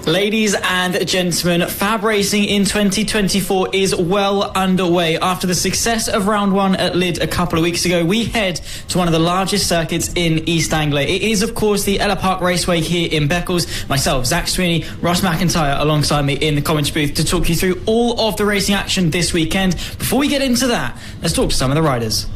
Ladies and gentlemen, FAB-Racing in 2024 is well underway. After the success of round one at Lydd a couple of weeks ago, we head to one of the largest circuits in East Anglia. It is, of course, the Ellough Park Raceway here in Beccles. Myself, Zach Sweeney, Ross McIntyre alongside me in the comments booth to talk you through all of the racing action this weekend. Before we get into that, let's talk to some of the riders.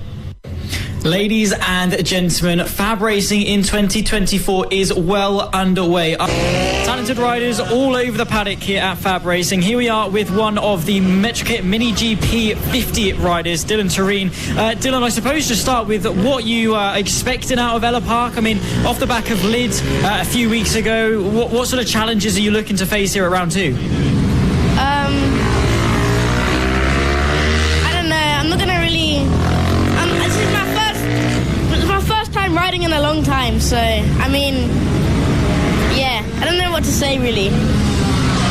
Ladies and gentlemen, FAB-Racing in 2024 is well underway. Talented riders all over the paddock here at FAB-Racing. Here we are with one of the MotoGP Mini GP 50 riders, Dylan Terine. Dylan, I suppose to start with what you are expecting out of Ellough Park. I mean, off the back of Lydd a few weeks ago, what sort of challenges are you looking to face here at round two? I don't know. I'm not going to really... this is my first time riding in a long time, so, I mean, yeah, I don't know what to say, really.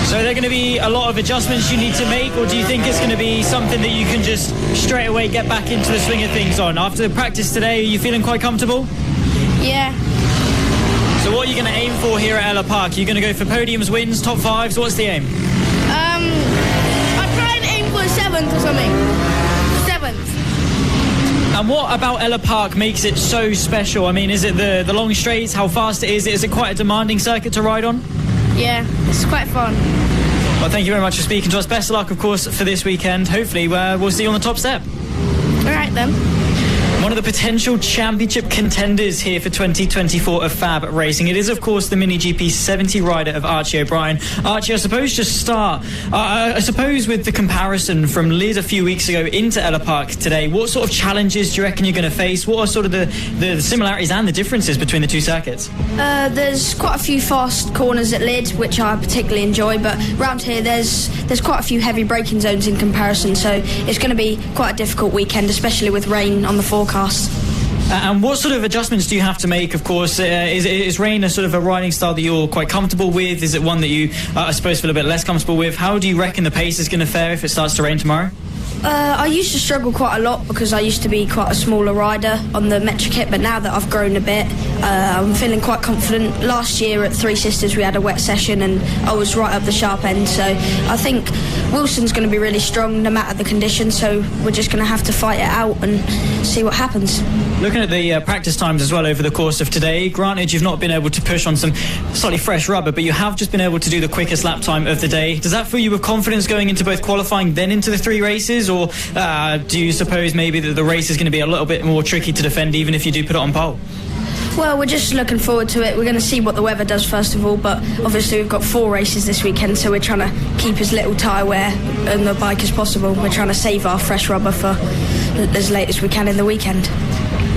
So are there going to be a lot of adjustments you need to make, or do you think it's going to be something that you can just straight away get back into the swing of things on? After the practice today, are you feeling quite comfortable? Yeah. So what are you going to aim for here at Ellough Park? Are you going to go for podiums, wins, top fives? What's the aim? I'll try and aim for 7th or something. 7th. And what about Ellough Park makes it so special? I mean, is it the long straights, how fast it is? Is it quite a demanding circuit to ride on? Yeah, it's quite fun. Well, thank you very much for speaking to us. Best of luck, of course, for this weekend. Hopefully, we'll see you on the top step. All right, then. One of the potential championship contenders here for 2024 of FAB-Racing. It is, of course, the Mini GP 70 rider of Archie O'Brien. Archie, I suppose just start, I suppose with the comparison from Lydd a few weeks ago into Ellough Park today, what sort of challenges do you reckon you're going to face? What are sort of the similarities and the differences between the two circuits? There's quite a few fast corners at Lydd, which I particularly enjoy, but around here there's quite a few heavy braking zones in comparison, so it's going to be quite a difficult weekend, especially with rain on the forecast. And what sort of adjustments do you have to make, of course? Is rain a sort of a riding style that you're quite comfortable with? Is it one that you, I suppose, feel a bit less comfortable with? How do you reckon the pace is going to fare if it starts to rain tomorrow? I used to struggle quite a lot because I used to be quite a smaller rider on the Metro kit, but now that I've grown a bit, I'm feeling quite confident. Last year at Three Sisters we had a wet session and I was right up the sharp end, so I think Wilson's going to be really strong no matter the conditions, so we're just going to have to fight it out and see what happens. Looking at the practice times as well over the course of today, granted you've not been able to push on some slightly fresh rubber, but you have just been able to do the quickest lap time of the day. Does that fill you with confidence going into both qualifying then into the three races, or do you suppose maybe that the race is going to be a little bit more tricky to defend even if you do put it on pole? Well, we're just looking forward to it. We're going to see what the weather does first of all, but obviously we've got 4 races this weekend, so we're trying to keep as little tyre wear on the bike as possible. We're trying to save our fresh rubber for as late as we can in the weekend.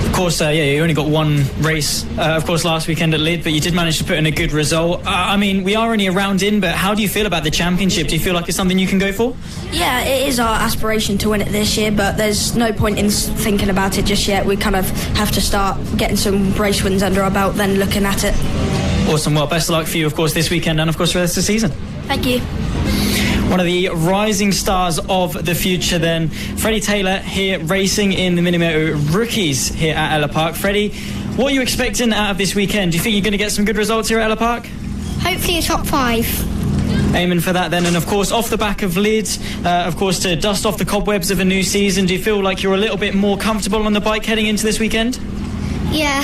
Of course, you only got one race, of course, last weekend at Lydd, but you did manage to put in a good result. I mean, we are only a round in, but how do you feel about the championship? Do you feel like it's something you can go for? Yeah, it is our aspiration to win it this year, but there's no point in thinking about it just yet. We kind of have to start getting some race wins under our belt, then looking at it. Awesome. Well, best of luck for you, of course, this weekend and, of course, for the rest of the season. Thank you. One of the rising stars of the future then, Freddy Taylor here racing in the Moto Rookies here at Ellough Park. Freddy, what are you expecting out of this weekend? Do you think you're going to get some good results here at Ellough Park? Hopefully a top 5. Aiming for that then, and of course off the back of Lydd, of course to dust off the cobwebs of a new season, do you feel like you're a little bit more comfortable on the bike heading into this weekend? Yeah.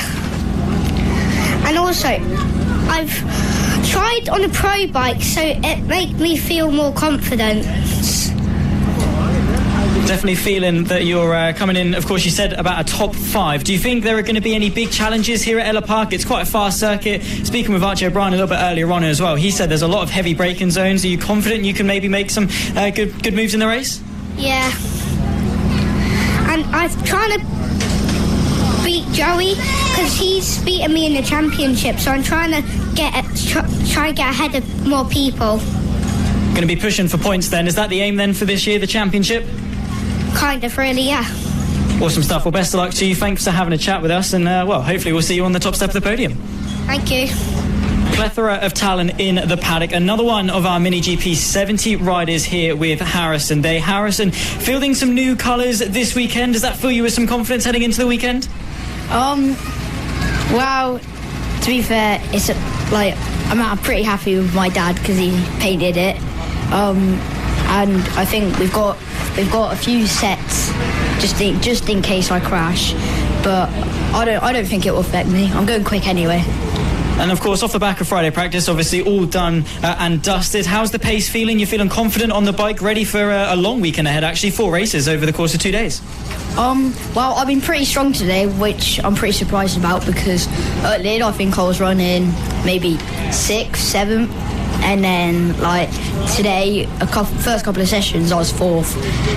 And also, I've tried on a pro bike, so it made me feel more confident. Definitely feeling that you're coming in, of course you said about a top 5. Do you think there are going to be any big challenges here at Ellough Park? It's quite a fast circuit. Speaking with Archie O'Brien a little bit earlier on as well, he said there's a lot of heavy braking zones. Are you confident you can maybe make some good moves in the race? Yeah. And I'm trying to beat Joey because he's beaten me in the championship, so I'm trying to get ahead of more people. Going to be pushing for points then. Is that the aim then for this year, the championship? Kind of, really, yeah. Awesome stuff. Well, best of luck to you. Thanks for having a chat with us, and well, hopefully we'll see you on the top step of the podium. Thank you. Plethora of talent in the paddock. Another one of our Mini GP 70 riders here with Harrison Day. Harrison, fielding some new colours this weekend. Does that fill you with some confidence heading into the weekend? Well, to be fair, it's like I'm pretty happy with my dad because he painted it, and I think we've got a few sets just in case I crash, but I don't think it will affect me. I'm going quick anyway. And of course, off the back of Friday practice, obviously all done and dusted. How's the pace feeling? You're feeling confident on the bike, ready for a long weekend ahead, actually, 4 races over the course of 2 days? Well, I've been pretty strong today, which I'm pretty surprised about because at Lid I think I was running maybe 6th, 7th, and then like today, first couple of sessions I was 4th,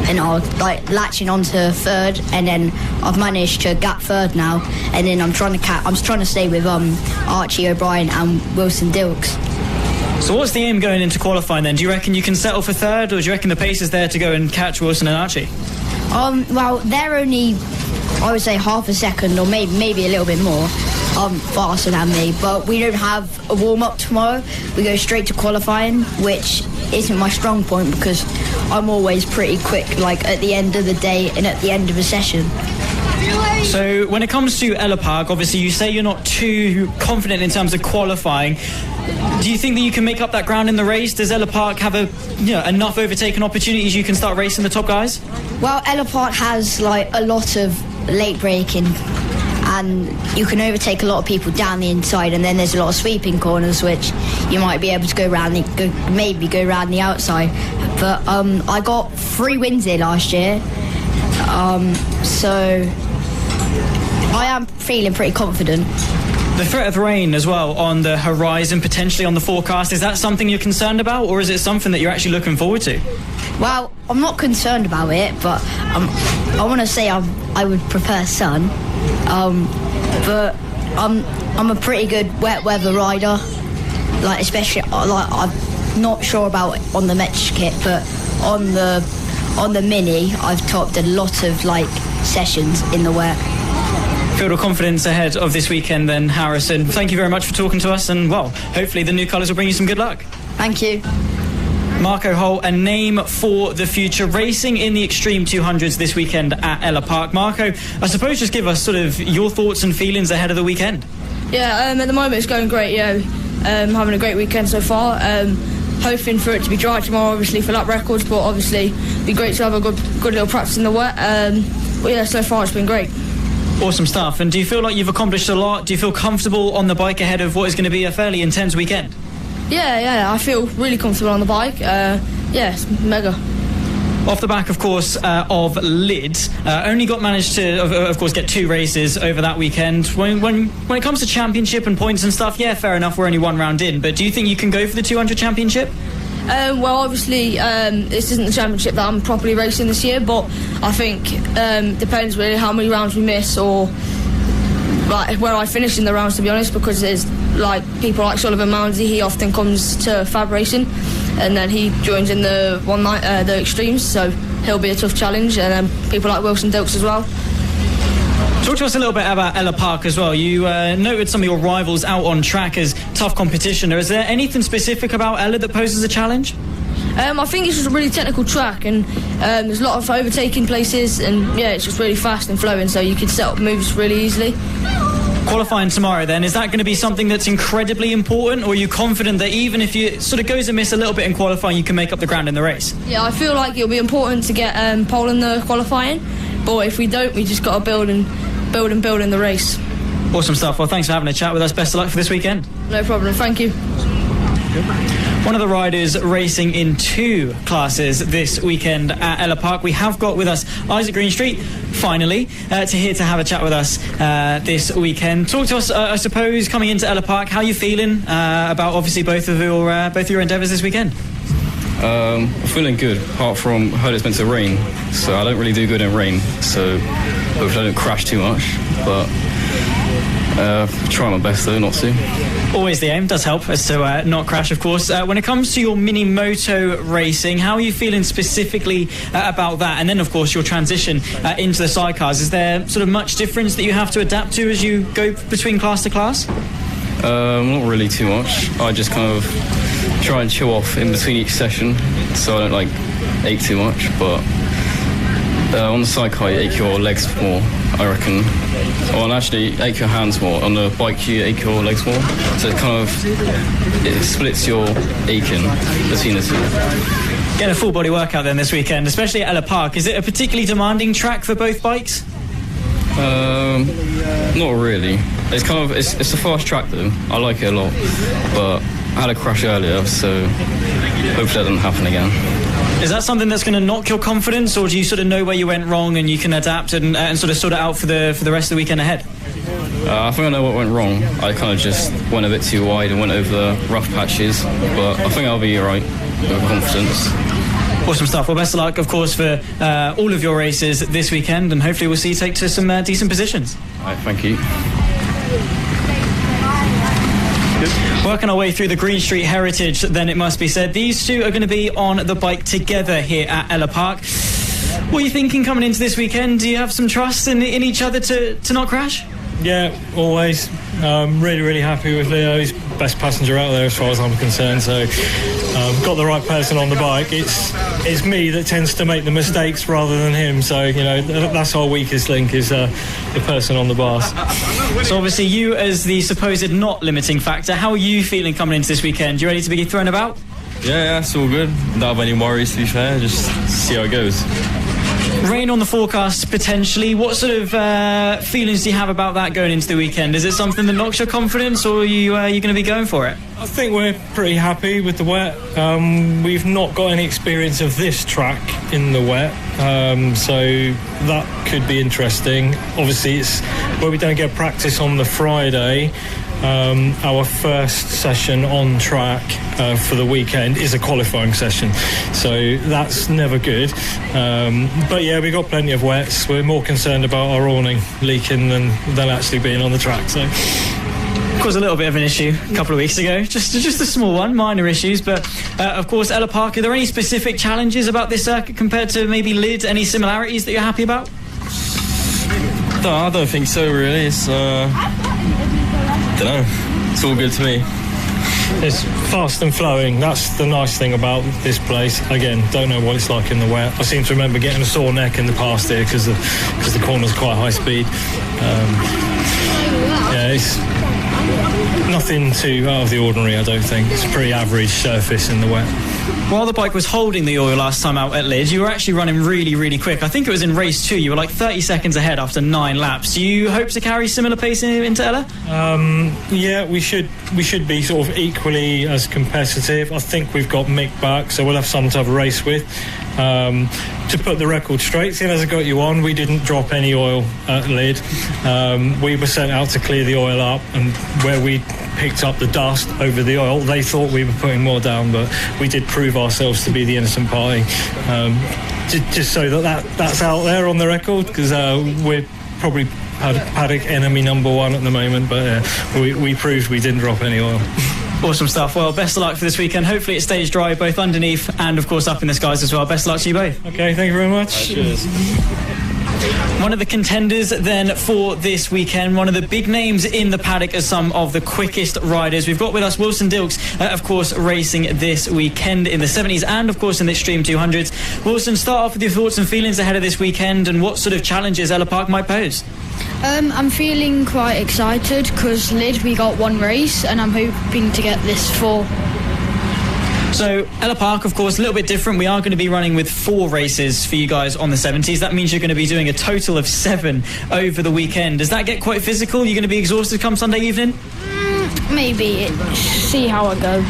and I was like latching onto 3rd, and then I've managed to gap 3rd now, and then I'm trying to stay with Archie, O'Brien, and Wilson Dils. So what's the aim going into qualifying then? Do you reckon you can settle for 3rd, or do you reckon the pace is there to go and catch Wilson and Archie? Well, they're only, I would say, half a second or maybe a little bit more faster than me, but we don't have a warm-up tomorrow. We go straight to qualifying, which isn't my strong point because I'm always pretty quick, like at the end of the day and at the end of a session. So when it comes to Ellough Park, obviously you say you're not too confident in terms of qualifying. Do you think that you can make up that ground in the race? Does Ellough Park have enough overtaking opportunities you can start racing the top guys? Well, Ellough Park has like a lot of late braking, and you can overtake a lot of people down the inside, and then there's a lot of sweeping corners which you might be able to go around the outside. But I got 3 wins here last year, so I am feeling pretty confident. The threat of rain as well on the horizon, potentially on the forecast, is that something you're concerned about, or is it something that you're actually looking forward to? Well, I'm not concerned about it, but I want to say I would prefer sun. But I'm a pretty good wet weather rider, like especially like I'm not sure about on the Metch kit, but on the Mini I've topped a lot of like sessions in the wet. Filled with confidence ahead of this weekend then, Harrison. Thank you very much for talking to us, and well, hopefully the new colours will bring you some good luck. Thank you. Marco Holt, a name for the future, racing in the Extreme 200s this weekend at Ellough Park. Marco, I suppose just give us sort of your thoughts and feelings ahead of the weekend. Yeah, at the moment it's going great, having a great weekend so far. Hoping for it to be dry tomorrow, obviously, for lap records, but obviously it'd be great to have a good little practice in the wet. But yeah, so far it's been great. Awesome stuff. And do you feel like you've accomplished a lot? Do you feel comfortable on the bike ahead of what is going to be a fairly intense weekend? Yeah, I feel really comfortable on the bike. It's mega. Off the back, of course, of Lid, only managed to, of course, get 2 races over that weekend. When it comes to championship and points and stuff, yeah, fair enough, we're only 1 round in. But do you think you can go for the 200 championship? Well, obviously, this isn't the championship that I'm properly racing this year, but I think depends really how many rounds we miss or like where I finish in the rounds, to be honest, because there's like people like Sullivan Mounsey, he often comes to FAB-Racing and then he joins in the the Extremes, so he'll be a tough challenge, and then people like Wilson Dils as well. Talk to us a little bit about Ellough Park as well. You noted some of your rivals out on track as tough competition. Is there anything specific about Ellough that poses a challenge? I think it's just a really technical track, and there's a lot of overtaking places, and yeah, it's just really fast and flowing, so you can set up moves really easily. Qualifying tomorrow then, is that going to be something that's incredibly important, or are you confident that even if you sort of goes amiss a little bit in qualifying, you can make up the ground in the race? Yeah, I feel like it'll be important to get pole in the qualifying, but if we don't, we just got to build in the race. Awesome stuff. Well, thanks for having a chat with us. Best of luck for this weekend. No problem. Thank you. One of the riders racing in 2 classes this weekend at Ellough Park. We have got with us Isaac Greenstreet, finally, to have a chat with us this weekend. Talk to us, I suppose, coming into Ellough Park, how are you feeling about obviously both your endeavours this weekend? Feeling good, apart from heard it's meant to rain, so I don't really do good in rain, so hopefully I don't crash too much, but try my best though not to. Always the aim, does help as to not crash, of course. When it comes to your mini moto racing, how are you feeling specifically about that? And then, of course, your transition into the sidecars. Is there sort of much difference that you have to adapt to as you go between class to class? Not really too much. I just kind of try and chill off in between each session, so I don't like ache too much. But On the sidecar, you ache your legs more, I reckon. Or actually, ache your hands more. On the bike, you ache your legs more. So it splits your aching between the two. Getting a full body workout then this weekend, especially at Ellough Park. Is it a particularly demanding track for both bikes? Not really. It's a fast track though. I like it a lot, but I had a crash earlier, so hopefully that doesn't happen again. Is that something that's going to knock your confidence, or do you sort of know where you went wrong and you can adapt and sort of it out for the rest of the weekend ahead? I think I know what went wrong. I kind of just went a bit too wide and went over the rough patches, but I think I'll be alright with confidence. Awesome stuff. Well, best of luck, of course, for all of your races this weekend, and hopefully we'll see you take to some decent positions. All right, thank you. Working our way through the Green Street Heritage, then it must be said, these two are going to be on the bike together here at Ellough Park. What are you thinking coming into this weekend? Do you have some trust in each other to not crash? Yeah, always. Really happy with Leo. He's best passenger out there as far as I'm concerned. So got the right person on the bike. It's me that tends to make the mistakes rather than him. So, you know, that's our weakest link is the person on the bars. So obviously you as the supposed not limiting factor, how are you feeling coming into this weekend? You ready to be thrown about? Yeah, it's all good. Don't have any worries, to be fair. Just see how it goes. Rain on the forecast, potentially. What sort of feelings do you have about that going into the weekend? Is it something that knocks your confidence, or are you going to be going for it? I think we're pretty happy with the wet. We've not got any experience of this track in the wet, so that could be interesting. Obviously, it's where we don't get practice on the Friday. Our first session on track for the weekend is a qualifying session, so that's never good. But yeah, we've got plenty of wets. We're more concerned about our awning leaking than actually being on the track. So caused a little bit of an issue a couple of weeks ago, just a small one, minor issues, but of course, Ellough Park, are there any specific challenges about this circuit compared to maybe Lid? Any similarities that you're happy about? No, I don't think so really. It's don't know, it's all good to me. It's fast and flowing. That's the nice thing about this place. Again, don't know what it's like in the wet. I seem to remember getting a sore neck in the past here because the corner's quite high speed. Yeah, it's nothing too out of the ordinary, I don't think. It's a pretty average surface in the wet. While the bike was holding the oil last time out at Lid, you were actually running really quick. I think it was in race 2. You were like 30 seconds ahead after 9 laps. Do you hope to carry similar pace into Ellough? Yeah, we should be sort of equally as competitive. I think we've got Mick back, so we'll have someone to have a race with. To put the record straight, seeing as I got you on, we didn't drop any oil at Lid. We were sent out to clear the oil up, and where we picked up the dust over the oil, they thought we were putting more down, but we did prove ourselves to be the innocent party. Just so that's out there on the record, because we're probably paddock enemy number 1 at the moment, but we proved we didn't drop any oil. Awesome stuff. Well, best of luck for this weekend. Hopefully it stays dry both underneath and of course up in the skies as well. Best of luck to you both. Okay, thank you very much. Cheers. One of the contenders then for this weekend, one of the big names in the paddock as some of the quickest riders. We've got with us Wilson Dils, of course, racing this weekend in the 70s and, of course, in the Extreme 200s. Wilson, start off with your thoughts and feelings ahead of this weekend and what sort of challenges Ellough Park might pose. I'm feeling quite excited because Lid, we got 1 race and I'm hoping to get this 4. So, Ellough Park, of course, a little bit different. We are going to be running with 4 races for you guys on the 70s. That means you're going to be doing a total of 7 over the weekend. Does that get quite physical? You're going to be exhausted come Sunday evening? Maybe. See how I go.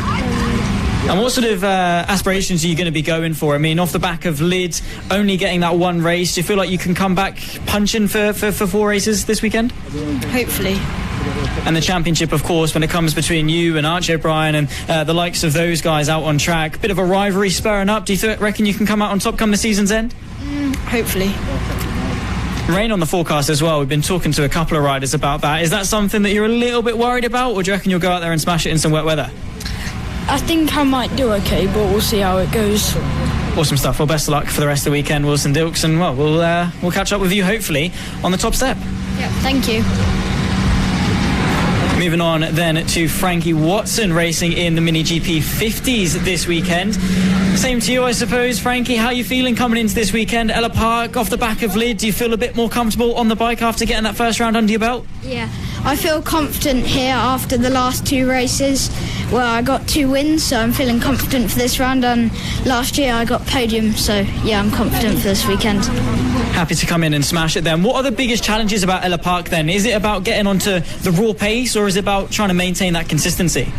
And what sort of aspirations are you going to be going for? I mean, off the back of Lid only getting that 1 race, do you feel like you can come back punching for 4 races this weekend? Hopefully. And the championship, of course, when it comes between you and Archie O'Brien and the likes of those guys out on track, bit of a rivalry spurring up. Do you reckon you can come out on top come the season's end? Hopefully. Rain on the forecast as well. We've been talking to a couple of riders about that. Is that something that you're a little bit worried about, or do you reckon you'll go out there and smash it in some wet weather? I think I might do okay, but we'll see how it goes. Awesome stuff. Well, best of luck for the rest of the weekend, Wilson Dils, and well, we'll catch up with you hopefully on the top step. Yeah, thank you. Moving on then to Frankie Watson racing in the Mini GP 50s this weekend. Same to you, I suppose, Frankie. How are you feeling coming into this weekend? Ellough Park off the back of Lid. Do you feel a bit more comfortable on the bike after getting that first round under your belt? Yeah, I feel confident here after the last 2 races where I got 2 wins, so I'm feeling confident for this round, and last year I got podium, so yeah, I'm confident for this weekend. Happy to come in and smash it then. What are the biggest challenges about Ellough Park then? Is it about getting onto the raw pace, or is it about trying to maintain that consistency?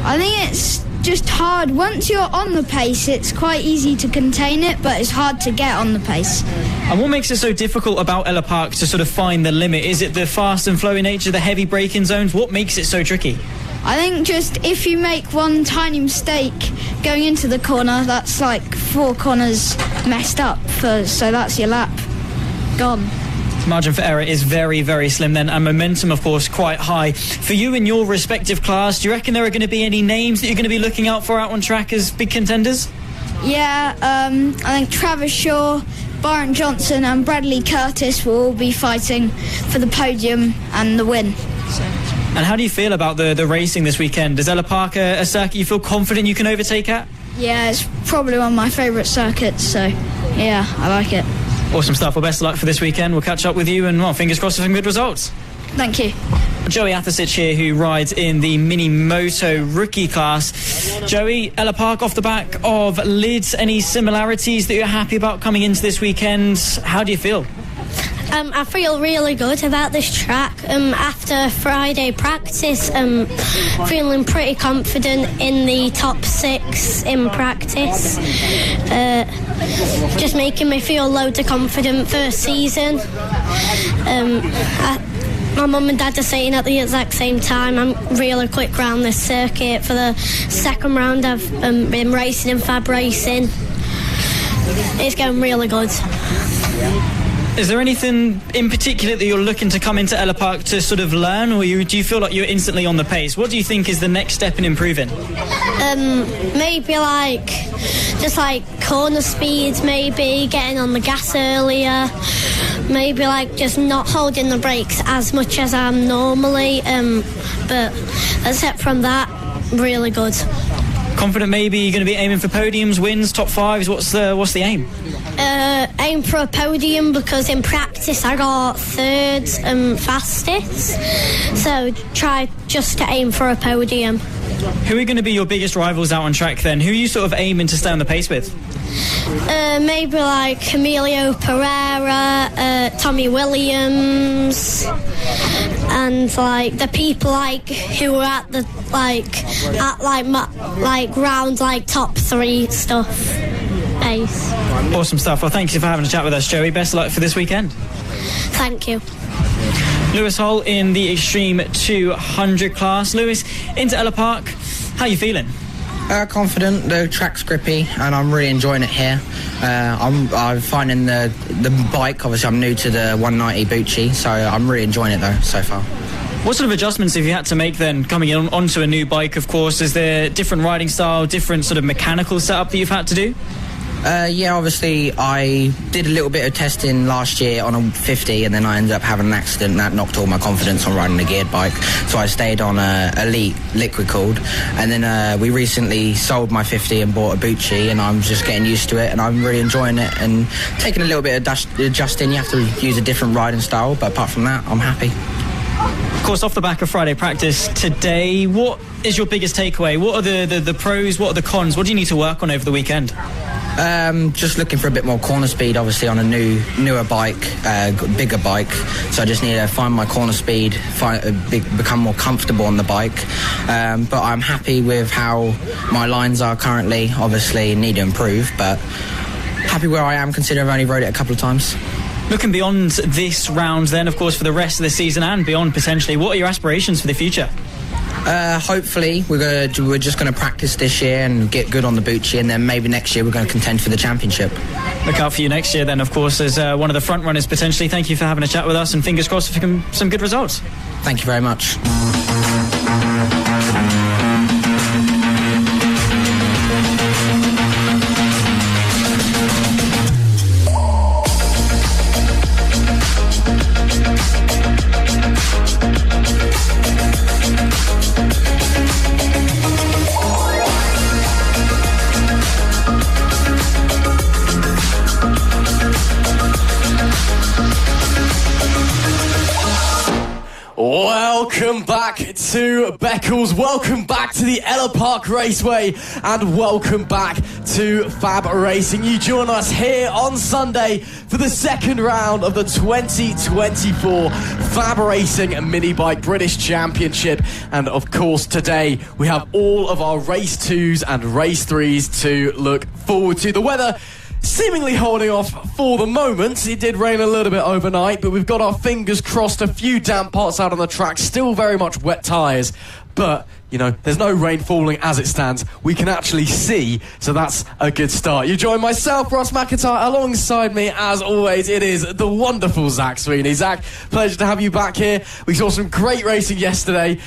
I think it's just hard. Once you're on the pace, it's quite easy to contain it, but it's hard to get on the pace. And what makes it so difficult about Ellough Park to sort of find the limit? Is it the fast and flowy nature, the heavy braking zones? What makes it so tricky? I think just if you make one tiny mistake going into the corner, that's like 4 corners messed up, so that's your lap gone. Margin for error is very, very slim then, and momentum, of course, quite high. For you in your respective class, do you reckon there are going to be any names that you're going to be looking out for out on track as big contenders? Yeah, I think Travis Shaw, Byron Johnson and Bradley Curtis will all be fighting for the podium and the win. And how do you feel about the racing this weekend? Is Ellough Park a circuit you feel confident you can overtake at? Yeah, it's probably one of my favourite circuits, so yeah, I like it. Awesome stuff. Well, best of luck for this weekend. We'll catch up with you and, well, fingers crossed for some good results. Thank you. Joey Athasich here, who rides in the Mini Moto Rookie class. Joey, Ellough Park off the back of Lids. Any similarities that you're happy about coming into this weekend? How do you feel? I feel really good about this track. After Friday practice, feeling pretty confident in the top 6 in practice. Just making me feel loads of confident first season. My mum and dad are saying at the exact same time I'm really quick round this circuit. For the second round I've been racing in FAB-Racing. It's going really good. Is there anything in particular that you're looking to come into Ellough Park to sort of learn, or do you feel like you're instantly on the pace? What do you think is the next step in improving? Maybe just corner speeds, maybe getting on the gas earlier, maybe just not holding the brakes as much as I'm normally, but except from that, really good. Confident maybe you're going to be aiming for podiums, wins, top 5s? What's the aim? Aim for a podium, because in practice I got 3rd and fastest, so try just to aim for a podium. Who are going to be your biggest rivals out on track then? Who are you sort of aiming to stay on the pace with? Maybe Emilio Pereira, Tommy Williams, and the people who are at the round top 3 stuff. Ace. Awesome stuff. Well, thank you for having a chat with us, Joey. Best of luck for this weekend. Thank you. Lewis Hull in the Extreme 200 class. Lewis, into Ellough Park, how are you feeling? Confident. The track's grippy and I'm really enjoying it here. I'm finding the bike, obviously I'm new to the 190 Bucci, so I'm really enjoying it though so far. What sort of adjustments have you had to make then, coming onto a new bike, of course? Is there different riding style, different sort of mechanical setup that you've had to do? Yeah, obviously I did a little bit of testing last year on a 50 and then I ended up having an accident that knocked all my confidence on riding a geared bike, so I stayed on a Elite liquid cooled, and then we recently sold my 50 and bought a Bucci, and I'm just getting used to it and I'm really enjoying it and taking a little bit of adjusting. You have to use a different riding style, but apart from that I'm happy. Of course, off the back of Friday practice today, what is your biggest takeaway? What are the pros, what are the cons? What do you need to work on over the weekend? Just looking for a bit more corner speed, obviously on a newer bike, bigger bike, so I just need to find my corner speed, become more comfortable on the bike, but I'm happy with how my lines are currently. Obviously need to improve, but happy where I am considering I've only rode it a couple of times. Looking beyond this round then, of course, for the rest of the season and beyond potentially, what are your aspirations for the future? Hopefully we're just going to practice this year and get good on the Bucci, and then maybe next year we're going to contend for the championship. Look out for you next year then, of course, as one of the front runners potentially. Thank you for having a chat with us, and fingers crossed for some good results. Thank you very much. Welcome back to Beccles, welcome back to the Ellough Park Raceway, and welcome back to FAB-Racing. You join us here on Sunday for the second round of the 2024 FAB-Racing Mini Bike British Championship. And of course today we have all of our race 2s and race 3s to look forward to. The weather seemingly holding off for the moment. It did rain a little bit overnight, but we've got our fingers crossed. A few damp parts out on the track, still very much wet tyres, but you know, there's no rain falling as it stands. We can actually see, so that's a good start. You join myself, Ross McIntyre, alongside me, as always, it is the wonderful Zach Sweeney. Zach, pleasure to have you back here. We saw some great racing yesterday,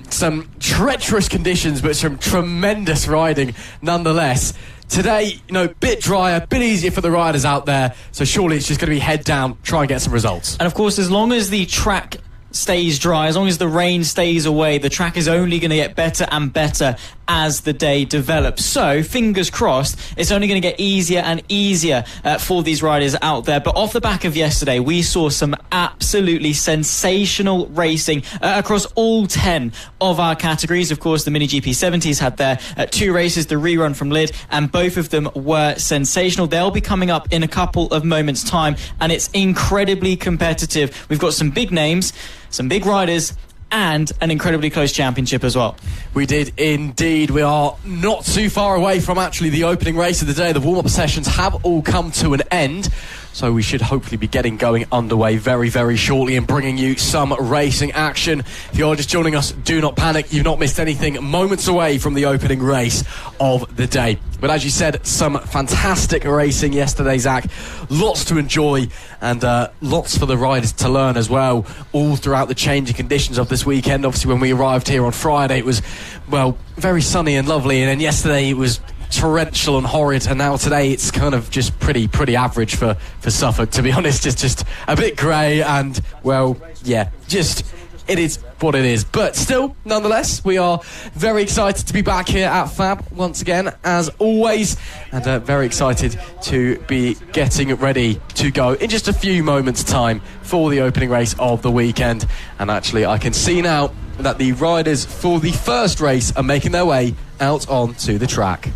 some treacherous conditions, but some tremendous riding nonetheless. Today, you know, bit drier, bit easier for the riders out there, so surely it's just going to be head down, try and get some results. And of course, as long as the track stays dry, as long as the rain stays away, the track is only going to get better and better as the day develops. So, fingers crossed, it's only going to get easier and easier for these riders out there. But off the back of yesterday, we saw some absolutely sensational racing across all 10 of our categories. Of course, the Mini GP 70s had their 2 races, the rerun from Lid, and both of them were sensational. They'll be coming up in a couple of moments' time, and it's incredibly competitive. We've got some big names, some big riders, and an incredibly close championship as well. We did indeed. We are not too far away from actually the opening race of the day. The warm-up sessions have all come to an end, so we should hopefully be getting going underway very, very shortly and bringing you some racing action. If you're just joining us, do not panic. You've not missed anything. Moments away from the opening race of the day. But as you said, some fantastic racing yesterday, Zach. Lots to enjoy and lots for the riders to learn as well, all throughout the changing conditions of this weekend. Obviously, when we arrived here on Friday, it was, well, very sunny and lovely, and then yesterday it was torrential and horrid, and now today it's kind of just pretty average for Suffolk, to be honest. It's just a bit grey and, well, yeah, just it is what it is. But still, nonetheless, we are very excited to be back here at FAB once again, as always, and very excited to be getting ready to go in just a few moments' time for the opening race of the weekend. And actually, I can see now that the riders for the first race are making their way out onto the track.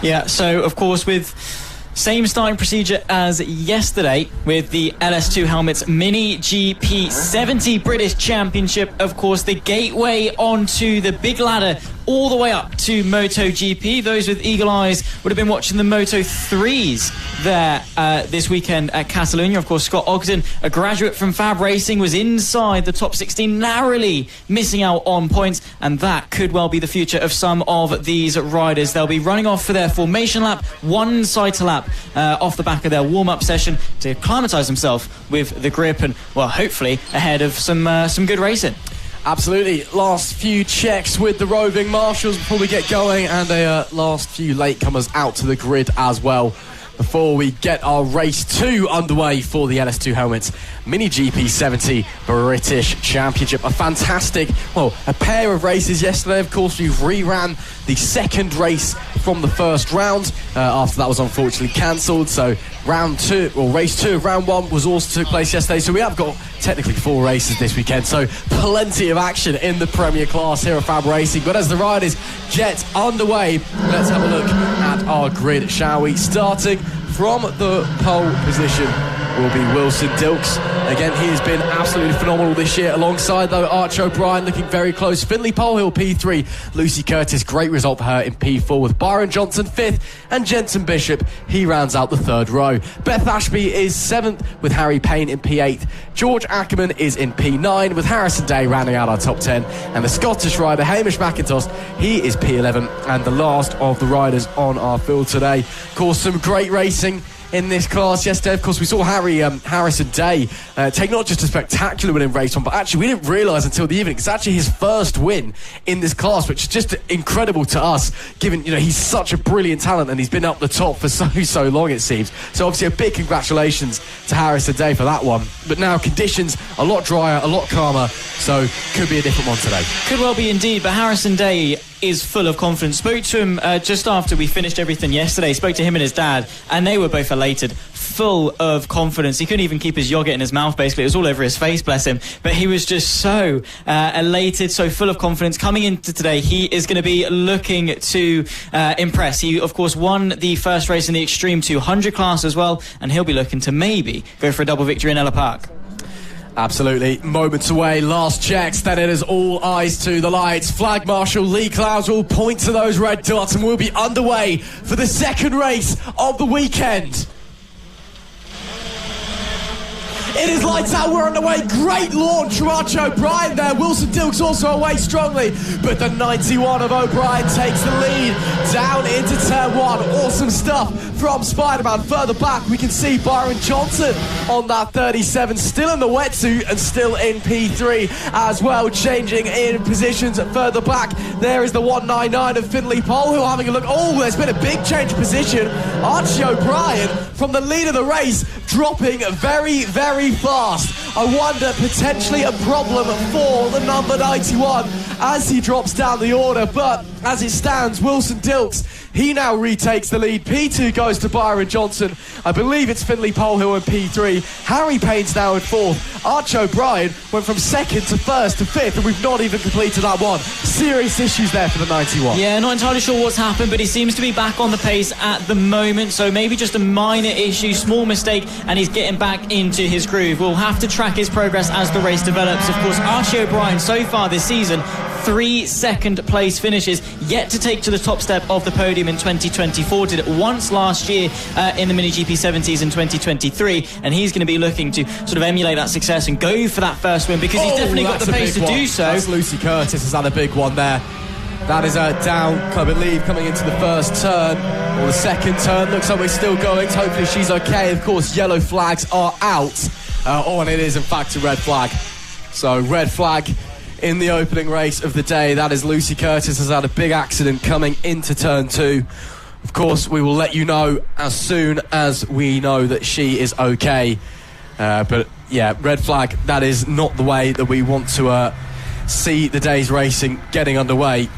Yeah, so of course with same starting procedure as yesterday with the LS2 helmets, Mini GP 70 British Championship, of course the gateway onto the big ladder all the way up to MotoGP. Those with eagle eyes would have been watching the Moto 3s there this weekend at Catalonia. Of course, Scott Ogden, a graduate from FAB-Racing, was inside the top 16, narrowly missing out on points, and that could well be the future of some of these riders. They'll be running off for their formation lap, one cycle lap off the back of their warm-up session to acclimatise themselves with the grip and, well, hopefully ahead of some good racing. Absolutely. Last few checks with the roving marshals before we get going, and a last few latecomers out to the grid as well before we get our race 2 underway for the LS2 helmets Mini GP 70 British Championship. A fantastic, well, a pair of races yesterday. Of course, we reran the second race from the first round after that was unfortunately cancelled. So race 2 of round 1 was also took place yesterday. So we have got technically 4 races this weekend. So plenty of action in the Premier class here at FAB-Racing. But as the riders get underway, let's have a look at our grid, shall we? Starting from the pole position will be Wilson Dils. Again, he has been absolutely phenomenal this year. Alongside, though, Archie O'Brien looking very close. Finley Polehill, P3. Lucy Curtis, great result for her in P4, with Byron Johnson 5th. And Jensen Bishop, he rounds out the 3rd row. Beth Ashby is 7th, with Harry Payne in P8. George Ackerman is in P9, with Harrison Day rounding out our top 10. And the Scottish rider, Hamish McIntosh, he is P11, and the last of the riders on our field today. Of course, some great racing in this class yesterday. Of course, we saw Harrison Day take not just a spectacular win in race 1, but actually we didn't realise until the evening it's actually his first win in this class, which is just incredible to us, given, you know, he's such a brilliant talent and he's been up the top for so long, it seems. So obviously a big congratulations to Harrison Day for that one. But now conditions a lot drier, a lot calmer, so could be a different one today. Could well be indeed, but Harrison Day is full of confidence. Spoke to him just after we finished everything yesterday. Spoke to him and his dad, and they were both elated, full of confidence. He couldn't even keep his yogurt in his mouth, basically. It was all over his face, bless him. But he was just so elated, so full of confidence. Coming into today, he is going to be looking to impress. He, of course, won the first race in the Extreme 200 class as well, and he'll be looking to maybe go for a double victory in Ellough Park. Absolutely. Moments away, last checks, then it is all eyes to the lights. Flag Marshal Lee Clouds will point to those red dots and we'll be underway for the second race of the weekend. It is lights out, we're underway. Great launch from Archie O'Brien there. Wilson Dils also away strongly, but the 91 of O'Brien takes the lead down into turn 1. Awesome stuff from Spider-Man. Further back, we can see Byron Johnson on that 37, still in the wetsuit and still in P3 as well, changing in positions further back. There is the 199 of Finley Polhill having a look. Oh, there's been a big change of position. Archie O'Brien from the lead of the race dropping very, very fast. I wonder, potentially a problem for the number 91 as he drops down the order, but as it stands, Wilson Dils, he now retakes the lead. P2 goes to Byron Johnson. I believe it's Finley Polhill in P3. Harry Payne's now in 4th. Archie O'Brien went from 2nd to 1st to 5th, and we've not even completed that one. Serious issues there for the 91. Yeah, not entirely sure what's happened, but he seems to be back on the pace at the moment, so maybe just a minor issue, small mistake, and he's getting back into his groove. We'll have to track his progress as the race develops. Of course, Archie O'Brien so far this season, 3 second place finishes, yet to take to the top step of the podium in 2024. Did it once last year in the Mini GP 70s in 2023, and he's going to be looking to sort of emulate that success and go for that first win, because he's definitely got the pace to do so. That's Lucy Curtis has had a big one there. That is down, I believe, coming into the first turn, or the second turn. Looks like we're still going, so hopefully she's okay. Of course, yellow flags are out. And it is, in fact, a red flag. So, red flag in the opening race of the day. That is Lucy Curtis has had a big accident coming into turn 2. Of course, we will let you know as soon as we know that she is okay. But, yeah, red flag, that is not the way that we want to see the day's racing getting underway.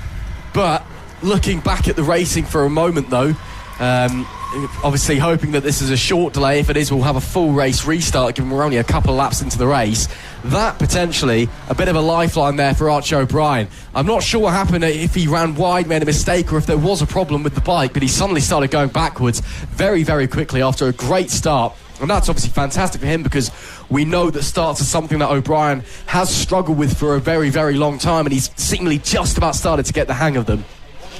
But looking back at the racing for a moment, though, obviously hoping that this is a short delay. If it is, we'll have a full race restart, given we're only a couple of laps into the race. That potentially a bit of a lifeline there for Archie O'Brien. I'm not sure what happened, if he ran wide, made a mistake, or if there was a problem with the bike, but he suddenly started going backwards very, very quickly after a great start. And that's obviously fantastic for him, because we know that starts are something that O'Brien has struggled with for a very, very long time, and he's seemingly just about started to get the hang of them.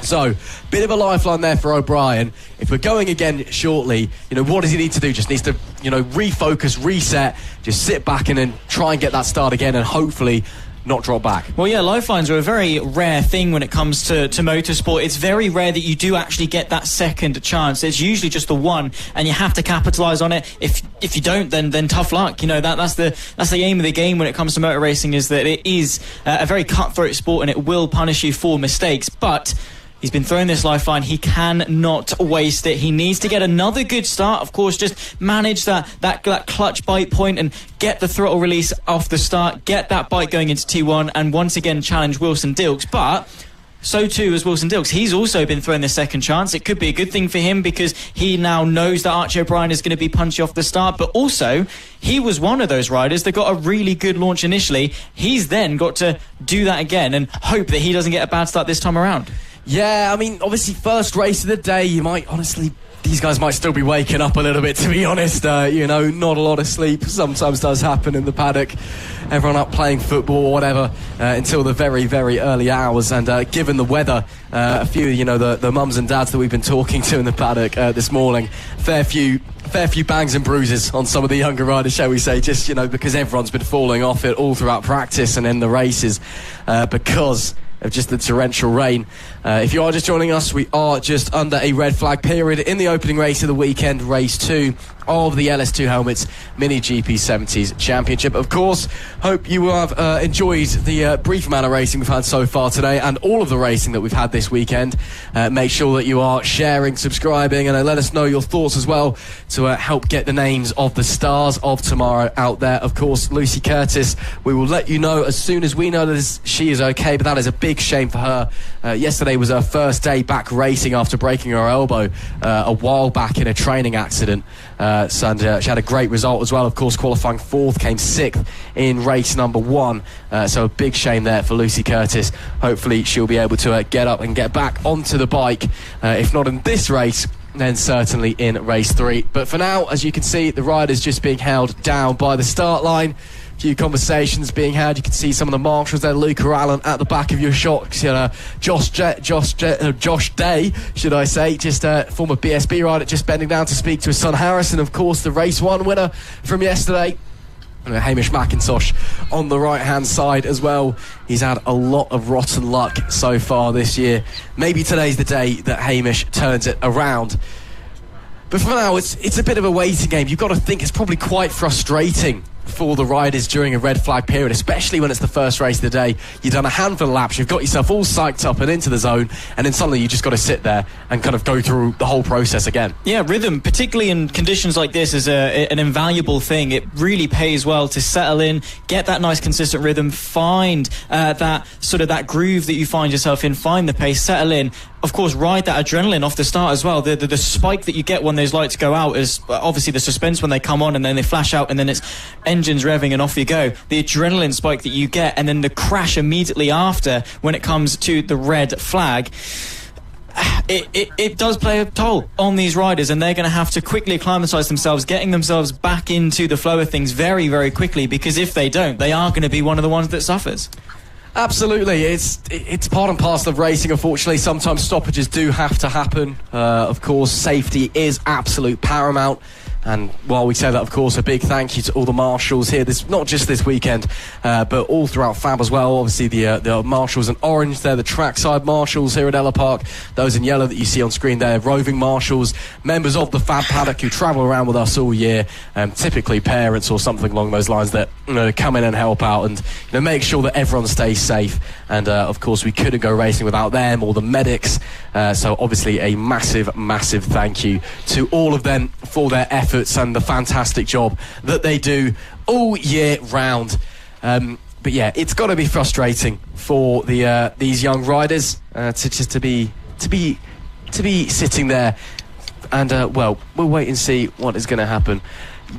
So, bit of a lifeline there for O'Brien. If we're going again shortly, what does he need to do? Just needs to, refocus, reset, just sit back and then try and get that start again and hopefully not drop back. Well, yeah, lifelines are a very rare thing when it comes to motorsport. It's very rare that you do actually get that second chance. It's usually just the one, and you have to capitalise on it. If you don't, then tough luck. That's the aim of the game when it comes to motor racing, is that it is a very cutthroat sport and it will punish you for mistakes. But he's been thrown this lifeline. He cannot waste it. He needs to get another good start. Of course, just manage that clutch bite point and get the throttle release off the start. Get that bike going into T1 and once again challenge Wilson Dils. But so too is Wilson Dils. He's also been thrown this second chance. It could be a good thing for him, because he now knows that Archie O'Brien is going to be punchy off the start. But also, he was one of those riders that got a really good launch initially. He's then got to do that again and hope that he doesn't get a bad start this time around. Yeah, I mean, obviously, first race of the day, these guys might still be waking up a little bit, to be honest. Not a lot of sleep sometimes does happen in the paddock. Everyone up playing football or whatever until the very, very early hours. And given the weather, a few, the mums and dads that we've been talking to in the paddock this morning, fair few bangs and bruises on some of the younger riders, shall we say, just, because everyone's been falling off it all throughout practice and in the races because of just the torrential rain. If you are just joining us, we are just under a red flag period in the opening race of the weekend, race 2 of the LS2 Helmets Mini GP 70s Championship. Of course, hope you have enjoyed the brief amount of racing we've had so far today and all of the racing that we've had this weekend. Make sure that you are sharing, subscribing, and let us know your thoughts as well to help get the names of the stars of tomorrow out there. Of course, Lucy Curtis, we will let you know as soon as we know that she is okay, but that is a big shame for her. Yesterday was her first day back racing after breaking her elbow a while back in a training accident. She had a great result as well, of course, qualifying 4th, came 6th in race number 1. So a big shame there for Lucy Curtis. Hopefully she'll be able to get up and get back onto the bike, if not in this race, then certainly in race 3. But for now, as you can see, the rider's just being held down by the start line. Few conversations being had. You can see some of the marshals there. Luca Allen at the back of your shot. Josh Day, should I say, just former BSB rider, just bending down to speak to his son Harrison. Of course, the race 1 winner from yesterday. Hamish McIntosh on the right hand side as well. He's had a lot of rotten luck so far this year. Maybe today's the day that Hamish turns it around. But for now, it's a bit of a waiting game. You've got to think it's probably quite frustrating for the riders during a red flag period, especially when it's the first race of the day. You've done a handful of laps, you've got yourself all psyched up and into the zone, and then suddenly you just got to sit there and kind of go through the whole process again. Yeah, rhythm, particularly in conditions like this, is an invaluable thing. It really pays well to settle in, get that nice consistent rhythm, find that groove that you find yourself in, find the pace, settle in. Of course, ride that adrenaline off the start as well. The spike that you get when those lights go out is obviously the suspense when they come on and then they flash out and then it's engines revving and off you go. The adrenaline spike that you get and then the crash immediately after when it comes to the red flag. It does play a toll on these riders, and they're going to have to quickly acclimatise themselves, getting themselves back into the flow of things very, very quickly, because if they don't, they are going to be one of the ones that suffers. Absolutely, it's part and parcel of racing. Unfortunately, sometimes stoppages do have to happen. Of course, safety is absolute paramount. And while we say that, of course, a big thank you to all the marshals here, not just this weekend, but all throughout FAB as well. Obviously, the marshals in orange, they're the trackside marshals here at Ellough Park. Those in yellow that you see on screen, they're roving marshals, members of the FAB paddock who travel around with us all year, typically parents or something along those lines that come in and help out and make sure that everyone stays safe. And of course, we couldn't go racing without them or the medics. So obviously, a massive, massive thank you to all of them for their efforts and the fantastic job that they do all year round. But yeah, it's got to be frustrating for these young riders to be sitting there, and well, we'll wait and see what is going to happen.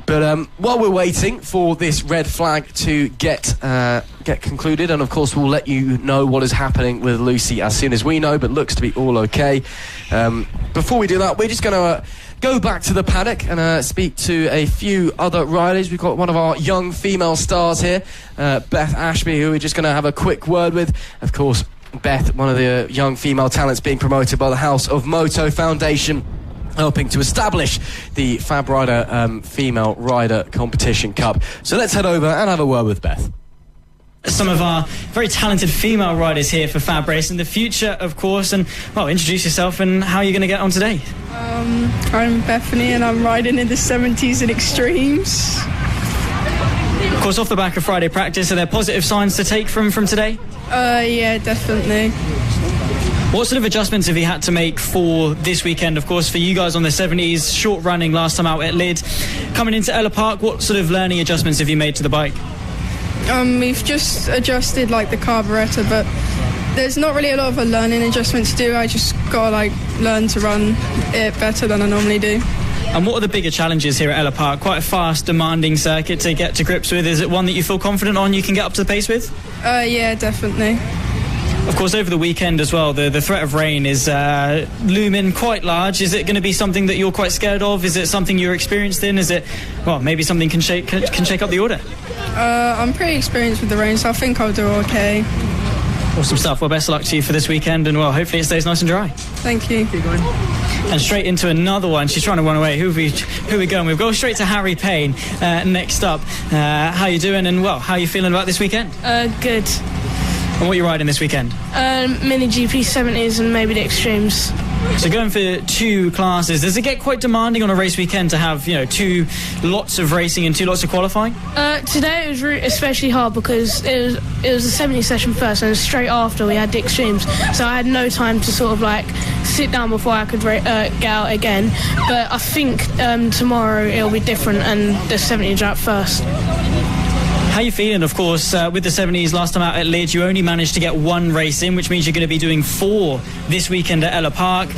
But while we're waiting for this red flag to get concluded, and of course we'll let you know what is happening with Lucy as soon as we know, but looks to be all okay. Before we do that, we're just going to go back to the paddock and speak to a few other riders. We've got one of our young female stars here, Beth Ashby, who we're just going to have a quick word with. Of course, Beth, one of the young female talents being promoted by the House of Moto Foundation, helping to establish the FAB Rider Female Rider Competition Cup. So let's head over and have a word with Beth. Some of our very talented female riders here for FAB-Racing, the future, of course. And, well, introduce yourself and how you're going to get on today. I'm Bethany and I'm riding in the 70s and Extremes. Of course, off the back of Friday practice, are there positive signs to take from today? Yeah, definitely. What sort of adjustments have you had to make for this weekend? Of course, for you guys on the 70s, short running last time out at Lid. Coming into Ellough Park, what sort of learning adjustments have you made to the bike? We've just adjusted like the carburetor, but there's not really a lot of a learning adjustment to do. I just gotta learn to run it better than I normally do. And what are the bigger challenges here at Ellough Park? Quite a fast, demanding circuit to get to grips with. Is it one that you feel confident on, you can get up to the pace with? Yeah, definitely. Of course, over the weekend as well, the threat of rain is looming quite large. Is it going to be something that you're quite scared of? Is it something you're experienced in? Is it, well, maybe something can shake up the order? I'm pretty experienced with the rain, so I think I'll do okay. Awesome stuff. Well, best of luck to you for this weekend, and well, hopefully it stays nice and dry. Thank you. Keep going. And straight into another one. She's trying to run away. Who are we going with? We'll go straight to Harry Payne next up. How you doing, and well, how are you feeling about this weekend? Good. And what are you riding this weekend? Mini GP 70s and maybe the Extremes. So going for 2 classes, does it get quite demanding on a race weekend to have, 2 lots of racing and 2 lots of qualifying? Today it was especially hard because it was a 70 session first, and straight after we had the extremes, so I had no time to sort of like sit down before I could get out again. But I think tomorrow it'll be different, and the 70s are out first. How are you feeling? Of course, with the 70s last time out at Leeds, you only managed to get 1 race in, which means you're going to be doing 4 this weekend at Ellough Park.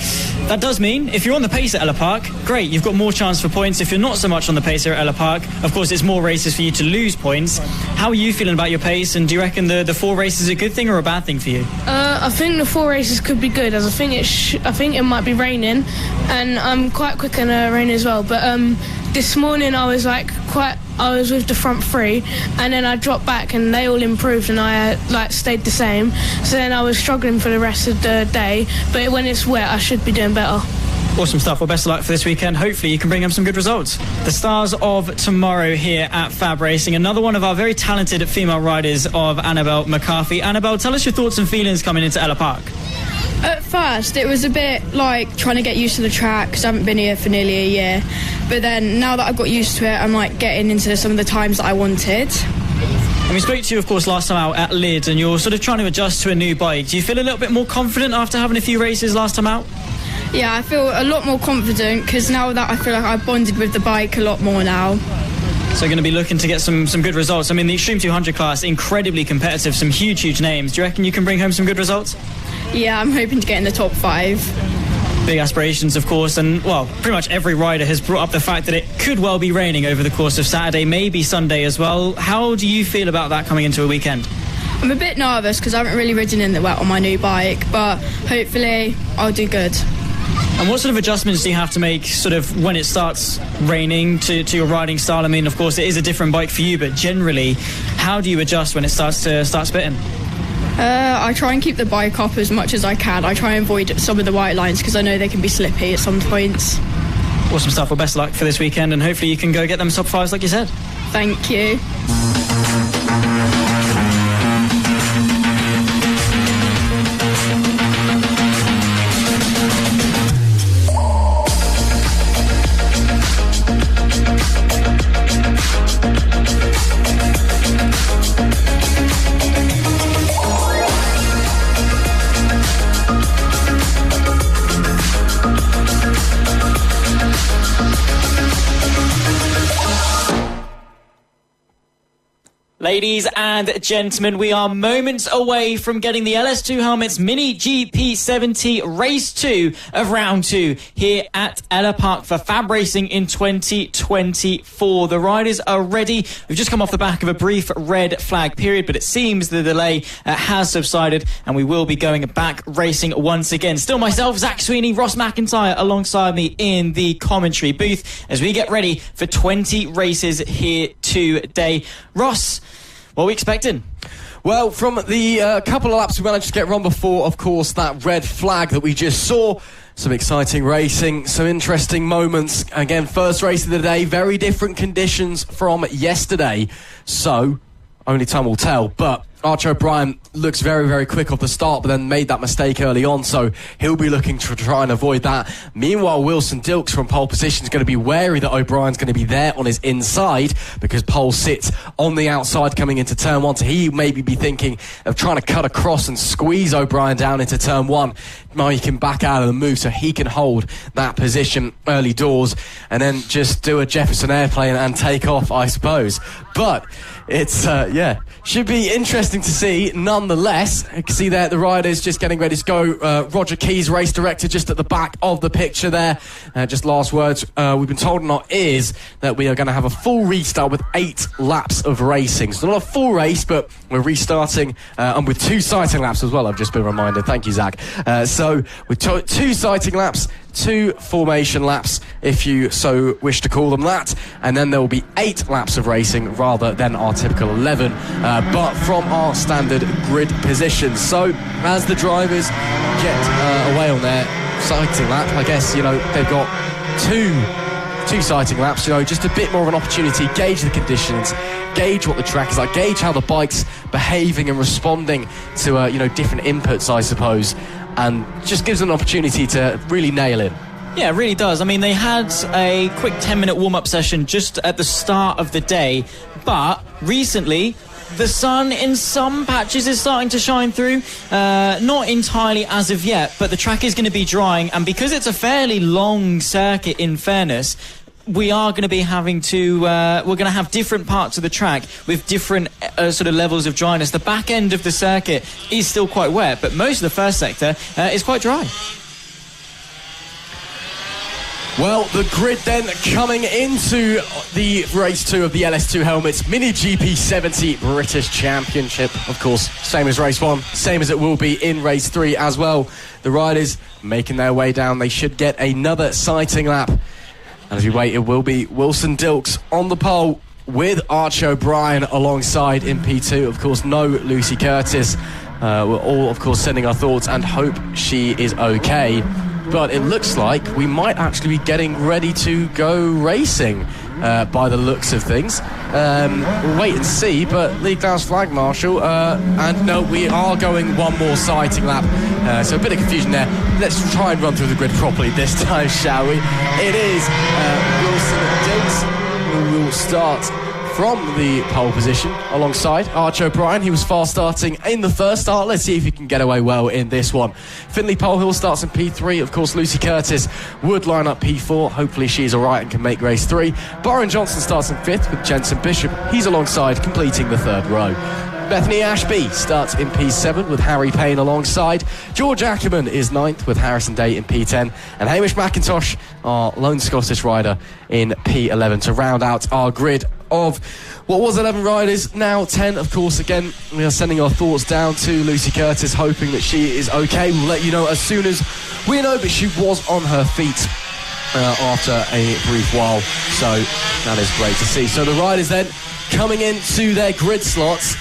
That does mean if you're on the pace at Ellough Park, great, you've got more chance for points. If you're not so much on the pace here at Ellough Park, of course, it's more races for you to lose points. How are you feeling about your pace, and do you reckon the 4 races is a good thing or a bad thing for you? I think the 4 races could be good, as I think it might be raining, and I'm quite quick in the rain as well. But this morning I was with the front 3, and then I dropped back and they all improved, and I stayed the same. So then I was struggling for the rest of the day, but when it's wet I should be doing better. Awesome stuff. Well, best of luck for this weekend. Hopefully you can bring home some good results. The stars of tomorrow here at FAB-Racing. Another one of our very talented female riders of Annabelle McCarthy. Annabelle, tell us your thoughts and feelings coming into Ellough Park. At first, it was a bit like trying to get used to the track because I haven't been here for nearly a year. But then, now that I've got used to it, I'm getting into some of the times that I wanted. And we spoke to you, of course, last time out at Leeds, and you're sort of trying to adjust to a new bike. Do you feel a little bit more confident after having a few races last time out? Yeah, I feel a lot more confident because now that I feel like I've bonded with the bike a lot more now. So going to be looking to get some good results. I mean, the Extreme 200 class, incredibly competitive, some huge names. Do you reckon you can bring home some good results? Yeah, I'm hoping to get in the top 5. Big aspirations, of course, and, well, pretty much every rider has brought up the fact that it could well be raining over the course of Saturday, maybe Sunday as well. How do you feel about that coming into a weekend? I'm a bit nervous because I haven't really ridden in the wet on my new bike, but hopefully I'll do good. And what sort of adjustments do you have to make sort of when it starts raining to your riding style? I mean, of course, it is a different bike for you, but generally, how do you adjust when it starts spitting? I try and keep the bike up as much as I can. I try and avoid some of the white lines because I know they can be slippy at some points. Awesome stuff. Well, best of luck for this weekend, and hopefully you can go get them top 5s like you said. Thank you. Ladies and gentlemen, we are moments away from getting the LS2 Helmets Mini GP70 Race 2 of Round 2 here at Ellough Park for FAB-Racing in 2024. The riders are ready. We've just come off the back of a brief red flag period, but it seems the delay has subsided, and we will be going back racing once again. Still myself, Zach Sweeney, Ross McIntyre alongside me in the commentary booth as we get ready for 20 races here today. Ross, what are we expecting? Well, from the couple of laps we managed to get run before, of course, that red flag that we just saw, some exciting racing, some interesting moments. Again, first race of the day, very different conditions from yesterday. So, only time will tell. But Archie O'Brien looks very quick off the start, but then made that mistake early on, so he'll be looking to try and avoid that. Meanwhile, Wilson Dils from pole position is going to be wary that O'Brien's going to be there on his inside, because pole sits on the outside coming into turn 1, so he maybe be thinking of trying to cut across and squeeze O'Brien down into turn 1. Now he can back out of the move so he can hold that position early doors and then just do a Jefferson airplane and take off, I suppose. But it's, should be interesting to see nonetheless. You can see there the riders just getting ready to go. Roger Keys, race director, just at the back of the picture there. Just last words, we've been told in our ears that we are going to have a full restart with 8 laps of racing. So not a full race, but we're restarting and with 2 sighting laps as well, I've just been reminded. Thank you, Zach. So with 2 sighting laps, 2 formation laps, if you so wish to call them that, and then there will be 8 laps of racing rather than our typical 11, but from our standard grid positions. So as the drivers get away on their sighting lap, I guess, they've got two sighting laps, just a bit more of an opportunity, gauge the conditions, gauge what the track is like, gauge how the bike's behaving and responding to different inputs, I suppose. and just gives them an opportunity to really nail it. Yeah, it really does. I mean, they had a quick 10-minute warm-up session just at the start of the day, but recently the sun in some patches is starting to shine through. Not entirely as of yet, but the track is going to be drying, and because it's a fairly long circuit, in fairness, we are going to be having to we're going to have different parts of the track with different sort of levels of dryness. The back end of the circuit is still quite wet, but most of the first sector is quite dry. Well, the grid then coming into the race 2 of the LS2 helmets, Mini GP70 British Championship. Of course, same as race 1, same as it will be in race 3 as well. The riders making their way down. They should get another sighting lap. And as we wait, it will be Wilson Dils on the pole with Archie O'Brien alongside in P2. Of course, no Lucy Curtis. We're all, of course, sending our thoughts and hope she is okay. But it looks like we might actually be getting ready to go racing by the looks of things. We'll wait and see, but League Downs Flag Marshal, and no, we are going one more sighting lap. So a bit of confusion there. Let's try and run through the grid properly this time, shall we? It is Wilson Dils who will start from the pole position alongside Archie O'Brien. He was fast starting in the first start. Let's see if he can get away well in this one. Finley Polehill starts in P3. Of course, Lucy Curtis would line up P4. Hopefully she's alright and can make race 3. Byron Johnson starts in 5th with Jensen Bishop. He's alongside, completing the 3rd row. Bethany Ashby starts in P7 with Harry Payne alongside. George Ackerman is 9th with Harrison Day in P10. And Hamish McIntosh, our lone Scottish rider, in P11 to round out our grid of what was 11 riders, now 10. Of course, again, we are sending our thoughts down to Lucy Curtis, hoping that she is okay. We'll let you know as soon as we know, but she was on her feet after a brief while, so that is great to see. So the riders then coming into their grid slots.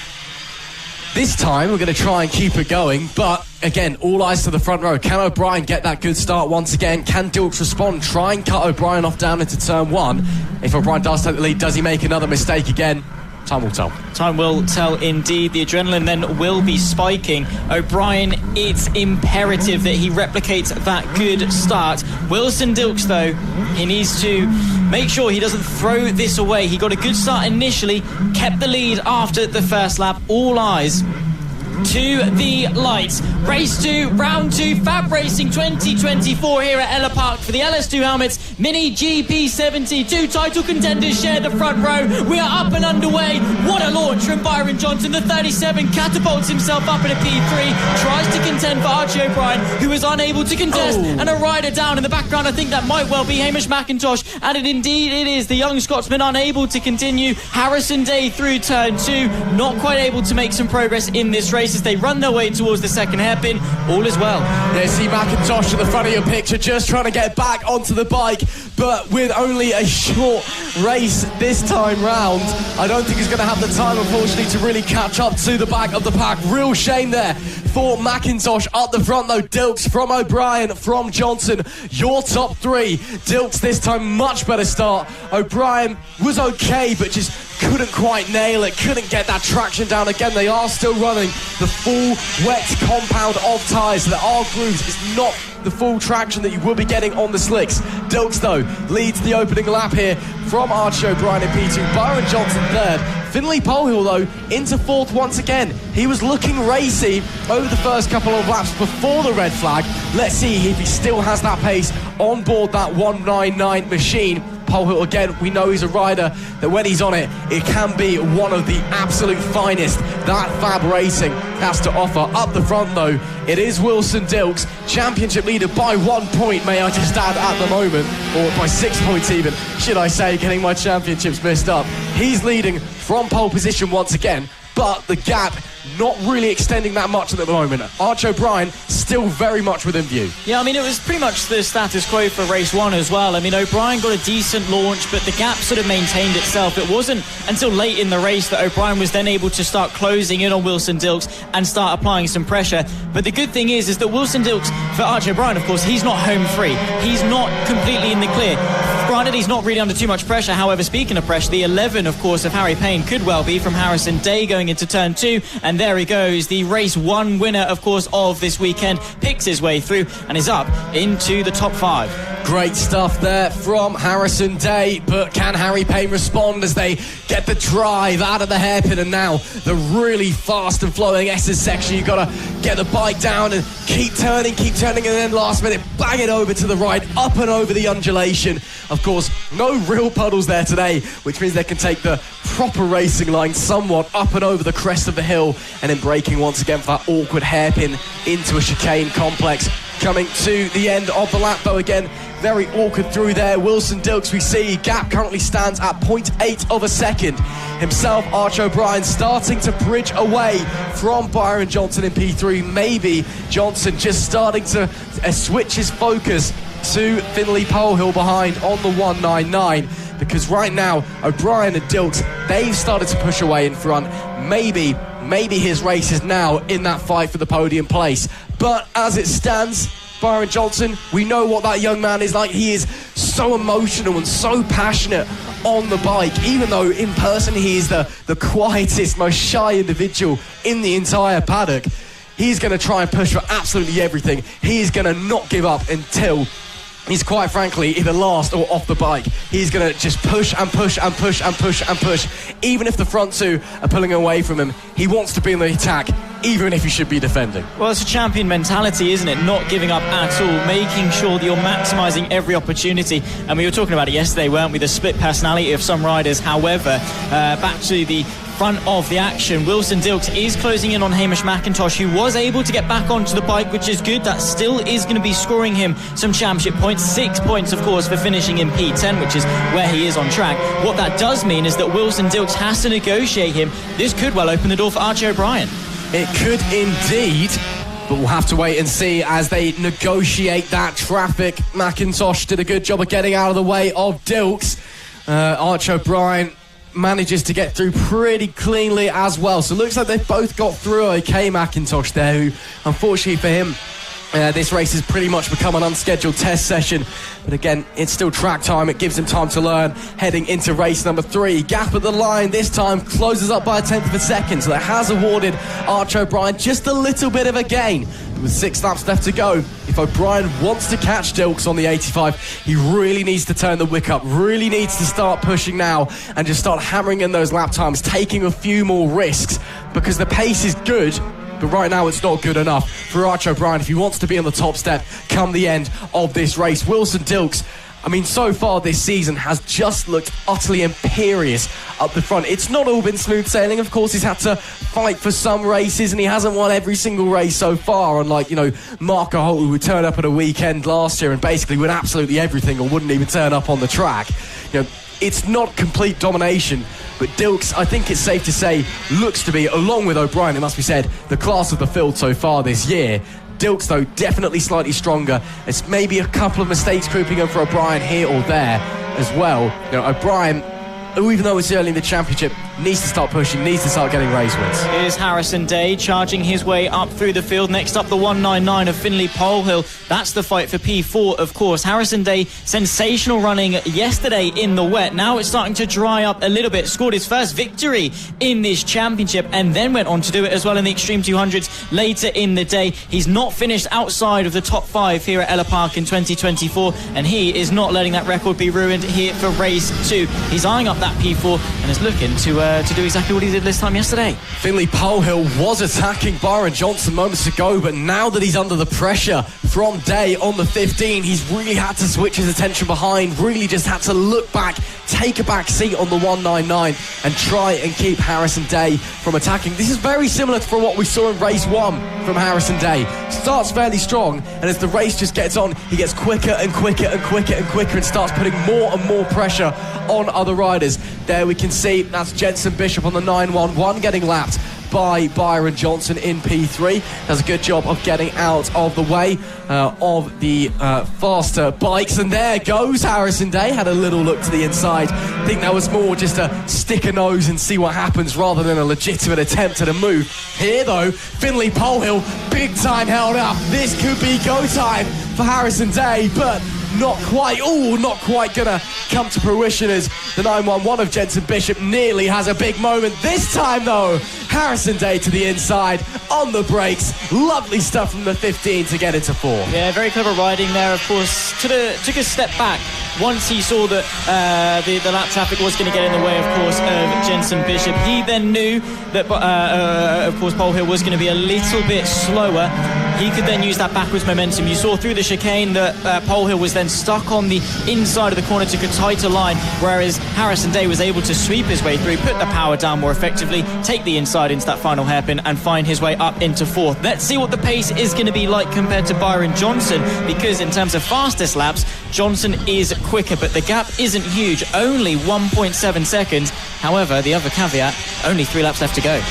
This time we're going to try and keep it going, but again, all eyes to the front row. Can O'Brien get that good start once again? Can Dils respond? Try and cut O'Brien off down into turn 1. If O'Brien does take the lead, does he make another mistake again? Time will tell. Time will tell indeed. The adrenaline then will be spiking. O'Brien, it's imperative that he replicates that good start. Wilson Dils, though, he needs to make sure he doesn't throw this away. He got a good start initially, kept the lead after the first lap. All eyes to the lights. Race 2, round 2, Fab Racing 2024 here at Ellough Park for the LS2 helmets. Mini GP70, 2 title contenders share the front row. We are up and underway. What a launch from Byron Johnson. The 37 catapults himself up in a P3, tries to contend for Archie O'Brien, who is unable to contest, and a rider down in the background. I think that might well be Hamish McIntosh, and indeed it is. The young Scotsman unable to continue. Harrison Day through turn 2, not quite able to make some progress in this race as they run their way towards the second hairpin. All is well. There's see McIntosh at the front of your picture, just trying to get back onto the bike, but with only a short race this time round, I don't think he's going to have the time, unfortunately, to really catch up to the back of the pack. Real shame there for McIntosh. Up the front, though, Dils from O'Brien, from Johnson. Your top 3. Dils this time, much better start. O'Brien was okay, but just couldn't quite nail it, couldn't get that traction down. Again, they are still running the full wet compound of tyres, so there are grooves. It's not the full traction that you will be getting on the slicks. Dils, though, leads the opening lap here from Archie O'Brien in P2, Byron Johnson 3rd. Finley Polehill, though, into 4th once again. He was looking racy over the first couple of laps before the red flag. Let's see if he still has that pace on board that 199 machine. Polehill, again, we know he's a rider that when he's on it, it can be one of the absolute finest that FAB-Racing has to offer. Up the front, though, it is Wilson Dils, championship leader by 1 point, may I just add, at the moment, or by 6 points even, should I say, getting my championships messed up. He's leading from pole position once again, but the gap not really extending that much at the moment. Archie O'Brien still very much within view. Yeah, I mean, it was pretty much the status quo for race 1 as well. I mean, O'Brien got a decent launch, but the gap sort of maintained itself. It wasn't until late in the race that O'Brien was then able to start closing in on Wilson Dils and start applying some pressure. But the good thing is that Wilson Dils, for Archie O'Brien, of course, he's not home free. He's not completely in the clear. Granted, he's not really under too much pressure. However, speaking of pressure, the 11, of course, of Harry Payne could well be from Harrison Day going into turn 2. And there he goes. The race 1 winner, of course, of this weekend picks his way through and is up into the top 5. Great stuff there from Harrison Day, but can Harry Payne respond as they get the drive out of the hairpin, and now the really fast and flowing S's section? You've got to get the bike down and keep turning, and then last minute bang it over to the right, up and over the undulation. Of course, no real puddles there today, which means they can take the proper racing line somewhat up and over the crest of the hill, and then braking once again for that awkward hairpin into a chicane complex. Coming to the end of the lap though, again very awkward through there. Wilson Dils, we see gap currently stands at 0.8 of a second. Himself, Archie O'Brien, starting to bridge away from Byron Johnson in P3. Maybe Johnson just starting to switch his focus to Finley Polehill behind on the 199, because right now O'Brien and Dils, they've started to push away in front. Maybe his race is now in that fight for the podium place. But as it stands, Byron Johnson, we know what that young man is like. He is so emotional and so passionate on the bike, even though in person he is the quietest, most shy individual in the entire paddock. He's going to try and push for absolutely everything. He is going to not give up until he's, quite frankly, either last or off the bike. He's going to just push and push and push and push and push. Even if the front two are pulling away from him, he wants to be in the attack, even if he should be defending. Well, it's a champion mentality, isn't it? Not giving up at all, making sure that you're maximising every opportunity. And we were talking about it yesterday, weren't we? The split personality of some riders. However, back to the front of the action, Wilson Dils is closing in on Hamish McIntosh, who was able to get back onto the bike, which is good. That still is going to be scoring him some championship points. 6 points, of course, for finishing in P10, which is where he is on track. What that does mean is that Wilson Dils has to negotiate him. This could well open the door for Archie O'Brien. It could indeed, but we'll have to wait and see as they negotiate that traffic. McIntosh did a good job of getting out of the way of Dils. Archie O'Brien manages to get through pretty cleanly as well. So it looks like they've both got through okay. McIntosh there, who, unfortunately for him, this race has pretty much become an unscheduled test session. But again, it's still track time. It gives him time to learn heading into race number 3. Gap at the line this time closes up by 1/10 of a second. So that has awarded Archie O'Brien just a little bit of a gain. With 6 laps left to go, if O'Brien wants to catch Dils on the 85, he really needs to turn the wick up, really needs to start pushing now and just start hammering in those lap times, taking a few more risks, because the pace is good, but right now it's not good enough for Archie O'Brien if he wants to be on the top step come the end of this race. Wilson Dils, I mean, so far this season has just looked utterly imperious up the front. It's not all been smooth sailing. Of course, he's had to fight for some races, and he hasn't won every single race so far, unlike, Marco Holt, who would turn up at a weekend last year and basically win absolutely everything or wouldn't even turn up on the track. It's not complete domination, but Dils, I think it's safe to say, looks to be, along with O'Brien, it must be said, the class of the field so far this year. Dils, though, definitely slightly stronger. It's maybe a couple of mistakes creeping in for O'Brien here or there as well. O'Brien, who, even though it's early in the championship, needs to start pushing, needs to start getting race wins. Here's Harrison Day charging his way up through the field. Next up, the 199 of Finley Polehill. That's the fight for P4, of course. Harrison Day, sensational running yesterday in the wet. Now it's starting to dry up a little bit. Scored his first victory in this championship and then went on to do it as well in the Extreme 200s later in the day. He's not finished outside of the top 5 here at Ellough Park in 2024, and he is not letting that record be ruined here for race 2. He's eyeing up that P4 and is looking to do exactly what he did this time yesterday. Finley Polehill was attacking Byron Johnson moments ago, but now that he's under the pressure from Day on the 15, he's really had to switch his attention behind, really just had to look back, take a back seat on the 199 and try and keep Harrison Day from attacking. This is very similar to what we saw in race 1 from Harrison Day. Starts fairly strong, and as the race just gets on, he gets quicker and quicker and quicker and quicker and starts putting more and more pressure on other riders. There we can see that's Jensen Bishop on the 911 getting lapped by Byron Johnson in P3. Does a good job of getting out of the way of the faster bikes. And there goes Harrison Day. Had a little look to the inside. I think that was more just a stick a nose and see what happens rather than a legitimate attempt at a move. Here, though, Finley Polehill, big time held up. This could be go time for Harrison Day, but not quite gonna come to fruition as the 911 of Jensen Bishop nearly has a big moment. This time though, Harrison Day to the inside on the brakes. Lovely stuff from the 15 to get into 4. Yeah, very clever riding there, of course. Took a step back once he saw that the lap traffic was going to get in the way, of course, of Jensen Bishop. He then knew that, of course, Pole Hill was going to be a little bit slower. He could then use that backwards momentum. You saw through the chicane that Pole Hill was then stuck on the inside of the corner, took a tighter line, whereas Harrison Day was able to sweep his way through, put the power down more effectively, take the inside into that final hairpin and find his way up into 4th. Let's see what the pace is going to be like compared to Byron Johnson, because in terms of fastest laps, Johnson is quicker, but the gap isn't huge, only 1.7 seconds. However, the other caveat, only 3 laps left to go.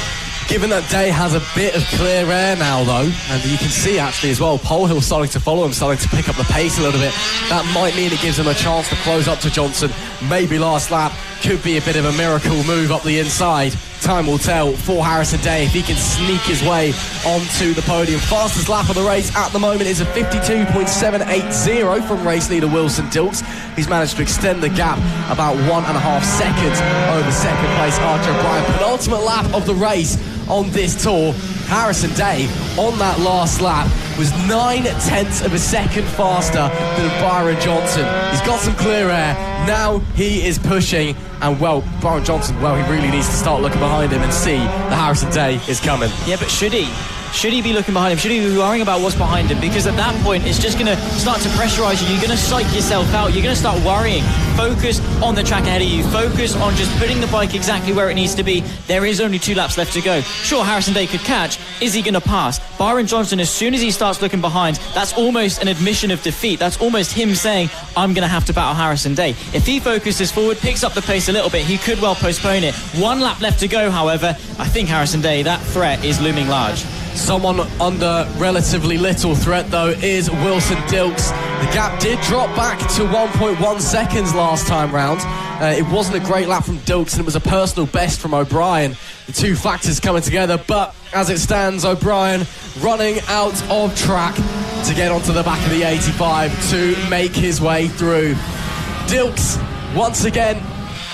Given that Day has a bit of clear air now, though, and you can see actually as well, Pole Hill starting to follow him, starting to pick up the pace a little bit. That might mean it gives him a chance to close up to Johnson. Maybe last lap could be a bit of a miracle move up the inside. Time will tell for Harrison Day if he can sneak his way onto the podium. Fastest lap of the race at the moment is a 52.780 from race leader Wilson Dils. He's managed to extend the gap about 1.5 seconds over second place Archie O'Brien. Penultimate lap of the race on this tour. Harrison Day on that last lap was 9/10 of a second faster than Byron Johnson. He's got some clear air. Now he is pushing, and well, Byron Johnson, well, he really needs to start looking behind him and see that Harrison Day is coming. Yeah, but should he? Should he be looking behind him? Should he be worrying about what's behind him? Because at that point, it's just going to start to pressurise you. You're going to psych yourself out. You're going to start worrying. Focus on the track ahead of you. Focus on just putting the bike exactly where it needs to be. There is only 2 laps left to go. Sure, Harrison Day could catch. Is he going to pass? Byron Johnson, as soon as he starts looking behind, that's almost an admission of defeat. That's almost him saying, I'm going to have to battle Harrison Day. If he focuses forward, picks up the pace a little bit, he could well postpone it. 1 lap left to go, however. I think Harrison Day, that threat is looming large. Someone under relatively little threat, though, is Wilson Dils. The gap did drop back to 1.1 seconds last time round. It wasn't a great lap from Dils, and it was a personal best from O'Brien. The 2 factors coming together, but as it stands, O'Brien running out of track to get onto the back of the 85 to make his way through. Dils, once again,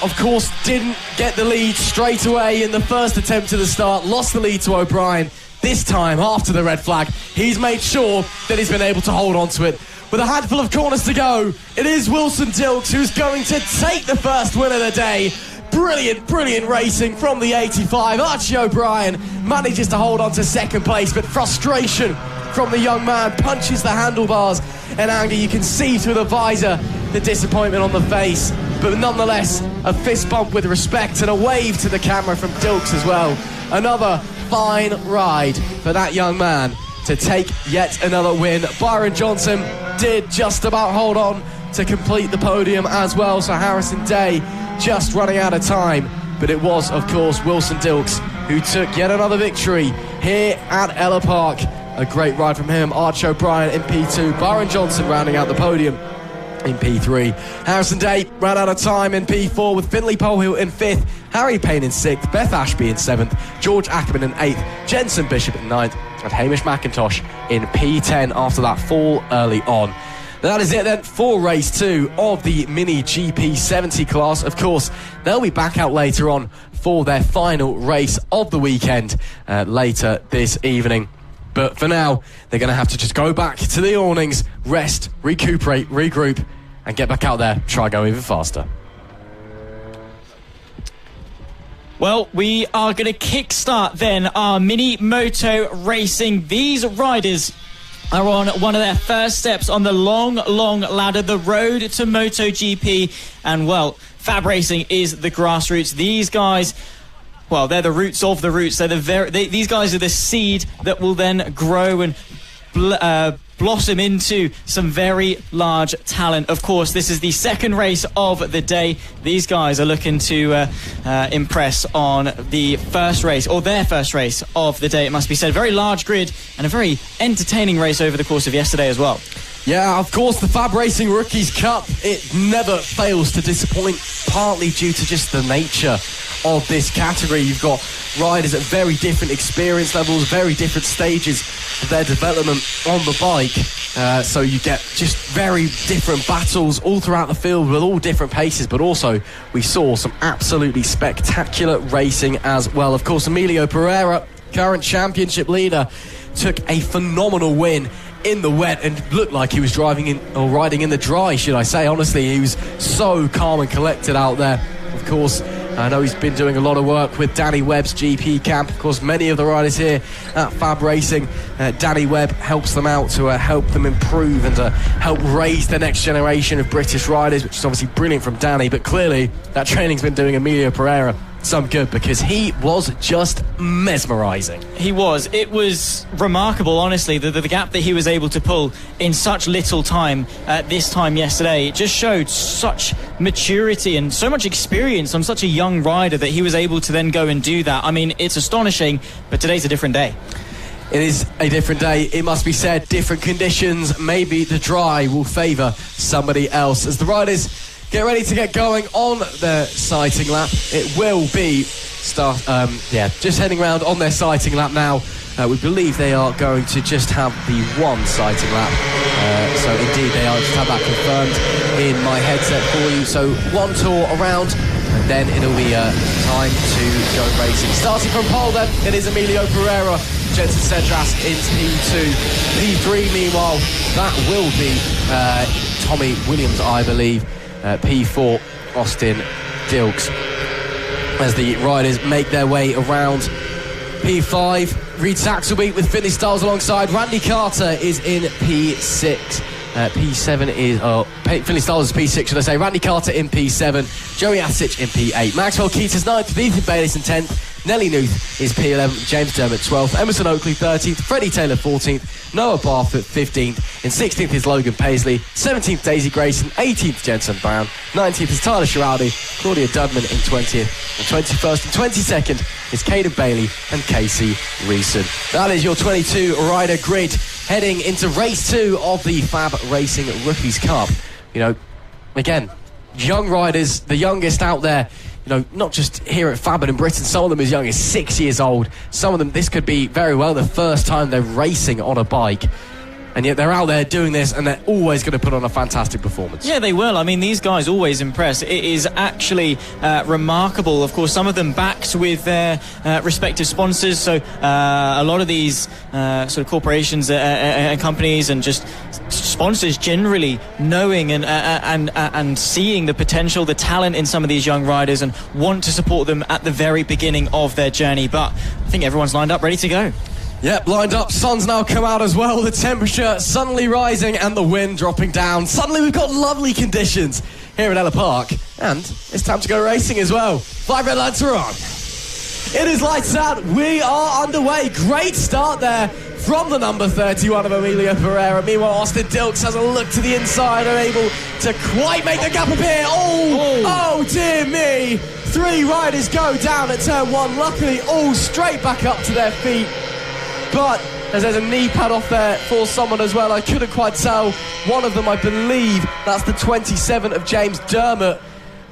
of course, didn't get the lead straight away in the first attempt to the start, lost the lead to O'Brien. This time, after the red flag, he's made sure that he's been able to hold on to it. With a handful of corners to go, it is Wilson Dils who's going to take the first win of the day. Brilliant racing from the 85. Archie O'Brien manages to hold on to second place, but frustration from the young man punches the handlebars in anger. You can see through the visor the disappointment on the face, but nonetheless, a fist bump with respect and a wave to the camera from Dils as well. Another fine ride for that young man to take yet another win. Byron Johnson did just about hold on to complete the podium as well, so Harrison Day just running out of time, but it was of course Wilson Dils who took yet another victory here at Ellough Park. A great ride from him. Archie O'Brien in P2, Byron Johnson rounding out the podium in P3. Harrison Day ran out of time in P4 with Finlay Polehill in 5th, Harry Payne in 6th, Beth Ashby in 7th, George Ackerman in 8th, Jensen Bishop in 9th, and Hamish McIntosh in P10 after that fall early on. That is it then for race 2 of the Mini GP 70 class. Of course, they'll be back out later on for their final race of the weekend later this evening. But for now, they're going to have to just go back to the awnings, rest, recuperate, regroup, and get back out there, try go even faster. Well, we are going to kickstart then our Mini Moto Racing. These riders are on one of their first steps on the long ladder, the road to MotoGP. And, well, FAB-Racing is the grassroots. These guys, well, they're the roots of the roots. These guys are the seed that will then grow and blossom into some very large talent. Of course, this is the second race of the day. These guys are looking to impress on the first race, or their first race of the day, it must be said. Very large grid and a very entertaining race over the course of yesterday as well. Yeah, of course, the FAB-Racing Rookies Cup, it never fails to disappoint, partly due to just the nature of this category. You've got riders at very different experience levels, very different stages of their development on the bike. So you get just very different battles all throughout the field with all different paces, but also we saw some absolutely spectacular racing as well. Of course, Emilio Pereira, current championship leader, took a phenomenal win in the wet and looked like he was riding in the dry, should I say. Honestly, he was so calm and collected out there. Of course, I know he's been doing a lot of work with Danny Webb's GP camp. Of course, many of the riders here at FAB Racing, Danny Webb helps them out to help them improve and to help raise the next generation of British riders, which is obviously brilliant from Danny. But clearly, that training's been doing Emilio Pereira some good, because he was just mesmerising. He was. It was remarkable, honestly, the gap that he was able to pull in such little time this time yesterday. It just showed such maturity and so much experience on such a young rider that he was able to then go and do that. I mean, it's astonishing, but today's a different day. It is a different day, it must be said. Different conditions. Maybe the dry will favour somebody else. As the riders get ready to get going on their sighting lap, it will be just heading around on their sighting lap now. We believe they are going to just have the one sighting lap. So indeed they are. Just have that confirmed in my headset for you. So one tour around, and then it'll be time to go racing. Starting from pole then, it is Emilio Pereira, Jensen Cedras in P2. P3 meanwhile, that will be Tommy Williams, I believe. P4, Austin Dils. As the riders make their way around. P5, Reed Saxelby with Finley Styles alongside. Randy Carter is in P6. P7 is... Finley Styles is P6, should I say. Randy Carter in P7. Joey Asich in P8. Maxwell Keater's 9th. Ethan Bayliss in 10th. Nelly Nuth is P11, James Dermott 12th, Emerson Oakley 13th, Freddie Taylor 14th, Noah Barfoot 15th, in 16th is Logan Paisley, 17th Daisy Grayson, 18th Jensen Brown, 19th is Tyler Shiraldi, Claudia Dudman in 20th, and 21st and 22nd is Caden Bailey and Casey Reeson. That is your 22 rider grid heading into race 2 of the FAB Racing Rookies Cup. You know, again, young riders, the youngest out there. You know, not just here at FAB but in Britain, some of them as young as 6 years old. Some of them, this could be very well the first time they're racing on a bike. And yet they're out there doing this, and they're always going to put on a fantastic performance. Yeah, they will. I mean, these guys always impress. It is actually remarkable. Of course, some of them backed with their respective sponsors. So a lot of these sort of corporations and companies and just sponsors generally knowing and seeing the potential, the talent in some of these young riders and want to support them at the very beginning of their journey. But I think everyone's lined up, ready to go. Yep, lined up. Sun's now come out as well. The temperature suddenly rising and the wind dropping down. Suddenly we've got lovely conditions here at Ellough Park. And it's time to go racing as well. 5 red lights are on. It is lights out. We are underway. Great start there from the number 31 of Emilio Pereira. Meanwhile, Austin Dils has a look to the inside and able to quite make the gap appear. Oh, dear me. 3 riders go down at turn 1. Luckily, all straight back up to their feet. But as there's a knee pad off there for someone as well, I couldn't quite tell. One of them, I believe, that's the 27 of James Dermott.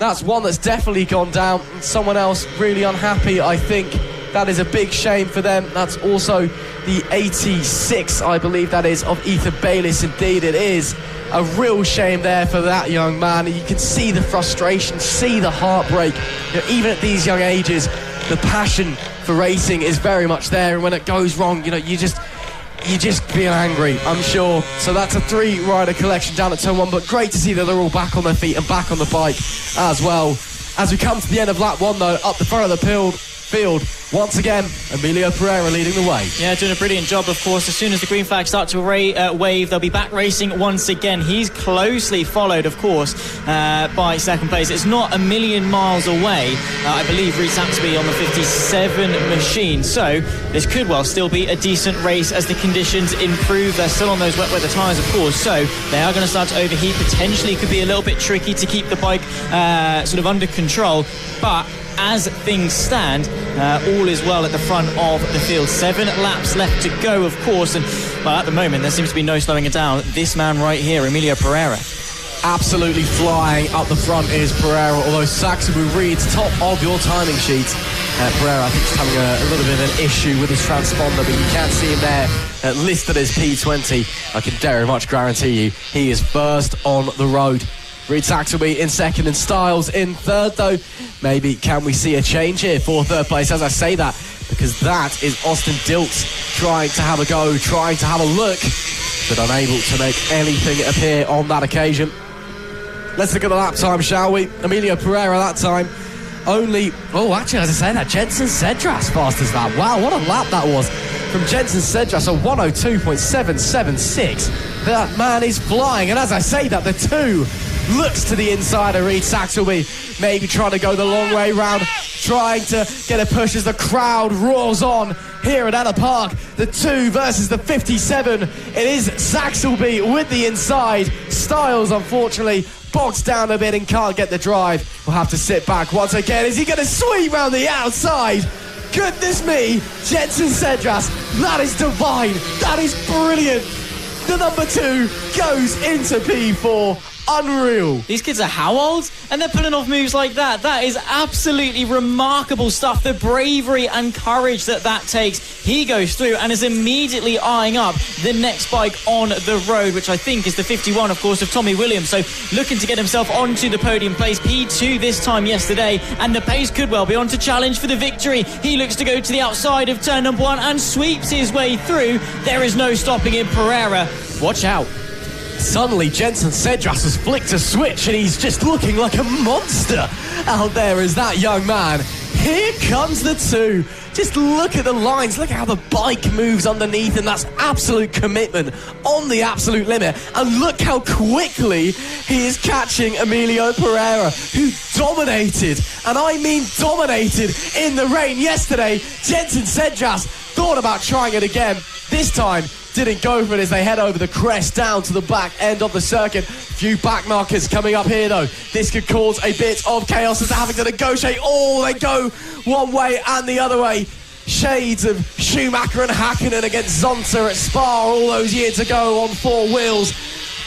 That's one that's definitely gone down. And someone else really unhappy, I think. That is a big shame for them. That's also the 86, I believe that is, of Ethan Bayliss. Indeed, it is a real shame there for that young man. You can see the frustration, see the heartbreak. You know, even at these young ages, the passion for racing is very much there, and when it goes wrong, you know, you just feel angry, I'm sure. So that's a 3 rider collection down at turn 1, but great to see that they're all back on their feet and back on the bike as well. As we come to the end of lap 1 though, up the front of the field, once again, Emilio Pereira leading the way. Yeah, doing a brilliant job, of course. As soon as the green flag starts to wave, they'll be back racing once again. He's closely followed, of course, by second place. It's not a million miles away, I believe, Reed Saxby on the 57 machine. So this could well still be a decent race as the conditions improve. They're still on those wet weather tyres, of course, so they are going to start to overheat. Potentially could be a little bit tricky to keep the bike sort of under control, but as things stand, all is well at the front of the field. 7 laps left to go, of course, and well, at the moment there seems to be no slowing it down. This man right here, Emilio Pereira, absolutely flying up the front is Pereira, although Saxon reads top of your timing sheet. Pereira, I think, is having a little bit of an issue with his transponder, but you can't see him there listed as P20. I can very much guarantee you he is first on the road. Reed Saxelby in second and Styles in third, though. Maybe can we see a change here for third place as I say that, because that is Austin Dils trying to have a go, trying to have a look, but unable to make anything appear on that occasion. Let's look at the lap time, shall we? Emilio Pereira that time only... Oh, actually, as I say that, Jensen Cedras fast as that. Wow, what a lap that was from Jensen Cedras, a 102.776. That man is flying, and as I say that, the two looks to the inside of Reed Saxelby, maybe trying to go the long way round, trying to get a push as the crowd roars on here at Ellough Park. The 2 versus the 57. It is Saxelby with the inside. Styles, unfortunately, bogs down a bit and can't get the drive. We'll have to sit back once again. Is he going to sweep round the outside? Goodness me, Jensen Cedras, that is divine. That is brilliant. The number 2 goes into P4. Unreal. These kids are how old? And they're pulling off moves like that. That is absolutely remarkable stuff. The bravery and courage that takes. He goes through and is immediately eyeing up the next bike on the road, which I think is the 51, of course, of Tommy Williams. So looking to get himself onto the podium place. P2 this time yesterday, and the pace could well be on to challenge for the victory. He looks to go to the outside of turn number 1 and sweeps his way through. There is no stopping in Pereira. Watch out. Suddenly, Jensen Cedras has flicked a switch and he's just looking like a monster out there as that young man. Here comes the 2. Just look at the lines. Look how the bike moves underneath, and that's absolute commitment on the absolute limit. And look how quickly he is catching Emilio Pereira, who dominated, and I mean dominated, in the rain yesterday. Jensen Cedras thought about trying it again. This time, didn't go for it as they head over the crest down to the back end of the circuit. Few back markers coming up here, though. This could cause a bit of chaos as they're having to negotiate. Oh, they go one way and the other way. Shades of Schumacher and Hakkinen against Zonta at Spa all those years ago on 4 wheels.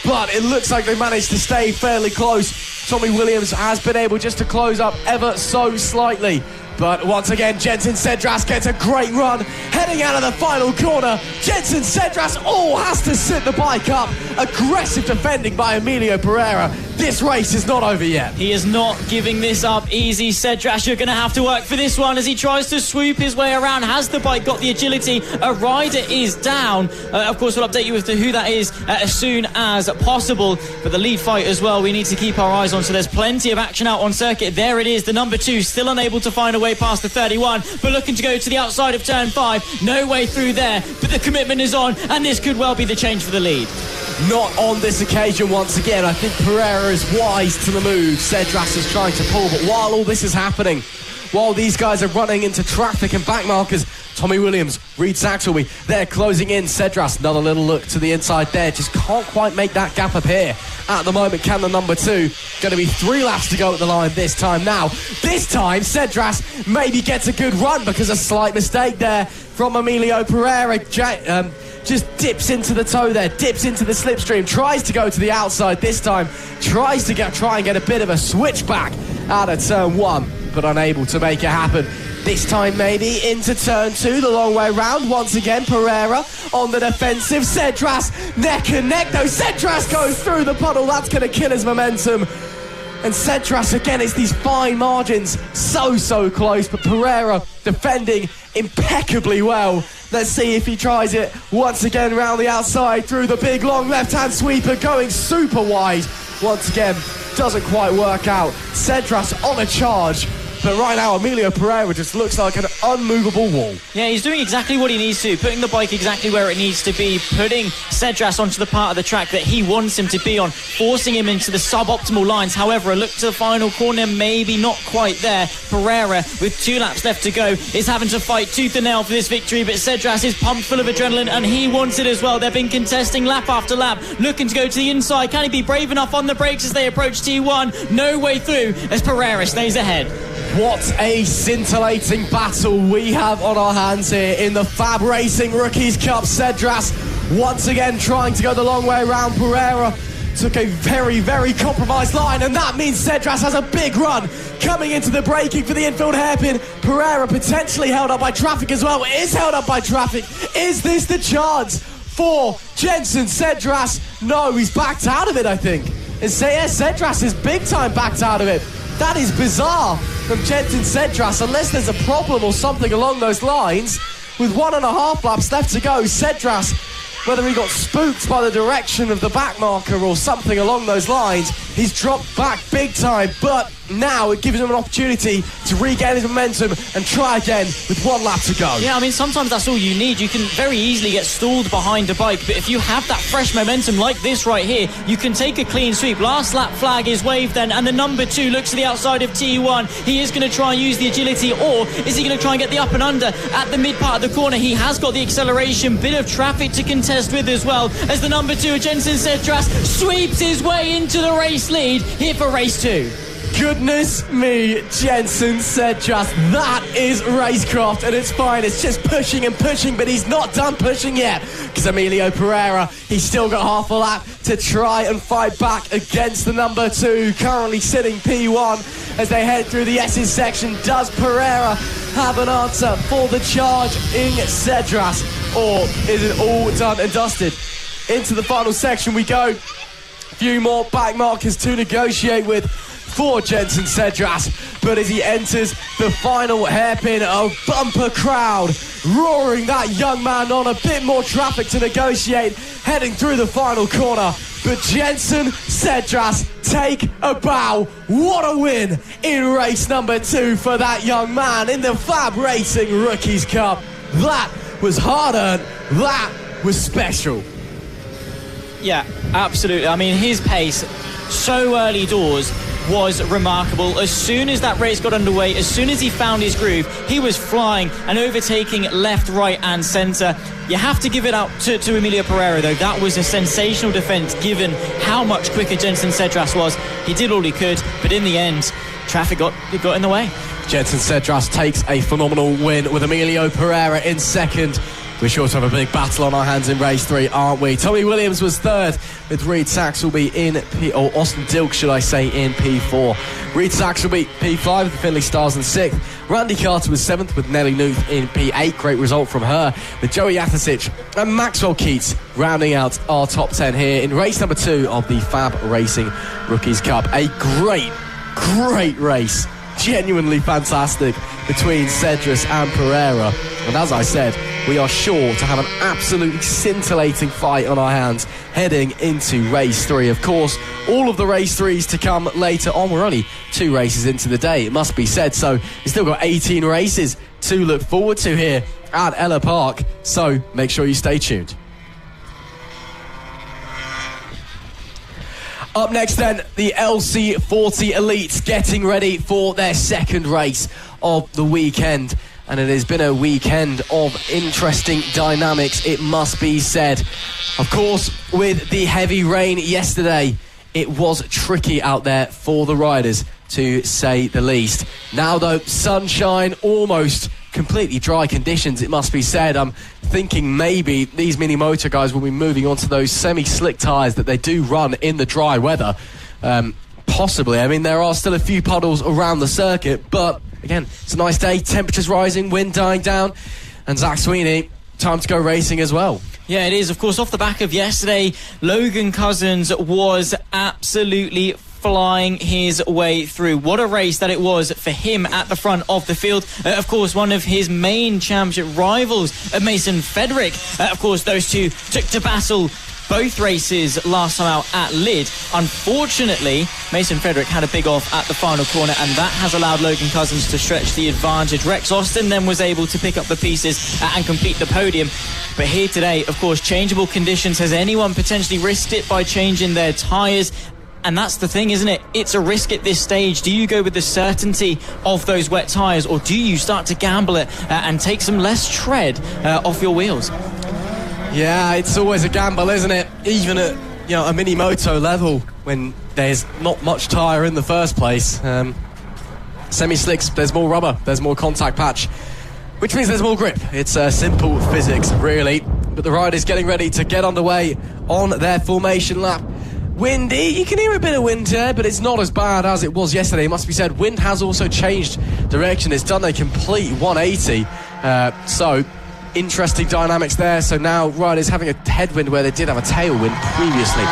But it looks like they managed to stay fairly close. Tommy Williams has been able just to close up ever so slightly. But once again, Jensen Cedras gets a great run. Heading out of the final corner, Jensen Cedras has to sit the bike up. Aggressive defending by Emilio Pereira. This race is not over yet. He is not giving this up easy. Cedras, you're going to have to work for this one as he tries to swoop his way around. Has the bike got the agility? A rider is down. Of course, we'll update you as to who that is as soon as possible. But the lead fight as well, we need to keep our eyes on. So there's plenty of action out on circuit. There it is, the number 2, still unable to find a way past the 31, but looking to go to the outside of turn 5. No way through there, but the commitment is on, and this could well be the change for the lead. Not on this occasion once again. I think Pereira is wise to the move. Cedras is trying to pull, but while all this is happening, while these guys are running into traffic and back markers, Tommy Williams, Reed Saxelby, they're closing in. Cedras, another little look to the inside there. Just can't quite make that gap appear. At the moment, can the number 2. Going to be 3 laps to go at the line this time now. This time, Cedras maybe gets a good run because a slight mistake there from Emilio Pereira. Just dips into the toe there, dips into the slipstream, tries to go to the outside this time, tries to try and get a bit of a switchback out of turn 1, but unable to make it happen. This time maybe into turn 2, the long way round. Once again, Pereira on the defensive. Cedras neck and neck, though. Cedras goes through the puddle. That's going to kill his momentum. And Cedras, again, it's these fine margins. So close, but Pereira defending impeccably well. Let's see if he tries it once again round the outside through the big long left-hand sweeper, going super wide. Once again, doesn't quite work out. Cedras on a charge. But right now, Emilio Pereira just looks like an unmovable wall. Yeah, he's doing exactly what he needs to, putting the bike exactly where it needs to be, putting Cedras onto the part of the track that he wants him to be on, forcing him into the suboptimal lines. However, a look to the final corner, maybe not quite there. Pereira, with 2 laps left to go, is having to fight tooth and nail for this victory, but Cedras is pumped full of adrenaline, and he wants it as well. They've been contesting lap after lap, looking to go to the inside. Can he be brave enough on the brakes as they approach T1? No way through as Pereira stays ahead. What a scintillating battle we have on our hands here in the FAB-Racing Rookies Cup. Cedras once again trying to go the long way around. Pereira took a very, very compromised line, and that means Cedras has a big run coming into the braking for the infield hairpin. Pereira potentially held up by traffic as well. Is held up by traffic. Is this the chance for Jenson Cedras? No, he's backed out of it, I think. And Cedras is big time backed out of it. That is bizarre from Jenson Cedras, unless there's a problem or something along those lines. With 1.5 laps left to go, Cedras, whether he got spooked by the direction of the back marker or something along those lines, he's dropped back big time, but now it gives him an opportunity to regain his momentum and try again with 1 lap to go. Yeah, I mean, sometimes that's all you need. You can very easily get stalled behind a bike, but if you have that fresh momentum like this right here, you can take a clean sweep. Last lap flag is waved then, and the number 2 looks to the outside of T1. He is going to try and use the agility, or is he going to try and get the up and under at the mid part of the corner? He has got the acceleration, bit of traffic to contest with as well, as the number 2, Jenson Cedras, sweeps his way into the race lead here for race 2. Goodness me, Jenson Cedras. That is racecraft at its finest. Just pushing and pushing, but he's not done pushing yet, because Emilio Pereira, he's still got half a lap to try and fight back against the number 2, currently sitting P1 as they head through the S's section. Does Pereira have an answer for the charge in Cedras, or is it all done and dusted? Into the final section we go. A few more back markers to negotiate with for Jenson Cedras, but as he enters the final hairpin, a bumper crowd roaring that young man on. A bit more traffic to negotiate heading through the final corner, but Jenson Cedras take a bow. What a win in race number 2 for that young man in the FAB-Racing Rookies Cup. That was hard-earned. That was special. Yeah, absolutely. I mean, his pace so early doors was remarkable. As soon as that race got underway, as soon as he found his groove, he was flying and overtaking left, right and centre. You have to give it out to Emilio Pereira, though. That was a sensational defence given how much quicker Jenson Cedras was. He did all he could, but in the end, traffic got in the way. Jenson Cedras takes a phenomenal win with Emilio Pereira in second. We're sure to have a big battle on our hands in race 3, aren't we? Tommy Williams was third, with Reed Saxelby in or Austin Dilks, should I say, in P4. Reed Saxelby P5 with the Finley Stars in 6th. Randy Carter was 7th with Nelly Nuth in P8. Great result from her, with Joey Athersic and Maxwell Keats rounding out our top 10 here in race number 2 of the FAB-Racing Rookies Cup. A great race. Genuinely fantastic between Cedras and Pereira. And as I said, we are sure to have an absolutely scintillating fight on our hands heading into race 3. Of course, all of the race 3s to come later on. We're only 2 races into the day, it must be said, so we've still got 18 races to look forward to here at Ellough Park, so make sure you stay tuned. Up next then, the LC40 Elites getting ready for their second race of the weekend. And it has been a weekend of interesting dynamics, it must be said. Of course, with the heavy rain yesterday, it was tricky out there for the riders, to say the least. Now though, sunshine, almost completely dry conditions, it must be said. I'm thinking maybe these mini moto guys will be moving on to those semi-slick tyres that they do run in the dry weather. Possibly. I mean, there are still a few puddles around the circuit, but again, it's a nice day, temperatures rising, wind dying down, and Zach Sweeney, time to go racing as well. Yeah, it is. Of course, off the back of yesterday, Logan Cousins was absolutely flying his way through. What a race that it was for him at the front of the field. Of course, one of his main championship rivals, Mason Frederick. Of course, those two took to battle both races last time out at Lid. Unfortunately, Mason Frederick had a big off at the final corner, and that has allowed Logan Cousins to stretch the advantage. Rex Austin then was able to pick up the pieces and complete the podium. But here today, of course, changeable conditions. Has anyone potentially risked it by changing their tyres? And that's the thing, isn't it? It's a risk at this stage. Do you go with the certainty of those wet tyres, or do you start to gamble it and take some less tread off your wheels? Yeah, it's always a gamble, isn't it? Even at a mini moto level, when there's not much tyre in the first place. Semi-slicks, there's more rubber, there's more contact patch, which means there's more grip. It's simple physics, really. But the ride is getting ready to get underway on their formation lap. Windy, you can hear a bit of wind here, but it's not as bad as it was yesterday. It must be said, wind has also changed direction. It's done a complete 180. So, interesting dynamics there. So now riders having a headwind where they did have a tailwind previously.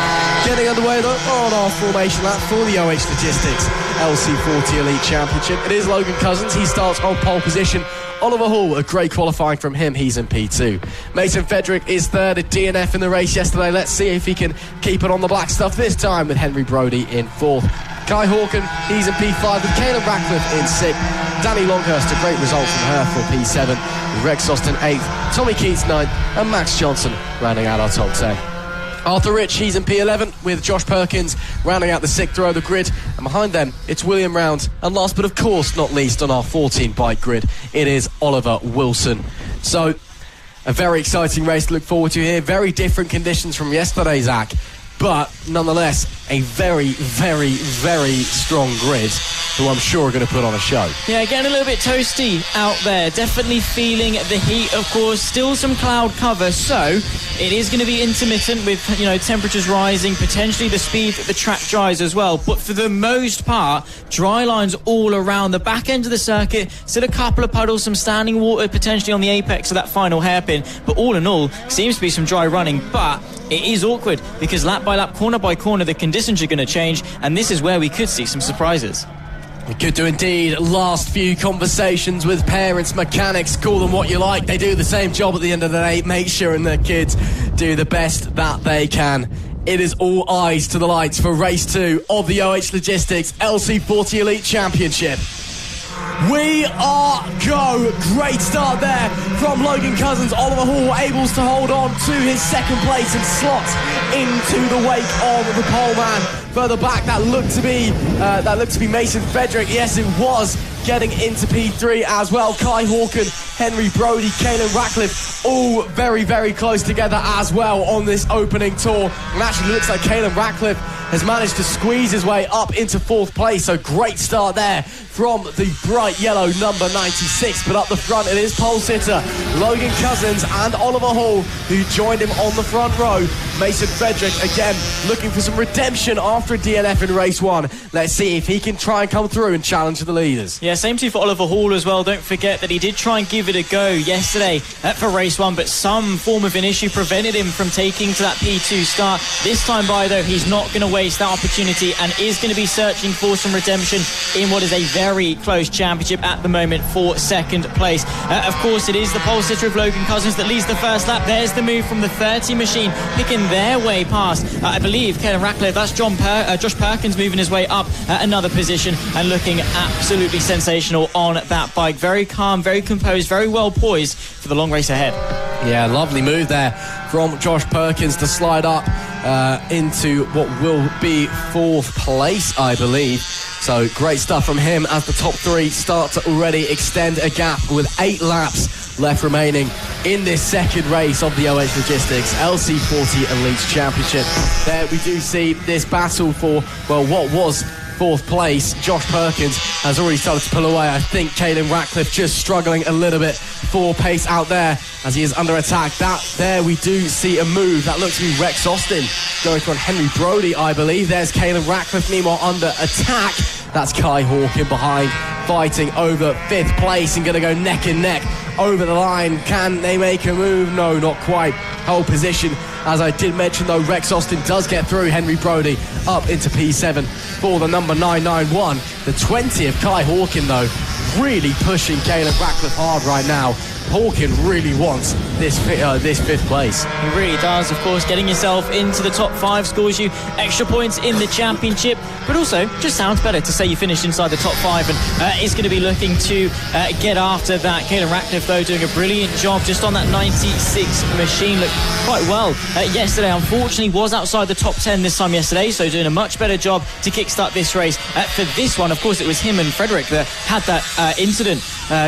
Getting underway though on our formation lap for the OH Logistics LC40 Elite Championship. It is Logan Cousins. He starts on pole position. Oliver Hall, a great qualifying from him. He's in P2. Mason Frederick is third at DNF in the race yesterday. Let's see if he can keep it on the black stuff this time with Henry Brodie in fourth. Kai Hawken, he's in P5 with Caleb Ratcliffe in sixth. Danny Longhurst, a great result from her for P7. Rex Austin 8th, Tommy Keats 9th, and Max Johnson rounding out our top 10. Arthur Rich, he's in P11 with Josh Perkins rounding out the 6th row of the grid, and behind them it's William Round, and last but of course not least on our 14 bike grid it is Oliver Wilson. So a very exciting race to look forward to here. Very different conditions from yesterday, Zach, but nonetheless a very, very, very strong grid who I'm sure are going to put on a show. Yeah, getting a little bit toasty out there. Definitely feeling the heat, of course. Still some cloud cover, so it is going to be intermittent with, temperatures rising, potentially the speed that the track dries as well. But for the most part, dry lines all around the back end of the circuit. Still a couple of puddles, some standing water potentially on the apex of that final hairpin. But all in all, seems to be some dry running. But it is awkward because lap by lap, corner by corner, the conditions are going to change. And this is where we could see some surprises. We could do indeed. Last few conversations with parents, mechanics, call them what you like. They do the same job at the end of the day, make sure their kids do the best that they can. It is all eyes to the lights for race 2 of the OH Logistics LC40 Elite Championship. We are go. Great start there from Logan Cousins. Oliver Hall able to hold on to his second place and slot into the wake of the pole man. Further back, that looked to be Mason Frederick. Yes, it was. Getting into P3 as well. Kai Hawken, Henry Brodie, Caelan Ratcliffe, all very, very close together as well on this opening tour. And actually looks like Caelan Ratcliffe has managed to squeeze his way up into 4th place. So great start there from the bright yellow number 96. But up the front, it is pole sitter Logan Cousins and Oliver Hall who joined him on the front row. Mason Frederick, again, looking for some redemption after a DNF in race 1. Let's see if he can try and come through and challenge the leaders. Yeah, same too for Oliver Hall as well. Don't forget that he did try and give it a go yesterday for race 1, but some form of an issue prevented him from taking to that P2 start. This time by, though, he's not going to waste that opportunity and is going to be searching for some redemption in what is a very close championship at the moment for second place. Of course, it is the pole sitter of Logan Cousins that leads the first lap. There's the move from the 30 machine, picking their way past, I believe, Caelan Ratcliffe. That's Josh Perkins moving his way up another position and looking absolutely sensational on that bike. Very calm, very composed, very well poised for the long race ahead. Yeah, lovely move there from Josh Perkins to slide up into what will be 4th place, I believe. So great stuff from him as the top 3 start to already extend a gap with 8 laps left remaining in this second race of the OH Logistics LC40 Elite Championship. There we do see this battle for, well, what was 4th place. Josh Perkins has already started to pull away. I think Caelan Ratcliffe just struggling a little bit for pace out there as he is under attack. There we do see a move. That looks to be Rex Austin going for Henry Brodie, I believe. There's Caelan Ratcliffe, meanwhile under attack. That's Kai Hawken behind, fighting over 5th place and going to go neck and neck over the line. Can they make a move? No, not quite. Whole position. As I did mention, though, Rex Austin does get through Henry Brodie up into P7 for the number 991. The 20 of Kai Hawken, though, really pushing Caelan Ratcliffe hard right now. Hawken really wants this 5th place. He really does, of course. Getting yourself into the top 5 scores you extra points in the championship, but also just sounds better to say you finished inside the top 5 and is going to be looking to get after that. Caelan Ratcliffe, though, doing a brilliant job just on that 96 machine. Looked quite well yesterday. Unfortunately, was outside the top 10 this time yesterday, so doing a much better job to kickstart this race. For this one, of course, it was him and Frederick that had that incident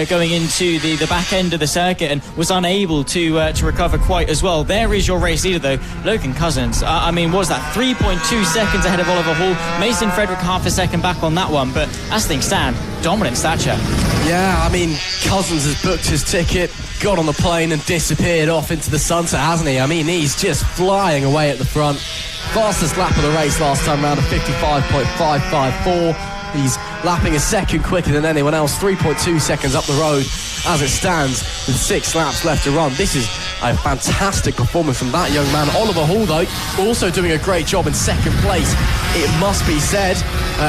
going into the back end of the circuit and was unable to recover quite as well. There is your race leader, though, Logan Cousins. I mean, what was that? 3.2 seconds ahead of Oliver Hall. Mason Frederick half a second back on that one, but as things stand, dominant stature. Yeah, I mean, Cousins has booked his ticket, got on the plane and disappeared off into the sunset, hasn't he? I mean, he's just flying away at the front. Fastest lap of the race last time round of 55.554. He's lapping a second quicker than anyone else, 3.2 seconds up the road as it stands with 6 laps left to run. This is a fantastic performance from that young man. Oliver Hall, though, also doing a great job in second place, it must be said.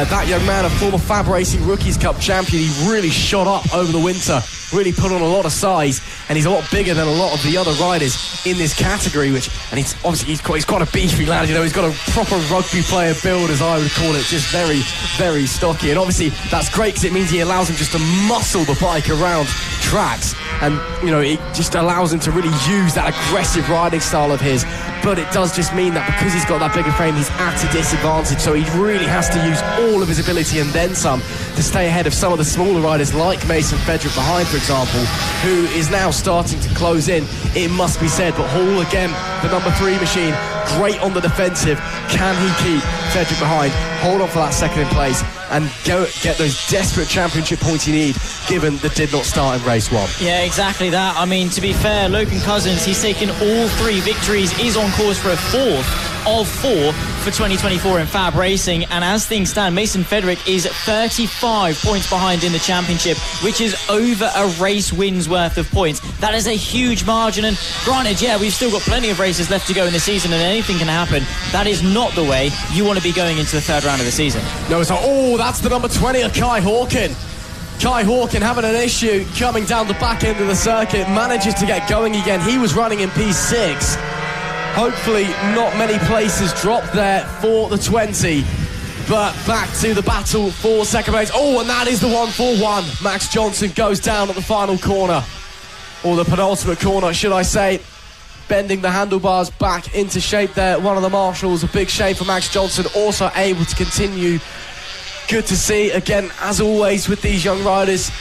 That young man, a former FAB-Racing Rookies Cup champion, he really shot up over the winter, really put on a lot of size, and he's a lot bigger than a lot of the other riders in this category, and he's obviously he's quite a beefy lad, you know, he's got a proper rugby player build, as I would call it, just very, very stocky, and obviously that's great because it means he allows him just to muscle the bike around tracks, and you know, it just allows him to really use that aggressive riding style of his. But it does just mean that because he's got that bigger frame, he's at a disadvantage, so he really has to use all of his ability and then some to stay ahead of some of the smaller riders like Mason Frederick behind, for example, who is now starting to close in, it must be said. But Hall, again, the number 3 machine, great on the defensive. Can he keep Frederick behind, hold on for that second in place, and go get those desperate championship points you need, given that did not start in race 1? Yeah, exactly that. I mean, to be fair, Logan Cousins, he's taken all 3 victories, is on course for a 4th of 4 for 2024 in Fab Racing, and as things stand, Mason Frederick is 35 points behind in the championship, which is over a race win's worth of points. That is a huge margin, and granted, yeah, we've still got plenty of races left to go in the season and anything can happen. That is not the way you want to be going into the 3rd round of the season. No, it's not. Oh, that's the number 20 of Kai Hawkin. Kai Hawkin having an issue coming down the back end of the circuit, manages to get going again. He was running in P6. Hopefully not many places dropped there for the 20. But back to the battle for second place. Oh, and that is the 1-4-1. Max Johnson goes down at the final corner. Or the penultimate corner, should I say. Bending the handlebars back into shape there. One of the marshals, a big shame for Max Johnson. Also able to continue. Good to see. Again, as always with these young riders,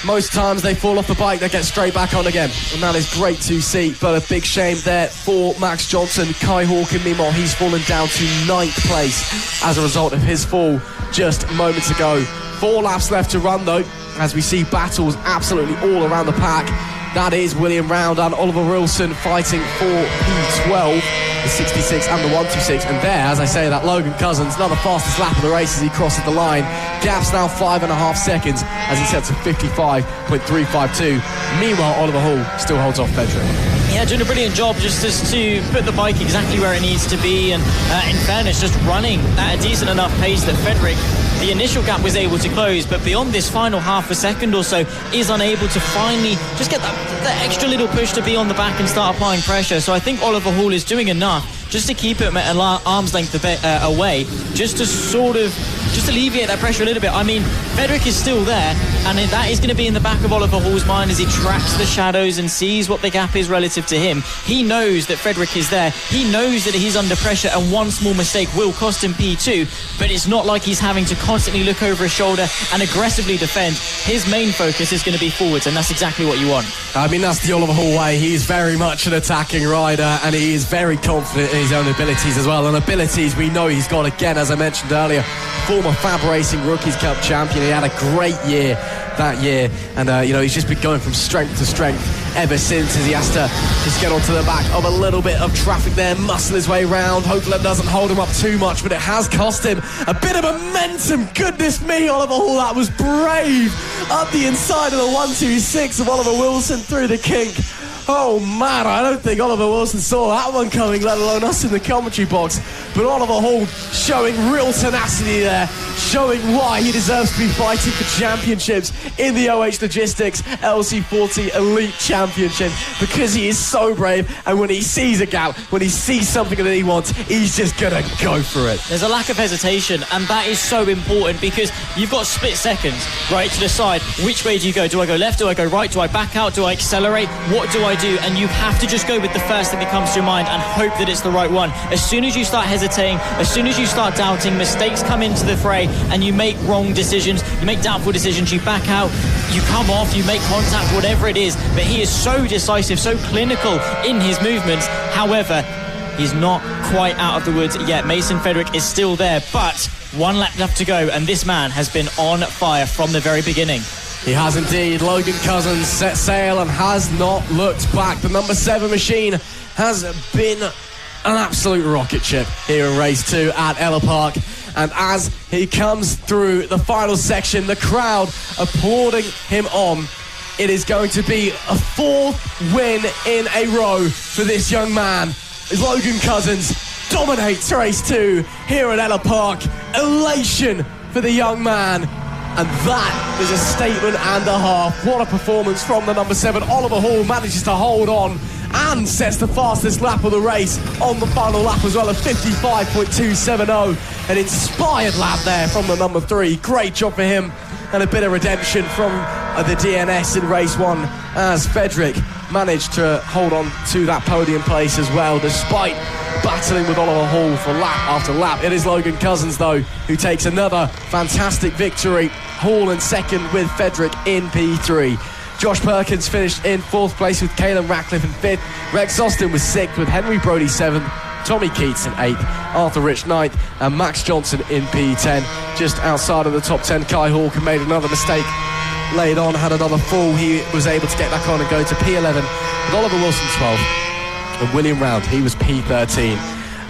most times they fall off the bike, they get straight back on again, and that is great to see. But a big shame there for Max Johnson. Kai Hawkin, meanwhile, he's fallen down to 9th place as a result of his fall just moments ago. 4 laps left to run, though, as we see battles absolutely all around the pack. That is William Round and Oliver Wilson fighting for P12, the 66 and the 126. And there, as I say, that Logan Cousins, not the fastest lap of the race as he crosses the line. Gap's now 5.5 seconds as he sets a 55.352. Meanwhile, Oliver Hall still holds off Frederick. Yeah, doing a brilliant job just to put the bike exactly where it needs to be, and in fairness, just running at a decent enough pace that Frederick, the initial gap was able to close, but beyond this final half a second or so, is unable to finally just get that extra little push to be on the back and start applying pressure. So I think Oliver Hall is doing enough just to keep him at an arm's length away, just to alleviate that pressure a little bit. I mean, Frederick is still there, and that is going to be in the back of Oliver Hall's mind as he tracks the shadows and sees what the gap is relative to him. He knows that Frederick is there. He knows that he's under pressure, and one small mistake will cost him P2, but it's not like he's having to constantly look over his shoulder and aggressively defend. His main focus is going to be forwards, and that's exactly what you want. I mean, that's the Oliver Hall way. He's very much an attacking rider, and he is very confident in his own abilities as well. And abilities we know he's got, again, as I mentioned earlier, former FAB-Racing Rookies Cup champion. He had a great year that year, and he's just been going from strength to strength ever since, as he has to just get onto the back of a little bit of traffic there, muscle his way round. Hopefully that doesn't hold him up too much, but it has cost him a bit of momentum. Goodness me, Oliver Hall, that was brave. Up the inside of the 126 of Oliver Wilson through the kink. Oh man, I don't think Oliver Wilson saw that one coming, let alone us in the commentary box. But Oliver Hall showing real tenacity there, showing why he deserves to be fighting for championships in the OH Logistics LC40 Elite Championship, because he is so brave, and when he sees a gap, when he sees something that he wants, he's just gonna go for it. There's a lack of hesitation, and that is so important, because you've got split seconds, right, to decide which way do you go. Do I go left? Do I go right? Do I back out? Do I accelerate? What do I I do? And you have to just go with the first thing that comes to your mind and hope that it's the right one. As soon as you start hesitating, as soon as you start doubting, mistakes come into the fray and you make wrong decisions, you make doubtful decisions, you back out, you come off, you make contact, whatever it is. But he is so decisive, so clinical in his movements. However, he's not quite out of the woods yet. Mason Frederick is still there, but one lap left to go, and this man has been on fire from the very beginning. He has indeed. Logan Cousins set sail and has not looked back. The number 7 machine has been an absolute rocket ship here in race 2 at Ellough Park. And as he comes through the final section, the crowd applauding him on. It is going to be a 4th win in a row for this young man. As Logan Cousins dominates race 2 here at Ellough Park. Elation for the young man. And that is a statement and a half. What a performance from the number 7. Oliver Hall manages to hold on and sets the fastest lap of the race on the final lap as well, at 55.270. An inspired lap there from the number 3. Great job for him, and a bit of redemption from the DNS in race 1 as Frederick managed to hold on to that podium place as well, despite battling with Oliver Hall for lap after lap. It is Logan Cousins, though, who takes another fantastic victory. Hall in second with Frederick in P3. Josh Perkins finished in 4th place with Caelan Ratcliffe in 5th. Rex Austin was 6th with Henry Brody 7th. Tommy Keats in 8th. Arthur Rich 9th. And Max Johnson in P10. Just outside of the top 10, Kai Hawke made another mistake. Laid on, had another fall. He was able to get back on and go to P11 with Oliver Wilson 12th. And William Round, he was P13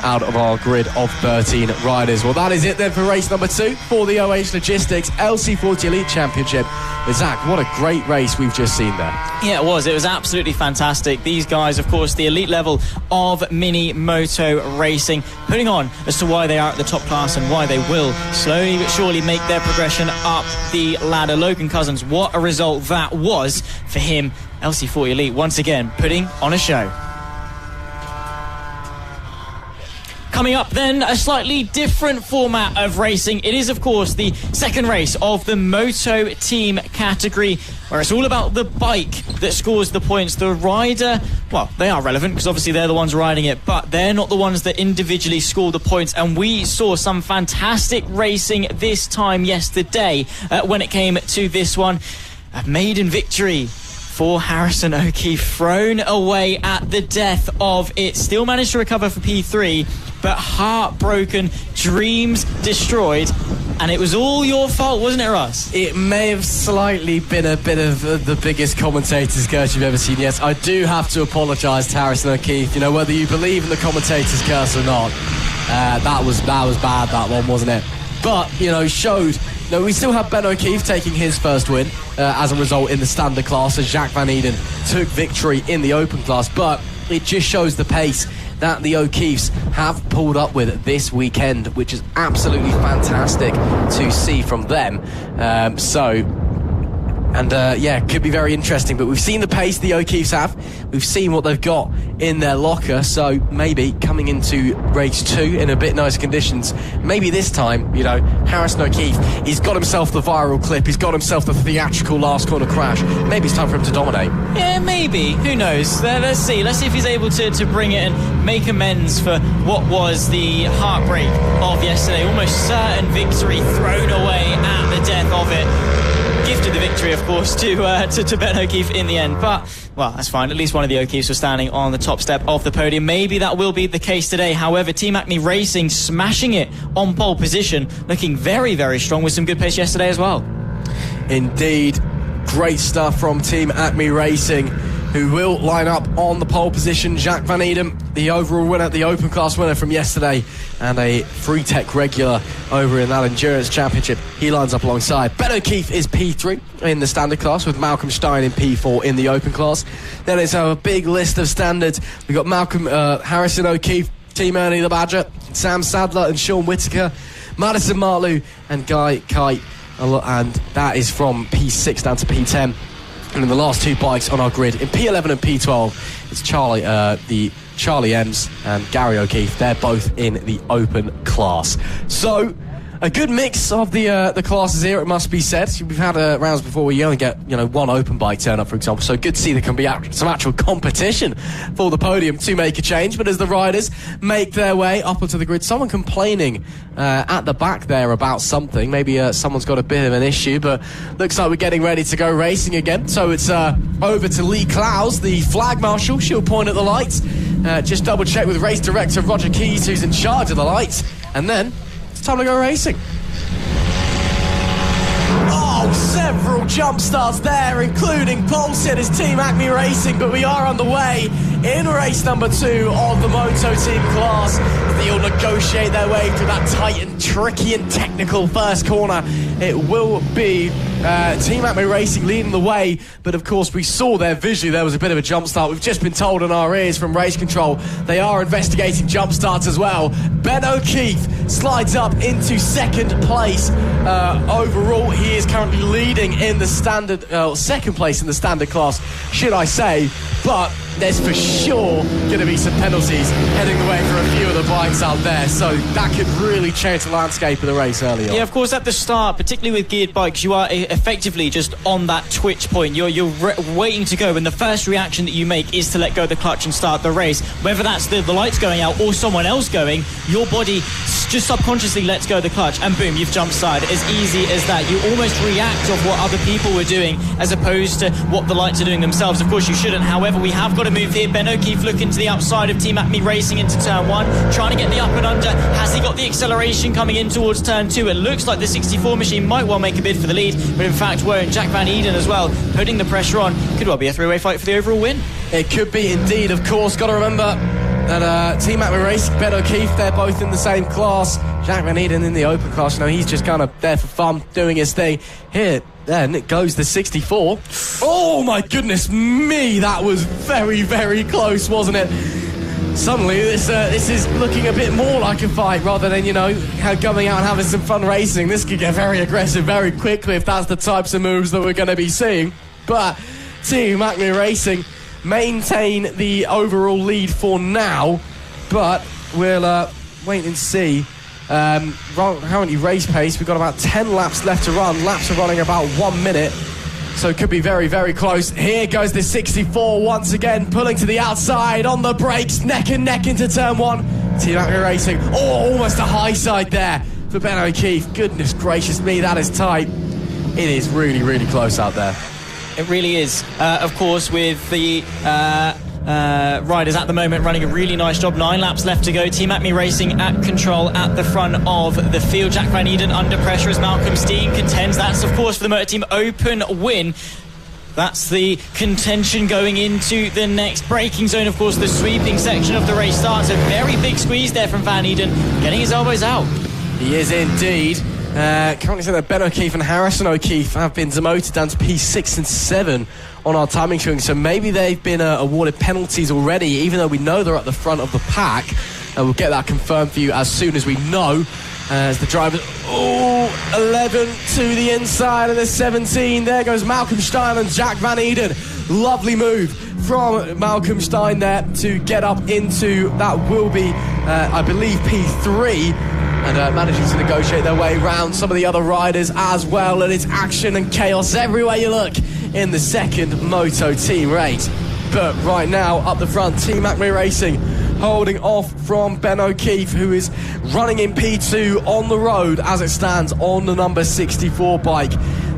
out of our grid of 13 riders. Well, that is it then for race number 2 for the OH Logistics LC40 Elite Championship. But Zach, what a great race we've just seen there. Yeah, it was. It was absolutely fantastic. These guys, of course, the elite level of mini moto racing, putting on as to why they are at the top class and why they will slowly but surely make their progression up the ladder. Logan Cousins, what a result that was for him. LC40 Elite, once again, putting on a show. Coming up then, a slightly different format of racing. It is, of course, the second race of the Moto Team category, where it's all about the bike that scores the points. The rider, well, they are relevant because obviously they're the ones riding it, but they're not the ones that individually score the points. And we saw some fantastic racing this time yesterday when it came to this one. A maiden victory for Harrison O'Keefe, thrown away at the death of it. Still managed to recover for P3, but heartbroken, dreams destroyed, and it was all your fault, wasn't it, Russ? It may have slightly been a bit of the biggest commentator's curse you've ever seen. Yes, I do have to apologise to Harrison O'Keefe. You know, whether you believe in the commentator's curse or not, that was bad, that one, wasn't it? But, you know, showed... No, we still have Ben O'Keefe taking his first win as a result in the standard class, as Jacques Van Eden took victory in the open class. But it just shows the pace that the O'Keefes have pulled up with this weekend, which is absolutely fantastic to see from them. Yeah, could be very interesting. But we've seen the pace the O'Keefes have. We've seen what they've got in their locker. So maybe coming into race 2 in a bit nicer conditions, maybe this time, you know, Harrison O'Keefe, he's got himself the viral clip. He's got himself the theatrical last corner crash. Maybe it's time for him to dominate. Yeah, maybe. Who knows? Let's see. Let's see if he's able to bring it and make amends for what was the heartbreak of yesterday. Almost certain victory thrown away at the death of it. Gifted the victory, of course, to Ben O'Keefe in the end. But, well, that's fine. At least one of the O'Keefes was standing on the top step of the podium. Maybe that will be the case today. However, Team Acme Racing smashing it on pole position, looking very, very strong with some good pace yesterday as well. Indeed. Great stuff from Team Acme Racing, who will line up on the pole position. Jacques Van Eden, the overall winner, the open class winner from yesterday, and a Free Tech regular over in that Endurance Championship. He lines up alongside. Ben O'Keefe is P3 in the standard class, with Malcolm Stein in P4 in the open class. Then it's a big list of standards. We've got Malcolm Harrison O'Keefe, Team Ernie the Badger, Sam Sadler and Sean Whittaker, Madison Marlew and Guy Kite. And that is from P6 down to P10. And in the last 2 bikes on our grid, in P11 and P12, it's Charlie Ems and Gary O'Keefe. They're both in the open class. So, A good mix of the classes here, it must be said. We've had rounds before where you only get, one open bike turn up, for example. So good to see there can be some actual competition for the podium to make a change. But as the riders make their way up onto the grid, someone complaining at the back there about something. Maybe someone's got a bit of an issue, but looks like we're getting ready to go racing again. So it's over to Lee Clowes, the flag marshal. She'll point at the lights. Just double check with race director Roger Keys, who's in charge of the lights. And then time to go racing. Oh, several jump starts there, including pole sitters Team Acme Racing, but we are on the way in race number 2 of the Moto Team class. They'll negotiate their way through that tight and tricky and technical first corner. It will be Team Acme Racing leading the way, but of course we saw there visually there was a bit of a jump start. We've just been told in our ears from race control they are investigating jump starts as well. Ben O'Keefe slides up into second place. Overall, he is currently leading in the standard, second place in the standard class, should I say, but there's for sure going to be some penalties heading the way for a few of the bikes out there, so that could really change the landscape of the race early on. Yeah, of course, at the start, particularly with geared bikes, you are effectively just on that twitch point. You're waiting to go, and the first reaction that you make is to let go of the clutch and start the race. Whether that's the lights going out or someone else going, your body just subconsciously lets go of the clutch, and boom, you've jump started. As easy as that. You almost react off what other people were doing as opposed to what the lights are doing themselves. Of course, you shouldn't. However, we have got to move here. Ben O'Keefe looking to the outside of Team Acme Racing into turn 1, trying to get the up and under. Has he got the acceleration coming in towards turn 2? It looks like the 64 machine might well make a bid for the lead, but in fact won't. Jack Van Eden as well, putting the pressure on. Could well be a three-way fight for the overall win. It could be indeed, of course. Got to remember that Team Acme Racing, Ben O'Keefe, they're both in the same class. Jack Van Eden in the open class, he's just kind of there for fun, doing his thing. Here, then it goes the 64. Oh my goodness me, that was very, very close, wasn't it? Suddenly this is looking a bit more like a fight rather than, going out and having some fun racing. This could get very aggressive very quickly if that's the types of moves that we're going to be seeing. But Team Acme Racing maintain the overall lead for now, but we'll wait and see. Currently race pace, we've got about 10 laps left to run. Laps are running about 1 minute, so it could be very, very close. Here goes the 64 once again, pulling to the outside on the brakes, neck and neck into turn 1. Team Acme Racing, almost a high side there for Ben O'Keefe. Goodness gracious me, that is tight. It is really, really close out there. It really is. Of course, with the riders at the moment running a really nice job. 9 laps left to go. Team Acme Racing at control at the front of the field. Jack Van Eden under pressure as Malcolm Steen contends. That's, of course, for the Moto Team Open win. That's the contention going into the next braking zone. Of course, the sweeping section of the race starts. A very big squeeze there from Van Eden, getting his elbows out. He is indeed. Currently saying that Ben O'Keefe and Harrison O'Keefe have been demoted down to P6 and 7 on our timing showing, so maybe they've been awarded penalties already, even though we know they're at the front of the pack. We'll get that confirmed for you as soon as we know. As the drivers, 11 to the inside of the 17. There goes Malcolm Stein and Jack Van Eden. Lovely move from Malcolm Stein there to get up into that will be, I believe, P3. And managing to negotiate their way around some of the other riders as well. And it's action and chaos everywhere you look in the second Moto Team race. But right now, up the front, Team Acme Racing holding off from Ben O'Keefe, who is running in P2 on the road as it stands on the number 64 bike.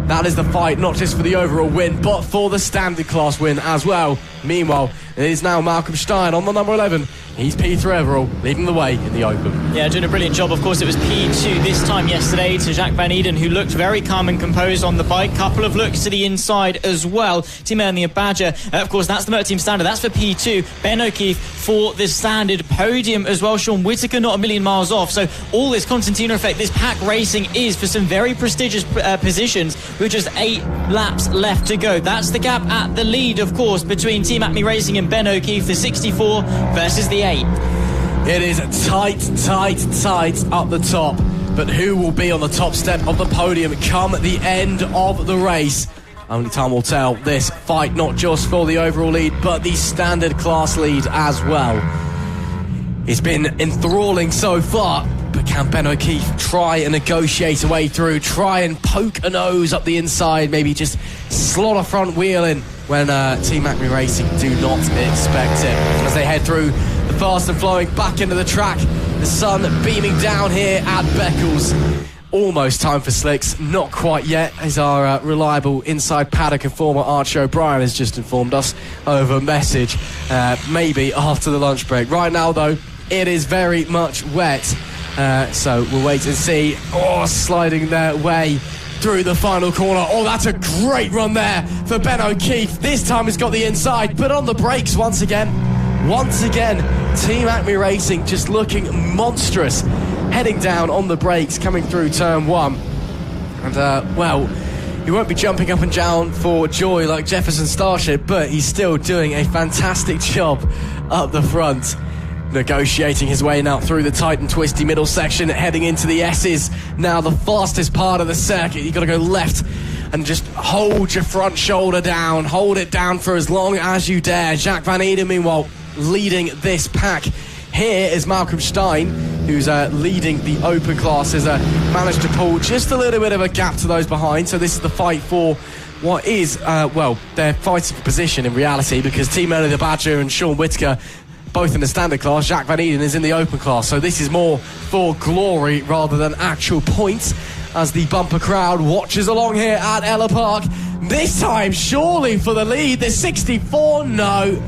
That is the fight, not just for the overall win, but for the standard class win as well. Meanwhile, it is now Malcolm Stein on the number 11. He's P3 overall, leading the way in the Open. Yeah, doing a brilliant job. Of course, it was P2 this time yesterday to Jack Van Eden, who looked very calm and composed on the bike. Couple of looks to the inside as well. Team Ernie Badger, of course, that's the Moto Team standard. That's for P2. Ben O'Keefe for the standard podium as well. Sean Whittaker not a million miles off. So all this Constantino effect, this pack racing is for some very prestigious positions with just 8 laps left to go. That's the gap at the lead, of course, between Team Acme Racing and Ben O'Keefe, the 64 versus the 8. It is tight up the top, but who will be on the top step of the podium come the end of the race? Only time will tell. This fight not just for the overall lead, but the standard class lead as well. It's been enthralling so far, but Can Ben O'Keefe try and negotiate a way through, try and poke a nose up the inside, maybe just slot a front wheel in when Team Acme Racing do not expect it. As they head through the fast and flowing back into the track, the sun beaming down here at Beccles. Almost time for slicks, not quite yet, as our reliable inside paddock informer Archie O'Brien has just informed us over message, maybe after the lunch break. Right now though, it is very much wet, so we'll wait and see. Oh, sliding their way through the final corner. Oh, that's a great run there for Ben O'Keefe. This time he's got the inside, but on the brakes once again. Once again, Team Acme Racing just looking monstrous, heading down on the brakes, coming through turn 1. And, well, he won't be jumping up and down for joy like Jefferson Starship, but he's still doing a fantastic job up the front. Negotiating his way now through the tight and twisty middle section, heading into the S's. Now the fastest part of the circuit. You've got to go left and just hold your front shoulder down. Hold it down for as long as you dare. Jacques Van Eden, meanwhile, leading this pack. Here is Malcolm Stein, who's leading the open class, has managed to pull just a little bit of a gap to those behind. So this is the fight for what is, well, they're fighting for position in reality, because Team Ellough the Badger and Sean Whittaker, both in the standard class. Jacques Van Eden is in the open class. So this is more for glory rather than actual points, as the bumper crowd watches along here at Ellough Park. This time, surely for the lead. The 64, no.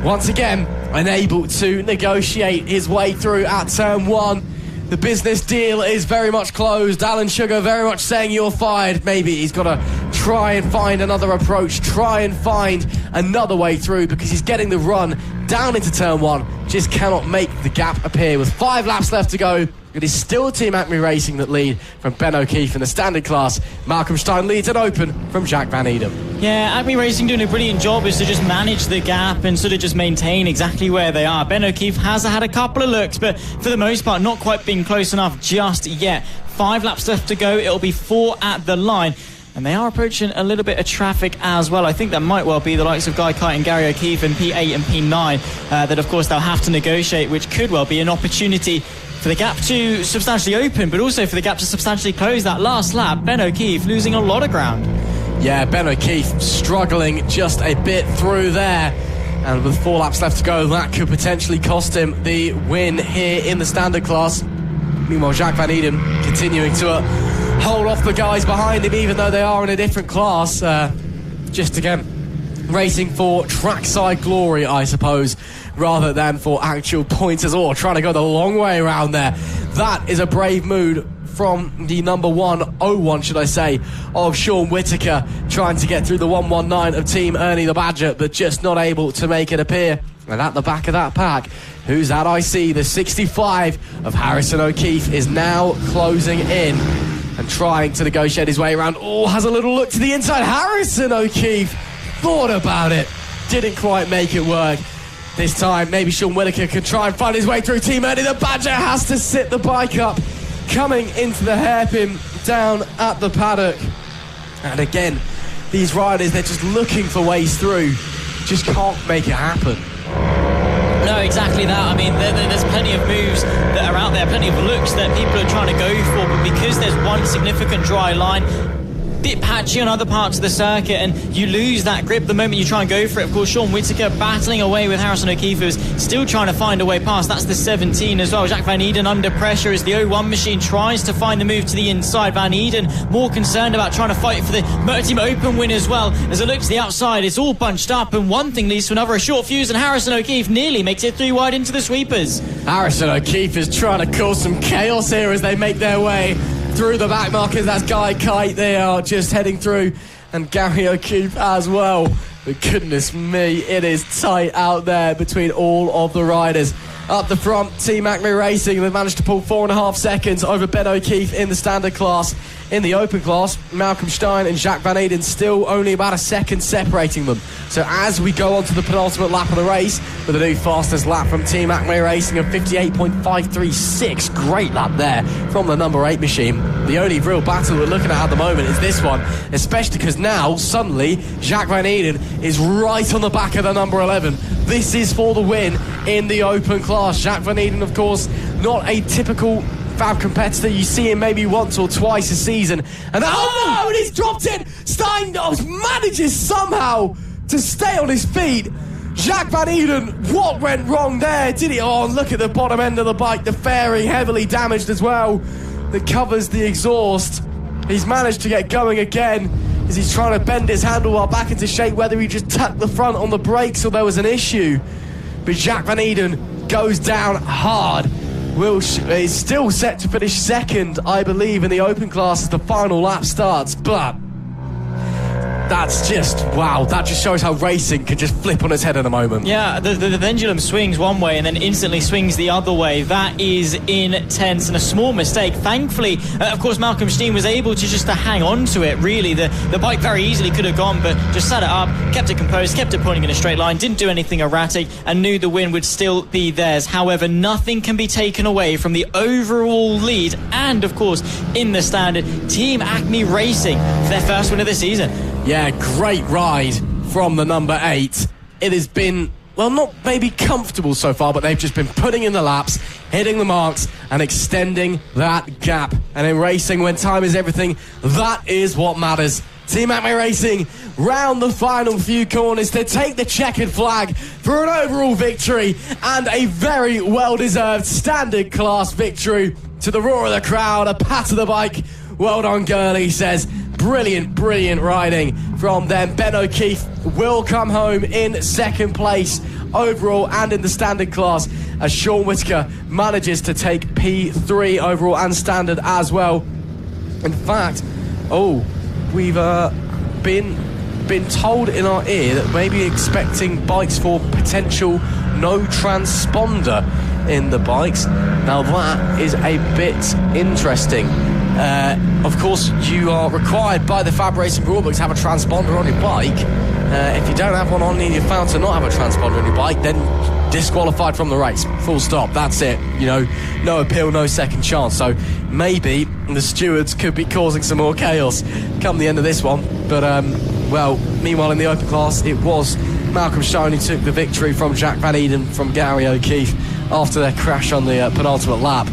Once again, unable to negotiate his way through at turn 1. The business deal is very much closed. Alan Sugar very much saying you're fired. Maybe he's got to try and find another approach, try and find another way through, because he's getting the run down into turn 1. Just cannot make the gap appear. With 5 laps left to go, it is still Team Acme Racing that lead from Ben O'Keefe in the standard class. Malcolm Stein leads it open from Jacques Van Eden. Yeah, Acme Racing doing a brilliant job is to just manage the gap and sort of just maintain exactly where they are. Ben O'Keefe has had a couple of looks, but for the most part not quite being close enough just yet. 5 laps left to go, it'll be 4 at the line. And they are approaching a little bit of traffic as well. I think that might well be the likes of Guy Kite and Gary O'Keefe in P8 and P9 that, of course, they'll have to negotiate, which could well be an opportunity for the gap to substantially open, but also for the gap to substantially close that last lap. Ben O'Keefe losing a lot of ground. Yeah, Ben O'Keefe struggling just a bit through there. And with 4 laps left to go, that could potentially cost him the win here in the standard class. Meanwhile, Jacques Van Eden continuing to hold off the guys behind him, even though they are in a different class. Just again, racing for trackside glory, I suppose, rather than for actual points as well. Trying to go the long way around there. That is a brave move from the number 101, should I say, of Sean Whittaker, trying to get through the 119 of Team Ernie the Badger, but just not able to make it appear. And at the back of that pack, who's that I see? The 65 of Harrison O'Keefe is now closing in and trying to negotiate his way around. Oh, has a little look to the inside. Harrison O'Keefe thought about it, didn't quite make it work. This time, maybe Sean Whittaker could try and find his way through. Team Ernie the Badger has to sit the bike up, coming into the hairpin down at the paddock. And again, these riders, they're just looking for ways through, just can't make it happen. No, exactly that. I mean, there's plenty of moves that are out there, plenty of looks that people are trying to go for, but because there's one significant dry line, bit patchy on other parts of the circuit, and you lose that grip the moment you try and go for it. Of course, Sean Whittaker battling away with Harrison O'Keefe, who's still trying to find a way past. That's the 17 as well. Jacques Van Eden under pressure as the 01 machine tries to find the move to the inside. Van Eden more concerned about trying to fight for the Moto Team Open win as well. As it looks to the outside, it's all bunched up, and one thing leads to another. A short fuse, and Harrison O'Keefe nearly makes it 3 wide into the sweepers. Harrison O'Keefe is trying to cause some chaos here as they make their way through the back markers. That's Guy Kite, they are just heading through, and Gary O'Keefe as well. But goodness me, it is tight out there between all of the riders. Up the front, Team Acme Racing, they've managed to pull 4.5 seconds over Ben O'Keefe in the standard class. In the open class, Malcolm Stein and Jacques Van Eden still only about a second separating them. So as we go on to the penultimate lap of the race, with a new fastest lap from Team Acme Racing of 58.536, great lap there from the number 8 machine. The only real battle we're looking at the moment is this one, especially because now, suddenly, Jacques Van Eden is right on the back of the number 11. This is for the win in the open class. Jacques Van Eden, of course, not a typical FAB competitor. You see him maybe once or twice a season. And oh no, and he's dropped it! Steindorf manages somehow to stay on his feet. Jacques Van Eden, what went wrong there? Did he? Oh, look at the bottom end of the bike. The fairing heavily damaged as well. That covers the exhaust. He's managed to get going again as he's trying to bend his handlebar back into shape, whether he just tucked the front on the brakes or there was an issue. But Jacques Van Eden goes down hard. Is still set to finish second, I believe, in the open class as the final lap starts. But that's just, wow, that just shows how racing can just flip on its head in a moment. Yeah, the pendulum swings one way and then instantly swings the other way. That is intense and a small mistake. Thankfully, of course, Malcolm Steen was able to just to hang on to it, really. The bike very easily could have gone, but just sat it up, kept it composed, kept it pointing in a straight line, didn't do anything erratic, and knew the win would still be theirs. However, nothing can be taken away from the overall lead and, of course, in the standard, Team Acme Racing for their first win of the season. Yeah, great ride from the number 8. It has been, well, not maybe comfortable so far, but they've just been putting in the laps, hitting the marks, and extending that gap. And in racing, when time is everything, that is what matters. Team Acme Racing round the final few corners to take the checkered flag for an overall victory and a very well-deserved standard class victory. To the roar of the crowd, a pat of the bike. Well done, girl, he says. Brilliant, brilliant riding from them. Ben O'Keefe will come home in second place overall and in the standard class as Sean Whittaker manages to take P3 overall and standard as well. In fact, we've been told in our ear that maybe expecting bikes for potential no transponder in the bikes. Now that is a bit interesting. Of course, you are required by the FAB-Racing rulebook to have a transponder on your bike. If you don't have one on and you're found to not have a transponder on your bike, then disqualified from the race. Full stop. That's it. You know, no appeal, no second chance. So maybe the stewards could be causing some more chaos come the end of this one. But, well, meanwhile in the open class, it was Malcolm Shone who took the victory from Jacques Van Eden from Gary O'Keefe after their crash on the penultimate lap.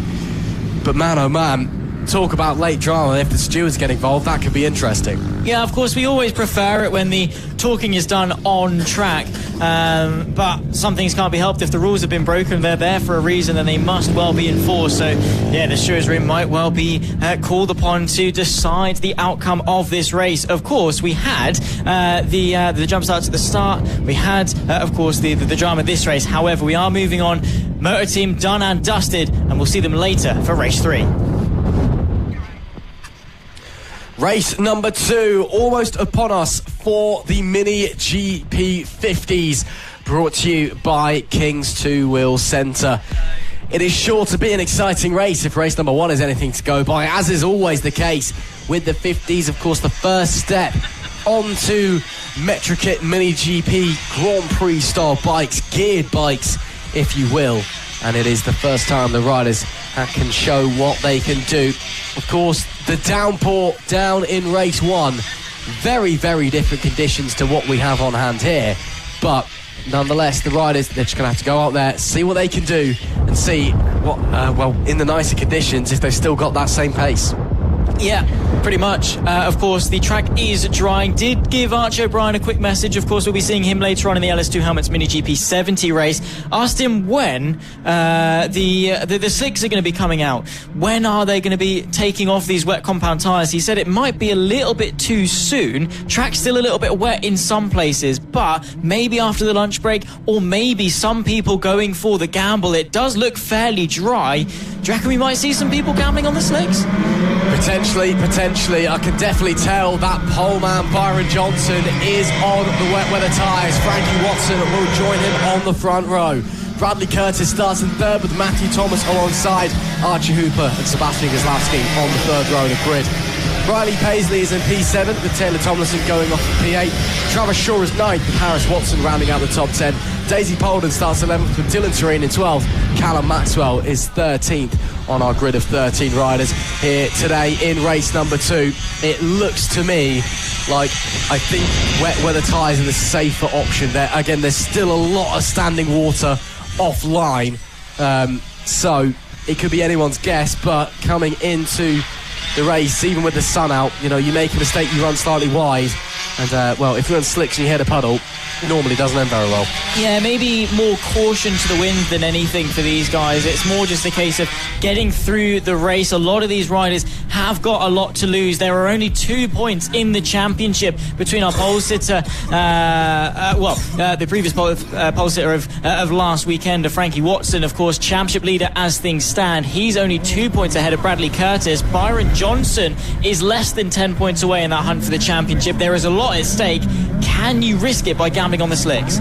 But man, oh man, talk about late drama. If the stewards get involved, that could be interesting. Yeah, of course, we always prefer it when the talking is done on track, but some things can't be helped. If the rules have been broken, they're there for a reason and they must well be enforced. So yeah, the stewards room might well be called upon to decide the outcome of this race. Of course, we had the jump starts at the start. We had of course the drama of this race. However, we are moving on. Moto Team done and dusted, and we'll see them later for race 3. Race number 2, almost upon us for the Mini GP 50s, brought to you by King's Two Wheel Centre. It is sure to be an exciting race if race number 1 is anything to go by, as is always the case with the 50s. Of course, the first step onto Metrokit Mini GP Grand Prix style bikes, geared bikes, if you will. And it is the first time the riders can show what they can do. Of course, the downpour down in race 1. Very, very different conditions to what we have on hand here. But nonetheless, the riders, they're just going to have to go out there, see what they can do, and see what, well, in the nicer conditions, if they've still got that same pace. Yeah, pretty much. Of course, the track is drying. Did give Archie O'Brien a quick message. Of course, we'll be seeing him later on in the LS2 Helmets Mini GP 70 race. Asked him when the slicks are going to be coming out. When are they going to be taking off these wet compound tyres? He said it might be a little bit too soon. Track's still a little bit wet in some places, but maybe after the lunch break, or maybe some people going for the gamble. It does look fairly dry. Do you reckon we might see some people gambling on the slicks? Potentially. I can definitely tell that pole man Byron Johnson is on the wet weather tyres. Frankie Watson will join him on the front row. Bradley Curtis starts in third with Matthew Thomas alongside Archie Hooper and Sebastian Goslavsky on the third row of the grid. Riley Paisley is in P7 with Taylor Tomlinson going off in P8. Travis Shaw is 9th with Harris Watson rounding out the top 10. Daisy Polden starts 11th with Dylan Terine in 12th. Callum Maxwell is 13th on our grid of 13 riders here today in race number 2. It looks to me like I think wet weather tyres are the safer option there. Again, there's still a lot of standing water offline, so it could be anyone's guess, but coming into the race, even with the sun out, you make a mistake, you run slightly wide, and well, if you're on slicks and you hit a puddle, it normally doesn't end very well. Yeah, maybe more caution to the wind than anything for these guys. It's more just a case of getting through the race. A lot of these riders have got a lot to lose. There are only 2 points in the championship between our pole sitter, the previous pole sitter of last weekend, Frankie Watson, of course, championship leader as things stand. He's only 2 points ahead of Bradley Curtis. Byron Johnson is less than 10 points away in that hunt for the championship. There is a lot at stake. Can you risk it by gambling on the slicks?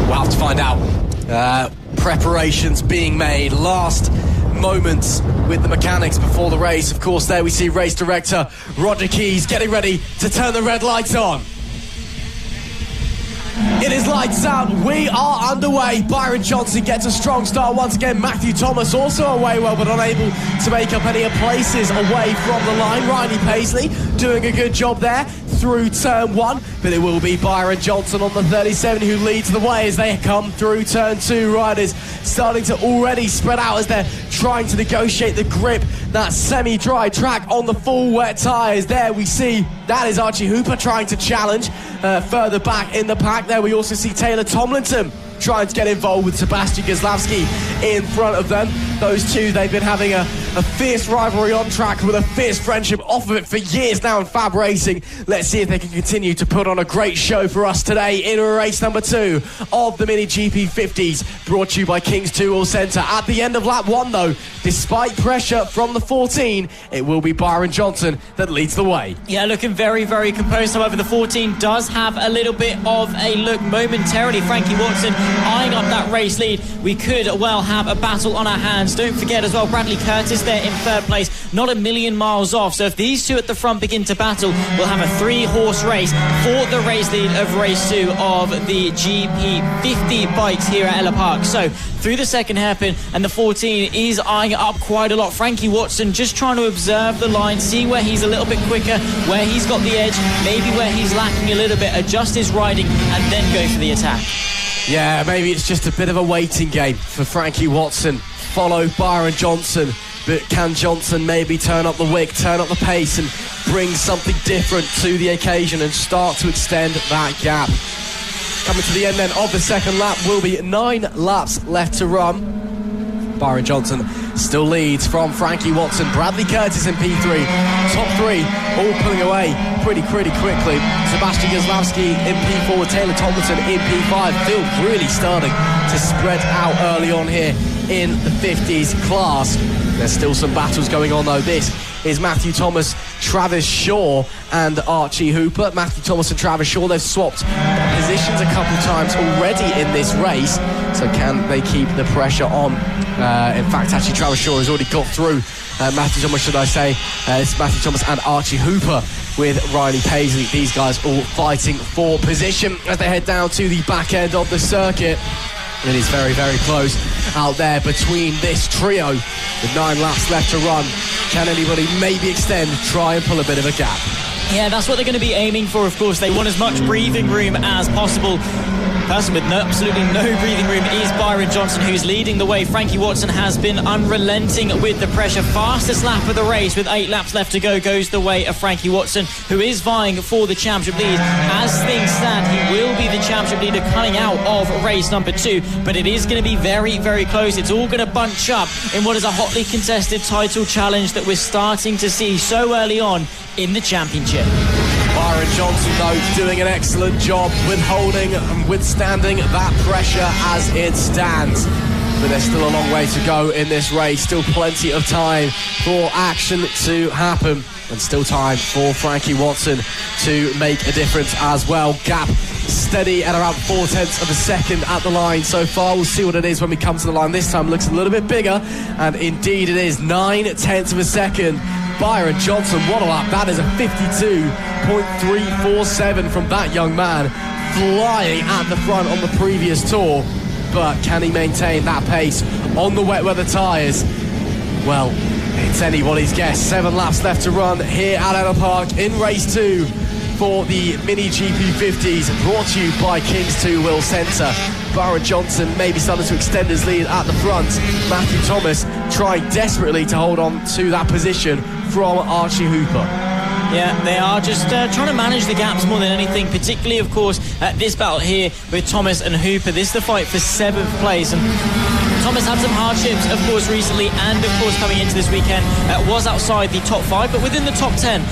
We'll have to find out. Preparations being made. Last moments with the mechanics before the race. Of course, there we see race director Roger Keys getting ready to turn the red lights on. It is lights out. We are underway. Byron Johnson gets a strong start once again. Matthew Thomas also away well, but unable to make up any places away from the line. Riley Paisley doing a good job there through turn 1, but it will be Byron Johnson on the 37 who leads the way as they come through turn 2. Riders starting to already spread out as they're trying to negotiate the grip. That semi-dry track on the full wet tyres. There we see that is Archie Hooper trying to challenge further back in the pack. There we also see Taylor Tomlinson trying to get involved with Sebastian Goslavsky in front of them. Those two, they've been having a fierce rivalry on track with a fierce friendship off of it for years now in FAB Racing. Let's see if they can continue to put on a great show for us today in race number 2 of the Mini GP 50s, brought to you by King's 2 All Centre. At the end of lap 1 though, despite pressure from the 14, it will be Byron Johnson that leads the way. Yeah, looking very, very composed. However, the 14 does have a little bit of a look momentarily. Frankie Watson eyeing up that race lead. We could well have a battle on our hands. Don't forget as well, Bradley Curtis there in third place, not a million miles off. So if these two at the front begin to battle, we'll have a 3-horse race for the race lead of race 2 of the GP 50 bikes here at Ellough Park. So through the second hairpin, and the 14 is eyeing it up quite a lot. Frankie Watson just trying to observe the line, see where he's a little bit quicker, where he's got the edge, maybe where he's lacking a little bit, adjust his riding and then go for the attack. Yeah, maybe it's just a bit of a waiting game for Frankie Watson. Follow Byron Johnson, but can Johnson maybe turn up the wick, turn up the pace and bring something different to the occasion and start to extend that gap? Coming to the end then of the second lap, will be 9 laps left to run. Byron Johnson still leads from Frankie Watson. Bradley Curtis in P3. Top 3 all pulling away pretty quickly. Sebastian Goslavsky in P4 with Taylor Tomlinson in P5. Field really starting to spread out early on here in the 50s class. There's still some battles going on though. This is Matthew Thomas, Travis Shaw and Archie Hooper. Matthew Thomas and Travis Shaw, they've swapped positions a couple times already in this race, so can they keep the pressure on? In fact, actually Travis Shaw has already got through Matthew Thomas, should I say. It's Matthew Thomas and Archie Hooper with Riley Paisley. These guys all fighting for position as they head down to the back end of the circuit. It is very, very close out there between this trio with 9 laps left to run. Can anybody maybe extend, try and pull a bit of a gap? Yeah, that's what they're going to be aiming for, of course. They want as much breathing room as possible. Person with absolutely no breathing room is Byron Johnson, who's leading the way. Frankie Watson has been unrelenting with the pressure. Fastest lap of the race with 8 laps left to go goes the way of Frankie Watson, who is vying for the championship lead. As things stand, he will be the championship leader coming out of race number 2, but it is going to be very, very close. It's all going to bunch up in what is a hotly contested title challenge that we're starting to see so early on in the championship. Byron Johnson, though, doing an excellent job with holding and withstanding that pressure as it stands. But there's still a long way to go in this race. Still plenty of time for action to happen. And still time for Frankie Watson to make a difference as well. Gap steady at around 0.4 of a second at the line so far. We'll see what it is when we come to the line. This time looks a little bit bigger. And indeed it is 0.9 of a second. Byron Johnson, what a lap. That is a 52.347 from that young man, flying at the front on the previous tour. But can he maintain that pace on the wet weather tyres? Well, it's anybody's guess. 7 laps left to run here at Ellough Park in race 2 for the Mini GP50s, brought to you by King's 2 Wheel Centre. Byron Johnson maybe starting to extend his lead at the front. Matthew Thomas trying desperately to hold on to that position from Archie Hooper. Yeah, they are just trying to manage the gaps more than anything, particularly, of course, at this battle here with Thomas and Hooper. This is the fight for 7th place, and Thomas had some hardships, of course, recently, and, of course, coming into this weekend, was outside the top 5, but within the top 10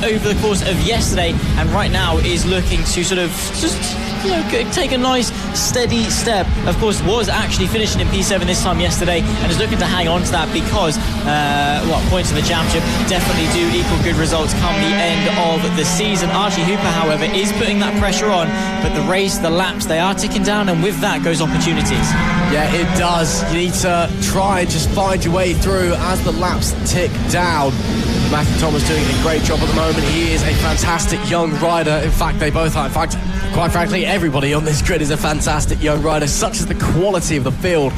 over the course of yesterday, and right now is looking to sort of just, you know, take a nice, steady step. Of course, was actually finishing in P7 this time yesterday, and is looking to hang on to that because, points in the championship definitely do equal good results come the end of the season. Archie Hooper, however, is putting that pressure on, but the race, the laps, they are ticking down, and with that goes opportunities. Yeah, it does. You need to try and just find your way through as the laps tick down. Matthew Thomas doing a great job at the moment. He is a fantastic young rider. In fact, they both are. In fact, quite frankly, everybody on this grid is a fantastic young rider. Such is the quality of the field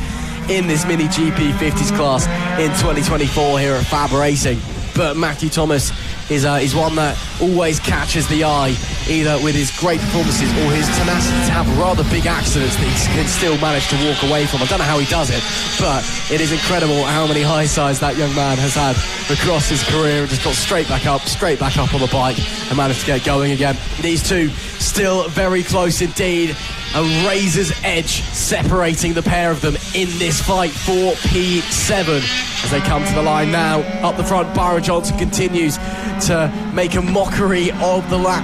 in this Mini GP50s class in 2024 here at FAB-Racing. But Matthew Thomas is one that always catches the eye, either with his great performances or his tenacity to have rather big accidents that he can still manage to walk away from. I don't know how he does it, but it is incredible how many high sides that young man has had across his career, and just got straight back up on the bike and managed to get going again. These two still very close indeed. A razor's edge separating the pair of them in this fight for P7 as they come to the line now. Up the front, Byron Johnson continues to make a mockery of the lap,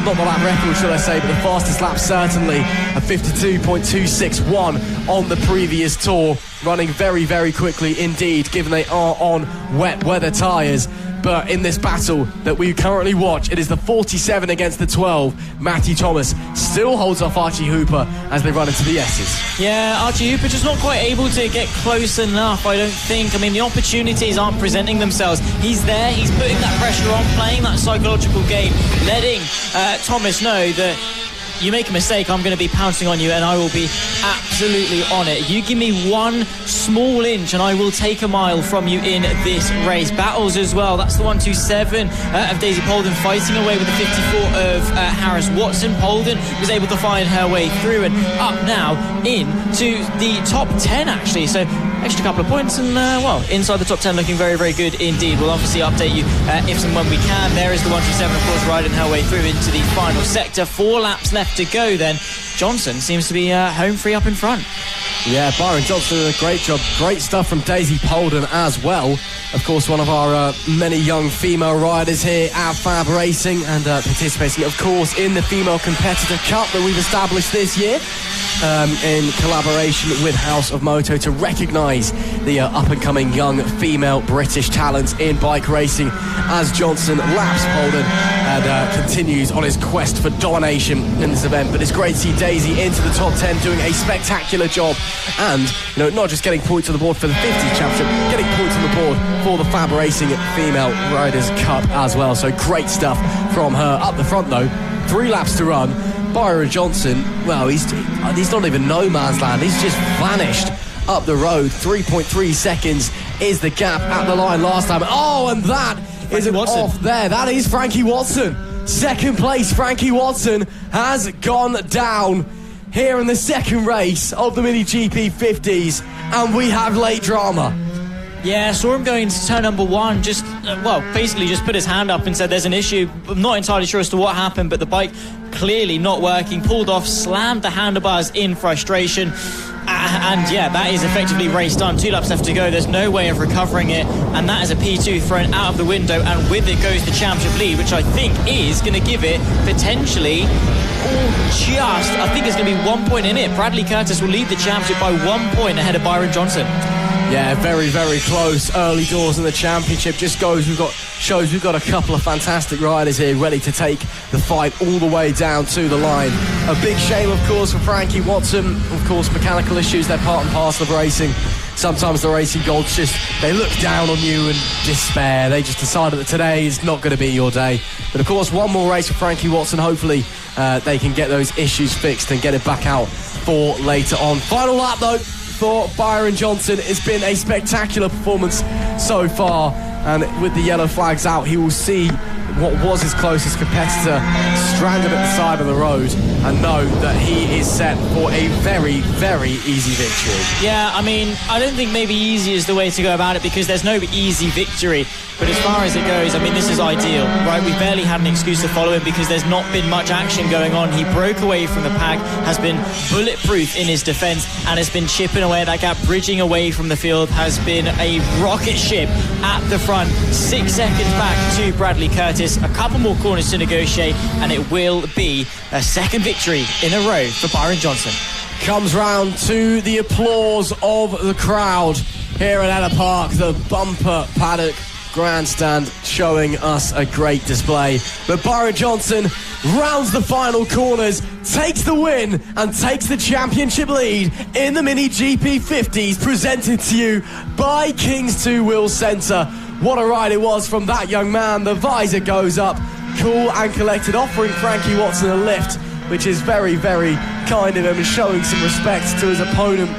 not the lap record, should I say, but the fastest lap certainly, a 52.261 on the previous tour, running very, very quickly indeed, given they are on wet weather tyres. But in this battle that we currently watch, it is the 47 against the 12. Matthew Thomas still holds off Archie Hooper as they run into the S's. Yeah, Archie Hooper just not quite able to get close enough, I don't think. I mean, the opportunities aren't presenting themselves. He's there, he's putting that pressure on, playing that psychological game, letting Thomas know that you make a mistake, I'm going to be pouncing on you, and I will be absolutely on it. You give me one small inch and I will take a mile from you in this race. Battles as well. That's the 127 of Daisy Polden fighting away with the 54 of Harris Watson. Polden was able to find her way through and up now into the top 10 actually. So extra couple of points and inside the top 10, looking very, very good indeed. We'll obviously update you if and when we can. There is the 127, of course, riding her way through into the final sector. 4 laps left to go then. Johnson seems to be home free up in front. Yeah, Byron Johnson did a great job. Great stuff from Daisy Polden as well. Of course, one of our many young female riders here at FAB-Racing, and participating, of course, in the Female Competitor Cup that we've established this year in collaboration with House of Moto to recognise the up-and-coming young female British talents in bike racing, as Johnson laps Polden and continues on his quest for domination in this event. But it's great to see Daisy into the top 10 doing a spectacular job, and not just getting points on the board for the 50s championship, getting points on the board for the FAB-Racing Female Riders Cup as well. So great stuff from her. Up the front though, 3 laps to run. Byron Johnson, well, he's not even no man's land. He's just vanished up the road. 3.3 seconds is the gap at the line last time. Oh, and that isn't off there. That is Frankie Watson. Second place, Frankie Watson has gone down here in the second race of the Mini GP50s, and we have late drama. Yeah, saw him going into turn number 1, just, basically just put his hand up and said there's an issue. I'm not entirely sure as to what happened, but the bike clearly not working, pulled off, slammed the handlebars in frustration. And yeah, that is effectively race done. 2 laps left to go. There's no way of recovering it, and that is a P2 thrown out of the window, and with it goes the championship lead, which I think is going to give it potentially I think it's going to be 1 point in it. Bradley Curtis will lead the championship by 1 point ahead of Byron Johnson. Yeah, very, very close. Early doors in the championship. Just shows we've got a couple of fantastic riders here ready to take the fight all the way down to the line. A big shame, of course, for Frankie Watson. Of course, mechanical issues, they're part and parcel of racing. Sometimes the racing gods they look down on you and despair. They just decided that today is not going to be your day. But of course, one more race for Frankie Watson. Hopefully they can get those issues fixed and get it back out for later on. Final lap though for Byron Johnson. It's been a spectacular performance so far, and with the yellow flags out, he will see what was his closest competitor stranded at the side of the road and know that he is set for a very, very easy victory. Yeah, I mean, I don't think maybe easy is the way to go about it, because there's no easy victory. But as far as it goes, I mean, this is ideal, right? We barely had an excuse to follow him because there's not been much action going on. He broke away from the pack, has been bulletproof in his defence, and has been chipping away at that gap, bridging away from the field, has been a rocket ship at the front. 6 seconds back to Bradley Curtis, a couple more corners to negotiate, and it will be a second victory in a row for Byron Johnson. Comes round to the applause of the crowd here at Ellough Park, the bumper paddock grandstand showing us a great display. But Byron Johnson rounds the final corners, takes the win and takes the championship lead in the Mini GP 50s, presented to you by King's Two Wheels Centre. What a ride it was from that young man. The visor goes up, cool and collected, offering Frankie Watson a lift, which is very, very kind of him, and showing some respect to his opponent,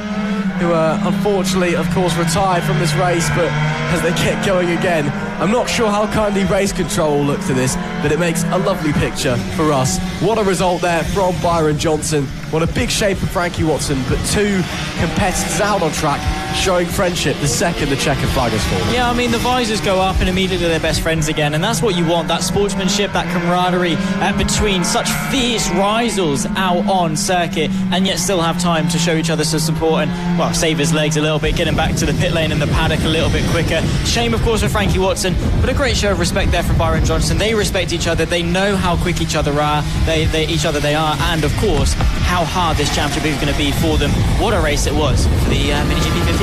who unfortunately, of course, retired from this race, but as they get going again, I'm not sure how kindly race control will look to this, but it makes a lovely picture for us. What a result there from Byron Johnson. What a big shame for Frankie Watson, but two competitors out on track showing friendship the second the checkered flag is fallen. Yeah, I mean, the visors go up and immediately they're best friends again, and that's what you want, that sportsmanship, that camaraderie between such fierce rivals out on circuit, and yet still have time to show each other some support and, well, save his legs a little bit, get him back to the pit lane and the paddock a little bit quicker. Shame, of course, for Frankie Watson, but a great show of respect there from Byron Johnson. They respect each other, they know how quick each other are, they are, and of course how hard this championship is going to be for them. What a race it was for the Mini GP 50s.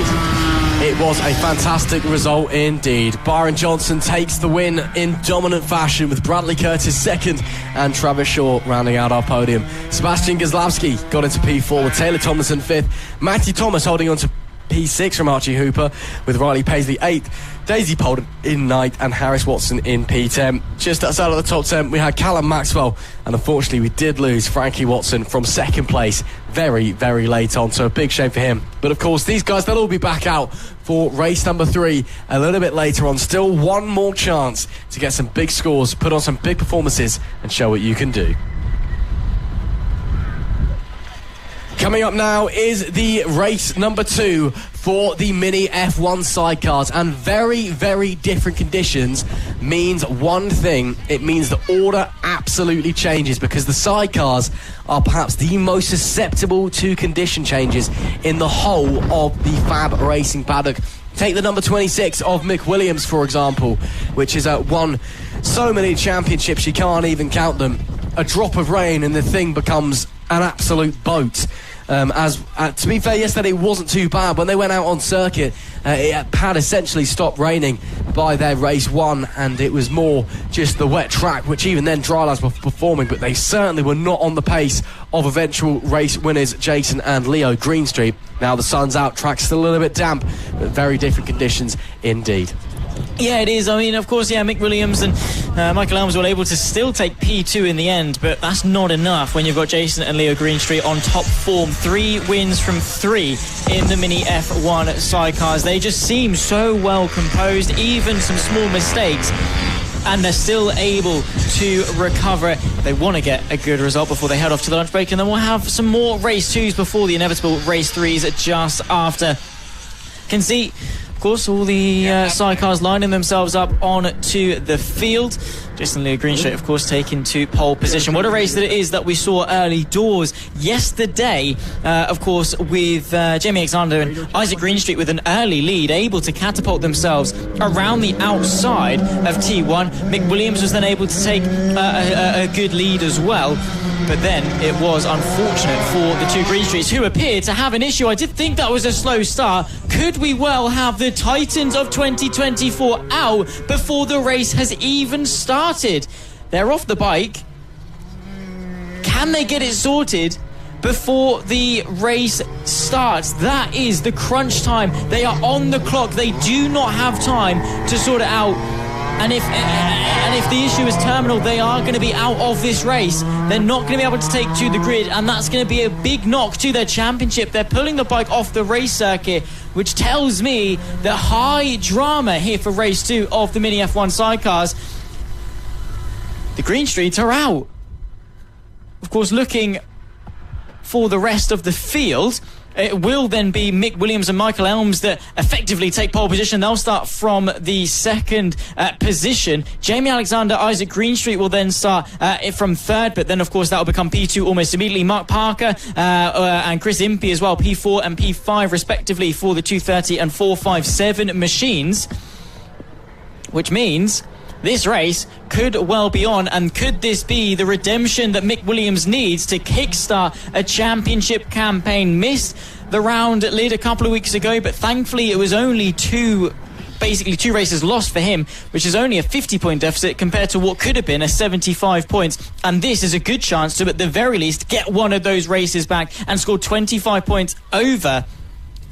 It was a fantastic result indeed. Byron Johnson takes the win in dominant fashion, with Bradley Curtis second and Travis Shaw rounding out our podium. Sebastian Gazlowski got into P4 with Taylor Tomlinson 5th. Matthew Thomas holding on to P6 from Archie Hooper, with Riley Paisley 8th, Daisy Polden in 9th and Harris Watson in P10. Just outside of the top 10 we had Callum Maxwell, and unfortunately we did lose Frankie Watson from second place very, very late on, so a big shame for him. But of course these guys, they'll all be back out for race number 3 a little bit later on. Still one more chance to get some big scores, put on some big performances and show what you can do. Coming up now is the race number 2 for the Mini F1 sidecars, and very, very different conditions means one thing. It means the order absolutely changes, because the sidecars are perhaps the most susceptible to condition changes in the whole of the FAB-Racing paddock. Take the number 26 of Mick Williams, for example, which has won so many championships you can't even count them. A drop of rain and the thing becomes an absolute boat. To be fair, yesterday wasn't too bad. When they went out on circuit, it had essentially stopped raining by their race 1, and it was more just the wet track, which even then dry lads were performing, but they certainly were not on the pace of eventual race winners Jason and Leo Greenstreet. Now the sun's out, track's still a little bit damp, but very different conditions indeed. Yeah, it is. I mean, of course, yeah, Mick Williams and Michael Elms were able to still take P2 in the end, but that's not enough when you've got Jason and Leo Greenstreet on top form. 3 wins from 3 in the Mini F1 sidecars. They just seem so well composed, even some small mistakes, and they're still able to recover. They want to get a good result before they head off to the lunch break, and then we'll have some more race 2s before the inevitable race 3s just after. Can see, of course, all the sidecars lining themselves up onto the field. Jason Leo Greenstreet, of course, taking to pole position. What a race that it is that we saw early doors yesterday, of course, with Jamie Alexander and Isaac Greenstreet with an early lead, able to catapult themselves around the outside of T1. Mick Williams was then able to take a good lead as well. But then it was unfortunate for the two Greenstreets, who appeared to have an issue. I did think that was a slow start. Could we well have the Titans of 2024 out before the race has even started? They're off the bike. Can they get it sorted before the race starts? That is the crunch time. They are on the clock. They do not have time to sort it out. And if the issue is terminal, they are going to be out of this race. They're not going to be able to take to the grid, and that's going to be a big knock to their championship. They're pulling the bike off the race circuit, which tells me that high drama here for race 2 of the Mini F1 sidecars. the Green Streets are out. Of course, looking for the rest of the field, it will then be Mick Williams and Michael Elms that effectively take pole position. They'll start from the second position. Jamie Alexander, Isaac Greenstreet will then start from third, but then of course that will become P2 almost immediately. Mark Parker and Chris Impey as well, P4 and P5 respectively for the 230 and 457 machines, which means this race could well be on, and could this be the redemption that Mick Williams needs to kickstart a championship campaign? Missed the round at Lid a couple of weeks ago, but thankfully it was only two races lost for him, which is only a 50-point deficit compared to what could have been a 75 points. And this is a good chance to, at the very least, get one of those races back and score 25 points over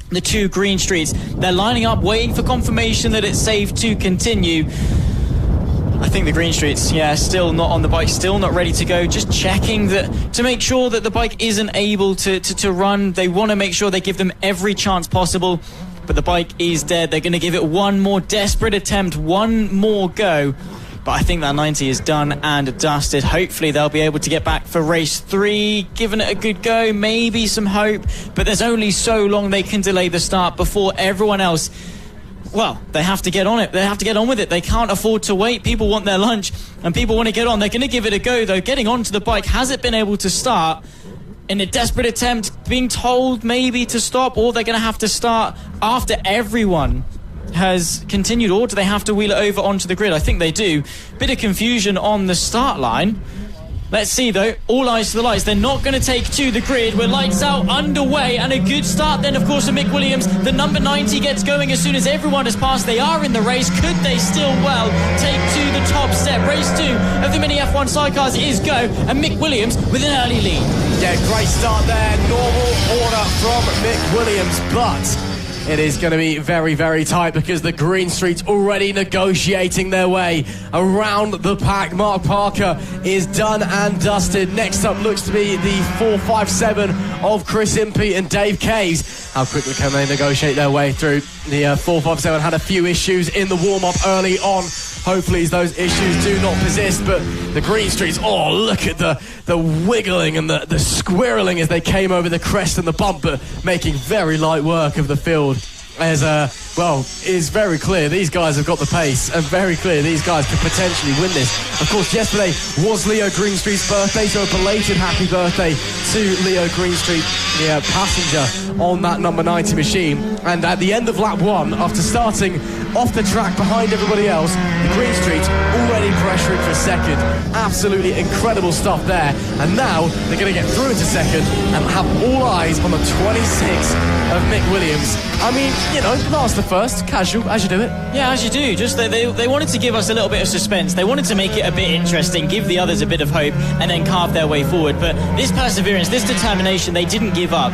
the two Green Streets. They're lining up, waiting for confirmation that it's safe to continue. I think the Green Streets, still not on the bike, still not ready to go. Just checking that to make sure that the bike isn't able to run. They want to make sure they give them every chance possible, but the bike is dead. They're going to give it one more desperate attempt, one more go. But I think that 90 is done and dusted. Hopefully they'll be able to get back for race 3, giving it a good go, maybe some hope. But there's only so long they can delay the start before everyone else, well, they have to get on it. They have to get on with it. They can't afford to wait. People want their lunch and people want to get on. They're going to give it a go, though. Getting onto the bike, has it been able to start in a desperate attempt, being told maybe to stop, or they're going to have to start after everyone has continued, or do they have to wheel it over onto the grid? I think they do. Bit of confusion on the start line. Let's see, though. All eyes to the lights. They're not going to take to the grid. We're lights out, underway, and a good start then, of course, for Mick Williams. The number 90 gets going as soon as everyone has passed. They are in the race. Could they still well take to the top step? Race 2 of the Mini F1 Sidecars is go, and Mick Williams with an early lead. Yeah, great start there. Normal order from Mick Williams, but it is going to be very, very tight because the Green Streets already negotiating their way around the pack. Mark Parker is done and dusted. Next up looks to be the 457 of Chris Impey and Dave Caves. How quickly can they negotiate their way through? The 457 had a few issues in the warm-up early on. Hopefully those issues do not persist, but the Green Streets, oh, look at the wiggling and the squirreling as they came over the crest and the bump, but making very light work of the field. As is very clear these guys have got the pace, and very clear these guys could potentially win this. Of course, yesterday was Leo Greenstreet's birthday, so a belated happy birthday to Leo Greenstreet, the passenger on that number 90 machine. And at the end of lap 1, after starting off the track behind everybody else, the Green Streets already pressuring for second. Absolutely incredible stuff there. And now they're going to get through into second and have all eyes on the 26 of Mick Williams. I mean, last the first, casual, as you do it. Yeah, as you do. Just they wanted to give us a little bit of suspense. They wanted to make it a bit interesting, give the others a bit of hope, and then carve their way forward. But this perseverance, this determination, they didn't give up.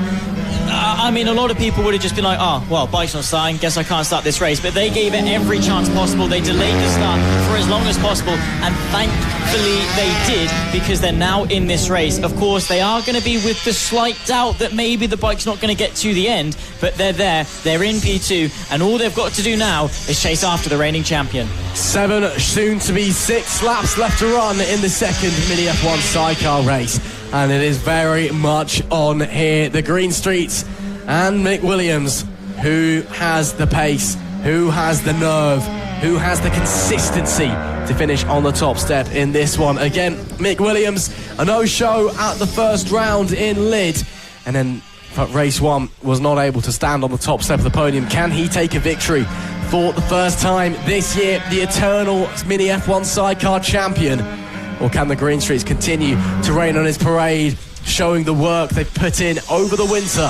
I mean, a lot of people would have just been like, oh, well, bike's not starting, guess I can't start this race. But they gave it every chance possible. They delayed the start for as long as possible, and thankfully they did, because they're now in this race. Of course, they are going to be with the slight doubt that maybe the bike's not going to get to the end, but they're there, they're in P2, and all they've got to do now is chase after the reigning champion. 7, soon to be 6 laps left to run in the second Mini F1 Sidecar race. And it is very much on here. The Green Streets and Mick Williams. Who has the pace? Who has the nerve? Who has the consistency to finish on the top step in this one? Again, Mick Williams, a no-show at the first round in Lid. And then race 1 was not able to stand on the top step of the podium. Can he take a victory for the first time this year? The eternal Mini F1 Sidecar champion. Or can the Green Streets continue to rain on his parade, showing the work they've put in over the winter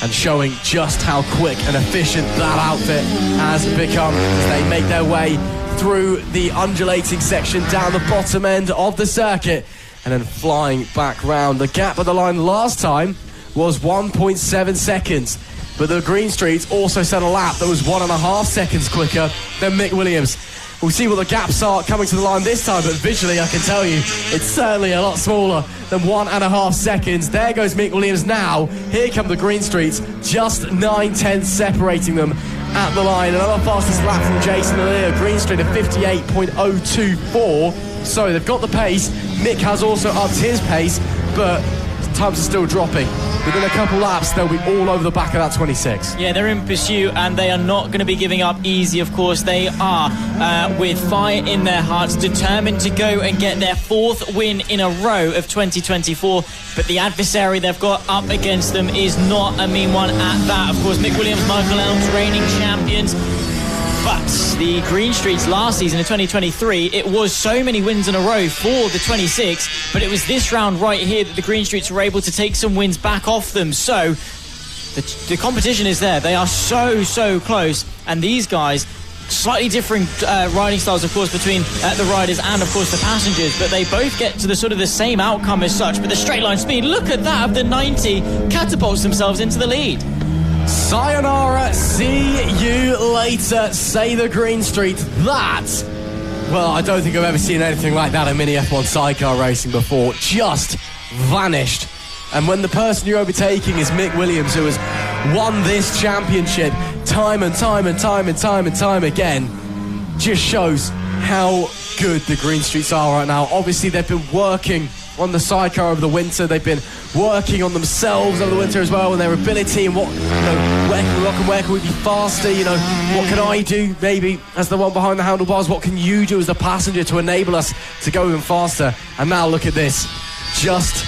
and showing just how quick and efficient that outfit has become as they make their way through the undulating section down the bottom end of the circuit and then flying back round. The gap at the line last time was 1.7 seconds, but the Green Streets also set a lap that was 1.5 seconds quicker than Mick Williams. We'll see what the gaps are coming to the line this time, but visually I can tell you it's certainly a lot smaller than 1.5 seconds. There goes Mick Williams now. Here come the Green Streets, just 9/10 separating them at the line. Another fastest lap from Jason Alea. Green Street at 58.024. So they've got the pace. Mick has also upped his pace, but times are still dropping. Within a couple laps, they'll be all over the back of that 26. Yeah, they're in pursuit, and they are not going to be giving up easy, of course. They are, with fire in their hearts, determined to go and get their 4th win in a row of 2024. But the adversary they've got up against them is not a mean one at that. Of course, Mick Williams, Michael Elms, reigning champions. But the Green Streets last season in 2023, it was so many wins in a row for the 26, but it was this round right here that the Green Streets were able to take some wins back off them. So the competition is there. They are so close, and these guys, slightly different riding styles, of course, between the riders and, of course, the passengers, but they both get to the sort of the same outcome as such. But the straight line speed, look at that, of the 90 catapults themselves into the lead. Sayonara, see you later, say the Green Street. That, well, I don't think I've ever seen anything like that in mini F1 sidecar racing before. Just vanished. And when the person you're overtaking is Mick Williams, who has won this championship time and time again, just shows how good the Green Streets are right now. Obviously, they've been working on the sidecar over the winter. They've been working on themselves over the winter as well, and their ability and what, where can we be faster? What can I do maybe as the one behind the handlebars? What can you do as the passenger to enable us to go even faster? And now look at this, just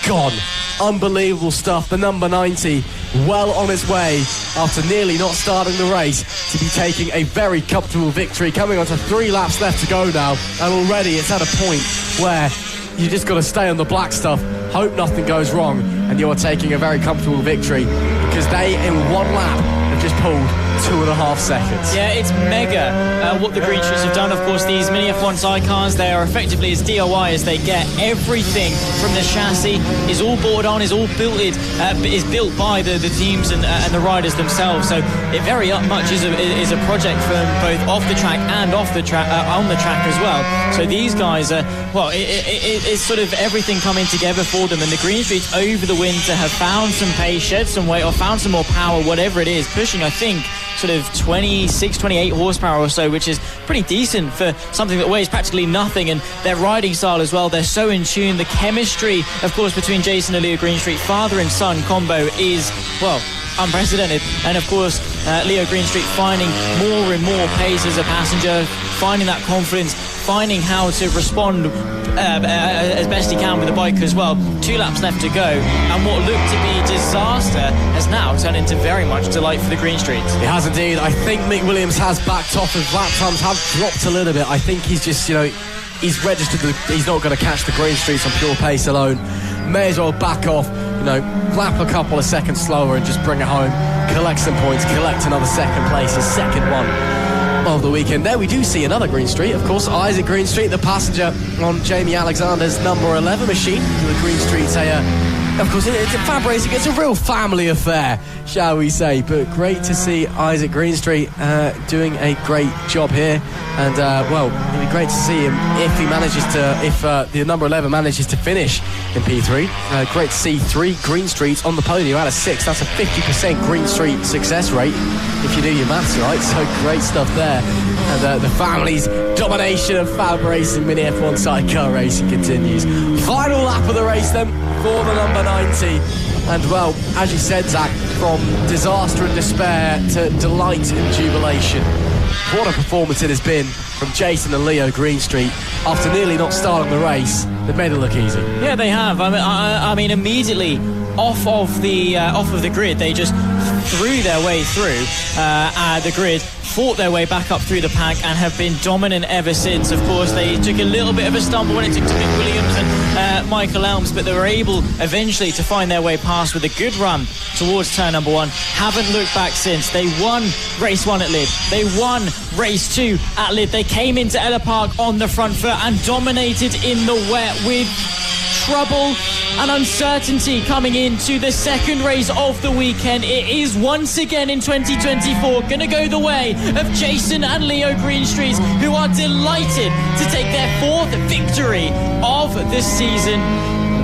gone. Unbelievable stuff. The number 90 well on its way after nearly not starting the race to be taking a very comfortable victory, coming on to 3 laps left to go now, and already it's at a point where you just got to stay on the black stuff, hope nothing goes wrong, and you're taking a very comfortable victory, because they, in 1 lap, have just pulled 2.5 seconds. Yeah, it's mega what the Green Streets have done. Of course, these mini F1 sidecars, they are effectively as DIY as they get. Everything from the chassis is all bought on, is built by the teams and the riders themselves. So it very much is a project for both off the track and on the track as well. So these guys, it's sort of everything coming together for them. And the Green Streets over the winter have found some pace, shed some weight, or found some more power, whatever it is, pushing, I think, sort of 26, 28 horsepower or so, which is pretty decent for something that weighs practically nothing. And their riding style as well, they're so in tune. The chemistry, of course, between Jason and Leo Greenstreet, father and son combo, is, well, unprecedented. And of course, Leo Greenstreet finding more and more pace as a passenger, finding that confidence, finding how to respond as best he can with the bike as well. 2 laps left to go, and what looked to be disaster has now turned into very much delight for the Green Streets. It has indeed. I think Mick Williams has backed off. His lap times have dropped a little bit. I think he's just, he's registered he's not going to catch the Green Streets on pure pace alone. May as well back off, lap a couple of seconds slower and just bring it home, collect some points, collect another second place, his second one of the weekend. There we do see another Green Street, of course, Isaac Greenstreet, the passenger on Jamie Alexander's number 11 machine. The Green Streets, of course, it's a FAB Racing, it's a real family affair, shall we say. But great to see Isaac Greenstreet doing a great job here. And, it'd be great to see him if he manages to, if the number 11 manages to finish in P3. Great to see 3 Green Streets on the podium out of 6. That's a 50% Green Street success rate, if you do your maths right. So great stuff there. And the family's domination of FAB Racing mini F1 sidecar racing continues. Final lap of the race then for the number 90. And well, as you said, Zach, from disaster and despair to delight and jubilation, what a performance it has been from Jason and Leo Greenstreet. After nearly not starting the race, they've made it look easy. Yeah, they have. I mean, immediately off of the grid, they just threw their way through the grid, fought their way back up through the pack, and have been dominant ever since. Of course, they took a little bit of a stumble when it took to Mick Williams and Michael Elms, but they were able eventually to find their way past with a good run towards turn number 1. Haven't looked back since. They won race 1 at Lid. They won race 2 at Lid. They came into Ellough Park on the front foot and dominated in the wet with trouble and uncertainty coming into the second race of the weekend. It is once again in 2024 going to go the way of Jason and Leo Greenstreet, who are delighted to take their 4th victory of the season.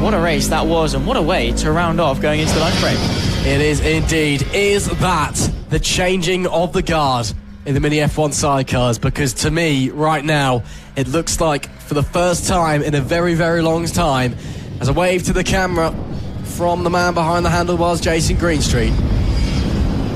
What a race that was, and what a way to round off going into the lunch break. It is indeed. Is that the changing of the guard in the Mini F1 sidecars, because to me, right now, it looks like for the first time in a very, very long time, as I wave to the camera from the man behind the handlebars, Jason Greenstreet,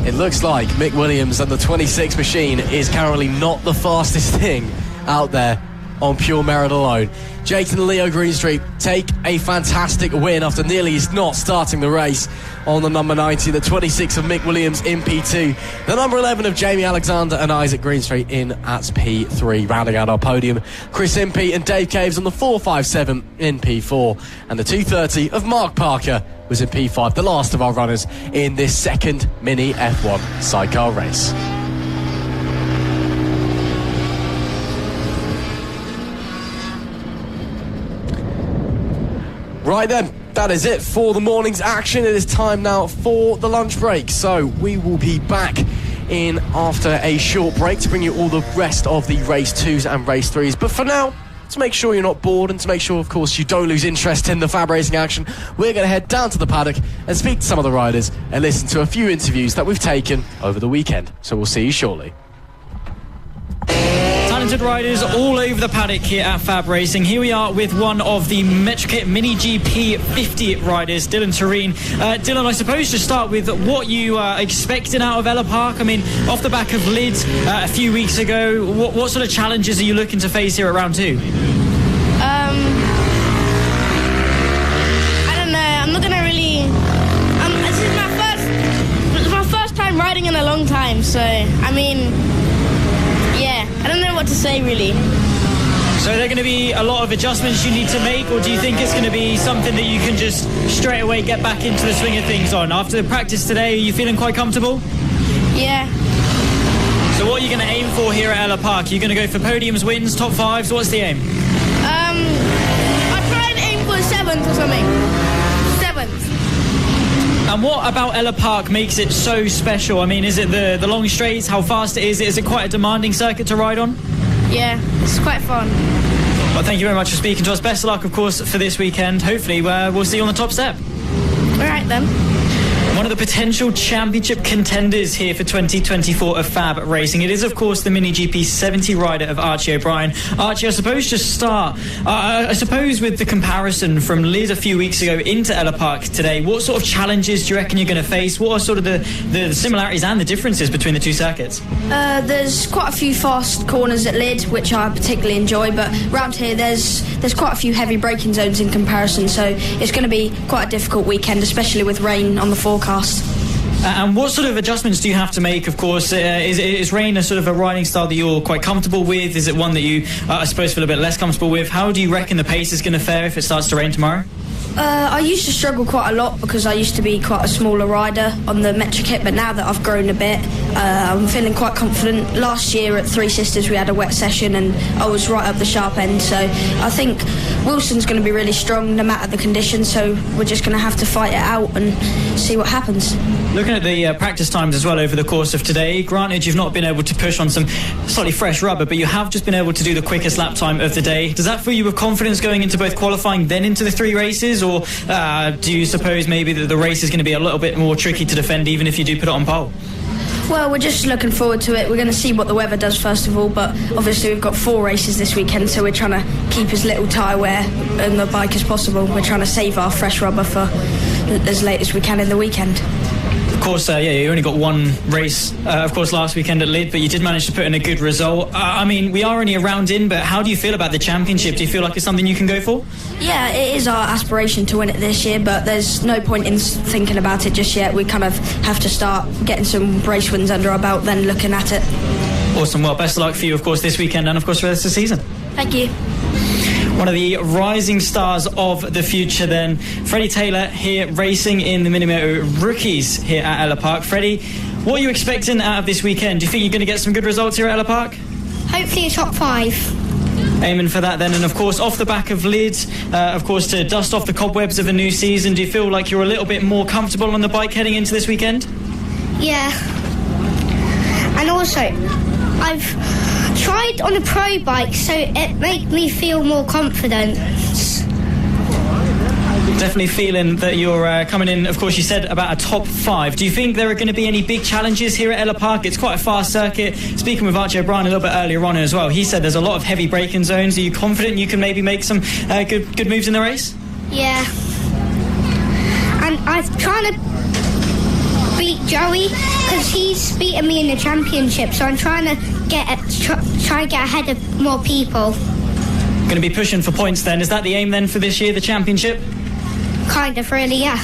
it looks like Mick Williams and the 26 machine is currently not the fastest thing out there on pure merit alone. Jason and Leo Greenstreet take a fantastic win after nearly not starting the race on the number 90, the 26 of Mick Williams in P2, the number 11 of Jamie Alexander and Isaac Greenstreet in at P3. Rounding out our podium, Chris Impey and Dave Caves on the 457 in P4, and the 230 of Mark Parker was in P5, the last of our runners in this second Mini F1 sidecar race. Right then, that is it for the morning's action. It is time now for the lunch break. So we will be back in after a short break to bring you all the rest of the race 2s and race 3s. But for now, to make sure you're not bored and to make sure, of course, you don't lose interest in the FAB Racing action, we're going to head down to the paddock and speak to some of the riders and listen to a few interviews that we've taken over the weekend. So we'll see you shortly. Talented riders all over the paddock here at FAB Racing. Here we are with one of the MotoGP Mini GP 50 riders, Dylan Terine. Dylan, I suppose to start with what you are expecting out of Ellough Park. I mean, off the back of Lids a few weeks ago, what sort of challenges are you looking to face here at round 2? I don't know. I'm not gonna really. This is my first time riding in a long time, so I mean. Yeah, I don't know what to say really. So are there going to be a lot of adjustments you need to make, or do you think it's going to be something that you can just straight away get back into the swing of things on? After the practice today, are you feeling quite comfortable? Yeah. So what are you going to aim for here at Ellough Park? Are you going to go for podiums, wins, top 5s? What's the aim? I'll try and aim for 7th or something. 7th. And what about Ellough Park makes it so special? I mean, is it the long straights, how fast it is? Is it quite a demanding circuit to ride on? Yeah, it's quite fun. Well, thank you very much for speaking to us. Best of luck, of course, for this weekend. Hopefully, we'll see you on the top step. All right, then. One of the potential championship contenders here for 2024 of FAB Racing. It is, of course, the Mini GP 70 rider of Archie O'Brien. Archie, I suppose just start, I suppose with the comparison from Liz a few weeks ago into Ellough Park today, what sort of challenges do you reckon you're going to face? What are sort of the similarities and the differences between the two circuits? There's quite a few fast corners at Lid, which I particularly enjoy, but round here there's quite a few heavy braking zones in comparison, so it's going to be quite a difficult weekend, especially with rain on the forecast. And what sort of adjustments do you have to make, of course? Is rain a sort of a riding style that you're quite comfortable with? Is it one that you, I suppose, feel a bit less comfortable with? How do you reckon the pace is going to fare if it starts to rain tomorrow? I used to struggle quite a lot because I used to be quite a smaller rider on the Metro kit, but now that I've grown a bit, I'm feeling quite confident. Last year at Three Sisters we had a wet session and I was right up the sharp end, so I think Wilson's going to be really strong no matter the conditions, so we're just going to have to fight it out and see what happens. Looking at the practice times as well over the course of today, granted you've not been able to push on some slightly fresh rubber, but you have just been able to do the quickest lap time of the day. Does that fill you with confidence going into both qualifying then into the 3 races, or do you suppose maybe that the race is going to be a little bit more tricky to defend even if you do put it on pole? Well, we're just looking forward to it. We're going to see what the weather does first of all, but obviously we've got 4 races this weekend, so we're trying to keep as little tyre wear on the bike as possible. We're trying to save our fresh rubber for as late as we can in the weekend. Of course, you only got 1 race, of course, last weekend at Lid, but you did manage to put in a good result. I mean, we are only a round in, but how do you feel about the championship? Do you feel like it's something you can go for? Yeah, it is our aspiration to win it this year, but there's no point in thinking about it just yet. We kind of have to start getting some race wins under our belt, then looking at it. Awesome. Well, best of luck for you, of course, this weekend and, of course, for the rest of the season. Thank you. One of the rising stars of the future then, Freddy Taylor here racing in the Moto Rookies here at Ellough Park. Freddy, what are you expecting out of this weekend? Do you think you're going to get some good results here at Ellough Park? Hopefully a top 5. Aiming for that then, and of course off the back of Lids, of course to dust off the cobwebs of a new season, do you feel like you're a little bit more comfortable on the bike heading into this weekend? Yeah. And also, I've tried on a pro bike, so it makes me feel more confident. Definitely feeling that you're coming in, of course, you said about a top 5. Do you think there are going to be any big challenges here at Ellough Park? It's quite a fast circuit. Speaking with Archie O'Brien a little bit earlier on as well, he said there's a lot of heavy braking zones. Are you confident you can maybe make some good moves in the race? Yeah. And I'm trying to beat Joey because he's beaten me in the championship, so I'm trying to get ahead of more people. Going to be pushing for points then. Is that the aim then for this year, the championship? Kind of, really, yeah.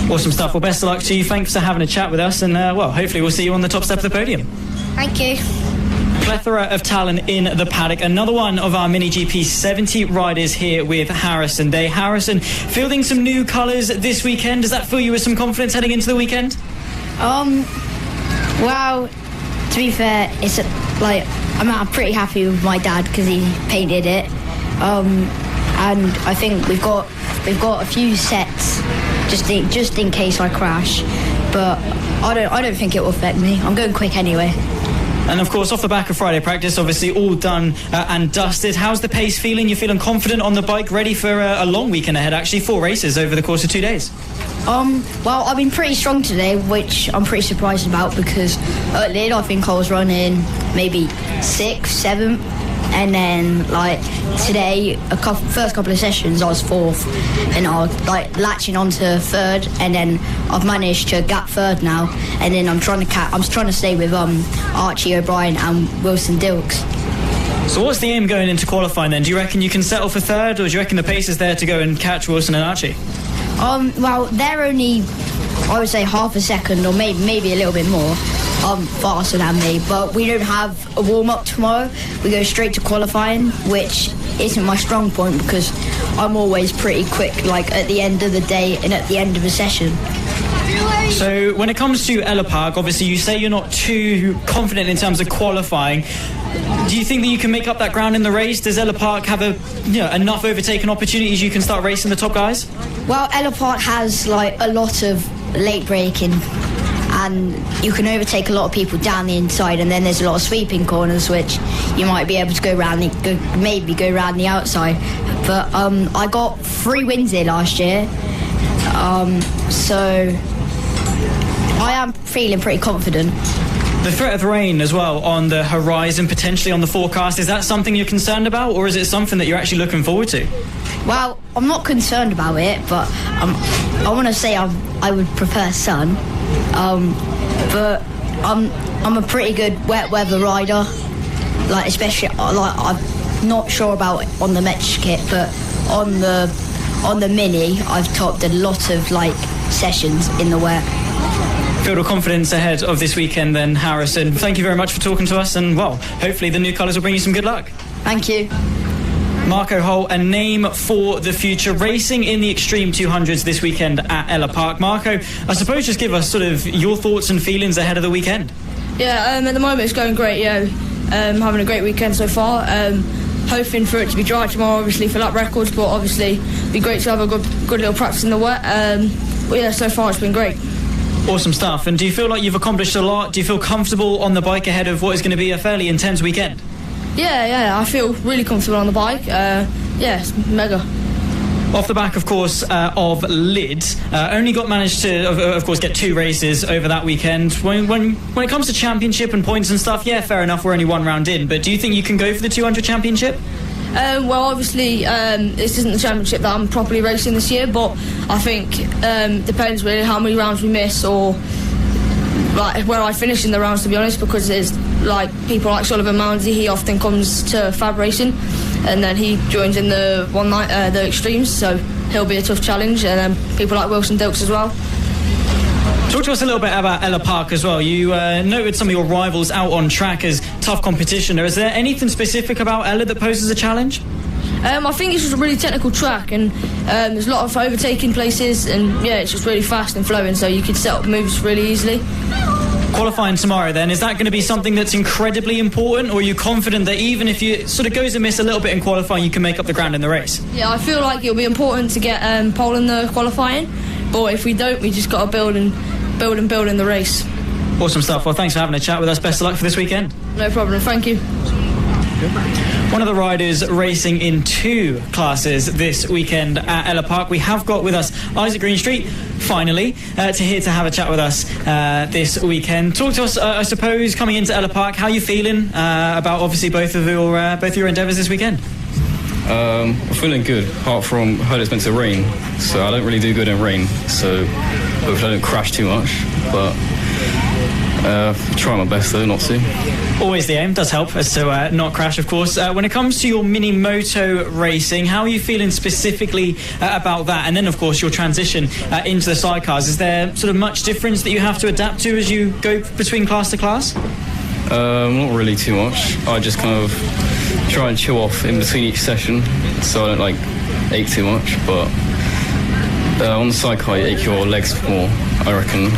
Awesome stuff. Well, best of luck to you. Thanks for having a chat with us, and well, hopefully we'll see you on the top step of the podium. Thank you. Plethora of talent in the paddock. Another one of our Mini GP 70 riders here with Harrison Day. Harrison, fielding some new colours this weekend. Does that fill you with some confidence heading into the weekend? Well, to be fair, it's I'm pretty happy with my dad because he painted it. And I think we've got a few sets just in case I crash, but I don't think it will affect me. I'm going quick anyway. And of course, off the back of Friday practice, obviously all done and dusted. How's the pace feeling? You're feeling confident on the bike, ready for a long weekend ahead, actually, 4 races over the course of 2 days? Well, I've been pretty strong today, which I'm pretty surprised about because at Lid I think I was running maybe 6th, 7th, and then today, first couple of sessions I was 4th, and I was latching onto 3rd, and then I've managed to gap 3rd now, and then I'm trying to stay with Archie O'Brien and Wilson Dils. So what's the aim going into qualifying then? Do you reckon you can settle for 3rd, or do you reckon the pace is there to go and catch Wilson and Archie? Well, they're only, I would say, half a second or maybe a little bit more faster than me, but we don't have a warm-up tomorrow. We go straight to qualifying, which isn't my strong point because I'm always pretty quick, at the end of the day and at the end of a session. So when it comes to Ellough Park, obviously you say you're not too confident in terms of qualifying. Do you think that you can make up that ground in the race? Does Ellough Park have enough overtaking opportunities you can start racing the top guys? Well, Ellough Park has a lot of late braking, and you can overtake a lot of people down the inside, and then there's a lot of sweeping corners which you might be able to go around the outside. But I got 3 wins here last year, so I am feeling pretty confident. The threat of rain as well on the horizon, potentially on the forecast, is that something you're concerned about, or is it something that you're actually looking forward to? Well, I'm not concerned about it, but I want to say I would prefer sun. But I'm a pretty good wet weather rider, especially I'm not sure about on the Metch kit, but on the Mini I've topped a lot of sessions in the wet. Filled with confidence ahead of this weekend then, Harrison. Thank you very much for talking to us, and well, hopefully the new colours will bring you some good luck. Thank you. Marco Holt, a name for the future, racing in the Extreme 200s this weekend at Ellough Park. Marco, I suppose just give us sort of your thoughts and feelings ahead of the weekend. Yeah, at the moment it's going great, having a great weekend so far. Hoping for it to be dry tomorrow, obviously, for lap records, but obviously it'd be great to have a good little practice in the wet. But yeah, so far it's been great. Awesome stuff. And do you feel like you've accomplished a lot? Do you feel comfortable on the bike ahead of what is going to be a fairly intense weekend? Yeah, I feel really comfortable on the bike. It's mega. Off the back, of course, of Lid, only managed to, of course, get 2 races over that weekend. When it comes to championship and points and stuff, yeah, fair enough, we're only 1 round in. But do you think you can go for the 200 championship? Well, obviously, this isn't the championship that I'm properly racing this year, but I think depends really how many rounds we miss or where I finish in the rounds, to be honest, because there's people like Sullivan Mounsey, he often comes to FAB-Racing and then he joins in the the Extremes, so he'll be a tough challenge, and then people like Wilson Dils as well. Talk to us a little bit about Ellough Park as well. You noted some of your rivals out on track as tough competition. Is there anything specific about Ellough that poses a challenge? I think it's just a really technical track, and there's a lot of overtaking places, and yeah, it's just really fast and flowing, so you could set up moves really easily. Qualifying tomorrow then, is that going to be something that's incredibly important, or are you confident that even if you sort of goes and miss a little bit in qualifying, you can make up the ground in the race? Yeah, I feel like it'll be important to get pole in the qualifying, but if we don't, we just got to build in the race. Awesome stuff. Well, thanks for having a chat with us. Best of luck for this weekend. No problem. Thank you. One of the riders racing in 2 classes this weekend at Ellough Park. We have got with us Isaac Greenstreet, finally, here to have a chat with us this weekend. Talk to us, I suppose, coming into Ellough Park, how are you feeling about obviously both of your endeavours this weekend? I'm feeling good, apart from heard it's meant to rain, so I don't really do good in rain, so hopefully I don't crash too much, but try my best though not to. Always the aim, does help as to not crash, of course. When it comes to your mini moto racing, how are you feeling specifically about that? And then, of course, your transition into the sidecars. Is there sort of much difference that you have to adapt to as you go between class to class? Not really too much. I just kind of try and chill off in between each session, so I don't ache too much. But on the sidecar, you ache your legs more, I reckon.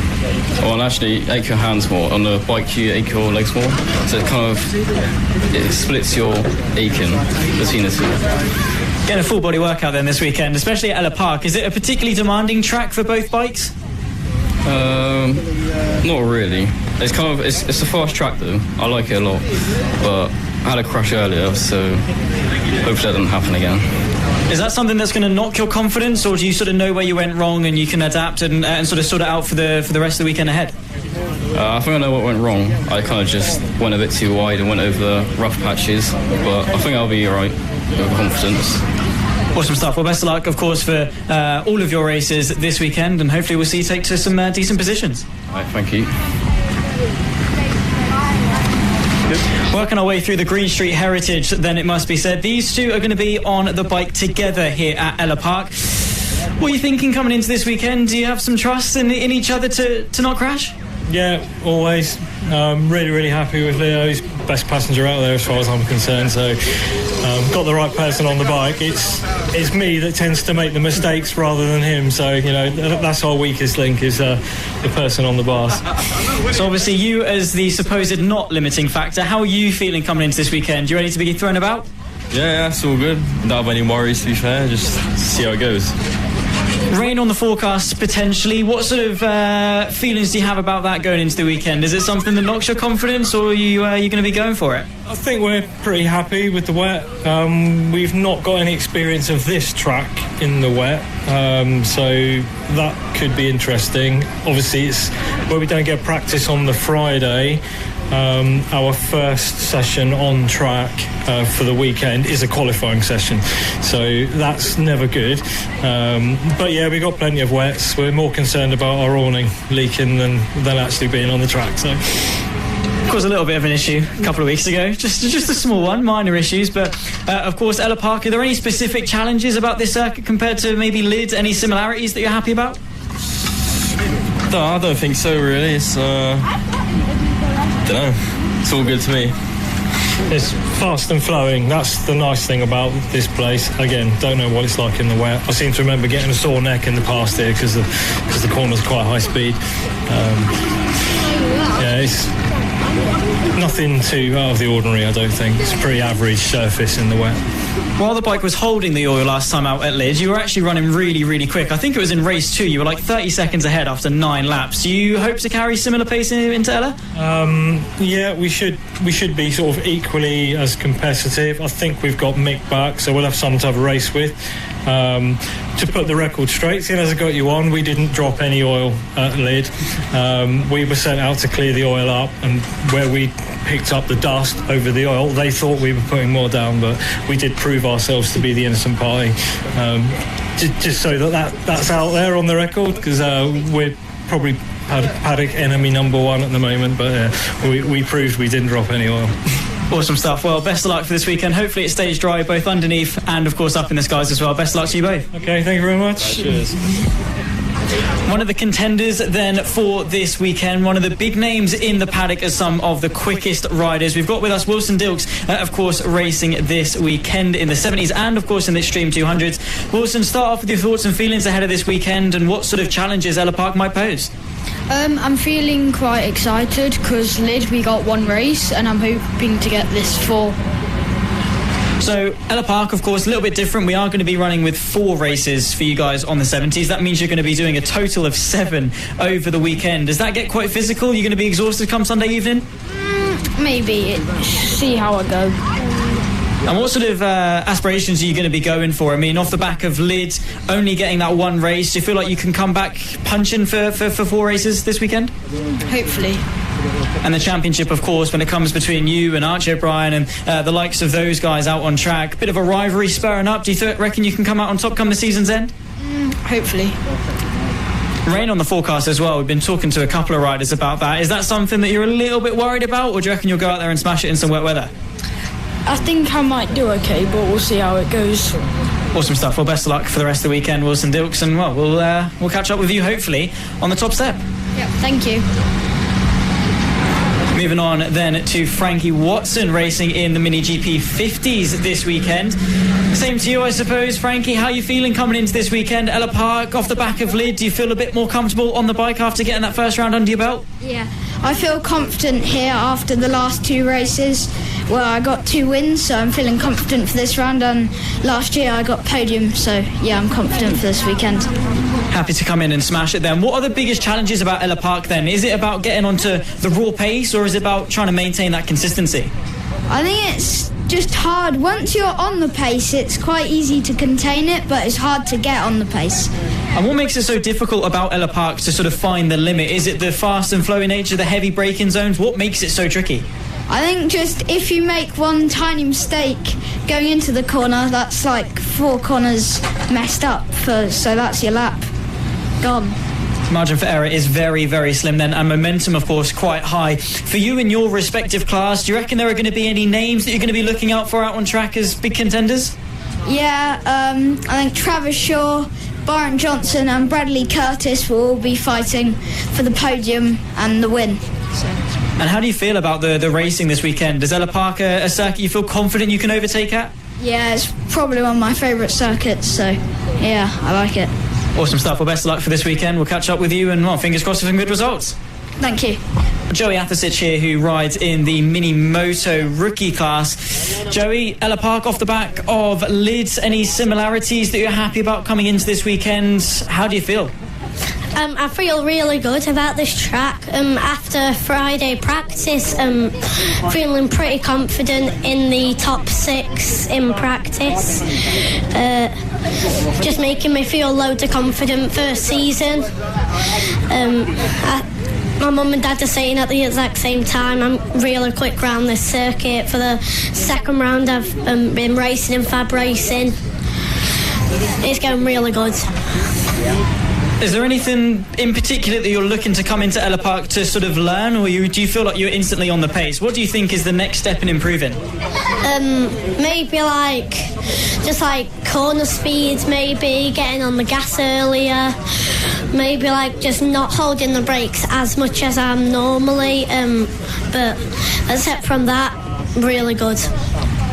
Well, actually, ache your hands more. On the bike, you ache your legs more. So it splits your aching between the two. Getting a full body workout then this weekend, especially at Ellough Park. Is it a particularly demanding track for both bikes? Not really. It's a fast track though. I like it a lot, but I had a crash earlier, so hopefully that doesn't happen again. Is that something that's going to knock your confidence, or do you sort of know where you went wrong and you can adapt and sort of sort it out for the rest of the weekend ahead? I think I know what went wrong. I kind of just went a bit too wide and went over the rough patches, but I think I'll be alright with confidence. Awesome stuff. Well, best of luck, of course, for all of your races this weekend, and hopefully we'll see you take to some decent positions. All right, thank you. Working our way through the Green Street heritage, then it must be said. These two are going to be on the bike together here at Ellough Park. What are you thinking coming into this weekend? Do you have some trust in each other to not crash? Yeah, always. Really, really happy with Leo. He's best passenger out there as far as I'm concerned. So, got the right person on the bike. It's me that tends to make the mistakes rather than him. So, you know, that's our weakest link is the person on the bars. So, obviously, you as the supposed not limiting factor, how are you feeling coming into this weekend? You ready to be thrown about? Yeah, it's all good. Don't have any worries, to be fair. Just see how it goes. Rain on the forecast, potentially. What sort of feelings do you have about that going into the weekend? Is it something that knocks your confidence, or are you going to be going for it? I think we're pretty happy with the wet. We've not got any experience of this track in the wet, so that could be interesting. Obviously, it's where we don't get practice on the Friday. Our first session on track for the weekend is a qualifying session, so that's never good. But yeah, we've got plenty of wets. We're more concerned about our awning leaking than actually being on the track. So, of course, a little bit of an issue a couple of weeks ago, just a small one, minor issues. But of course, Ellough Park, are there any specific challenges about this circuit compared to maybe Lid? Any similarities that you're happy about? No, I don't think so. Really, it's don't know. It's all good to me. It's fast and flowing. That's the nice thing about this place. Again, don't know what it's like in the wet. I seem to remember getting a sore neck in the past here because the corners are quite high speed. Yeah, it's nothing too out of the ordinary, I don't think. It's a pretty average surface in the wet. While the bike was holding the oil last time out at Lid, you were actually running really, really quick. I think it was in race 2. You were like 30 seconds ahead after 9 laps. Do you hope to carry similar pace into Ellough? Yeah, we should be sort of equally as competitive. I think we've got Mick back, so we'll have someone to have a race with. To put the record straight, seeing as I got you on, we didn't drop any oil at Lid. We were sent out to clear the oil up, and where we picked up the dust over the oil, they thought we were putting more down, but we did prove ourselves to be the innocent party. Just so that's out there on the record, because we're probably paddock enemy number 1 at the moment, but we proved we didn't drop any oil. Awesome stuff. Well, best of luck for this weekend. Hopefully it stays dry both underneath and, of course, up in the skies as well. Best of luck to you both. Okay, thank you very much. Right, cheers. One of the contenders then for this weekend, one of the big names in the paddock as some of the quickest riders. We've got with us Wilson Dils, of course, racing this weekend in the 70s and, of course, in the Extreme 200s. Wilson, start off with your thoughts and feelings ahead of this weekend and what sort of challenges Ellough Park might pose. I'm feeling quite excited because Lid, we got 1 race and I'm hoping to get this 4. So, Ellough Park, of course, a little bit different. We are going to be running with 4 races for you guys on the 70s. That means you're going to be doing a total of 7 over the weekend. Does that get quite physical? You're going to be exhausted come Sunday evening? Maybe. See how I go. And what sort of aspirations are you going to be going for? I mean, off the back of Lid only getting that one race, do you feel like you can come back punching for 4 races this weekend? Hopefully. And the championship, of course, when it comes between you and Archie O'Brien and the likes of those guys out on track, bit of a rivalry spurring up. Do you reckon you can come out on top come the season's end? Hopefully. Rain on the forecast as well. We've been talking to a couple of riders about that. Is that something that you're a little bit worried about, or do you reckon you'll go out there and smash it in some wet weather? I think I might do okay, but we'll see how it goes. Awesome stuff. Well, best of luck for the rest of the weekend, Wilson Dils, and well, we'll catch up with you hopefully on the top step. Yeah, thank you. Moving on then to Frankie Watson racing in the Mini GP 50s this weekend. Same to you, I suppose, Frankie. How are you feeling coming into this weekend? Ellough Park off the back of Lid. Do you feel a bit more comfortable on the bike after getting that first round under your belt? Yeah, I feel confident here after the last 2 races. Well, I got 2 wins, so I'm feeling confident for this round, and last year I got podium, so yeah, I'm confident for this weekend. Happy to come in and smash it then. What are the biggest challenges about Ellough Park then? Is it about getting onto the raw pace, or is it about trying to maintain that consistency? I think it's just hard. Once you're on the pace, it's quite easy to contain it, but it's hard to get on the pace. And what makes it so difficult about Ellough Park to sort of find the limit? Is it the fast and flowy nature, the heavy braking zones? What makes it so tricky? I think just if you make one tiny mistake going into the corner, that's like 4 corners messed up, so that's your lap gone. Margin for error is very, very slim then, and momentum, of course, quite high. For you in your respective class, do you reckon there are going to be any names that you're going to be looking out for out on track as big contenders? Yeah, I think Travis Shaw, Byron Johnson and Bradley Curtis will all be fighting for the podium and the win. And how do you feel about the racing this weekend? Is Ellough Park a circuit you feel confident you can overtake at? Yeah, it's probably one of my favourite circuits, so yeah, I like it. Awesome stuff. Well, best of luck for this weekend. We'll catch up with you and, well, fingers crossed for some good results. Thank you. Joey Athasich here, who rides in the Mini Moto Rookie class. Joey, Ellough Park off the back of Lids. Any similarities that you're happy about coming into this weekend? How do you feel? I feel really good about this track. After Friday practice, feeling pretty confident in the top 6 in practice. Just making me feel loads of confident first season. My mum and dad are saying at the exact same time I'm really quick round this circuit. For the second round I've been racing in FAB-Racing. It's going really good. Is there anything in particular that you're looking to come into Ellough Park to sort of learn, or do you feel like you're instantly on the pace? What do you think is the next step in improving? Maybe just corner speeds, maybe getting on the gas earlier, maybe just not holding the brakes as much as I'm normally, but except from that, really good.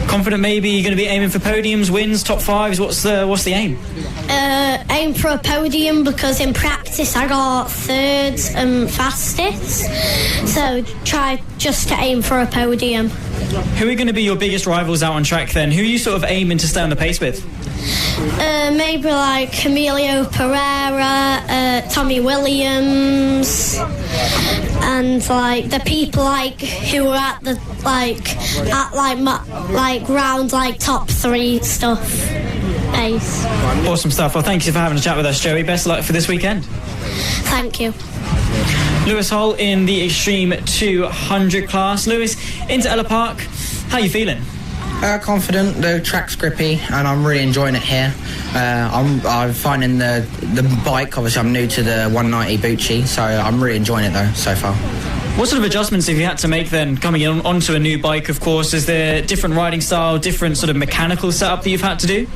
Confident maybe you're going to be aiming for podiums, wins, top 5s? What's the aim? Aim for a podium, because in practice I got 3rd and fastest, so try just to aim for a podium. Who are going to be your biggest rivals out on track then? Who are you sort of aiming to stay on the pace with? Maybe Emilio Pereira, Tommy Williams, and the people who are at the round top 3 stuff. Ace. Awesome stuff. Well, thank you for having a chat with us, Joey. Best of luck for this weekend. Thank you. Lewis Hull in the Extreme 200 class. Lewis, into Ellough Park. How are you feeling? Confident. The track's grippy and I'm really enjoying it here. I'm finding the bike, obviously I'm new to the 190 Bucci, so I'm really enjoying it though so far. What sort of adjustments have you had to make then, coming in onto a new bike, of course? Is there different riding style, different sort of mechanical setup that you've had to do?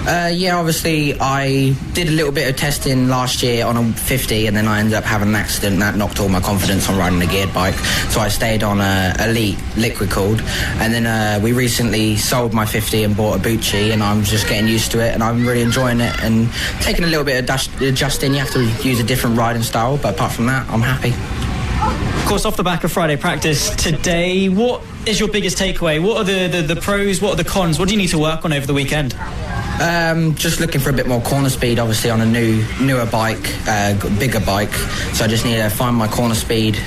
Yeah, obviously I did a little bit of testing last year on a 50 and then I ended up having an accident that knocked all my confidence on riding a geared bike, so I stayed on a Elite liquid cooled, and then we recently sold my 50 and bought a Bucci, and I'm just getting used to it and I'm really enjoying it and taking a little bit of adjusting. You have to use a different riding style, but apart from that I'm happy. Of course, off the back of Friday practice today, what is your biggest takeaway? What are the pros, what are the cons? What do you need to work on over the weekend? Just looking for a bit more corner speed, obviously on a newer bike, bigger bike. So I just need to find my corner speed,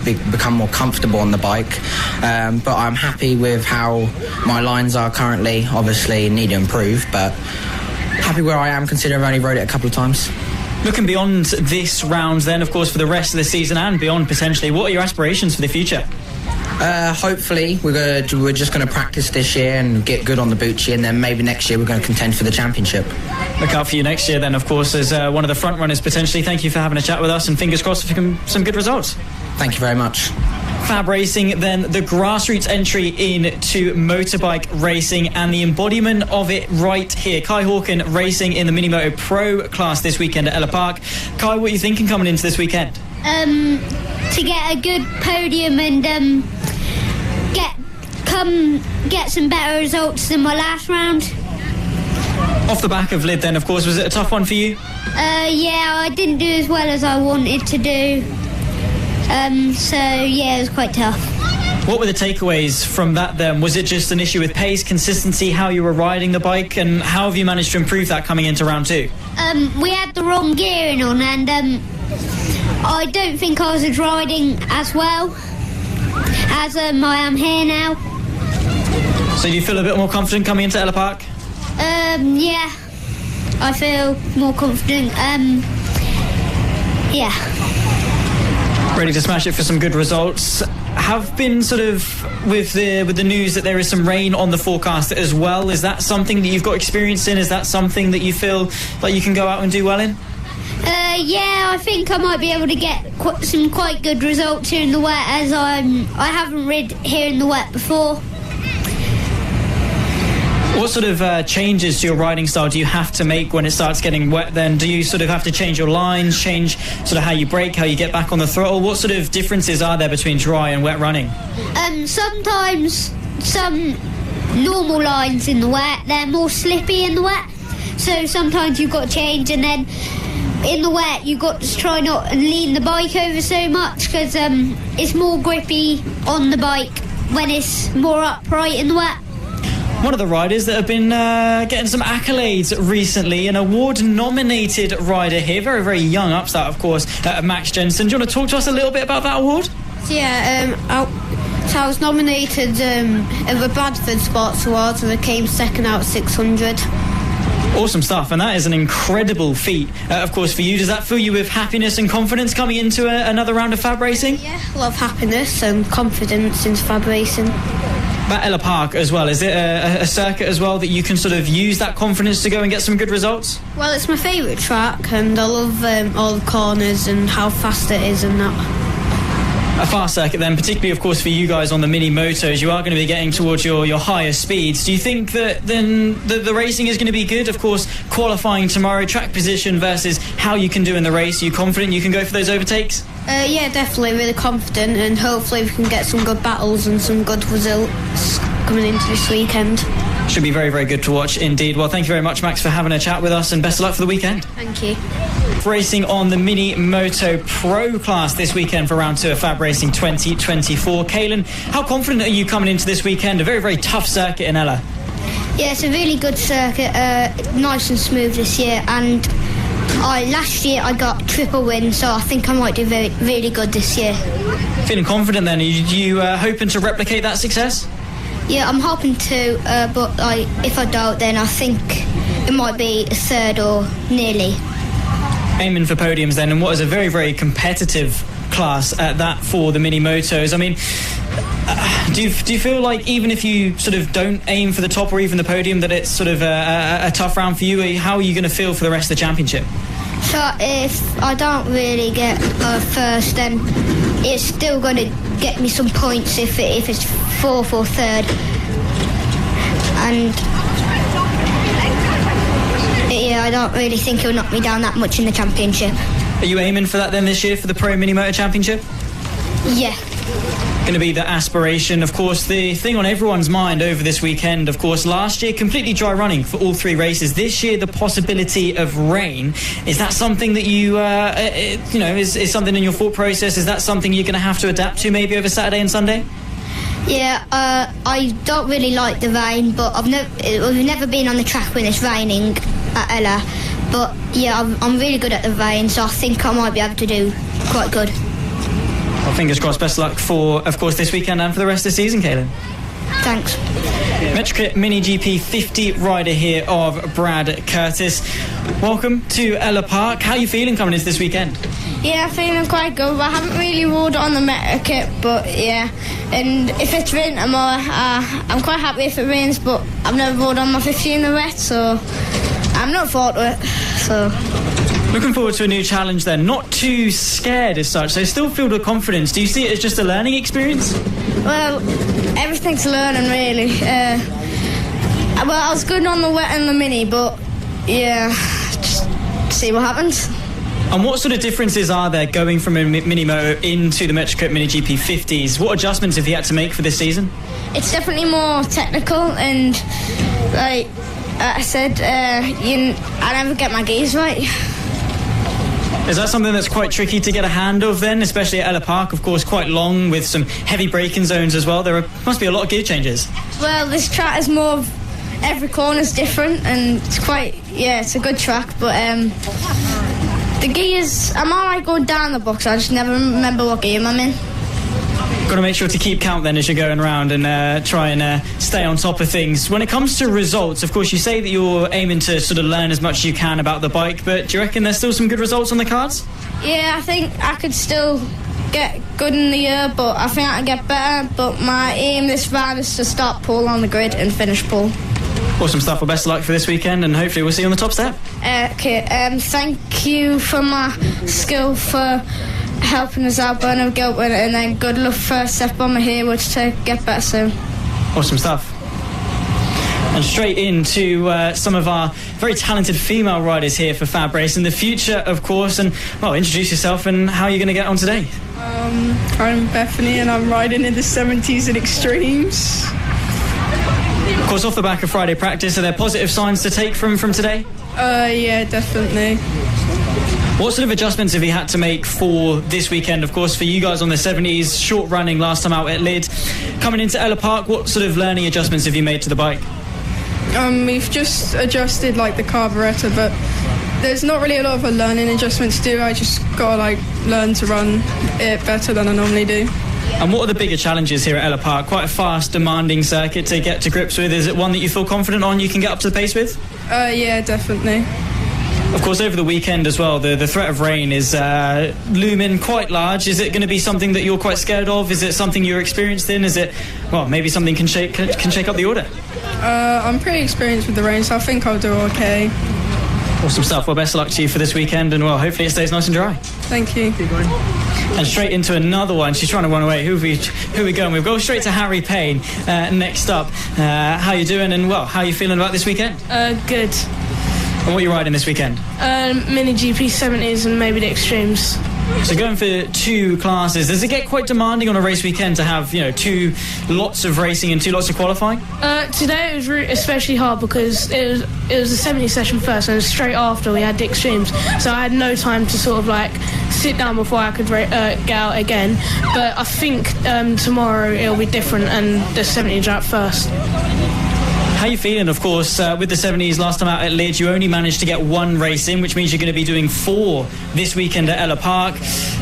become more comfortable on the bike. But I'm happy with how my lines are currently. Obviously need to improve, but happy where I am considering I've only rode it a couple of times. Looking beyond this round then, of course, for the rest of the season and beyond potentially, what are your aspirations for the future? Hopefully we're just going to practice this year and get good on the Bucci, and then maybe next year we're going to contend for the championship. Look out for you next year then, of course, as one of the front runners potentially. Thank you for having a chat with us, and fingers crossed for some good results. Thank you very much. FAB-Racing, then the grassroots entry into motorbike racing and the embodiment of it right here. Kai Hawken racing in the Mini Moto Pro class this weekend at Ellough Park. Kai, what are you thinking coming into this weekend? To get a good podium and get some better results than my last round. Off the back of Lid then, of course, was it a tough one for you? Yeah, I didn't do as well as I wanted to do. So yeah, it was quite tough. What were the takeaways from that then? Was it just an issue with pace, consistency, how you were riding the bike, and how have you managed to improve that coming into round two? We had the wrong gearing on, and I don't think I was riding as well as I am here now. So do you feel a bit more confident coming into Ellough Park? Yeah, I feel more confident. Yeah. Ready to smash it for some good results. Have been sort of with the news that there is some rain on the forecast as well. Is that something that you've got experience in? Is that something that you feel like you can go out and do well in? Yeah, I think I might be able to get some quite good results here in the wet, as I haven't rid here in the wet before. What sort of changes to your riding style do you have to make when it starts getting wet then? Do you sort of have to change your lines, change sort of how you brake, how you get back on the throttle? What sort of differences are there between dry and wet running? Sometimes some normal lines in the wet, they're more slippy in the wet. So sometimes you've got to change, and then in the wet you've got to try not to lean the bike over so much, because it's more grippy on the bike when it's more upright in the wet. One of the riders that have been getting some accolades recently, an award-nominated rider here, very, very young upstart, of course, Max Jensen. Do you want to talk to us a little bit about that award? Yeah, I was nominated at the Bradford Sports Awards, and I came second out of 600. Awesome stuff, and that is an incredible feat, of course, for you. Does that fill you with happiness and confidence coming into another round of FAB-Racing? Yeah, a lot of happiness and confidence in FAB-Racing. About Ellough Park as well, is it a circuit as well that you can sort of use that confidence to go and get some good results? Well, it's my favourite track, and I love all the corners and how fast it is and that. A fast circuit then, particularly of course for you guys on the mini motos. You are going to be getting towards your higher speeds. Do you think that then the racing is going to be good? Of course, qualifying tomorrow, track position versus how you can do in the race. Are you confident you can go for those overtakes? Yeah, definitely, really confident, and hopefully we can get some good battles and some good results coming into this weekend. Should be very, very good to watch indeed. Well, thank you very much, Max, for having a chat with us, and best of luck for the weekend. Thank you. Racing on the Mini Moto Pro class this weekend for round 2 of FAB-Racing 2024. Kaylin, how confident are you coming into this weekend? A very, very tough circuit in Ellough. Yeah, it's a really good circuit, nice and smooth this year, and last year I got triple win, so I think I might do really good this year. Feeling confident then? Are you hoping to replicate that success? Yeah, I'm hoping to, but if I don't, then I think it might be a third or nearly. Aiming for podiums then, and what is a very, very competitive class at that for the mini motos. I mean, do you feel like even if you sort of don't aim for the top or even the podium, that it's sort of a tough round for you? How are you going to feel for the rest of the championship? So if I don't really get first, then it's still going to get me some points if it's fourth or third. And yeah, I don't really think it'll knock me down that much in the championship. Are you aiming for that then this year for the Pro Mini Moto Championship? Yeah. Going to be the aspiration. Of course, the thing on everyone's mind over this weekend, of course, last year completely dry running for all 3 races. This year the possibility of rain. Is that something that you is something in your thought process? Is that something you're going to have to adapt to maybe over Saturday and Sunday? Yeah, I don't really like the rain, but we've never been on the track when it's raining at Ellough. But yeah, I'm really good at the rain, so I think I might be able to do quite good. Well, fingers crossed. Best of luck for, of course, this weekend and for the rest of the season, Kaylin. Thanks. MotoGP Mini GP 50 rider here of Brad Curtis. Welcome to Ellough Park. How are you feeling coming into this weekend? Yeah, feeling quite good. But I haven't really rode on the MotoGP, but yeah. And if it's winter more, I'm quite happy if it rains, but I've never rode on my 50 in the wet, so I'm not forward to it. So looking forward to a new challenge then. Not too scared as such, so still filled with confidence. Do you see it as just a learning experience? Well, everything's learning really. Well, I was good on the wet and the mini, but yeah, just see what happens. And what sort of differences are there going from a mini moto into the MotoGP Mini GP 50s? What adjustments have you had to make for this season? It's definitely more technical, and like I said, I never get my gears right. Is that something that's quite tricky to get a hand of then, especially at Ellough Park, of course, quite long with some heavy braking zones as well? Must be a lot of gear changes. Well, this track is more of every corner's different, and it's quite, yeah, it's a good track, but the gears, I'm alright going down the box, I just never remember what gear I'm in. Got to make sure to keep count then as you're going around and try and stay on top of things. When it comes to results, of course, you say that you're aiming to sort of learn as much as you can about the bike, but do you reckon there's still some good results on the cards? Yeah, I think I could still get good in the year, but I think I can get better. But my aim this round is to start pole on the grid and finish pole. Awesome stuff. Well, best of luck for this weekend, and hopefully we'll see you on the top step. Okay, thank you for my skill for helping us out, Bernard Gilbert, and then good luck for Seth Bomber here, which to get better soon. Awesome stuff. And straight into some of our very talented female riders here for FAB-Racing, the future, of course. And well, introduce yourself and how are you going to get on today? I'm Bethany, and I'm riding in the 70s and extremes. Of course, off the back of Friday practice, are there positive signs to take from today? Yeah, definitely. What sort of adjustments have you had to make for this weekend? Of course, for you guys on the 70s, short running last time out at Lid. Coming into Ellough Park, what sort of learning adjustments have you made to the bike? We've just adjusted like the carburetor, but there's not really a lot of a learning adjustment to do. I just gotta learn to run it better than I normally do. And what are the bigger challenges here at Ellough Park? Quite a fast, demanding circuit to get to grips with. Is it one that you feel confident on, you can get up to the pace with? Yeah, definitely. Of course, over the weekend as well, the threat of rain is looming quite large. Is it going to be something that you're quite scared of? Is it something you're experienced in? Is it, well, maybe something can shake up the order? I'm pretty experienced with the rain, so I think I'll do okay. Awesome stuff. Well, best of luck to you for this weekend, and well, hopefully it stays nice and dry. Thank you. Keep going. And straight into another one. She's trying to run away. Who are we going with? We'll go straight to Harry Payne next up. How you doing, and well, how are you feeling about this weekend? Good. And what are you riding this weekend? Mini GP 70s and maybe the extremes. So going for two classes, does it get quite demanding on a race weekend to have, two lots of racing and two lots of qualifying? Today it was especially hard because it was a 70 session first, and straight after we had the extremes, so I had no time to sort of sit down before I could get out again. But I think tomorrow it'll be different, and the 70s are out first. How are you feeling? Of course, with the 70s last time out at Leeds, you only managed to get one race in, which means you're going to be doing 4 this weekend at Ellough Park.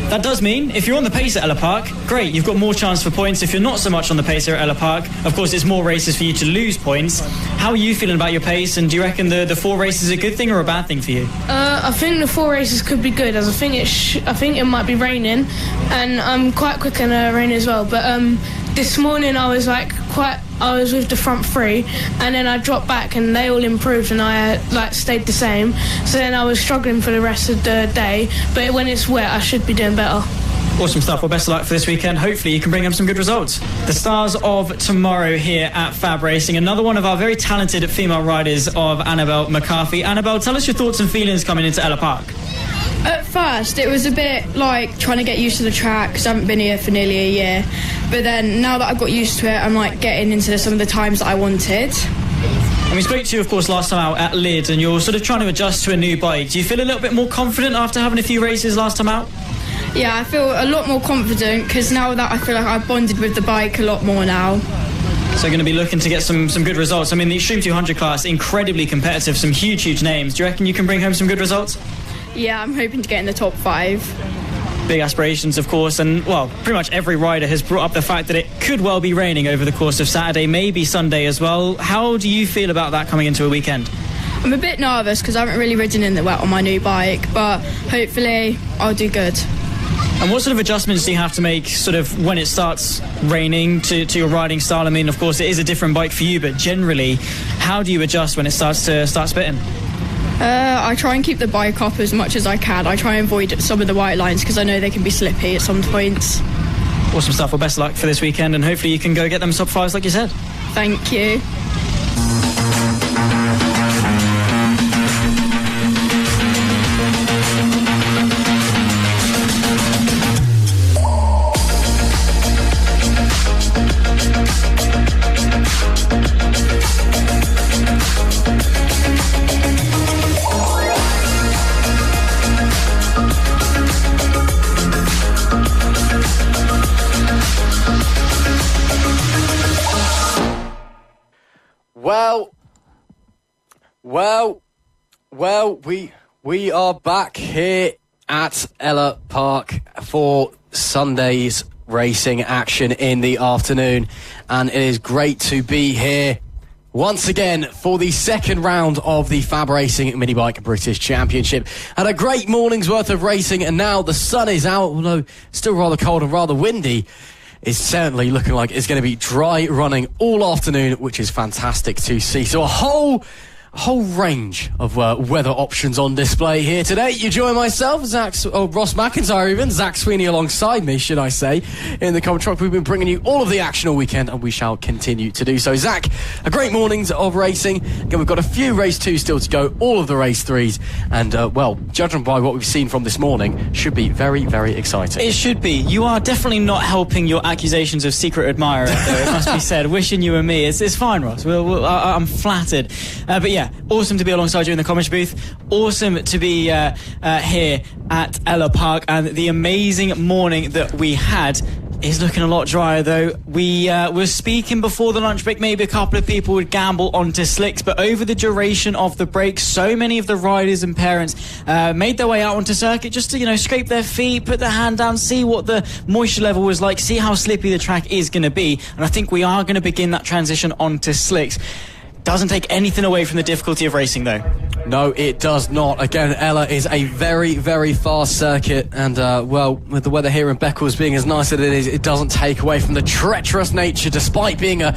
That does mean if you're on the pace at Ellough Park, great, you've got more chance for points. If you're not so much on the pace here at Ellough Park, of course, it's more races for you to lose points. How are you feeling about your pace, and do you reckon the 4 races is a good thing or a bad thing for you? I think the 4 races could be good, as I think it might be raining, and I'm quite quick in the rain as well. But this morning I was with the front 3, and then I dropped back and they all improved, and I stayed the same. So then I was struggling for the rest of the day, but when it's wet I should be doing better. Awesome stuff. Well, best of luck for this weekend. Hopefully you can bring up some good results. The stars of tomorrow here at FAB-Racing. Another one of our very talented female riders of Annabelle McCarthy. Annabelle, tell us your thoughts and feelings coming into Ellough Park. At first, it was a bit like trying to get used to the track because I haven't been here for nearly a year. But then, now that I've got used to it, I'm getting into some of the times that I wanted. And we spoke to you, of course, last time out at Lid, and you're sort of trying to adjust to a new bike. Do you feel a little bit more confident after having a few races last time out? Yeah, I feel a lot more confident because now that I feel like I've bonded with the bike a lot more now. So going to be looking to get some good results. I mean, the Extreme 200 class, incredibly competitive, some huge names. Do you reckon you can bring home some good results? Yeah, I'm hoping to get in the top 5. Big aspirations, of course, and, well, pretty much every rider has brought up the fact that it could well be raining over the course of Saturday, maybe Sunday as well. How do you feel about that coming into a weekend? I'm a bit nervous because I haven't really ridden in the wet on my new bike, but hopefully I'll do good. And what sort of adjustments do you have to make sort of when it starts raining to your riding style? I mean, of course, it is a different bike for you, but generally, how do you adjust when it starts spitting? I try and keep the bike up as much as I can. I try and avoid some of the white lines because I know they can be slippy at some points. Awesome stuff. Well, best of luck for this weekend, and hopefully you can go get them top 5s like you said. Thank you. Well, we are back here at Ellough Park for Sunday's racing action in the afternoon, and it is great to be here once again for the second round of the FAB-Racing Minibike British Championship. Had a great morning's worth of racing, and now the sun is out, although still rather cold and rather windy. It's certainly looking like it's going to be dry running all afternoon, which is fantastic to see. So a whole range of weather options on display here today. You join myself, Ross McIntyre even, Zach Sweeney alongside me, should I say, in the comment truck. We've been bringing you all of the action all weekend, and we shall continue to do so. Zach, a great mornings of racing. Again, we've got a few race 2s still to go, all of the race 3s, and, well, judging by what we've seen from this morning, should be very, very exciting. It should be. You are definitely not helping your accusations of secret admirer, though, it must be said. Wishing you and me. It's fine, Ross. I'm flattered. But yeah, awesome to be alongside you in the commentary booth. Awesome to be here at Ellough Park, and the amazing morning that we had is looking a lot drier, though. We were speaking before the lunch break, maybe a couple of people would gamble onto slicks, but over the duration of the break, so many of the riders and parents made their way out onto circuit just to, scrape their feet, put their hand down, see what the moisture level was like, see how slippy the track is going to be, and I think we are going to begin that transition onto slicks. Doesn't take anything away from the difficulty of racing, though. No, it does not. Again, Ellough is a very, very fast circuit, and, well, with the weather here in Beccles being as nice as it is, it doesn't take away from the treacherous nature. Despite being a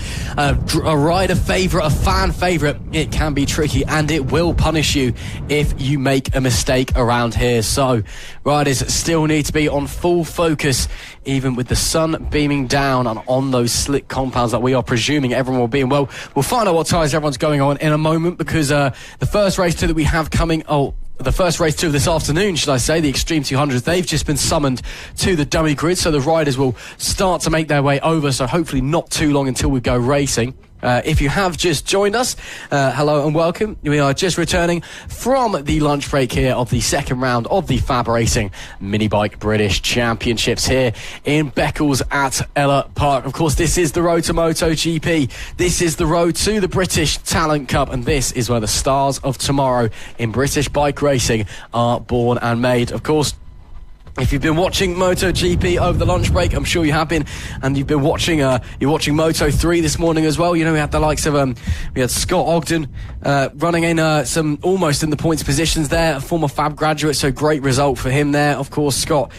rider favourite, a fan favourite, it can be tricky, and it will punish you if you make a mistake around here. So, riders still need to be on full focus, even with the sun beaming down on those slick compounds that we are presuming everyone will be in. Well, we'll find out what tyres everyone's going on in a moment, because the first race 2 that we have coming, the first race 2 of this afternoon, should I say, the Extreme 200s, they've just been summoned to the dummy grid, so the riders will start to make their way over, so hopefully not too long until we go racing. If you have just joined us, hello and welcome. We are just returning from the lunch break here of the second round of the FAB-Racing Minibike British Championships here in Beccles at Ellough Park. Of course, this is the road to MotoGP. This is the road to the British Talent Cup, and this is where the stars of tomorrow in British bike racing are born and made. Of course, if you've been watching MotoGP over the lunch break, I'm sure you have been, and you've been watching, you're watching Moto 3 this morning as well. We had the likes of, we had Scott Ogden, running in, some almost in the points positions there, a former FAB graduate, so great result for him there. Of course, Scott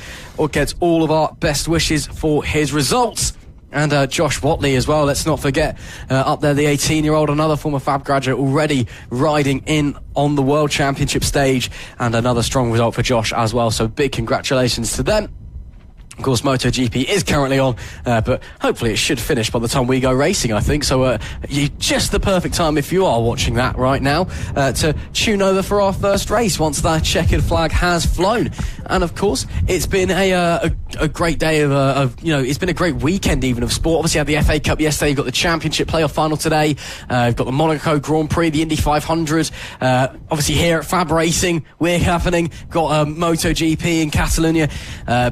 gets all of our best wishes for his results. And Josh Watley as well, let's not forget, up there the 18-year-old, another former FAB graduate already riding in on the World Championship stage, and another strong result for Josh as well, so big congratulations to them. Of course, MotoGP is currently on, but hopefully it should finish by the time we go racing, I think. So just the perfect time, if you are watching that right now, to tune over for our first race once that checkered flag has flown. And of course, it's been a great day of it's been a great weekend even of sport. Obviously, had the FA Cup yesterday. You've got the Championship playoff final today. You've got the Monaco Grand Prix, the Indy 500. Obviously, here at FAB-Racing, we're happening. Got MotoGP in Catalonia,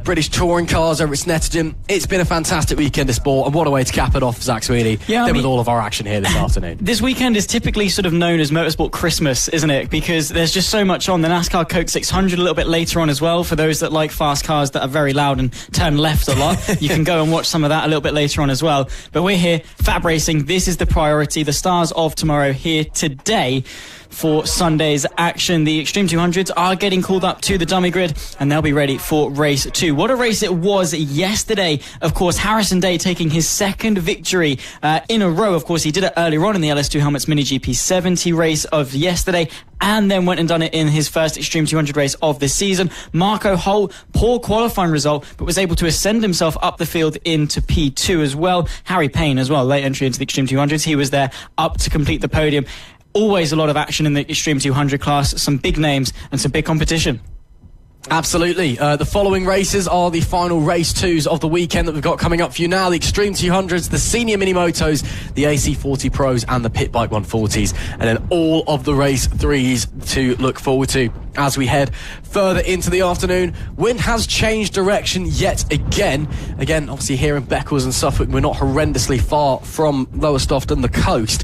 British touring cars over at Snetterton. It's been a fantastic weekend of sport, and what a way to cap it off, Zach Sweeney. Yeah, with all of our action here this afternoon. This weekend is typically sort of known as Motorsport Christmas, isn't it? Because there's just so much on. The NASCAR Coke 600 a little bit later on as well. For those that like fast cars that are very loud and turn left a lot, you can go and watch some of that a little bit later on as well. But we're here, FAB-Racing. This is the priority. The stars of tomorrow here today for Sunday's action. The Extreme 200s are getting called up to the dummy grid, and they'll be ready for race 2. What a race it was yesterday. Of course, Harrison Day taking his second victory in a row. Of course, he did it earlier on in the LS2 Helmets Mini GP 70 race of yesterday, and then went and done it in his first Extreme 200 race of the season. Marco Holt, poor qualifying result, but was able to ascend himself up the field into P2 as well. Harry Payne as well, late entry into the Extreme 200s. He was there up to complete the podium. Always a lot of action in the Extreme 200 class, some big names and some big competition. Absolutely. The following races are the final race 2s of the weekend that we've got coming up for you now. The Extreme 200s, the Senior Mini Motos, the AC40 Pros and the Pit Bike 140s. And then all of the race 3s to look forward to as we head further into the afternoon. Wind has changed direction yet again. Again, obviously here in Beccles and Suffolk, we're not horrendously far from Lowestoft, the coast.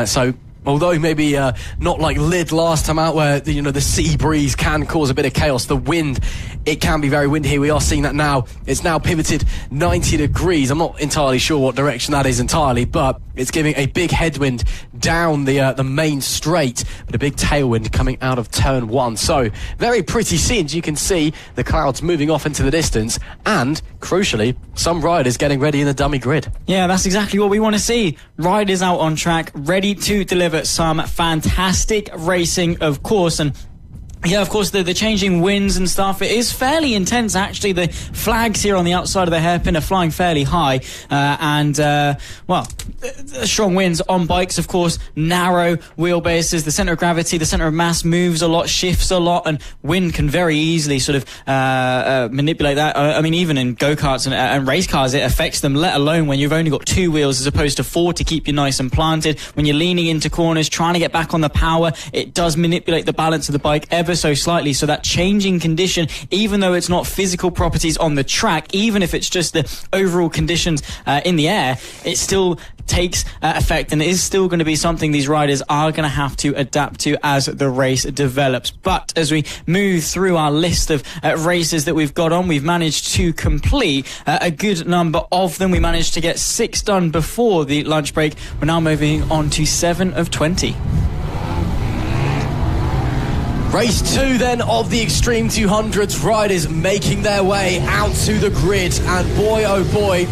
So although maybe not like Lydd last time out, where the sea breeze can cause a bit of chaos, the wind, it can be very windy here. We are seeing that now. It's now pivoted 90 degrees. I'm not entirely sure what direction that is entirely, but it's giving a big headwind down the main straight, but a big tailwind coming out of turn 1. So very pretty scenes. You can see the clouds moving off into the distance, and crucially, some riders getting ready in the dummy grid. Yeah, that's exactly what we want to see. Riders out on track, ready to deliver some fantastic racing, of course. And yeah, of course, the changing winds and stuff, it is fairly intense, actually. The flags here on the outside of the hairpin are flying fairly high. Strong winds on bikes, of course, narrow wheelbases. The centre of gravity, the centre of mass moves a lot, shifts a lot, and wind can very easily sort of manipulate that. I mean, even in go-karts and race cars, it affects them, let alone when you've only got 2 wheels as opposed to 4 to keep you nice and planted. When you're leaning into corners, trying to get back on the power, it does manipulate the balance of the bike ever so slightly. So that changing condition, even though it's not physical properties on the track, even if it's just the overall conditions in the air, it still takes effect, and it is still going to be something these riders are going to have to adapt to as the race develops. But as we move through our list of races that we've got on, we've managed to complete a good number of them. We managed to get 6 done before the lunch break. We're now moving on to 7 of 20. Race 2 then of the Extreme 200s, riders making their way out to the grid, and boy oh boy,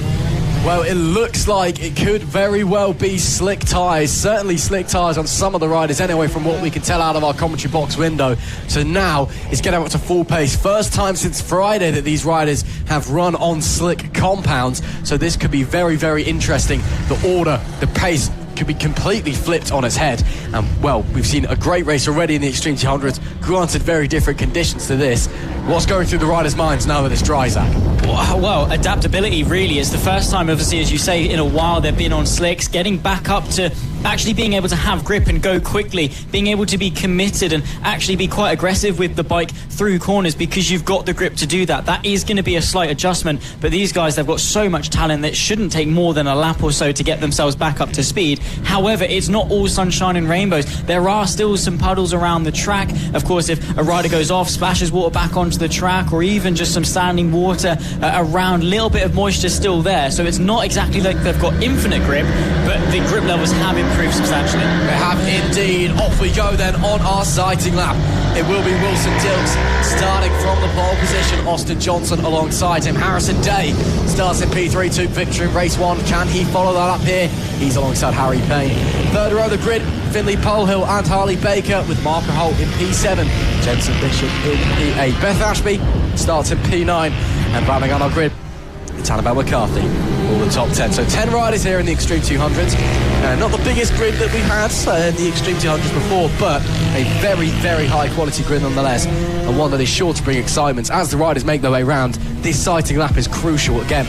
well, it looks like it could very well be slick tyres. Certainly slick tyres on some of the riders anyway, from what we can tell out of our commentary box window. So now it's getting up to full pace. First time since Friday that these riders have run on slick compounds. So this could be very, very interesting. The order, the pace could be completely flipped on its head. And well, we've seen a great race already in the Extreme 200s. Granted, very different conditions to this. What's going through the riders' minds now that it's dry, Zach? Well, adaptability really is the first time, obviously, as you say, in a while they've been on slicks, getting back up to actually being able to have grip and go quickly, being able to be committed and actually be quite aggressive with the bike through corners, because you've got the grip to do that. That is going to be a slight adjustment, but these guys, they've got so much talent that it shouldn't take more than a lap or so to get themselves back up to speed. However, it's not all sunshine and rainbows. There are still some puddles around the track. Of course, if a rider goes off, splashes water back onto the track, or even just some standing water around, a little bit of moisture still there. So it's not exactly like they've got infinite grip, but the grip levels have improved substantially. They have indeed. Off we go then on our sighting lap. It will be Wilson Dils starting from the pole position. Austin Johnson alongside him. Harrison Day starts in P3, took victory in race 1. Can he follow that up here? He's alongside Harry Payne. Third row of the grid, Finley Polehill and Harley Baker, with Marco Holt in P7. Jensen Bishop in P8. Beth Ashby starts in P9, and battling on our grid, to Annabelle McCarthy, all the top 10. So 10 riders here in the Extreme 200s. Not the biggest grid that we've had in the Extreme 200s before, but a very, very high quality grid nonetheless, and one that is sure to bring excitement. As the riders make their way round, this sighting lap is crucial. Again,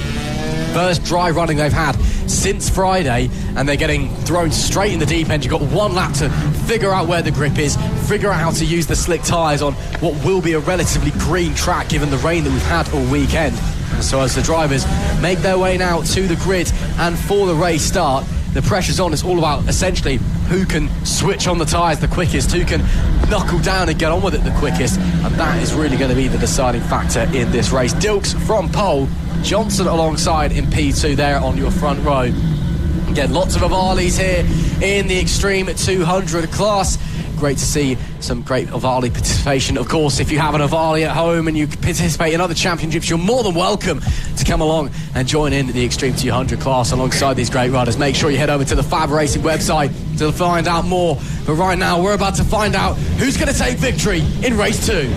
first dry running they've had since Friday, and they're getting thrown straight in the deep end. You've got one lap to figure out where the grip is, figure out how to use the slick tyres on what will be a relatively green track given the rain that we've had all weekend. And so as the drivers make their way now to the grid and for the race start, the pressure's on. It's all about essentially who can switch on the tyres the quickest, who can knuckle down and get on with it the quickest, and that is really going to be the deciding factor in this race. Dils from pole, Johnson alongside in P2 there on your front row. Again, lots of Avalis here in the Extreme 200 class. Great to see some great Avali participation. Of course, if you have an Avali at home and you participate in other championships, you're more than welcome to come along and join in the Extreme 200 class alongside these great riders. Make sure you head over to the FAB-Racing website to find out more. But right now, we're about to find out who's going to take victory in race 2.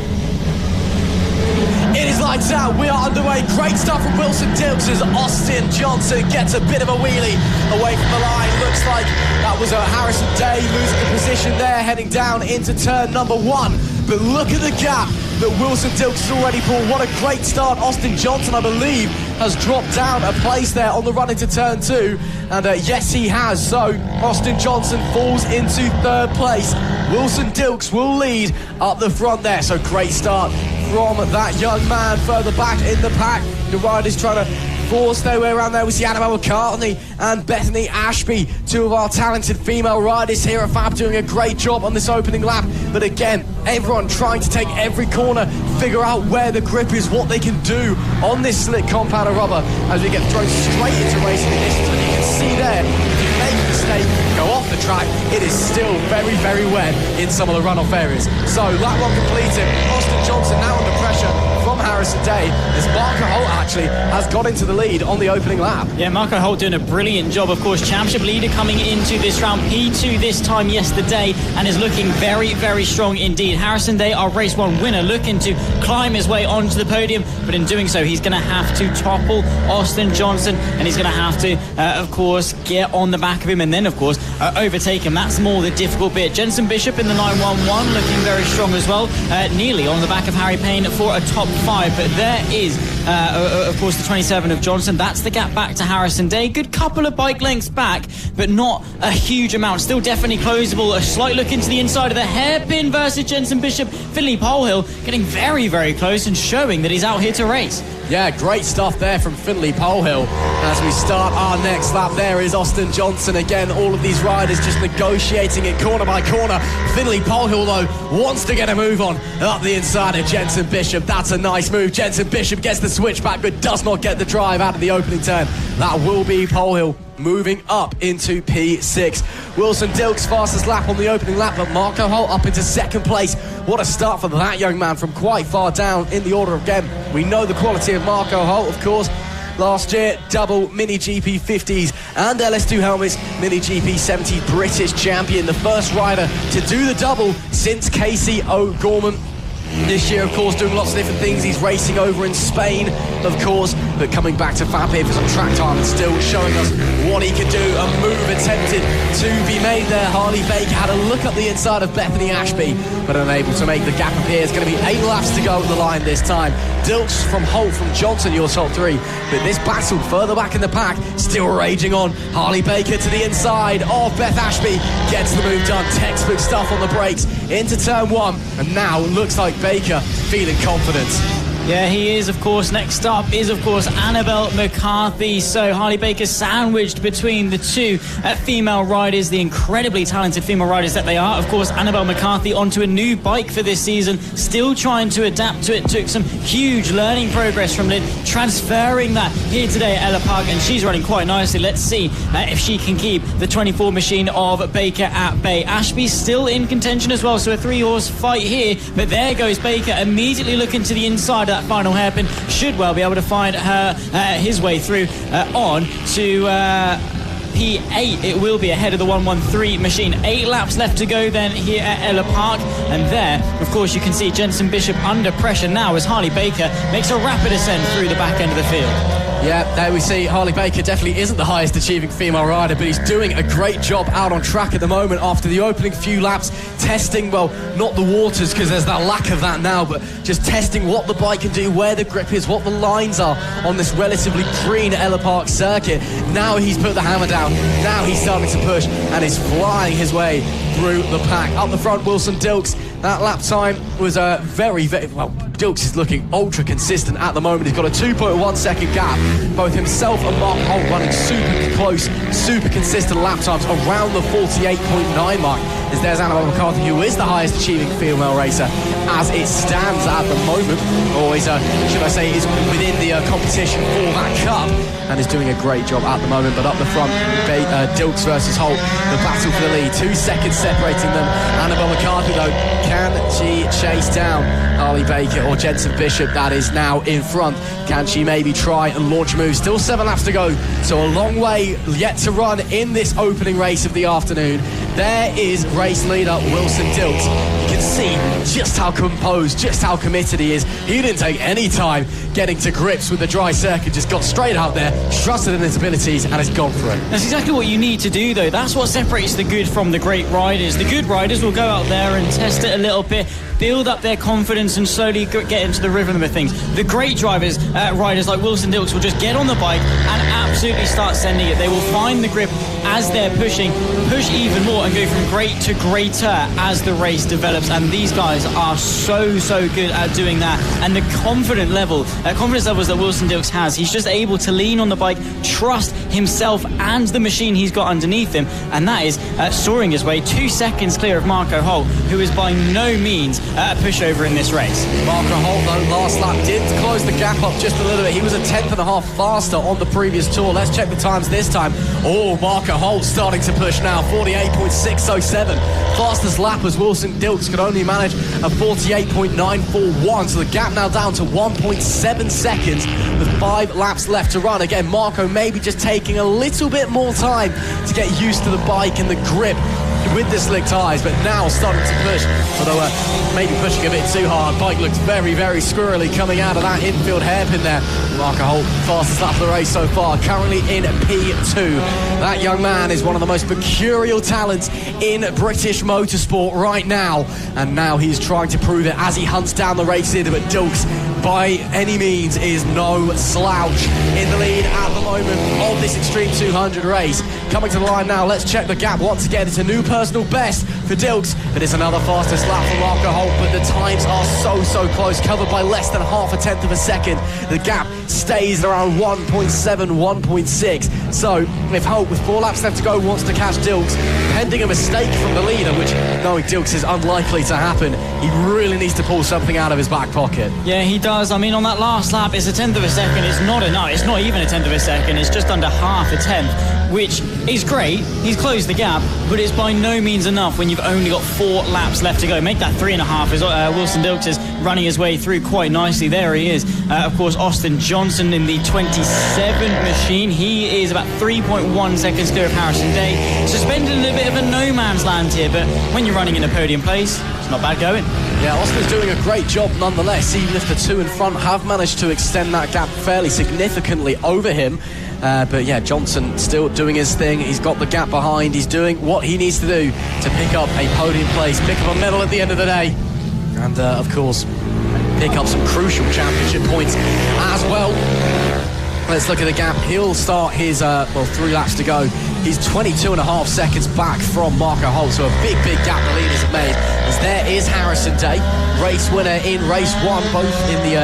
It is lights out, we are underway. Great stuff from Wilson Dils as Austin Johnson gets a bit of a wheelie away from the line. Looks like that was a Harrison Day losing the position there, heading down into turn number 1. But look at the gap that Wilson Dils has already pulled. What a great start. Austin Johnson, I believe, has dropped down a place there on the run into turn 2. And yes, he has. So Austin Johnson falls into 3rd place. Wilson Dils will lead up the front there. So great start from that young man further back in the pack. The riders trying to force their way around there. We see Annabelle McCartney and Bethany Ashby, two of our talented female riders here at FAB, doing a great job on this opening lap. But again, everyone trying to take every corner, figure out where the grip is, what they can do on this slick compound of rubber as we get thrown straight into racing conditions. And you can see there, if you make a mistake, go off the track, it is still very, very wet in some of the runoff areas. So lap 1 completed. Austin Johnson now under pressure from Harrison Day as Marco Holt actually has got into the lead on the opening lap. Yeah, Marco Holt doing a brilliant job. Of course, championship leader coming into this round, P2 this time yesterday, and is looking very, very strong indeed. Harrison Day, our race 1 winner, looking to climb his way onto the podium, but in doing so, he's going to have to topple Austin Johnson, and he's going to have to, of course, get on the back of him, and then, of course, overtake him. That's more the difficult bit. Jensen Bishop in the 911 looking very strong as well, nearly on the back of Harry Payne for a top 5, but there is of course the 27 of Johnson. That's the gap back to Harrison Day. Good couple of bike lengths back, but not a huge amount. Still definitely closable. A slight look into the inside of the hairpin versus Jensen Bishop. Finley Polehill getting very, very close and showing that he's out here to race. Yeah, great stuff there from Finley Polehill. As we start our next lap, there is Austin Johnson again. All of these riders just negotiating it corner by corner. Finley Polehill, though, wants to get a move on up the inside of Jensen Bishop. That's a nice move. Jensen Bishop gets the switchback, but does not get the drive out of the opening turn. That will be Polehill moving up into P6. Wilson Dils fastest lap on the opening lap, but Marco Holt up into 2nd place. What a start for that young man from quite far down in the order again. We know the quality of Marco Holt, of course. Last year, double Mini GP 50s and LS2 helmets, Mini GP 70 British champion, the first rider to do the double since Casey O'Gorman. This year, of course, doing lots of different things. He's racing over in Spain, of course, but coming back to FAB here for some track time and still showing us what he can do. A move attempted to be made there. Harley Baker had a look up the inside of Bethany Ashby, but unable to make the gap appear. It's going to be 8 laps to go at the line this time. Dils from Holt, from Johnson, your top 3. But this battle further back in the pack, still raging on. Harley Baker to the inside of Beth Ashby, gets the move done. Textbook stuff on the brakes into turn 1, and now looks like Baker feeling confident. Yeah, he is, of course. Next up is, of course, Annabelle McCarthy. So Harley Baker sandwiched between the two female riders, the incredibly talented female riders that they are. Of course, Annabelle McCarthy onto a new bike for this season, still trying to adapt to it. Took some huge learning progress from Lynn, transferring that here today at Ellough Park, and she's running quite nicely. Let's see if she can keep the 24 machine of Baker at bay. Ashby's still in contention as well, so a 3-horse fight here, but there goes Baker, immediately looking to the inside. That final hairpin should well be able to find his way through on to P8. It will be ahead of the 113 machine. 8 laps left to go then here at Ellough Park, and there, of course, you can see Jensen Bishop under pressure now as Harley Baker makes a rapid ascent through the back end of the field. Yeah, there we see Harley Baker definitely isn't the highest achieving female rider, but he's doing a great job out on track at the moment after the opening few laps, testing, well, not the waters because there's that lack of that now, but just testing what the bike can do, where the grip is, what the lines are on this relatively green Ellough Park circuit. Now he's put the hammer down, now he's starting to push and is flying his way through the pack. Up the front, Wilson Dils. That lap time was very, well, Dils is looking ultra consistent at the moment. He's got a 2.1 second gap. Both himself and Mark Holt running super close, super consistent lap times around the 48.9 mark. As there's Annabelle McCarthy, who is the highest achieving female racer as it stands at the moment, or is, should I say, is within the competition for that cup, and is doing a great job at the moment. But up the front, Dils versus Holt, the battle for the lead. 2 seconds separating them. Annabelle McCarthy, though, can she chase down Harley Baker or Jensen Bishop, that is now in front? Can she maybe try and launch moves? Still 7 laps to go, so a long way yet to run in this opening race of the afternoon. There is race leader Wilson Dils. You can see just how composed, just how committed he is. He didn't take any time getting to grips with the dry circuit, just got straight out there, trusted in his abilities, and has gone for it. That's exactly what you need to do, though. That's what separates the good from the great riders. The good riders will go out there and test it a little bit, build up their confidence and slowly get into the rhythm of things. The great riders like Wilson Dils will just get on the bike and absolutely start sending it. They will find the grip as they're pushing, push even more and go from great to greater as the race develops. And these guys are so good at doing that. And the confidence levels that Wilson Dils has, he's just able to lean on the bike, trust himself and the machine he's got underneath him, and that is soaring his way 2 seconds clear of Marco Holt, who is by no means a pushover in this race. Marco Holt, though, last lap did close the gap up just a little bit. He was a 10.5 faster on the previous tour. Let's check the times this time. Oh, Marco Holt starting to push now, 48.607. Fastest lap as Wilson Dils could only manage a 48.941, so the gap now down to 1.7 seconds with 5 laps left to run. Again, Marco maybe just taking a little bit more time to get used to the bike and the grip with the slick tyres, but now starting to push, although maybe pushing a bit too hard. Bike looks very squirrely coming out of that infield hairpin there. Marco Holt, fastest lap of the race so far, currently in P2. That young man is one of the most mercurial talents in British motorsport right now, and now he's trying to prove it as he hunts down the race leader. But Dils, by any means, is no slouch in the lead at the moment of this Extreme 200 race. Coming to the line now, let's check the gap once again. It's a new personal best for Dils, but it's another fastest lap for Marco Holt, but the times are so close, covered by less than half a tenth of a second. The gap stays around 1.7, 1.6. So if Holt, with 4 laps left to go, wants to catch Dils, pending a mistake from the leader, which knowing Dils is unlikely to happen, he really needs to pull something out of his back pocket. Yeah, he does. I mean, on that last lap, it's a tenth of a second. It's not enough. It's not even a tenth of a second. It's just under half a tenth, which is great. He's closed the gap, but it's by no means enough when you've only got 4 laps left to go. Make that 3.5 as Wilson Dils is running his way through quite nicely. There he is. Of course, Austin Johnson in the 27 machine. He is about 3.1 seconds clear of Harrison Day. Suspended in a bit of a no man's land here, but when you're running in a podium place, it's not bad going. Yeah, Austin's doing a great job nonetheless, even if the 2 in front have managed to extend that gap fairly significantly over him. But yeah, Johnson still doing his thing. He's got the gap behind. He's doing what he needs to do to pick up a podium place, pick up a medal at the end of the day, and of course pick up some crucial championship points as well. Let's look at the gap. He'll start his 3 laps to go. He's 22.5 seconds back from Marco Holt, so a big gap the leaders have made. As there is Harrison Day, race winner in race 1, both in the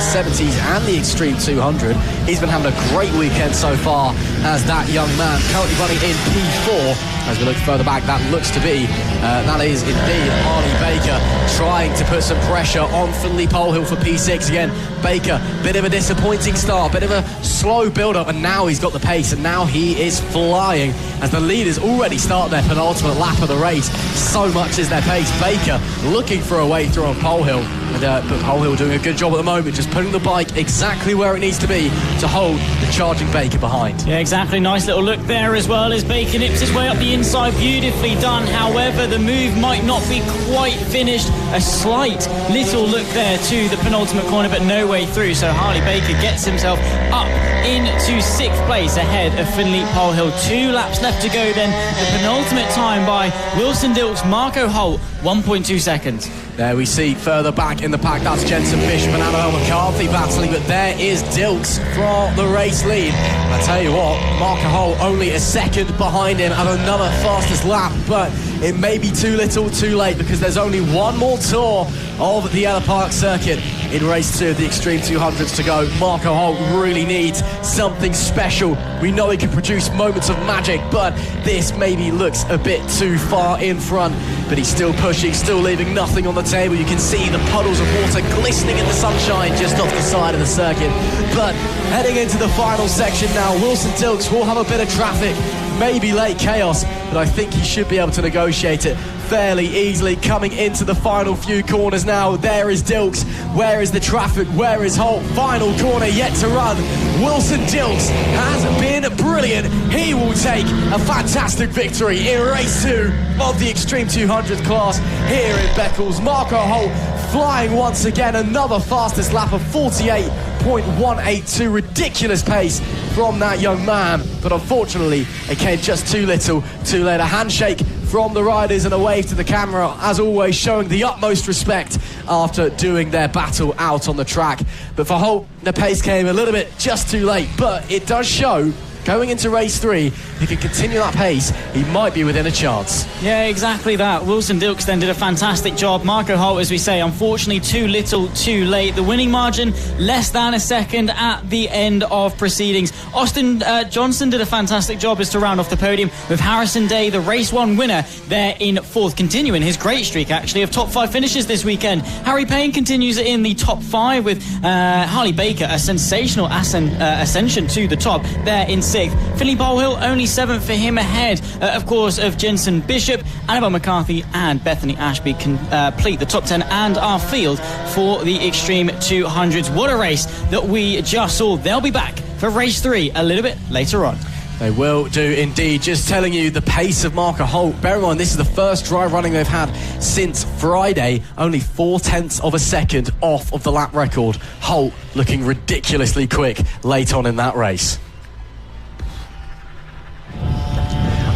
70s and the Extreme 200. He's been having a great weekend so far as that young man, currently running in P4. As we look further back, that looks to be, that is indeed Harley Baker trying to put some pressure on Finley Polehill for P6 again. Baker, bit of a disappointing start, bit of a slow build-up, and now he's got the pace, and now he is flying flying as the leaders already start their penultimate lap of the race. So much is their pace. Baker looking for a way through on Pole Hill. But Pole Hill doing a good job at the moment, just putting the bike exactly where it needs to be to hold the charging Baker behind. Yeah, exactly. Nice little look there as well as Baker nips his way up the inside. Beautifully done. However, the move might not be quite finished. A slight little look there to the penultimate corner, but no way through. So Harley Baker gets himself up into 6th place ahead of Finley Pole Hill. 2 laps left to go then. The penultimate time by Wilson Dils, Marco Holt, 1.2 seconds. There we see further back in the pack, that's Jensen Bishop and Annabelle McCarthy battling, but there is Dils for the race lead. And I tell you what, Marco Holt only a second behind him at another fastest lap, but it may be too little too late because there's only one more tour of the Ellough Park circuit in race 2 of the Extreme 200s to go. Marco Holt really needs something special. We know he can produce moments of magic, but this maybe looks a bit too far in front. But he's still pushing, still leaving nothing on the table. You can see the puddles of water glistening in the sunshine just off the side of the circuit. But heading into the final section now, Wilson Dils will have a bit of traffic, maybe late chaos, but I think he should be able to negotiate it fairly easily. Coming into the final few corners now, there is Dils. Where is the traffic? Where is Holt? Final corner yet to run. Wilson Dils has been brilliant. He will take a fantastic victory in race 2 of the Extreme 200 class here in Beccles. Marco Holt flying once again, another fastest lap of 48.182. Ridiculous pace from that young man, but unfortunately it came just too little too late. A handshake from the riders and a wave to the camera, as always, showing the utmost respect after doing their battle out on the track. But for Holt, the pace came a little bit just too late, but it does show going into race 3, he can continue that pace, he might be within a chance. Yeah, exactly that. Wilson Dils then did a fantastic job. Marco Holt, as we say, unfortunately too little too late. The winning margin less than a second at the end of proceedings. Austin Johnson did a fantastic job as to round off the podium with Harrison Day, the race 1 winner, there in 4th, continuing his great streak actually of top 5 finishes this weekend. Harry Payne continues in the top 5 with Harley Baker, a sensational ascension to the top there in 6th. Finley Pole Hill only 7th for him, ahead of course of Jensen Bishop. Annabelle McCarthy and Bethany Ashby complete the top 10 and our field for the Extreme 200s. What a race that we just saw. They'll be back for race 3 a little bit later on. They will do indeed. Just telling you the pace of Marco Holt. Bear in mind, this is the first dry running they've had since Friday. Only 0.4 of a second off of the lap record. Holt looking ridiculously quick late on in that race.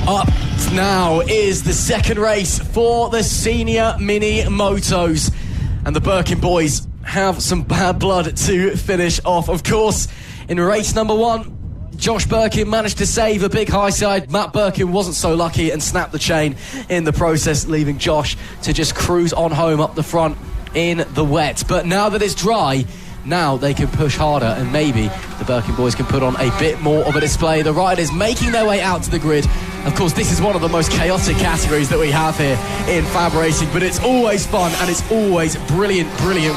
Up now is the second race for the senior mini motos. And the Birkin boys have some bad blood to finish off. Of course, in race number 1, Josh Birkin managed to save a big high side. Matt Birkin wasn't so lucky and snapped the chain in the process, leaving Josh to just cruise on home up the front in the wet. But now that it's dry, now they can push harder and maybe the Birkin boys can put on a bit more of a display. The riders making their way out to the grid. Of course, this is one of the most chaotic categories that we have here in FAB-Racing, but it's always fun and it's always brilliant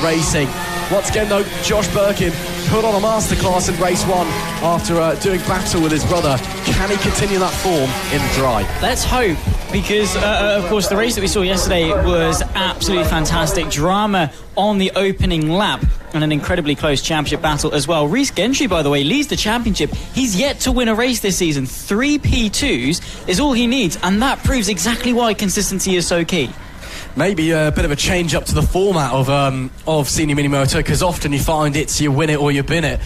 racing. Once again, though, Josh Birkin put on a masterclass in race 1 after doing battle with his brother. Can he continue that form in the dry? Let's hope, because, of course, the race that we saw yesterday was absolutely fantastic. Drama on the opening lap and an incredibly close championship battle as well. Rhys Gentry, by the way, leads the championship. He's yet to win a race this season. 3 P2s is all he needs, and that proves exactly why consistency is so key. Maybe a bit of a change up to the format of Senior Mini Moto, because often you find it's you win it or you bin it.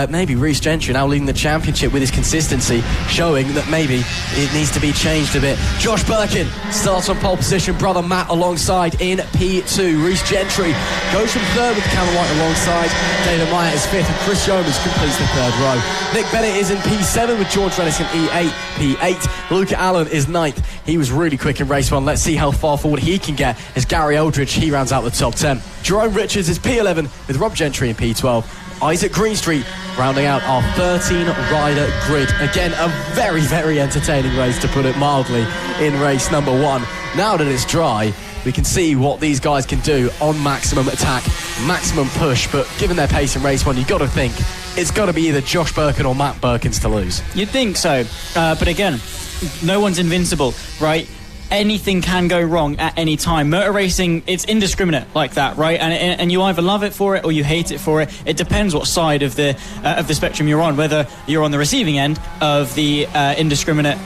Maybe Rhys Gentry now leading the championship with his consistency, showing that maybe it needs to be changed a bit. Josh Birkin starts on pole position, brother Matt alongside in P2. Rhys Gentry goes from 3rd with Callum White alongside. David Meyer is 5th and Chris Yeomans completes the 3rd row. Nick Bennett is in P7 with George Rennis in E8, P8. Luca Allen is 9th. He was really quick in race 1. Let's see how far forward he can get as Gary Eldridge, he rounds out the top 10. Jerome Richards is P11 with Rob Gentry in P12. Isaac Greenstreet rounding out our 13-rider grid. Again, a very entertaining race, to put it mildly, in race number 1. Now that it's dry, we can see what these guys can do on maximum attack, maximum push, but given their pace in race 1, you've got to think it's got to be either Josh Birkin or Matt Birkins to lose. You'd think so. But again, no one's invincible, right? Anything can go wrong at any time. Motor racing, it's indiscriminate like that, right? And you either love it for it or you hate it for it. It depends what side of the spectrum you're on, whether you're on the receiving end of the indiscriminate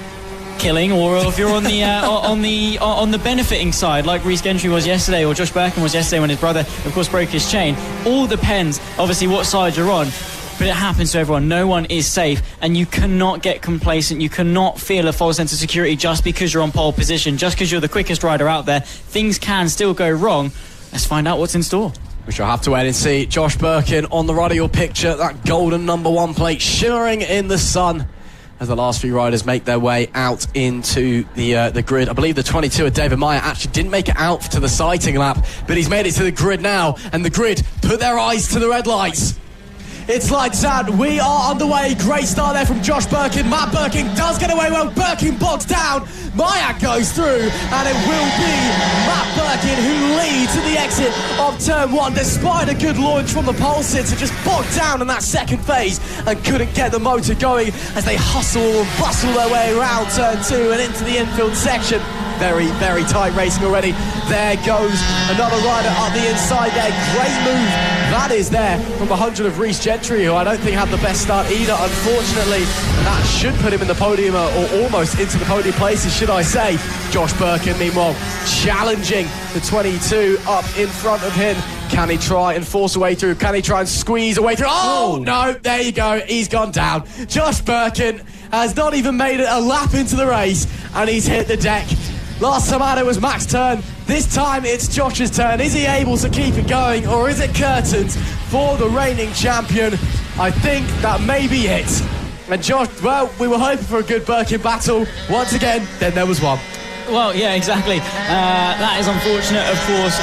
killing, or if you're on the on the benefiting side, like Rhys Gentry was yesterday, or Josh Birkin was yesterday when his brother, of course, broke his chain. All depends, obviously, what side you're on. But it happens to everyone. No one is safe, and you cannot get complacent. You cannot feel a false sense of security just because you're on pole position, just because you're the quickest rider out there. Things can still go wrong. Let's find out what's in store. We shall have to wait and see. Josh Birkin on the right of your picture, that golden number 1 plate shimmering in the sun as the last few riders make their way out into the grid. I believe the 22 of David Meyer actually didn't make it out to the sighting lap, but he's made it to the grid now, and the grid put their eyes to the red lights. It's lights out. We are underway. Great start there from Josh Birkin. Matt Birkin does get away well. Birkin bogs down. Meyer goes through, and it will be Matt Birkin who leads at the exit of turn 1, despite a good launch from the pole sitter. Just bogged down in that second phase and couldn't get the motor going as they hustle and bustle their way around turn 2 and into the infield section. Very, very tight racing already. There goes another rider up the inside there. Great move that is there from 100 of Rhys Gentry, who I don't think had the best start either, unfortunately. And that should put him in the podium, or almost into the podium places, should I say. Josh Birkin, meanwhile, challenging the 22 up in front of him. Can he try and force a way through? Can he try and squeeze a way through? Oh, no, there you go. He's gone down. Josh Birkin has not even made it a lap into the race, and he's hit the deck. Last time out it was Mac's turn. This time it's Josh's turn. Is he able to keep it going, or is it curtains for the reigning champion? I think that may be it. And Josh, well, we were hoping for a good Birkin battle. Once again, then there was one. Well, yeah, exactly. That is unfortunate, of course,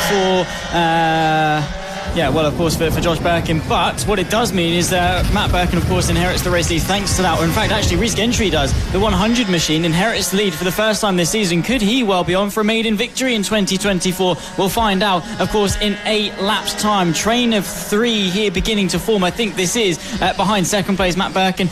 for Josh Birkin. But what it does mean is that Matt Birkin, of course, inherits the race lead thanks to that. Or in fact, actually, Rhys Gentry does. The 100 machine inherits the lead for the first time this season. Could he well be on for a maiden victory in 2024? We'll find out, of course, in 8 laps' time. Train of 3 here beginning to form. I think this is behind second place Matt Birkin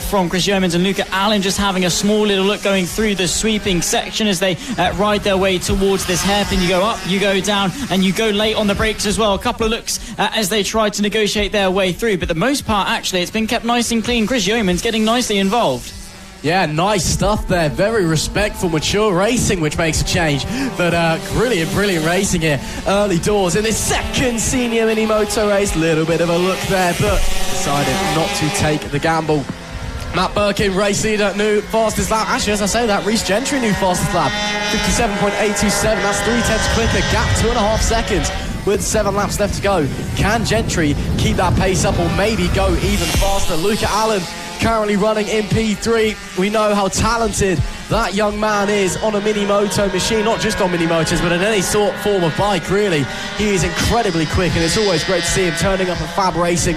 from Chris Yeomans and Luca Allen, just having a small little look going through the sweeping section as they ride their way towards this hairpin. You go up, you go down, and you go late on the brakes as well. A couple of looks as they try to negotiate their way through, but the most part, actually, it's been kept nice and clean. Chris Yeomans getting nicely involved. Yeah, nice stuff there. Very respectful, mature racing, which makes a change. But brilliant racing here. Early doors in this second senior mini moto race. Little bit of a look there, but decided not to take the gamble. Matt Birkin, race leader, new fastest lap. Actually, as I say that, Rhys Gentry, new fastest lap. 57.827. That's 3/10 quicker. Gap 2.5 seconds. With 7 laps left to go. Can Gentry keep that pace up, or maybe go even faster? Luca Allen currently running in P3. We know how talented that young man is on a mini moto machine, not just on mini motors, but in any form of bike, really. He is incredibly quick, and it's always great to see him turning up at FAB-Racing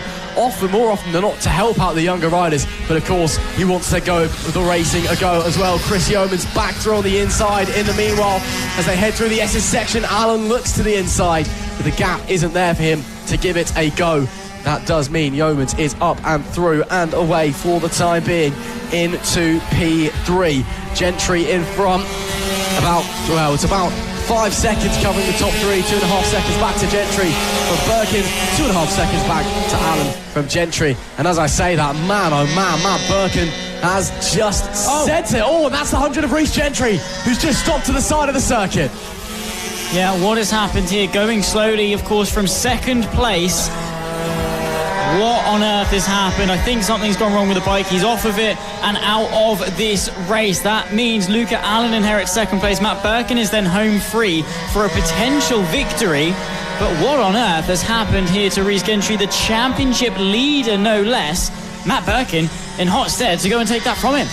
more often than not to help out the younger riders. But of course, he wants to go with the racing a go as well. Chris Yeomans back through on the inside. In the meanwhile, as they head through the SS section, Allen looks to the inside, but the gap isn't there for him to give it a go. That does mean Yeomans is up and through and away for the time being into P3. Gentry in front. It's about 5 seconds covering the top 3, 2.5 seconds back to Gentry from Birkin, 2.5 seconds back to Allen from Gentry. And as I say that, man, oh man, Matt Birkin has just sent it. Oh, and that's the 100 of Rhys Gentry, who's just stopped to the side of the circuit. Yeah, what has happened here? Going slowly, of course, from second place. What on earth has happened? I think something's gone wrong with the bike. He's off of it and out of this race. That means Luca Allen inherits second place. Matt Birkin is then home free for a potential victory. But what on earth has happened here to Rhys Gentry, the championship leader, no less? Matt Birkin in hot stead to go and take that from him.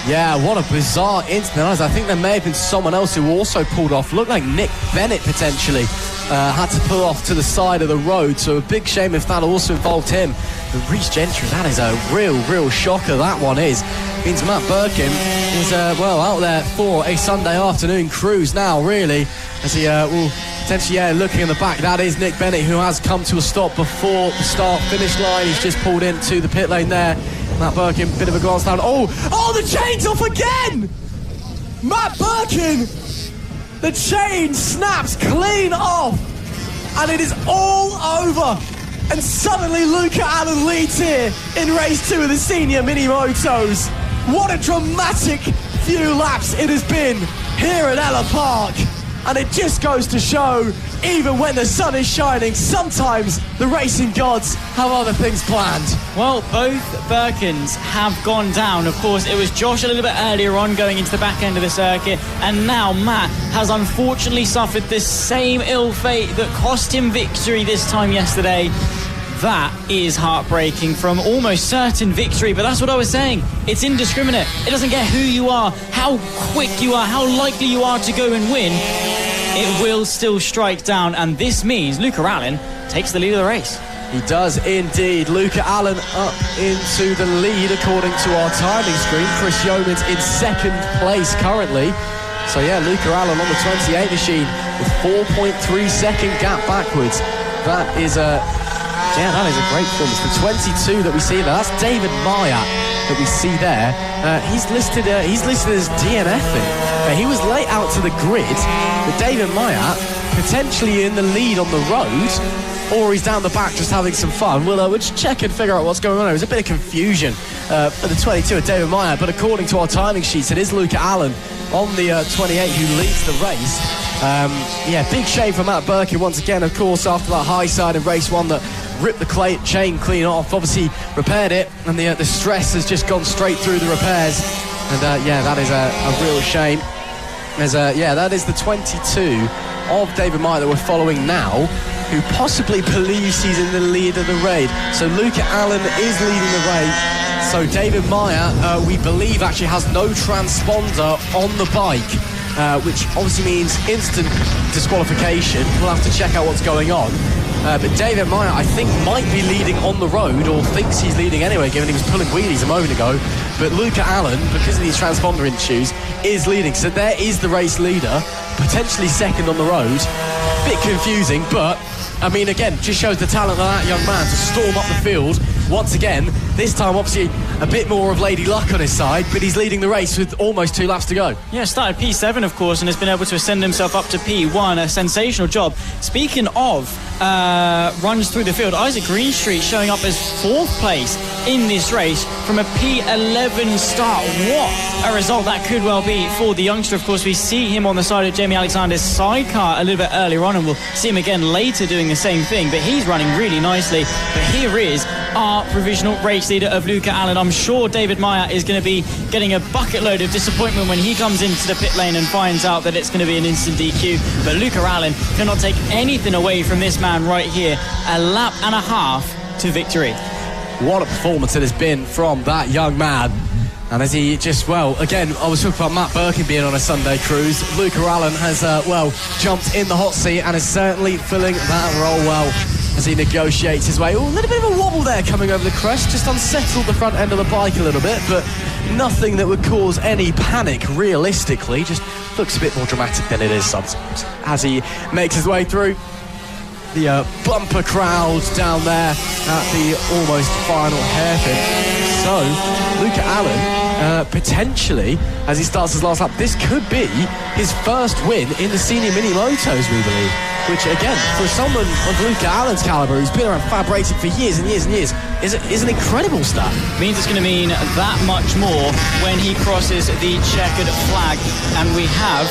Yeah, what a bizarre incident. I think there may have been someone else who also pulled off. Looked like Nick Bennett potentially had to pull off to the side of the road. So a big shame if that also involved him. But Rhys Gentry, that is a real shocker, that one is. Means Matt Birkin is, out there for a Sunday afternoon cruise now, really, as he will potentially, looking in the back, that is Nick Bennett, who has come to a stop before the start-finish line. He's just pulled into the pit lane there. Matt Birkin, bit of a glance down. Oh, the chain's off again! Matt Birkin! The chain snaps clean off, and it is all over. And suddenly Luca Allen leads here in race 2 of the senior mini motos. What a dramatic few laps it has been here at Ellough Park. And it just goes to show, even when the sun is shining, sometimes the racing gods have other things planned. Well, both Birkins have gone down. Of course, it was Josh a little bit earlier on going into the back end of the circuit, and now Matt has unfortunately suffered the same ill fate that cost him victory this time yesterday. That is heartbreaking from almost certain victory, but that's what I was saying. It's indiscriminate. It doesn't care who you are, how quick you are, how likely you are to go and win. It will still strike down, and this means Luca Allen takes the lead of the race. He does indeed. Luca Allen up into the lead according to our timing screen. Chris Yeomans in second place currently. So yeah, Luca Allen on the 28 machine with 4.3 second gap backwards. That is a great performance. The 22 that we see there, that's David Maya that we see there. He's listed as DNFing. He was late out to the grid, but David Maya potentially in the lead on the road, or he's down the back just having some fun. We'll just check and figure out what's going on. There was a bit of confusion for the 22 of David Maya, but according to our timing sheets, it is Luca Allen on the 28 who leads the race. Big shame for Matt Birkin once again, of course, after that high side in race 1 that ripped the chain clean off. Obviously repaired it, and the stress has just gone straight through the repairs. And that is a real shame. That is the 22 of David Meyer that we're following now, who possibly believes he's in the lead of the raid. So Luca Allen is leading the raid. So David Meyer, we believe, actually has no transponder on the bike, which obviously means instant disqualification. We'll have to check out what's going on. But David Meyer, I think, might be leading on the road, or thinks he's leading anyway, given he was pulling wheelies a moment ago. But Luca Allen, because of these transponder issues, is leading. So there is the race leader, potentially second on the road. Bit confusing, but, I mean, again, just shows the talent of that young man to storm up the field. Once again, this time obviously a bit more of lady luck on his side, but he's leading the race with almost 2 laps to go. Yeah, started P7, of course, and has been able to ascend himself up to P1. A sensational job. Speaking of runs through the field, Isaac Greenstreet showing up as 4th place in this race from a P11 start. What a result that could well be for the youngster. Of course, we see him on the side of Jamie Alexander's sidecar a little bit earlier on, and we'll see him again later doing the same thing, but he's running really nicely. But here is our provisional race leader of Luca Allen. I'm sure David Meyer is going to be getting a bucket load of disappointment when he comes into the pit lane and finds out that it's going to be an instant DQ. But Luca Allen cannot take anything away from this man right here. A lap and a half to victory. What a performance it has been from that young man. And as he just, again, I was talking about Matt Birkin being on a Sunday cruise. Luca Allen has, jumped in the hot seat and is certainly filling that role well as he negotiates his way. A little bit of a wobble there coming over the crest, just unsettled the front end of the bike a little bit, but nothing that would cause any panic realistically. Just looks a bit more dramatic than it is sometimes as he makes his way through the bumper crowd down there at the almost final hairpin. So Luca Allen, potentially, as he starts his last lap, this could be his first win in the senior mini motos, we believe. Which, again, for someone of Luca Allen's calibre, who's been around FAB-Racing for years and years and years, is an incredible stat. Means it's going to mean that much more when he crosses the checkered flag. And we have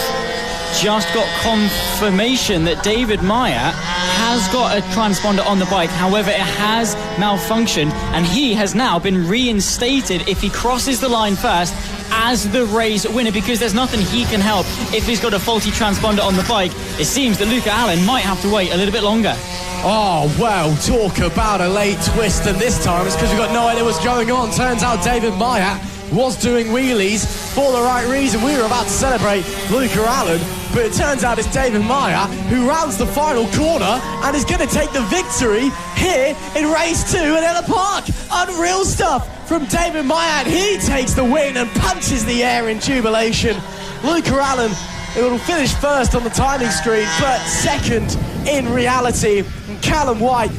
just got confirmation that David Meyer has got a transponder on the bike. However, it has malfunctioned, and he has now been reinstated if he crosses the line first as the race winner, because there's nothing he can help if he's got a faulty transponder on the bike. It seems that Luca Allen might have to wait a little bit longer. Oh, well, talk about a late twist, and this time it's because we've got no idea what's going on. Turns out David Meyer was doing wheelies for the right reason. We were about to celebrate Luca Allen, but it turns out it's David Meyer who rounds the final corner and is going to take the victory here in race 2 at Ellough Park. Unreal stuff from David Meyer, and he takes the win and punches the air in jubilation. Luca Allen It will finish first on the timing screen, but second in reality. And Callum White,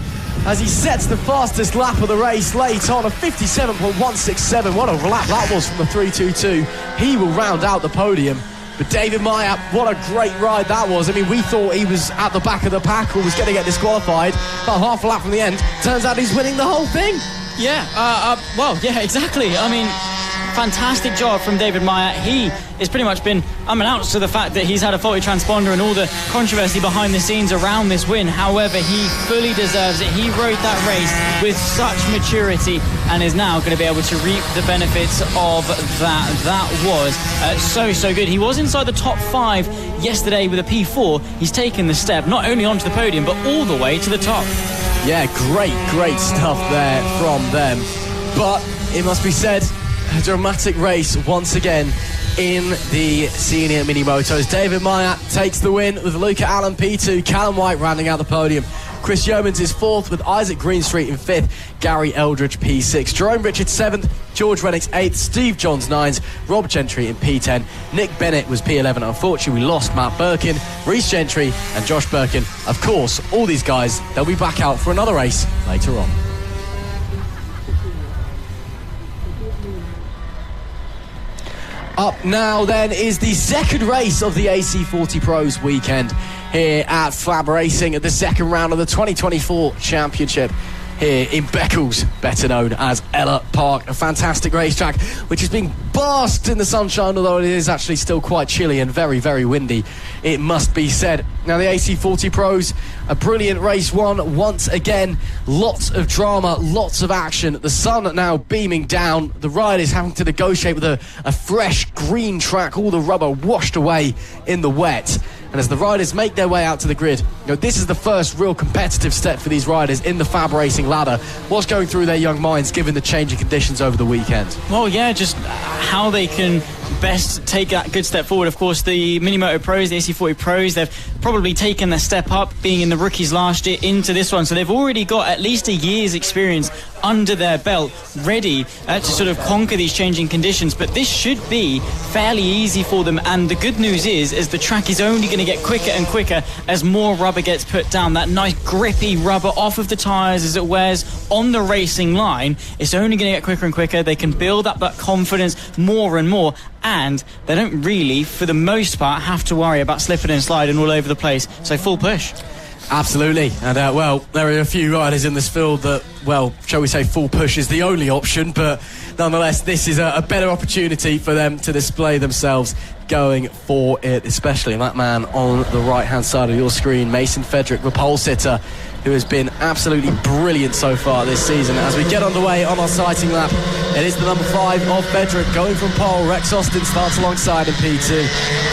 as he sets the fastest lap of the race late on, a 57.167. What a lap that was from the 3.22. He will round out the podium. But David Meyer, what a great ride that was. I mean, we thought he was at the back of the pack or was going to get disqualified. About half a lap from the end, turns out he's winning the whole thing. Yeah, well, yeah, exactly. I mean, fantastic job from David Meyer. He has pretty much been unbeknownst to the fact that he's had a faulty transponder and all the controversy behind the scenes around this win. However, he fully deserves it. He rode that race with such maturity and is now going to be able to reap the benefits of that. That was so good. He was inside the top 5 yesterday with a P4. He's taken the step not only onto the podium but all the way to the top. Yeah, great stuff there from them. But it must be said, a dramatic race once again in the senior mini motos. David Meyer takes the win with Luca Allen P2, Callum White rounding out the podium. Chris Yeomans is 4th with Isaac Greenstreet in 5th, Gary Eldridge P6, Jerome Richards 7th, George Rennick's 8th, Steve Johns 9th, Rob Gentry in P10, Nick Bennett was P11. Unfortunately, we lost Matt Birkin, Reece Gentry and Josh Birkin. Of course, all these guys, they'll be back out for another race later on. Up now then is the second race of the AC40 Pros weekend here at FAB-Racing at the second round of the 2024 championship here in Beccles, better known as Ellough Park. A fantastic racetrack which is being basked in the sunshine, although it is actually still quite chilly and very windy, it must be said. Now the AC40 Pros, a brilliant race one once again. Lots of drama, lots of action. The sun now beaming down. The riders having to negotiate with a fresh green track, all the rubber washed away in the wet. And as the riders make their way out to the grid, you know, this is the first real competitive step for these riders in the FAB-Racing ladder. What's going through their young minds given the changing conditions over the weekend? Well, yeah, just how they can best take that good step forward. Of course, the Mini Moto Pros, the AC40 Pros, they've probably taken their step up, being in the rookies last year, into this one. So they've already got at least a year's experience under their belt, ready to sort of conquer these changing conditions. But this should be fairly easy for them. And the good news is the track is only going to get quicker and quicker as more rubber gets put down. That nice grippy rubber off of the tyres as it wears on the racing line. It's only going to get quicker and quicker. They can build up that confidence more and more. And they don't really, for the most part, have to worry about slipping and sliding all over the place. So full push. Absolutely. And, well, there are a few riders in this field that, well, shall we say full push is the only option. But nonetheless, this is a better opportunity for them to display themselves going for it, especially that man on the right-hand side of your screen, Mason Fedrick, the pole sitter, who has been absolutely brilliant so far this season. As we get underway on our sighting lap, it is the number 5 of Fedrick going from pole. Rex Austin starts alongside in P2.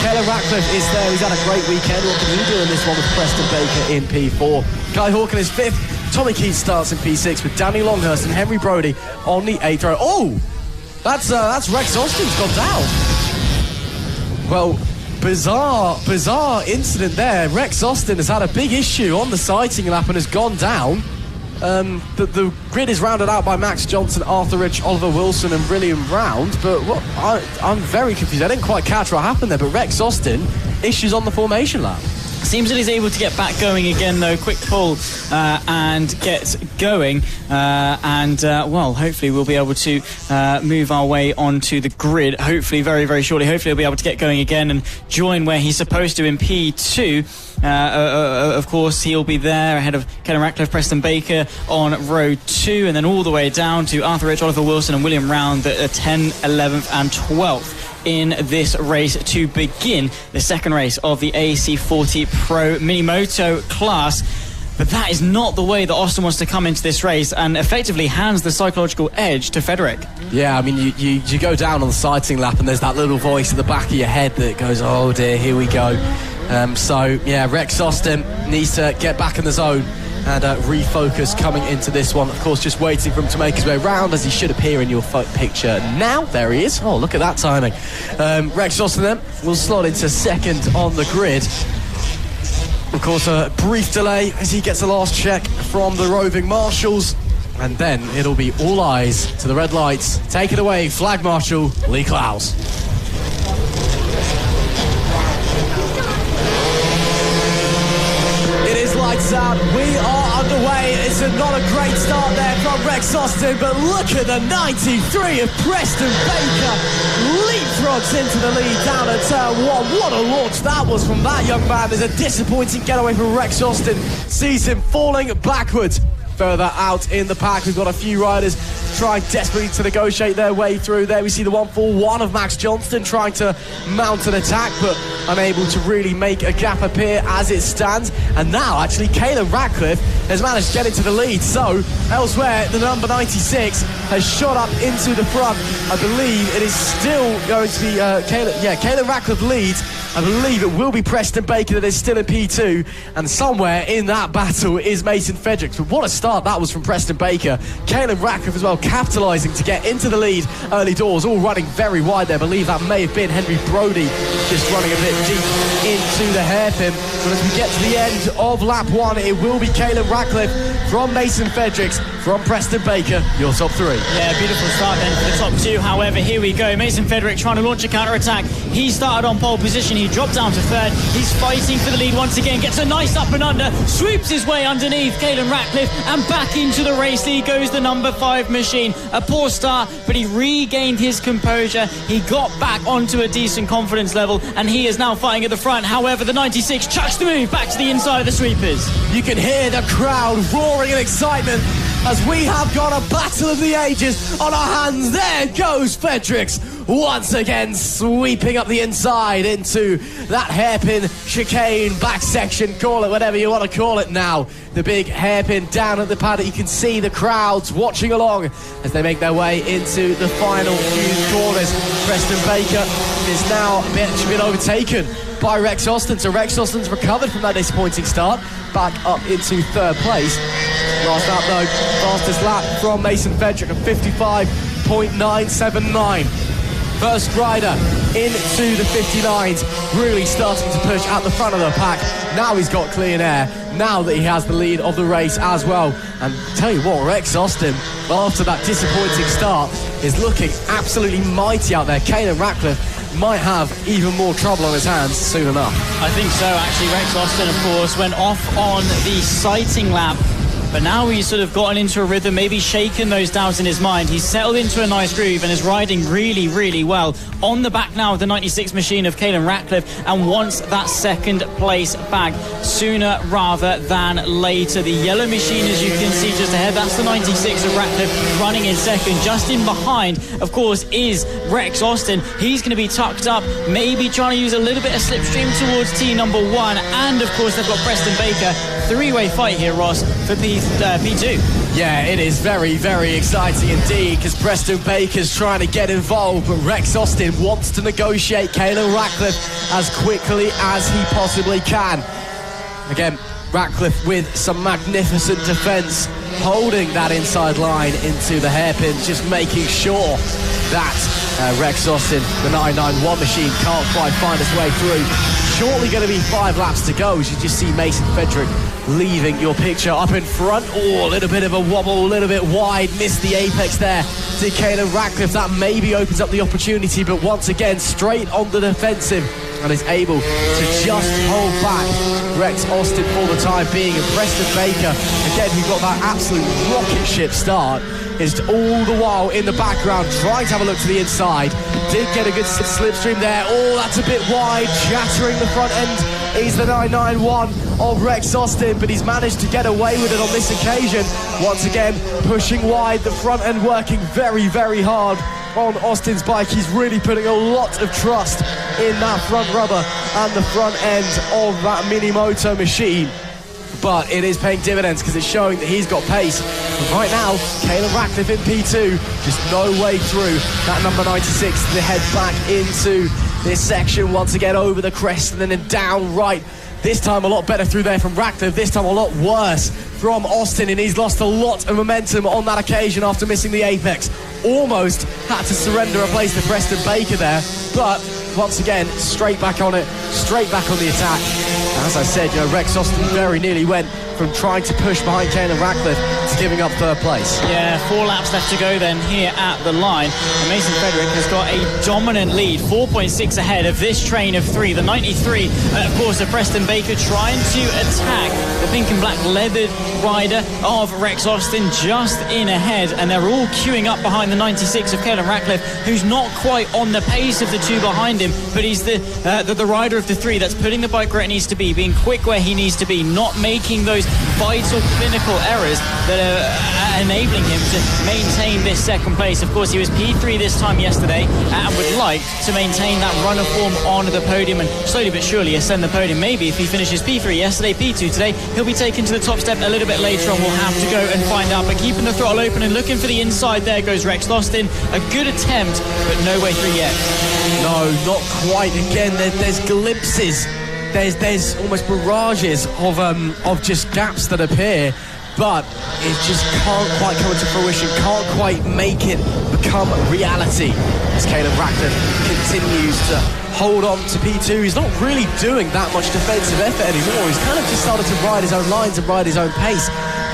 Keller Ratcliffe is there. He's had a great weekend. What can he do in this one with Preston Baker in P4? Guy Hawken is 5th. Tommy Keith starts in P6 with Danny Longhurst and Henry Brody on the 8th row. Oh, that's Rex Austin's gone down. Well, bizarre incident there. Rex Austin has had a big issue on the sighting lap and has gone down. The grid is rounded out by Max Johnson, Arthur Rich, Oliver Wilson and William Round. But what I'm very confused. I didn't quite catch what happened there, but Rex Austin, issues on the formation lap. Seems that he's able to get back going again, though. Quick pull and get going. Well, hopefully we'll be able to move our way onto the grid. Hopefully, very shortly. Hopefully, he'll be able to get going again and join where he's supposed to in P2. Of course, he'll be there ahead of Keller Ratcliffe, Preston Baker on row 2, and then all the way down to Arthur Rich, Oliver Wilson and William Round at 10th, 11th and 12th in this race to begin the second race of the AC40 Pro Mini Moto class. But that is not the way that Austin wants to come into this race, and effectively hands the psychological edge to Fedrick. Yeah, I mean, you go down on the sighting lap and there's that little voice at the back of your head that goes, oh dear, here we go. Rex Austin needs to get back in the zone and refocus coming into this one. Of course, just waiting for him to make his way round, as he should appear in your picture now. There he is. Oh, look at that timing. Rex Austin then will slot into second on the grid. Of course, a brief delay as he gets the last check from the roving marshals, and then it'll be all eyes to the red lights. Take it away, Flag Marshal Lee Clowes. lights out. We are underway. It's not a great start there from Rex Austin, but look at the 93 of Preston Baker. Leapfrogs into the lead down at turn 1. What a launch that was from that young man. There's a disappointing getaway from Rex Austin. Sees him falling backwards. Further out in the pack, we've got a few riders trying desperately to negotiate their way through. There we see the 141 of Max Johnston trying to mount an attack, but unable to really make a gap appear as it stands. And now, actually, Caleb Ratcliffe has managed to get into the lead. So, elsewhere, the number 96 has shot up into the front. I believe it is still going to be Caleb Ratcliffe leads. I believe it will be Preston Baker that is still in P2, and somewhere in that battle is Mason Fredericks. But what a start that was from Preston Baker. Caleb Ratcliffe as well, capitalising to get into the lead early doors, all running very wide there. I believe that may have been Henry Brodie just running a bit deep into the hairpin. But as we get to the end of lap 1, it will be Caleb Ratcliffe from Mason Fredericks from Preston Baker, your top 3. Yeah, beautiful start then for the top 2. However, here we go. Mason Fredericks trying to launch a counter-attack. He started on pole position. He dropped down to 3rd. He's fighting for the lead once again. Gets a nice up and under. Sweeps his way underneath Caleb Ratcliffe. And back into the race lead goes the number 5 machine. A poor start, but he regained his composure. He got back onto a decent confidence level, and he is now fighting at the front. However, the 96 chucks the move back to the inside of the sweepers. You can hear the crowd roaring in excitement as we have got a battle of the ages on our hands. There goes Fredericks once again, sweeping up the inside into that hairpin chicane back section, call it whatever you want to call it now. The big hairpin down at the paddock. You can see the crowds watching along as they make their way into the final few corners. Preston Baker is now been overtaken by Rex Austin. So Rex Austin's recovered from that disappointing start, back up into 3rd place. Last lap though, fastest lap from Mason Fredericks of 55.979. First rider into the 59s, really starting to push at the front of the pack. Now he's got clean air, now that he has the lead of the race as well. And tell you what, Rex Austin, after that disappointing start, is looking absolutely mighty out there. Caleb Ratcliffe might have even more trouble on his hands soon enough. I think so, actually. Rex Austin, of course, went off on the sighting lap, but now he's sort of gotten into a rhythm, maybe shaken those doubts in his mind. He's settled into a nice groove and is riding really, really well. On the back now of the 96 machine of Caleb Ratcliffe, and wants that 2nd place back sooner rather than later. The yellow machine, as you can see just ahead, that's the 96 of Ratcliffe running in 2nd. Just in behind, of course, is Rex Austin. He's going to be tucked up, maybe trying to use a little bit of slipstream towards T number 1. And, of course, they've got Preston Baker. 3-way fight here, Ross, for P2. Yeah, it is very, very exciting indeed, because Preston Baker's trying to get involved, but Rex Austin wants to negotiate Caleb Ratcliffe as quickly as he possibly can. Again, Ratcliffe with some magnificent defence, holding that inside line into the hairpin, just making sure that Rex Austin, the 991 machine, can't quite find its way through. Shortly going to be 5 laps to go, as you just see Mason Fredericks leaving your picture up in front. Oh, a little bit of a wobble, a little bit wide, missed the apex there to Caleb Ratcliffe. That maybe opens up the opportunity, but once again straight on the defensive and is able to just hold back Rex Austin for the time being. And Preston Baker, again, who got that absolute rocket ship start, is all the while in the background trying to have a look to the inside. Did get a good slipstream there. Oh, that's a bit wide, shattering the front end. He's the 991 of Rex Austin, but he's managed to get away with it on this occasion. Once again, pushing wide, the front end working very, very hard on Austin's bike. He's really putting a lot of trust in that front rubber and the front end of that mini moto machine. But it is paying dividends because it's showing that he's got pace. And right now, Caleb Ratcliffe in P2, just no way through that number 96 to head back into this section once again over the crest and then down right. This time a lot better through there from Ratcliffe, this time a lot worse from Austin, and he's lost a lot of momentum on that occasion after missing the apex. Almost had to surrender a place to Preston Baker there, but once again, straight back on it, straight back on the attack. As I said, Rex Austin very nearly went from trying to push behind Caelan Ratcliffe to giving up third place. Yeah, 4 laps left to go then here at the line. And Mason Frederick has got a dominant lead, 4.6 ahead of this train of 3. The 93, of course, of Preston Baker trying to attack the pink and black leathered rider of Rex Austin just in ahead. And they're all queuing up behind the 96 of Caelan Ratcliffe, who's not quite on the pace of the 2 behind him, but he's the rider of the 3 that's putting the bike where it needs to be, being quick where he needs to be, not making those vital clinical errors that are enabling him to maintain this second place. Of course, he was P3 this time yesterday and would like to maintain that run of form on the podium and slowly but surely ascend the podium. Maybe if he finishes P3 yesterday, P2 today, he'll be taken to the top step a little bit later on. We'll have to go and find out, but keeping the throttle open and looking for the inside, there goes Rex Austin. A good attempt, but no way through yet. No, not quite. Again, there's glimpses. There's almost mirages of just gaps that appear, but it just can't quite come into fruition, can't quite make it become reality as Caelan Ratcliffe continues to hold on to P2. He's not really doing that much defensive effort anymore. He's kind of just started to ride his own lines and ride his own pace,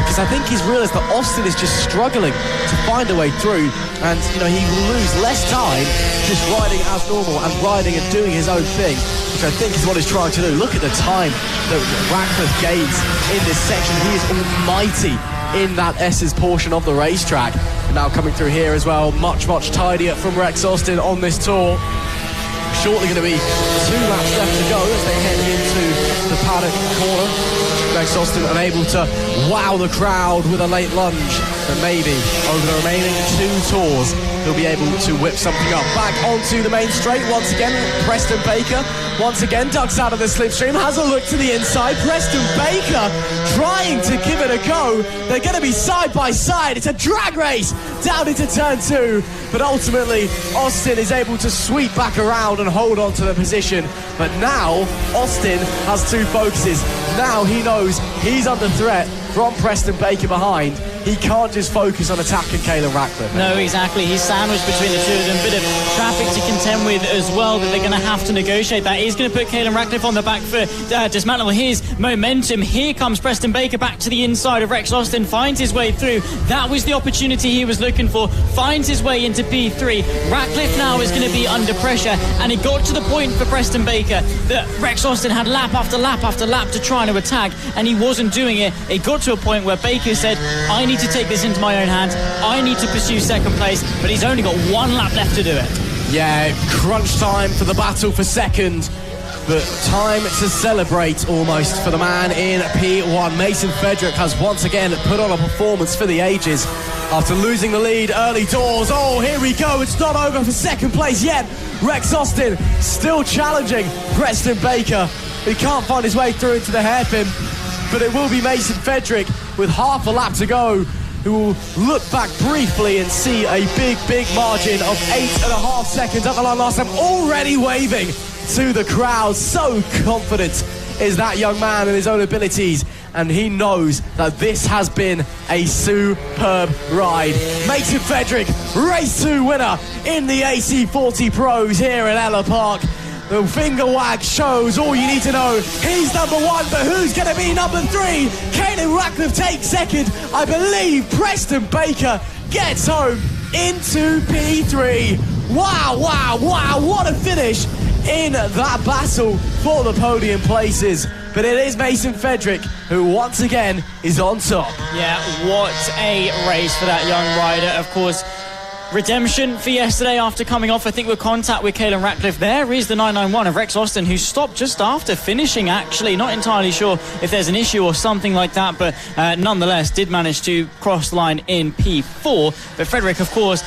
because I think he's realised that Austin is just struggling to find a way through, and he will lose less time just riding as normal and riding and doing his own thing, which I think is what he's trying to do. Look at the time that Ratcliffe gains in this section. He is almighty in that S's portion of the racetrack. And now coming through here as well, much tidier from Rex Austin on this tour. Shortly going to be 2 laps left to go as they head into the paddock corner. Rex Austin unable to wow the crowd with a late lunge, but maybe over the remaining 2 tours he'll be able to whip something up. Back onto the main straight once again. Preston Baker once again ducks out of the slipstream, has a look to the inside. Preston Baker trying to give it a go. They're going to be side by side. It's a drag race down into turn 2, but ultimately Austin is able to sweep back around and hold on to the position. But now Austin has 2 focuses. Now he knows he's under threat from Preston Baker behind. He can't just focus on attacking Caelan Ratcliffe. No, exactly. He's sandwiched between the 2 of them. Bit of traffic to contend with as well that they're going to have to negotiate. That is going to put Caelan Ratcliffe on the back foot, dismantle his momentum. Here comes Preston Baker back to the inside of Rex Austin, finds his way through. That was the opportunity he was looking for. Finds his way into P3. Ratcliffe now is going to be under pressure, and it got to the point for Preston Baker that Rex Austin had lap after lap after lap to try and attack, and he wasn't doing it. It got to a point where Baker said, I need to take this into my own hands. I need to pursue second place, but he's only got 1 lap left to do it. Yeah, crunch time for the battle for second, but time to celebrate almost for the man in P1. Mason Frederick has once again put on a performance for the ages after losing the lead early doors. Oh, here we go. It's not over for second place yet. Rex Austin still challenging Preston Baker. He can't find his way through into the hairpin, but it will be Mason Frederick with half a lap to go who will look back briefly and see a big margin of 8.5 seconds up the line last time, already waving to the crowd. So confident is that young man in his own abilities, and he knows that this has been a superb ride. Mason Frederick, race 2 winner in the AC40 Pros here at Ellough Park. The finger wag shows all you need to know. He's number 1, but who's going to be number 3? Caelan Ratcliffe takes second. I believe Preston Baker gets home into P3. Wow, what a finish in that battle for the podium places. But it is Mason Frederick who once again is on top. Yeah, what a race for that young rider. Of course, redemption for yesterday after coming off, I think, with contact with Caelan Ratcliffe. There is the 991 of Rex Austin, who stopped just after finishing, actually. Not entirely sure if there's an issue or something like that, but nonetheless did manage to cross the line in P4. But Frederick, of course,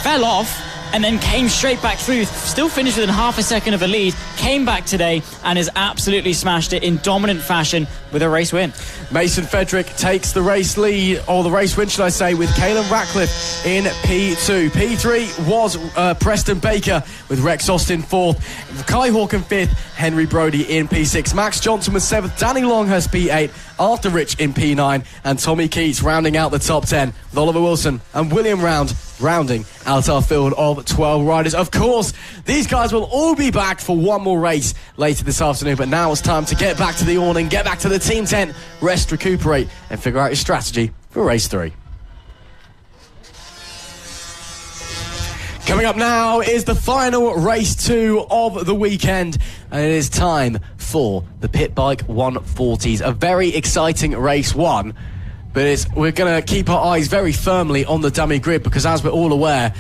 fell off and then came straight back through, still finished within half a second of a lead, came back today and has absolutely smashed it in dominant fashion with a race win. Mason Frederick takes the race lead, or the race win, should I say, with Caelan Ratcliffe in P2. P3 was Preston Baker with Rex Austin 4th, Kai Hawke in 5th, Henry Brody in P6, Max Johnson was 7th, Danny Longhurst P8, Arthur Rich in P9, and Tommy Keats rounding out the top 10 with Oliver Wilson and William Round rounding out our field of 12 riders. Of course, these guys will all be back for one more race later this afternoon, but now it's time to get back to the awning, get back to the team tent, rest, recuperate, and figure out your strategy for race 3. Coming up now is the final race 2 of the weekend, and it is time for the Pit Bike 140s. A very exciting race 1, but we're going to keep our eyes very firmly on the dummy grid, because as we're all aware,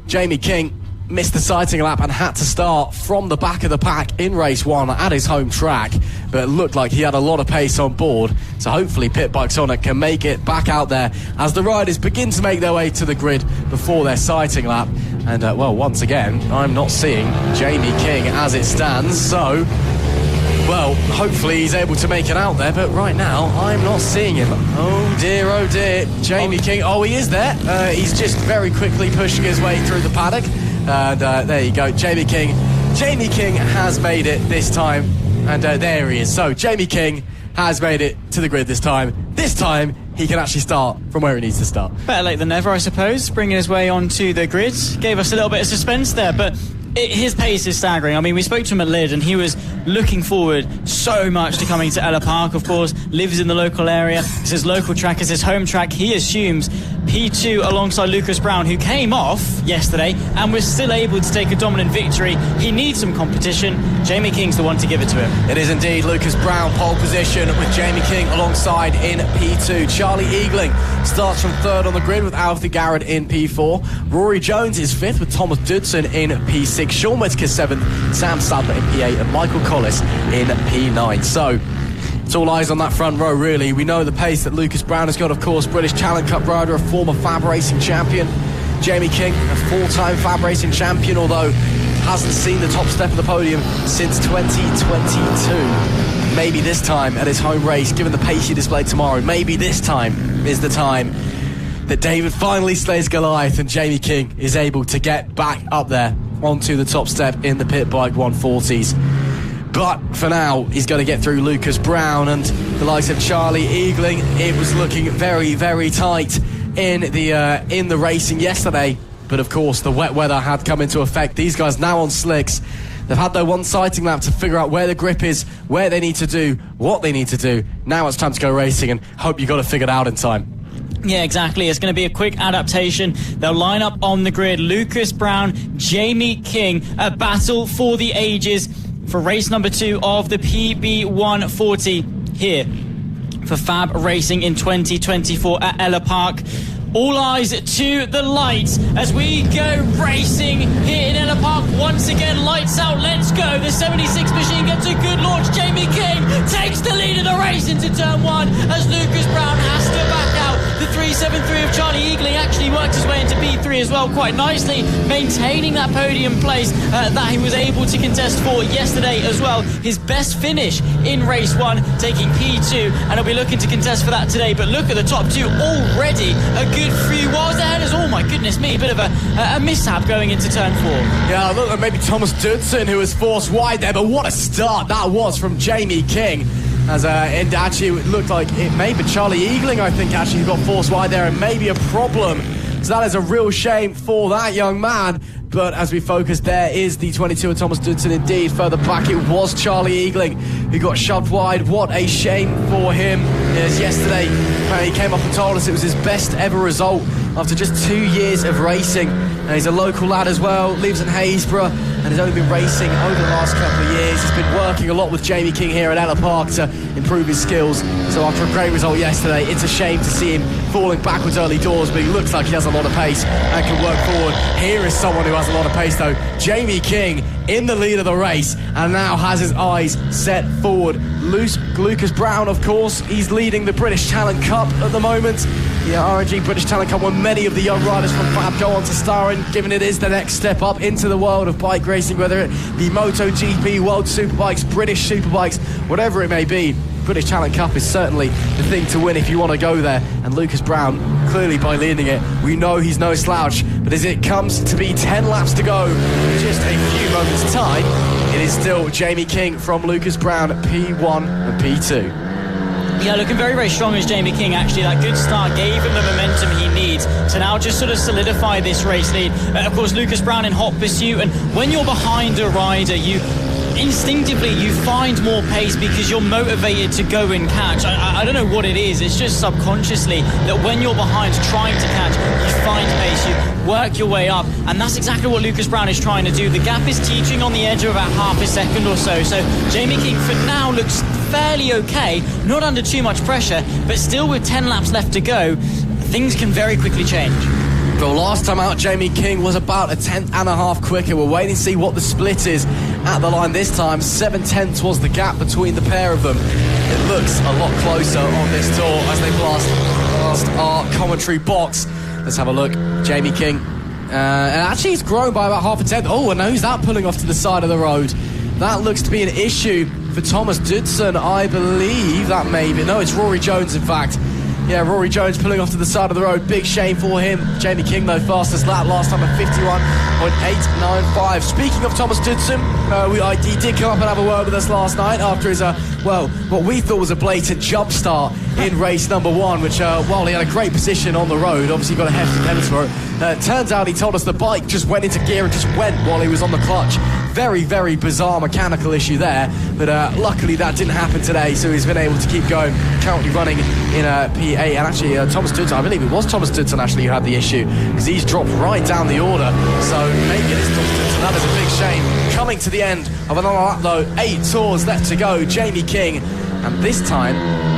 Jamie King missed the sighting lap and had to start from the back of the pack in race 1 at his home track, but it looked like he had a lot of pace on board, so hopefully Pit Bike Sonic can make it back out there as the riders begin to make their way to the grid before their sighting lap. And well, once again, I'm not seeing Jamie King as it stands, so well, hopefully he's able to make it out there, but right now I'm not seeing him. Oh dear, Jamie King. Oh, he is there. He's just very quickly pushing his way through the paddock. And there you go, Jamie King. Jamie King has made it this time, and there he is. So Jamie King has made it to the grid this time. This time he can actually start from where he needs to start. Better late than never, I suppose, bringing his way onto the grid. Gave us a little bit of suspense there, but his pace is staggering. I mean, we spoke to him at Lyd and he was looking forward so much to coming to Ellough Park, of course, lives in the local area. It's his local track, it's his home track. He assumes P2 alongside Lucas Brown, who came off yesterday and was still able to take a dominant victory. He needs some competition. Jamie King's the one to give it to him. It is indeed Lucas Brown, pole position with Jamie King alongside in P2. Charlie Eagling starts from 3rd on the grid with Alfie Garrett in P4. Rory Jones is 5th with Thomas Dudson in P6. Sean Whittaker 7th, Sam Sadler in P8 and Michael Collis in P9. So it's all eyes on that front row, really. We know the pace that Lucas Brown has got, of course, British Talent Cup rider, a former FAB-Racing champion. Jamie King, a full-time FAB-Racing champion, although hasn't seen the top step of the podium since 2022. Maybe this time at his home race, given the pace he displayed tomorrow, maybe this time is the time that David finally slays Goliath and Jamie King is able to get back up there onto the top step in the Pit Bike 140s. But for now, he's got to get through Lucas Brown and the likes of Charlie Eagling. It was looking very, very tight in the racing yesterday. But of course, the wet weather had come into effect. These guys now on slicks. They've had their one sighting lap to figure out where the grip is, where they need to do, what they need to do. Now it's time to go racing and hope you got it figured out in time. Yeah, exactly. It's going to be a quick adaptation. They'll line up on the grid. Lucas Brown, Jamie King, a battle for the ages for race number 2 of the PB 140 here for Fab Racing in 2024 at Ellough Park. All eyes to the lights as we go racing here in Ellough Park. Once again, lights out, let's go. The 76 machine gets a good launch. Jamie King takes the lead of the race into turn 1 as Lucas Brown has to back out. The 373 of Charlie Eagling actually works his way into P3 as well quite nicely, maintaining that podium place that he was able to contest for yesterday as well. His best finish in race 1, taking P2, and he'll be looking to contest for that today. But look at the top 2 already. A good few miles ahead as, oh my goodness me, a bit of a mishap going into turn 4. Yeah, look at maybe Thomas Dudson who was forced wide there, but what a start that was from Jamie King. As and actually it looked like it may be Charlie Eagling, I think, actually got forced wide there and maybe a problem. So that is a real shame for that young man. But as we focus, there is the 22 of Thomas Dudson indeed. Further back, it was Charlie Eagling who got shoved wide. What a shame for him. As yesterday, he came up and told us it was his best ever result after just 2 years of racing. And he's a local lad as well, lives in Haysborough, and has only been racing over the last couple of years. He's been working a lot with Jamie King here at Ellough Park to improve his skills. So after a great result yesterday, it's a shame to see him falling backwards early doors, but he looks like he has a lot of pace and can work forward. Here is someone who has a lot of pace though. Jamie King in the lead of the race and now has his eyes set forward. Lucas Brown, of course, he's leading the British Talent Cup at the moment. The RNG British Talent Cup, where many of the young riders from FAB go on to star in, given it is the next step up into the world of bike racing, whether it be Moto GP, World Superbikes, British Superbikes, whatever it may be. British Talent Cup is certainly the thing to win if you want to go there. And Lucas Brown, clearly by leading it, we know he's no slouch. But as it comes to be 10 laps to go, in just a few moments' time, it is still Jamie King from Lucas Brown at P1 and P2. Yeah, looking very, very strong as Jamie King. Actually, that good start gave him the momentum he needs to now just sort of solidify this race lead. Of course, Lucas Brown in hot pursuit, and when you're behind a rider, you find more pace because you're motivated to go and catch. I don't know what it is. It's just subconsciously that when you're behind trying to catch, you find pace, you work your way up, and that's exactly what Lucas Brown is trying to do. The gap is teetering on the edge of about half a second or so. So Jamie King for now looks fairly okay, not under too much pressure, but still with 10 laps left to go, things can very quickly change. Well, last time out, Jamie King was about a tenth and a half quicker. We're waiting to see what the split is at the line this time. 7/10 was the gap between the pair of them. It looks a lot closer on this tour as they blast past our commentary box. Let's have a look. Jamie King. And actually, he's grown by about half a tenth. Oh, and who's that pulling off to the side of the road? That looks to be an issue for Thomas Dudson, I believe. That may be. No, it's Rory Jones, in fact. Yeah, Rory Jones pulling off to the side of the road. Big shame for him. Jamie King, though, fastest lap last time at 51.895. Speaking of Thomas Dudson, he did come up and have a word with us last night after his, what we thought was a blatant jump start in race number 1, which, while he had a great position on the road, obviously got a hefty penalty for it. Turns out he told us the bike just went into gear and just went while he was on the clutch. Very, very bizarre mechanical issue there, but luckily that didn't happen today, so he's been able to keep going, currently running in P8. And actually, Thomas Dudson, I believe it was Thomas Dudson actually who had the issue, because he's dropped right down the order, so maybe it is Thomas Dudson. That is a big shame. Coming to the end of another lap though, 8 tours left to go. Jamie King, and this time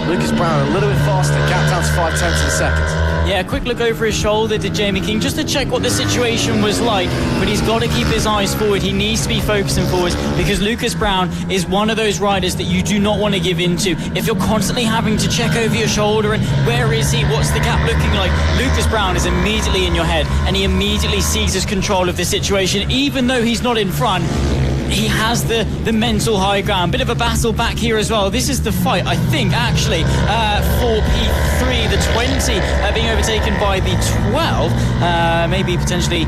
Lucas Brown a little bit faster, gap down to 5/10 of a second. Yeah, a quick look over his shoulder to Jamie King just to check what the situation was like, but he's got to keep his eyes forward. He needs to be focusing forwards because Lucas Brown is one of those riders that you do not want to give into. If you're constantly having to check over your shoulder and where is he, what's the gap looking like, Lucas Brown is immediately in your head and he immediately seizes control of the situation. Even though he's not in front, he has the mental high ground. Bit of a battle back here as well. This is the fight, I think, actually, for P3, the 20 being overtaken by the 12, maybe potentially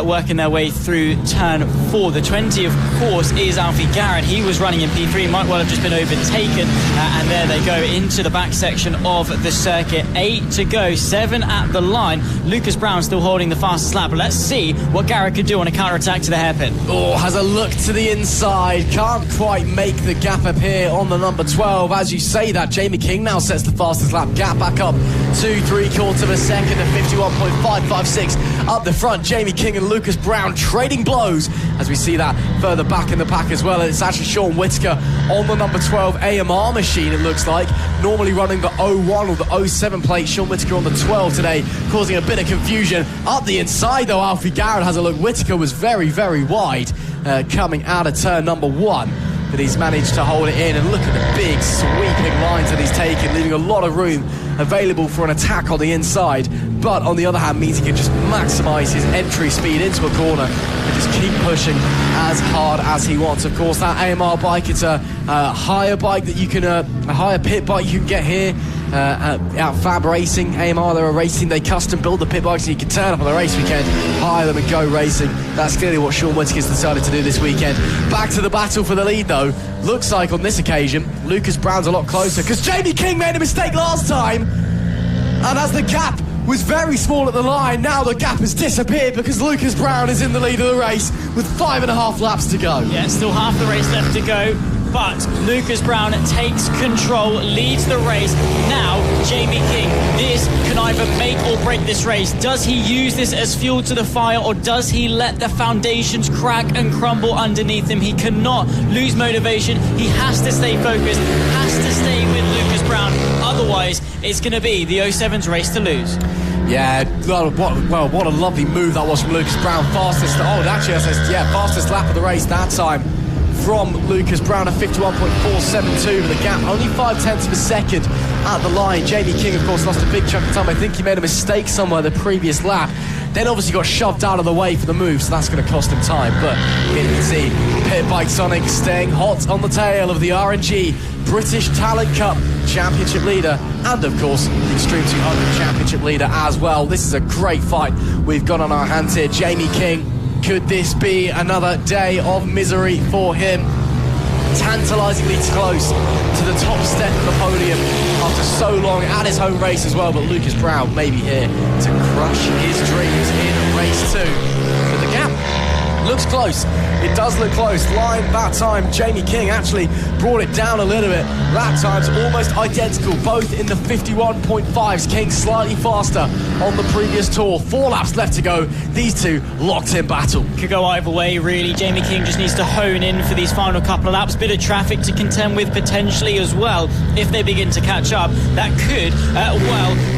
working their way through turn 4. The 20, of course, is Alfie Garrett. He was running in P3, might well have just been overtaken, and there they go into the back section of the circuit. 8 to go, 7 at the line. Lucas Brown still holding the fastest lap, but let's see what Garrett could do on a counter-attack to the hairpin. Oh, has a look to the inside, can't quite make the gap appear on the number 12. As you say that, Jamie King now sets the fastest lap, gap back up to 3/4 of a second at 51.556. Up the front, Jamie King and Lucas Brown trading blows as we see that further back in the pack as well. It's actually Sean Whittaker on the number 12 AMR machine, it looks like, normally running the 01 or the 07 plate. Sean Whittaker on the 12 today, causing a bit of confusion. Up the inside though, Alfie Garrett has a look. Whittaker was very, very wide coming out of turn number 1, but he's managed to hold it in, and look at the big sweeping lines that he's taken, leaving a lot of room available for an attack on the inside, but on the other hand means he can just maximise his entry speed into a corner and just keep pushing as hard as he wants. Of course, that AMR bike, it's a higher bike that you can, a higher pit bike you can get here at FAB-Racing. AMR, they're a racing, they custom build the pit bikes so you can turn up on the race weekend, hire them and go racing. That's clearly what Sean Whittaker's decided to do this weekend. Back to the battle for the lead though. Looks like on this occasion Lucas Brown's a lot closer because Jamie King made a mistake last time, and as the gap was very small at the line, now the gap has disappeared because Lucas Brown is in the lead of the race with 5.5 laps to go. Yeah, still half the race left to go, but Lucas Brown takes control, leads the race. Now, Jamie King, this can either make or break this race. Does he use this as fuel to the fire, or does he let the foundations crack and crumble underneath him? He cannot lose motivation. He has to stay focused, has to stay with Lucas Brown. Otherwise, it's going to be the 07's race to lose. Yeah, what a lovely move that was from Lucas Brown. Fastest lap of the race that time from Lucas Brown at 51.472 with a gap only 0.5 of a second at the line. Jamie King, of course, lost a big chunk of time. I think he made a mistake somewhere the previous lap, then obviously got shoved out of the way for the move, so that's going to cost him time. But you can see Pit Bike Sonic staying hot on the tail of the RNG British Talent Cup Championship leader, and of course the Extreme 200 Championship leader as well. This is a great fight we've got on our hands here. Jamie King, could this be another day of misery for him? tantalisingly close to the top step of the podium after so long at his home race as well, but Lucas Brown may be here to crush his dreams in race 2. But the gap looks close. It does look close. Line that time, Jamie King actually brought it down a little bit. Lap times almost identical, both in the 51.5s. King slightly faster on the previous tour. 4 laps left to go. These two locked in battle. Could go either way, really. Jamie King just needs to hone in for these final couple of laps. Bit of traffic to contend with potentially as well. If they begin to catch up, that could,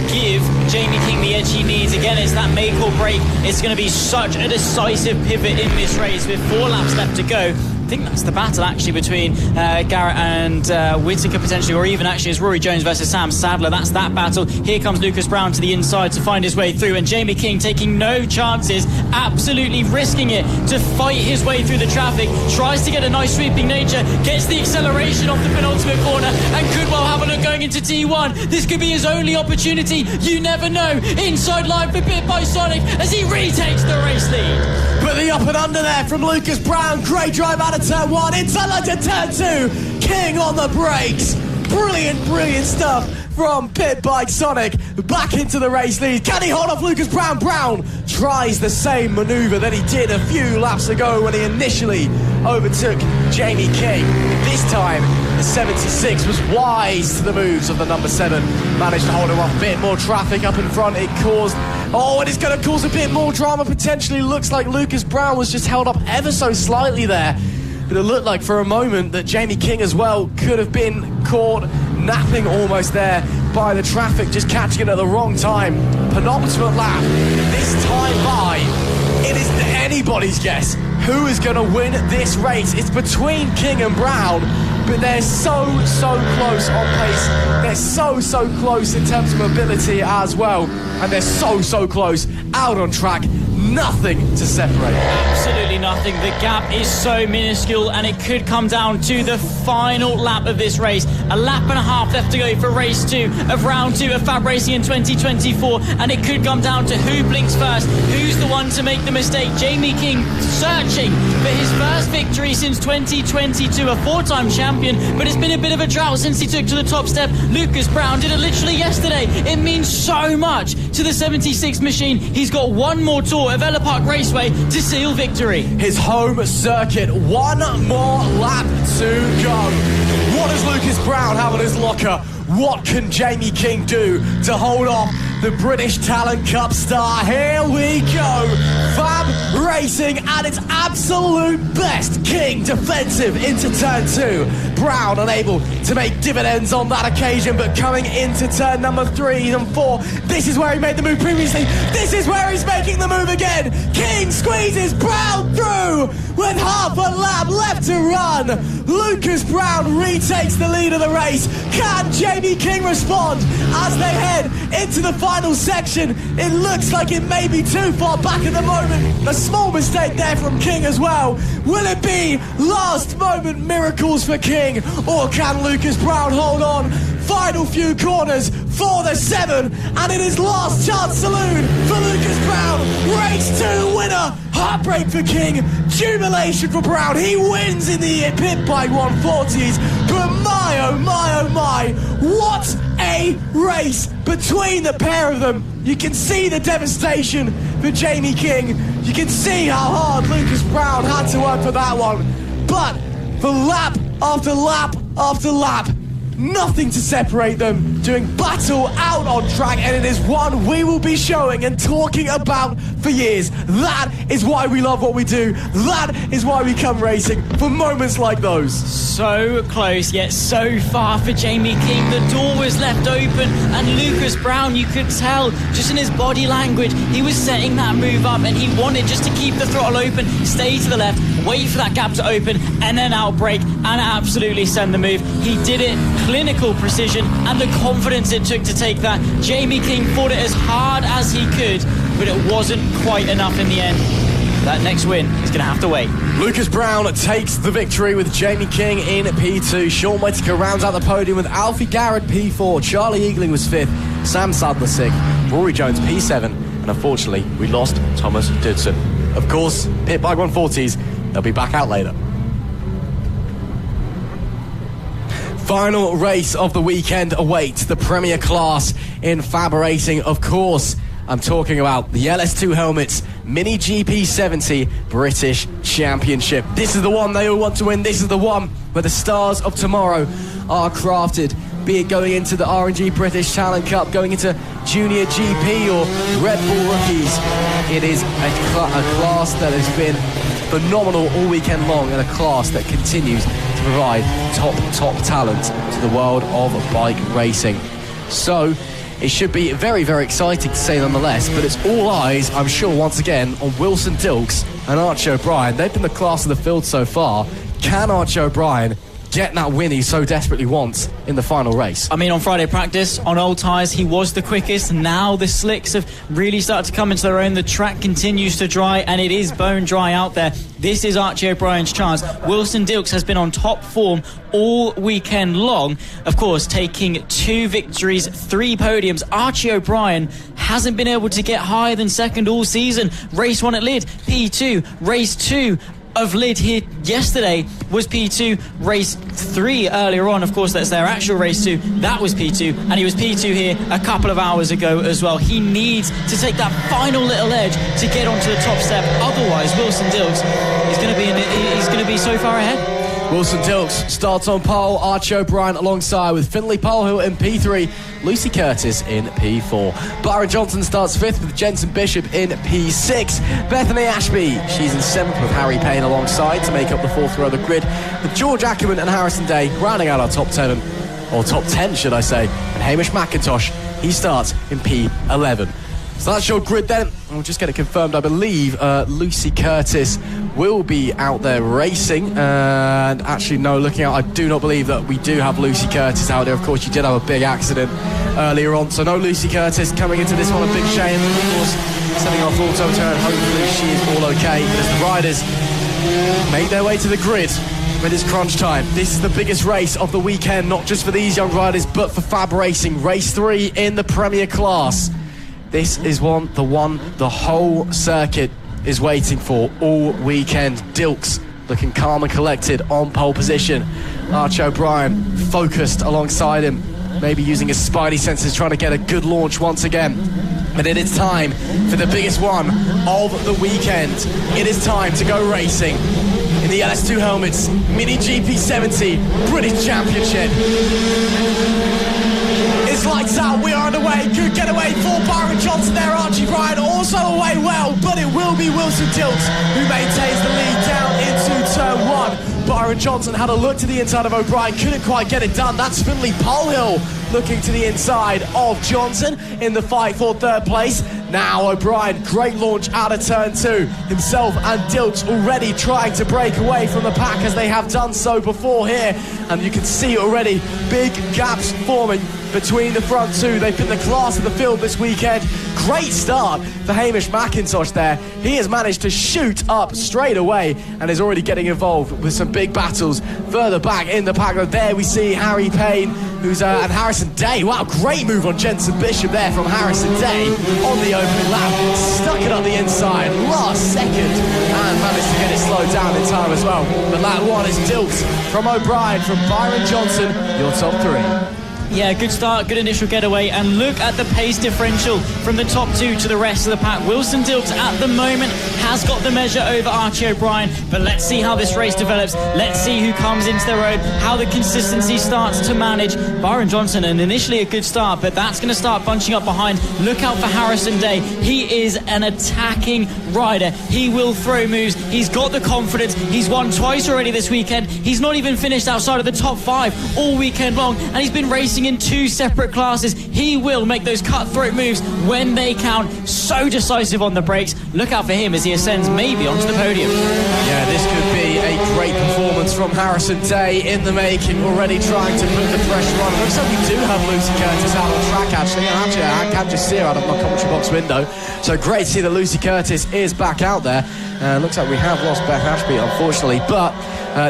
give Jamie King the edge he needs. Again, it's that make or break. It's going to be such a decisive pivot in this race with 4 laps left to go. I think that's the battle actually between Garrett and Whittaker potentially, or even actually it's Rory Jones versus Sam Sadler. That's that battle. Here comes Lucas Brown to the inside to find his way through, and Jamie King taking no chances, absolutely risking it to fight his way through the traffic. Tries to get a nice sweeping nature, gets the acceleration off the penultimate corner, and could well have a look going into T1. This could be his only opportunity. You never know. Inside line for Pit by Sonic as he retakes the race lead. But the up and under there from Lucas Brown. Great drive out of turn 1, inside to turn 2. King on the brakes. Brilliant stuff from Pit Bike Sonic. Back into the race lead. Can he hold off Lucas Brown? Brown tries the same manoeuvre that he did a few laps ago when he initially overtook Jamie King. This time, the 76 was wise to the moves of the number 7. Managed to hold him off. A bit more traffic up in front. It caused... and it's going to cause a bit more drama potentially. Looks like Lucas Brown was just held up ever so slightly there. But it looked like for a moment that Jamie King as well could have been caught napping almost there by the traffic, just catching it at the wrong time. Penultimate lap. This time by, it is anybody's guess who is going to win this race. It's between King and Brown, but they're so close on pace. They're so close in terms of mobility as well, and they're so close out on track. Nothing to separate. Absolutely nothing. The gap is so minuscule, and it could come down to the final lap of this race. A lap and a half left to go for race 2 of round 2 of FAB Racing in 2024, and it could come down to who blinks first, who's the one to make the mistake. Jamie King searching for his first victory since 2022, a 4-time champion, but it's been a bit of a drought since he took to the top step. Lucas Brown did it literally yesterday. It means so much to the 76 machine. He's got one more tour of Ellough Park Raceway to seal victory. His home circuit, one more lap to go. What does Lucas Brown have in his locker? What can Jamie King do to hold off the British Talent Cup star? Here we go. FAB Racing at its absolute best. King defensive into turn 2. Brown unable to make dividends on that occasion, but coming into turn number 3 and 4. This is where he made the move previously. This is where he's making the move again. King squeezes Brown through with half a lap left to run. Lucas Brown retakes the lead of the race. Can Jamie King respond as they head into the final section? It looks like it may be too far back at the moment. A small mistake there from King as well. Will it be last moment miracles for King, or can Lucas Brown hold on? Final few corners for the 7, and it is last chance saloon for Lucas Brown. Race 2 winner. Heartbreak for King, jubilation for Brown. He wins in the Pit Bike 140s, but my oh my, what a race between the pair of them. You can see the devastation for Jamie King. You can see how hard Lucas Brown had to work for that one. But for lap after lap after lap, nothing to separate them, doing battle out on track, and it is one we will be showing and talking about for years. That is why we love what we do. That is why we come racing, for moments like those. So close, yet so far for Jamie King. The door was left open, and Lucas Brown, you could tell just in his body language, he was setting that move up, and he wanted just to keep the throttle open, stay to the left, wait for that gap to open, and then outbrake and absolutely send the move. He did it. Clinical precision and the confidence it took to take that. Jamie King fought it as hard as he could, but it wasn't quite enough in the end. That next win is going to have to wait. Lucas Brown takes the victory with Jamie King in P2. Sean Whittaker rounds out the podium with Alfie Garrett P4. Charlie Eagling was 5th. Sam Sadler 6th. Rory Jones P7. And unfortunately, we lost Thomas Dudson. Of course, Pit Bike 140s, they'll be back out later. Final race of the weekend awaits the premier class in FAB-Racing, of course. I'm talking about the LS2 Helmets Mini GP70 British Championship. This is the one they all want to win. This is the one where the stars of tomorrow are crafted, be it going into the RNG British Talent Cup, going into JuniorGP or RedBull Rookies. It is a class that has been phenomenal all weekend long, and a class that continues to provide top talent to the world of bike racing. So it should be very, very exciting to say nonetheless, but it's all eyes, I'm sure, once again on Wilson Dils and Archie O'Brien. They've been the class of the field so far. Can Archie O'Brien get that win he so desperately wants in the final race? I mean, on Friday practice, on old tyres, he was the quickest. Now the slicks have really started to come into their own. The track continues to dry, and it is bone dry out there. This is Archie O'Brien's chance. Wilson Dils has been on top form all weekend long. Of course, taking 2 victories, 3 podiums. Archie O'Brien hasn't been able to get higher than second all season. Race 1 at Lid, P2. Race 2 of Lid here yesterday was P2. Race 3 earlier on, of course, that's their actual race 2, that was P2, and he was P2 here a couple of hours ago as well. He needs to take that final little edge to get onto the top step. Otherwise, Wilson Dils is going to be so far ahead. Wilson Dils starts on pole, Archie O'Brien alongside with Finlay Polhill in P3, Lucy Curtis in P4. Byron Johnson starts 5th with Jensen Bishop in P6. Bethany Ashby, she's in 7th with Harry Payne alongside to make up the 4th row of the grid, with George Ackerman and Harrison Day rounding out our top 10, or top 10 should I say, and Hamish McIntosh, he starts in P11. So that's your grid then. We'll just get it confirmed. I believe Lucy Curtis will be out there racing. And actually, no, looking out, I do not believe that we do have Lucy Curtis out there. Of course, she did have a big accident earlier on. So no Lucy Curtis coming into this one. A big shame. Of course, setting off auto turn. Hopefully she is all okay. But as the riders make their way to the grid, when it's crunch time, this is the biggest race of the weekend, not just for these young riders, but for FAB-Racing. Race 3 in the Premier class. This is the one the whole circuit is waiting for all weekend. Dils looking calm and collected on pole position. Archie O'Brien focused alongside him, maybe using his spidey senses, trying to get a good launch once again. But it is time for the biggest one of the weekend. It is time to go racing in the LS2 Helmets Mini GP70 British Championship. It's lights out, we are underway. Good getaway for Byron Johnson there. Archie O'Brien also away well, but it will be Wilson Dils who maintains the lead down into turn 1. Byron Johnson had a look to the inside of O'Brien, couldn't quite get it done. That's Finlay Polhill looking to the inside of Johnson in the fight for 3rd place. Now O'Brien, great launch out of turn 2. Himself and Dils already trying to break away from the pack as they have done so before here. And you can see already big gaps forming between the front 2. They've been the class of the field this weekend. Great start for Hamish McIntosh there. He has managed to shoot up straight away and is already getting involved with some big battles further back in the pack. There we see Harry Payne, and Harrison Day. Wow, great move on Jensen Bishop there from Harrison Day on the opening lap. Stuck it on the inside last second and managed to get it slowed down in time as well. But lap 1 is Dils from O'Brien, from Byron Johnson, your top 3. Yeah, good start, good initial getaway, and look at the pace differential from the top 2 to the rest of the pack. Wilson Dils at the moment has got the measure over Archie O'Brien, but let's see how this race develops. Let's see who comes into their own, how the consistency starts to manage. Byron Johnson, and initially a good start, but that's going to start bunching up behind. Look out for Harrison Day. He is an attacking rider. He will throw moves. He's got the confidence. He's won twice already this weekend. He's not even finished outside of the top 5 all weekend long, and he's been racing in 2 separate classes. He will make those cutthroat moves when they count. So decisive on the brakes. Look out for him as he ascends maybe onto the podium. Yeah, this could be a great performance from Harrison Day in the making, already trying to put the pressure on. It looks like we do have Lucy Curtis out on track actually. I can just see her out of my commentary box window. So great to see that Lucy Curtis is back out there. Looks like we have lost Beth Ashby, unfortunately, but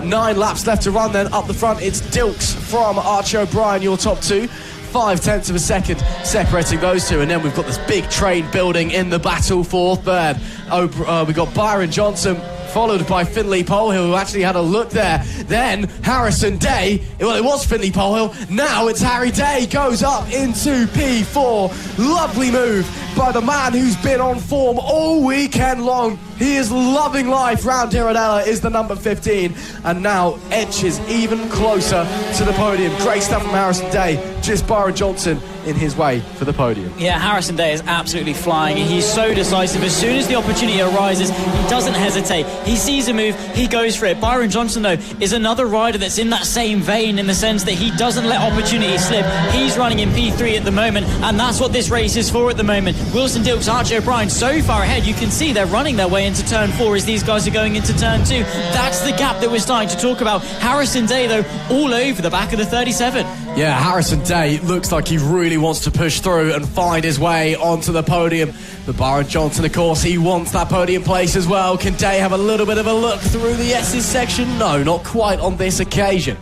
9 laps left to run then. Up the front, it's Dils from Archie O'Brien, your top 2. 0.5 of a second separating those 2, and then we've got this big train building in the battle for 3rd. We've got Byron Johnson followed by Finley Polehill, who actually had a look there. Then Harrison Day, well, it was Finley Polehill, now it's Harry Day, goes up into P4. Lovely move by the man who's been on form all weekend long. He is loving life round here at Ellough, is the number 15, and now Aich is even closer to the podium. Great stuff from Harrison Day, just Byron Johnson in his way for the podium. Yeah, Harrison Day is absolutely flying. He's so decisive. As soon as the opportunity arises, he doesn't hesitate. He sees a move, he goes for it. Byron Johnson, though, is another rider that's in that same vein in the sense that he doesn't let opportunity slip. He's running in P3 at the moment, and that's what this race is for at the moment. Wilson Dils, Archie O'Brien so far ahead. You can see they're running their way into turn 4 as these guys are going into turn 2. That's the gap that we're starting to talk about. Harrison Day, though, all over the back of the 37. Yeah, Harrison Day looks like he really wants to push through and find his way onto the podium. But Byron Johnson, of course, he wants that podium place as well. Can Day have a little bit of a look through the S's section? No, not quite on this occasion.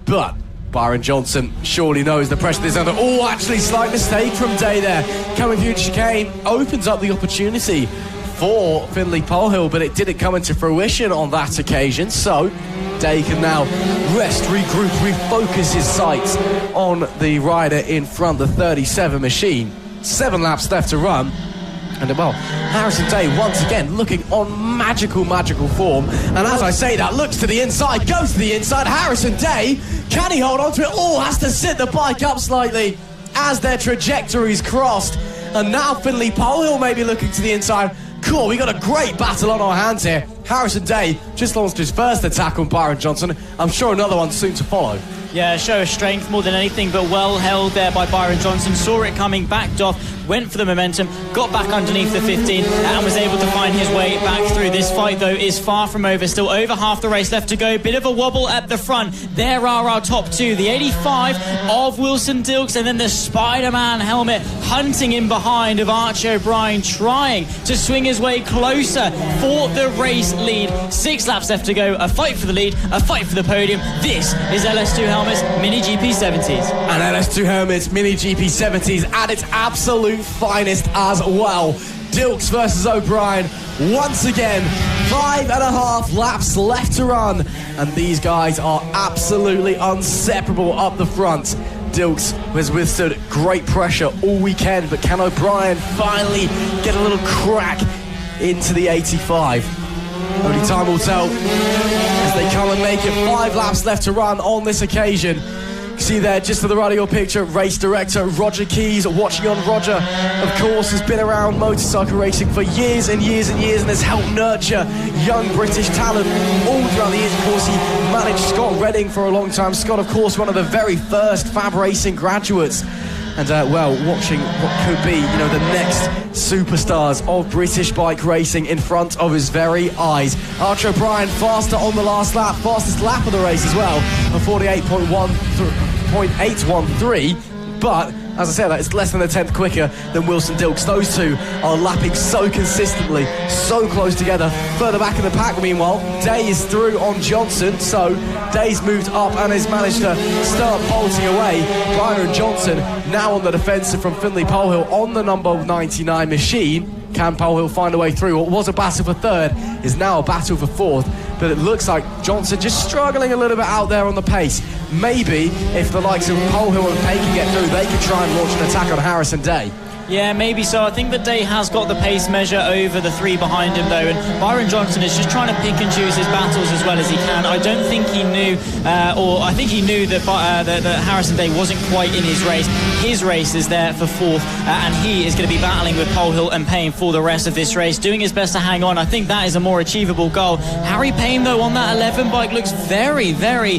But Byron Johnson surely knows the pressure that's under. Oh, actually, slight mistake from Day there. Coming through the chicane opens up the opportunity for Finley Polehill, but it didn't come into fruition on that occasion. So Day can now rest, regroup, refocus his sights on the rider in front, the 37 machine. 7 laps left to run. And, well, Harrison Day once again looking on magical form. And as I say that, looks to the inside, goes to the inside. Harrison Day, can he hold on to it? Oh, has to sit the bike up slightly as their trajectories crossed. And now Finley Polehill may be looking to the inside. Cool, we got a great battle on our hands here. Harrison Day just launched his first attack on Byron Johnson. I'm sure another one soon to follow. Yeah, show of strength more than anything, but well held there by Byron Johnson. Saw it coming, backed off, went for the momentum, got back underneath the 15 and was able to find his way back through. This fight, though, is far from over. Still over half the race left to go. Bit of a wobble at the front. There are our top 2. The 85 of Wilson Dils and then the Spider-Man helmet hunting in behind of Archie O'Brien, trying to swing his way closer for the race lead. 6 laps left to go. A fight for the lead, a fight for the podium. This is LS2 Helmets Mini GP 70s. And LS2 Helmets Mini GP 70s at its absolute finest as well. Dils versus O'Brien once again. 5.5 laps left to run, and these guys are absolutely inseparable up the front. Dils has withstood great pressure all weekend, but can O'Brien finally get a little crack into the 85? Only time will tell as they come and make it. 5 laps left to run on this occasion. See there, just to the right of your picture, race director Roger Keys watching on. Roger, of course, has been around motorcycle racing for years and years and years and has helped nurture young British talent all throughout the years. Of course, he managed Scott Redding for a long time. Scott, of course, one of the very first FAB-Racing graduates. And, well, watching what could be, you know, the next superstars of British bike racing in front of his very eyes. Archie O'Brien faster on the last lap, fastest lap of the race as well, a 48.813, but as I said, that it's less than a tenth quicker than Wilson Dils. Those two are lapping so consistently, so close together. Further back in the pack, meanwhile, Day is through on Johnson, so Day's moved up and has managed to start bolting away. Byron Johnson now on the defensive from Finley Polehill on the number 99 machine. Can Polehill find a way through? What was a battle for third is now a battle for fourth, but it looks like Johnson just struggling a little bit out there on the pace. Maybe if the likes of Polehill and Payne can get through, they can try and launch an attack on Harrison Day. Yeah, maybe so. I think that Day has got the pace measure over the 3 behind him, though, and Byron Johnson is just trying to pick and choose his battles as well as he can. I don't think he knew, or I think he knew that Harrison Day wasn't quite in his race. His race is there for 4th, and he is going to be battling with Polehill and Payne for the rest of this race, doing his best to hang on. I think that is a more achievable goal. Harry Payne, though, on that 11 bike looks very, very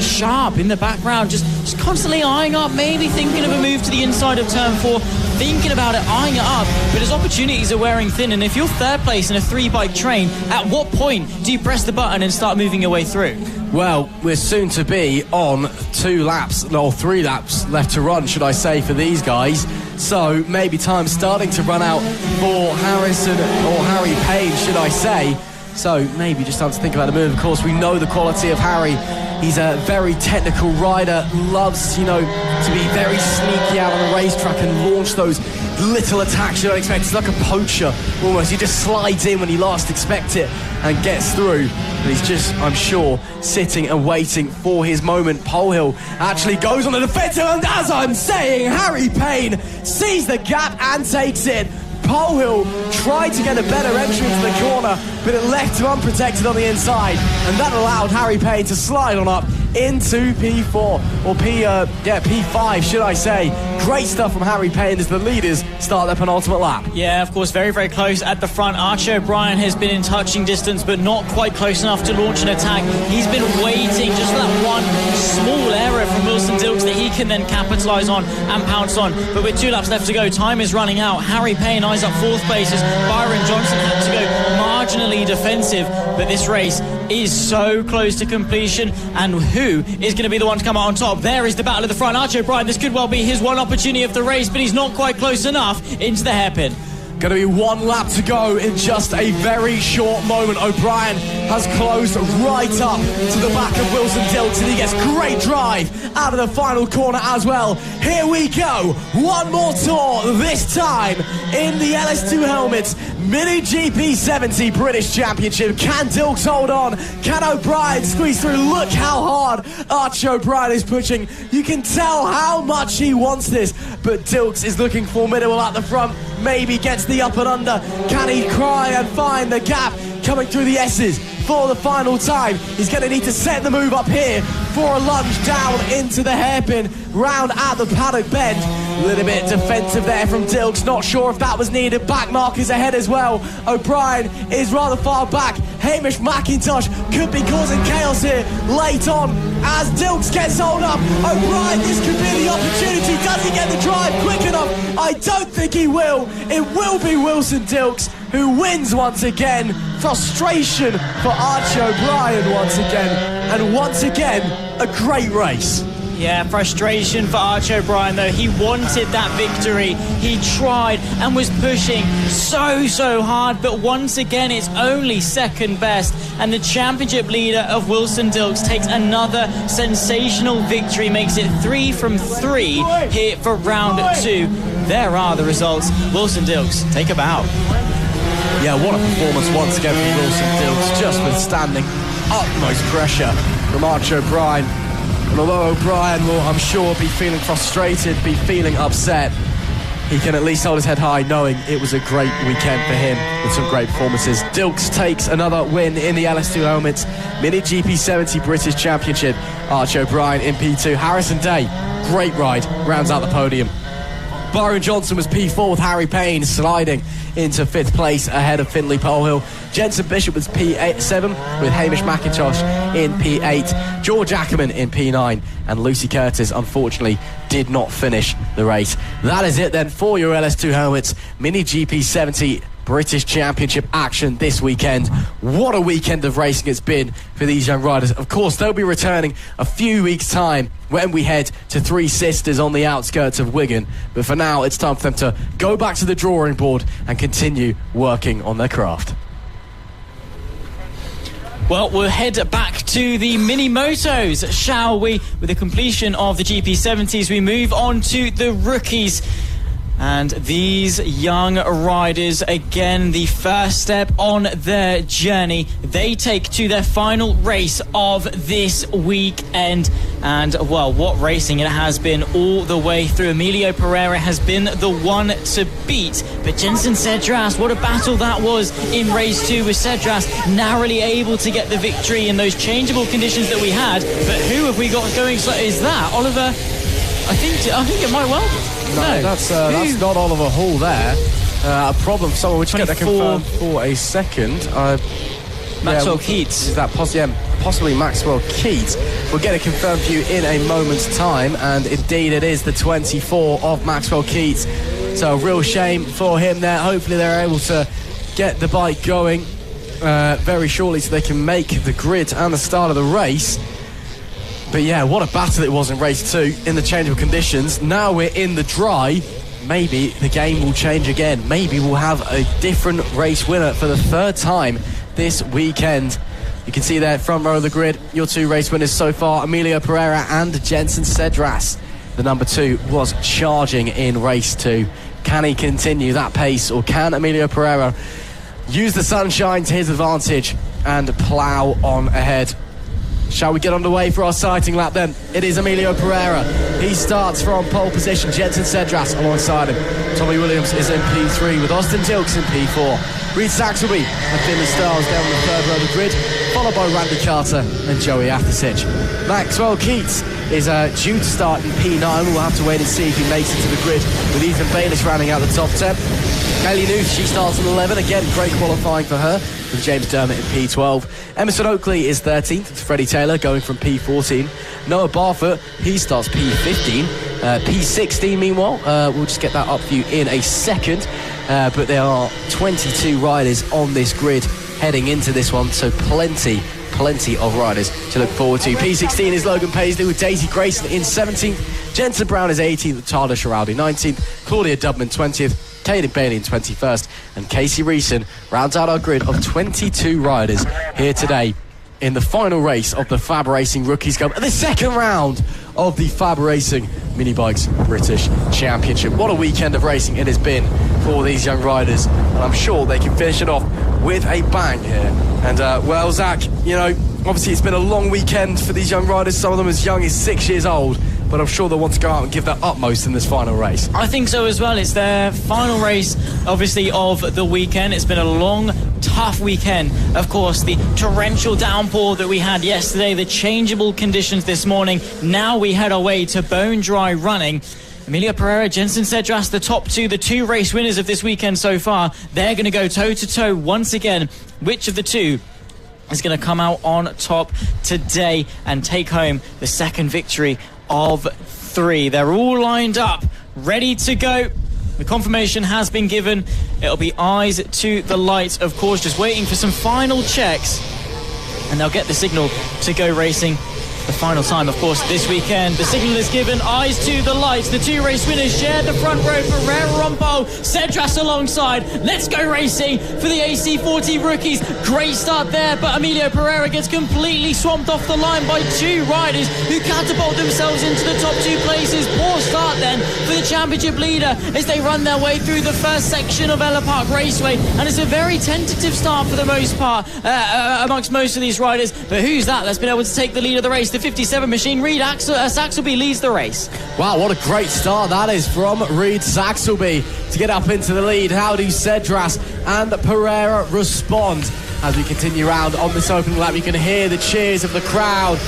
sharp in the background, just constantly eyeing up, maybe thinking of a move to the inside of turn 4. Thinking about it, eyeing it up, but his opportunities are wearing thin, and if you're third place in a 3-bike train, at what point do you press the button and start moving your way through? Well, we're soon to be on 3 laps left to run, should I say, for these guys. So maybe time's starting to run out for Harrison or Harry Payne, should I say. So maybe just time to think about the move. Of course, we know the quality of Harry He's a very technical rider, loves, to be very sneaky out on the racetrack and launch those little attacks you don't expect. He's like a poacher almost. He just slides in when you last expect it and gets through. But he's just, I'm sure, sitting and waiting for his moment. Polehill actually goes on the defensive, and as I'm saying, Harry Payne sees the gap and takes it. Polehill tried to get a better entry into the corner, but it left him unprotected on the inside, and that allowed Harry Payne to slide on up into P4, or P5, should I say. Great stuff from Harry Payne as the leaders start their penultimate lap. Yeah, of course, very, very close at the front. Archie O'Brien has been in touching distance, but not quite close enough to launch an attack. He's been waiting just for that one small error from Wilson Dils that he can then capitalise on and pounce on. But with 2 laps left to go, time is running out. Harry Payne eyes up 4th place as Byron Johnson had to go marginally defensive, but this race is so close to completion, and who is going to be the one to come out on top? There is the battle at the front. Archie O'Brien, this could well be his one opportunity of the race, but he's not quite close enough into the hairpin. Going to be 1 lap to go in just a very short moment. O'Brien has closed right up to the back of Wilson Dils, and he gets great drive out of the final corner as well. Here we go. One more tour, this time in the LS2 helmets. Mini GP 70 British Championship. Can Dils hold on? Can O'Brien squeeze through? Look how hard Archie O'Brien is pushing. You can tell how much he wants this, but Dils is looking formidable at the front. Maybe gets the up and under. Can he cry and find the gap coming through the S's for the final time? He's going to need to set the move up here for a lunge down into the hairpin, round at the paddock bend. A little bit defensive there from Dils, not sure if that was needed. Back markers ahead as well. O'Brien is rather far back. Hamish McIntosh could be causing chaos here late on as Dils gets hold up. O'Brien, this could be the opportunity. Does he get the drive quick enough? I don't think he will. It will be Wilson Dils who wins once again. Frustration for Archie O'Brien once again, and once again a great race. Yeah, frustration for Archie O'Brien though. He wanted that victory. He tried and was pushing so hard, but once again it's only second best, and the championship leader of Wilson Dils takes another sensational victory, makes it 3 from 3 here for round 2. There are the results. Wilson Dils, take a bow. Yeah, what a performance once again from Wilson Dils, just withstanding utmost pressure from Archie O'Brien. And although O'Brien will, I'm sure, be feeling frustrated, be feeling upset, he can at least hold his head high knowing it was a great weekend for him with some great performances. Dils takes another win in the LS2 helmets. Mini GP 70 British Championship. Archie O'Brien in P2. Harrison Day, great ride, rounds out the podium. Byron Johnson was P4 with Harry Payne sliding into 5th place ahead of Finley Polehill. Jensen Bishop was P7 with Hamish McIntosh in P8. George Ackerman in P9, and Lucy Curtis unfortunately did not finish the race. That is it then for your LS2 helmets. Mini GP 70 British Championship action this weekend. What a weekend of racing it's been for these young riders. Of course, they'll be returning a few weeks' time when we head to Three Sisters on the outskirts of Wigan. But for now, it's time for them to go back to the drawing board and continue working on their craft. Well, we'll head back to the mini motos, shall we? With the completion of the GP70s, we move on to the rookies. And these young riders, again, the first step on their journey. They take to their final race of this weekend. And, well, what racing it has been all the way through. Emilio Pereira has been the one to beat. But Jensen Cedras, what a battle that was in race 2, with Cedras narrowly able to get the victory in those changeable conditions that we had. But who have we got going? So is that Oliver? I think it might well be. No, that's not Oliver Hall there. A problem for someone. We'll just get that confirmed for a second. Maxwell Keats. Is that possibly Maxwell Keats? We'll get it confirmed for you in a moment's time, and indeed it is the 24 of Maxwell Keats. So a real shame for him there. Hopefully they're able to get the bike going very shortly so they can make the grid and the start of the race. But yeah, what a battle it was in race 2 in the changeable conditions. Now we're in the dry. Maybe the game will change again. Maybe we'll have a different race winner for the 3rd time this weekend. You can see there, front row of the grid, your 2 race winners so far, Emilio Pereira and Jenson Cedras. The number 2 was charging in race 2. Can he continue that pace, or can Emilio Pereira use the sunshine to his advantage and plough on ahead? Shall we get underway for our sighting lap then? It is Emilio Pereira. He starts from pole position. Jenson Cedras alongside him. Tommy Williams is in P3 with Austin Dils in P4. Reed Saxelby and Finley Stiles down the 3rd row of the grid, followed by Randy Carter and Joey Aftersich. Maxwell Keats is due to start in P9. We'll have to wait and see if he makes it to the grid, with Ethan Baelish rounding out the top 10. Kaylee Newth, she starts in 11. Again, great qualifying for her, with James Dermott in P12. Emerson Oakley is 13th, with Freddie Taylor going from P14. Noah Barfoot, he starts P15. P16, meanwhile, we'll just get that up for you in a second. But there are 22 riders on this grid heading into this one, so plenty of riders to look forward to. P16 is Logan Paisley with Daisy Grayson in 17th. Jensen Brown is 18th, with Tyler Shiraldi 19th. Claudia Dubman 20th. Caden Bailey in 21st. And Casey Reeson rounds out our grid of 22 riders here today in the final race of the FAB-Racing Rookies Cup, the second round of the FAB-Racing Mini Bikes British Championship. What a weekend of racing it has been for these young riders, and I'm sure they can finish it off with a bang here. And well, Zach, you know, obviously it's been a long weekend for these young riders, some of them as young as 6 years old, but I'm sure they'll want to go out and give their utmost in this final race. I think so as well. It's their final race, obviously, of the weekend. It's been a long, tough weekend. Of course, the torrential downpour that we had yesterday, the changeable conditions this morning. Now we head our way to bone-dry running. Emilio Pereira, Jenson Cedras, the top 2, the 2 race winners of this weekend so far. They're going to go toe-to-toe once again. Which of the 2 is going to come out on top today and take home the second victory of 3? They're all lined up, ready to go. The confirmation has been given. It'll be eyes to the light, of course, just waiting for some final checks, and they'll get the signal to go racing. The final time, of course, this weekend. The signal is given, eyes to the lights. The 2 race winners share the front row. Pereira on pole, Cedras alongside. Let's go racing for the AC40 Rookies. Great start there, but Emilio Pereira gets completely swamped off the line by 2 riders who catapult themselves into the top 2 places. Poor start then for the championship leader as they run their way through the first section of Ellough Park Raceway, and it's a very tentative start for the most part amongst most of these riders. But who's that that's been able to take the lead of the race? The 57 machine, Reed Saxelby leads the race. Wow, what a great start that is from Reed Saxelby to get up into the lead. How do Cedras and Pereira respond? As we continue round on this opening lap, you can hear the cheers of the crowd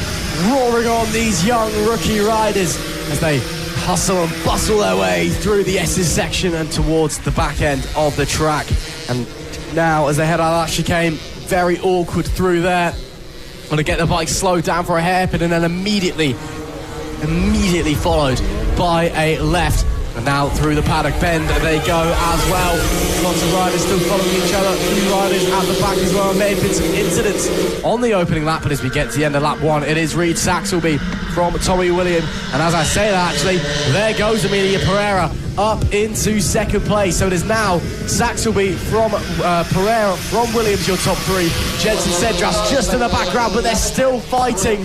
roaring on these young rookie riders as they hustle and bustle their way through the S's section and towards the back end of the track. And now as they head out of that chicane, very awkward through there. Going to get the bike slowed down for a hairpin, and then immediately followed by a left. And now through the paddock bend they go as well. Lots of riders still following each other. 2 riders at the back as well. May have been some incidents on the opening lap, but as we get to the end of lap 1, it is Reed Saxelby from Tommy Williams. And as I say that, actually, there goes Emilio Pereira up into second place. So it is now Saxelby from Pereira from Williams, your top 3. Jenson Cedras just in the background, but they're still fighting,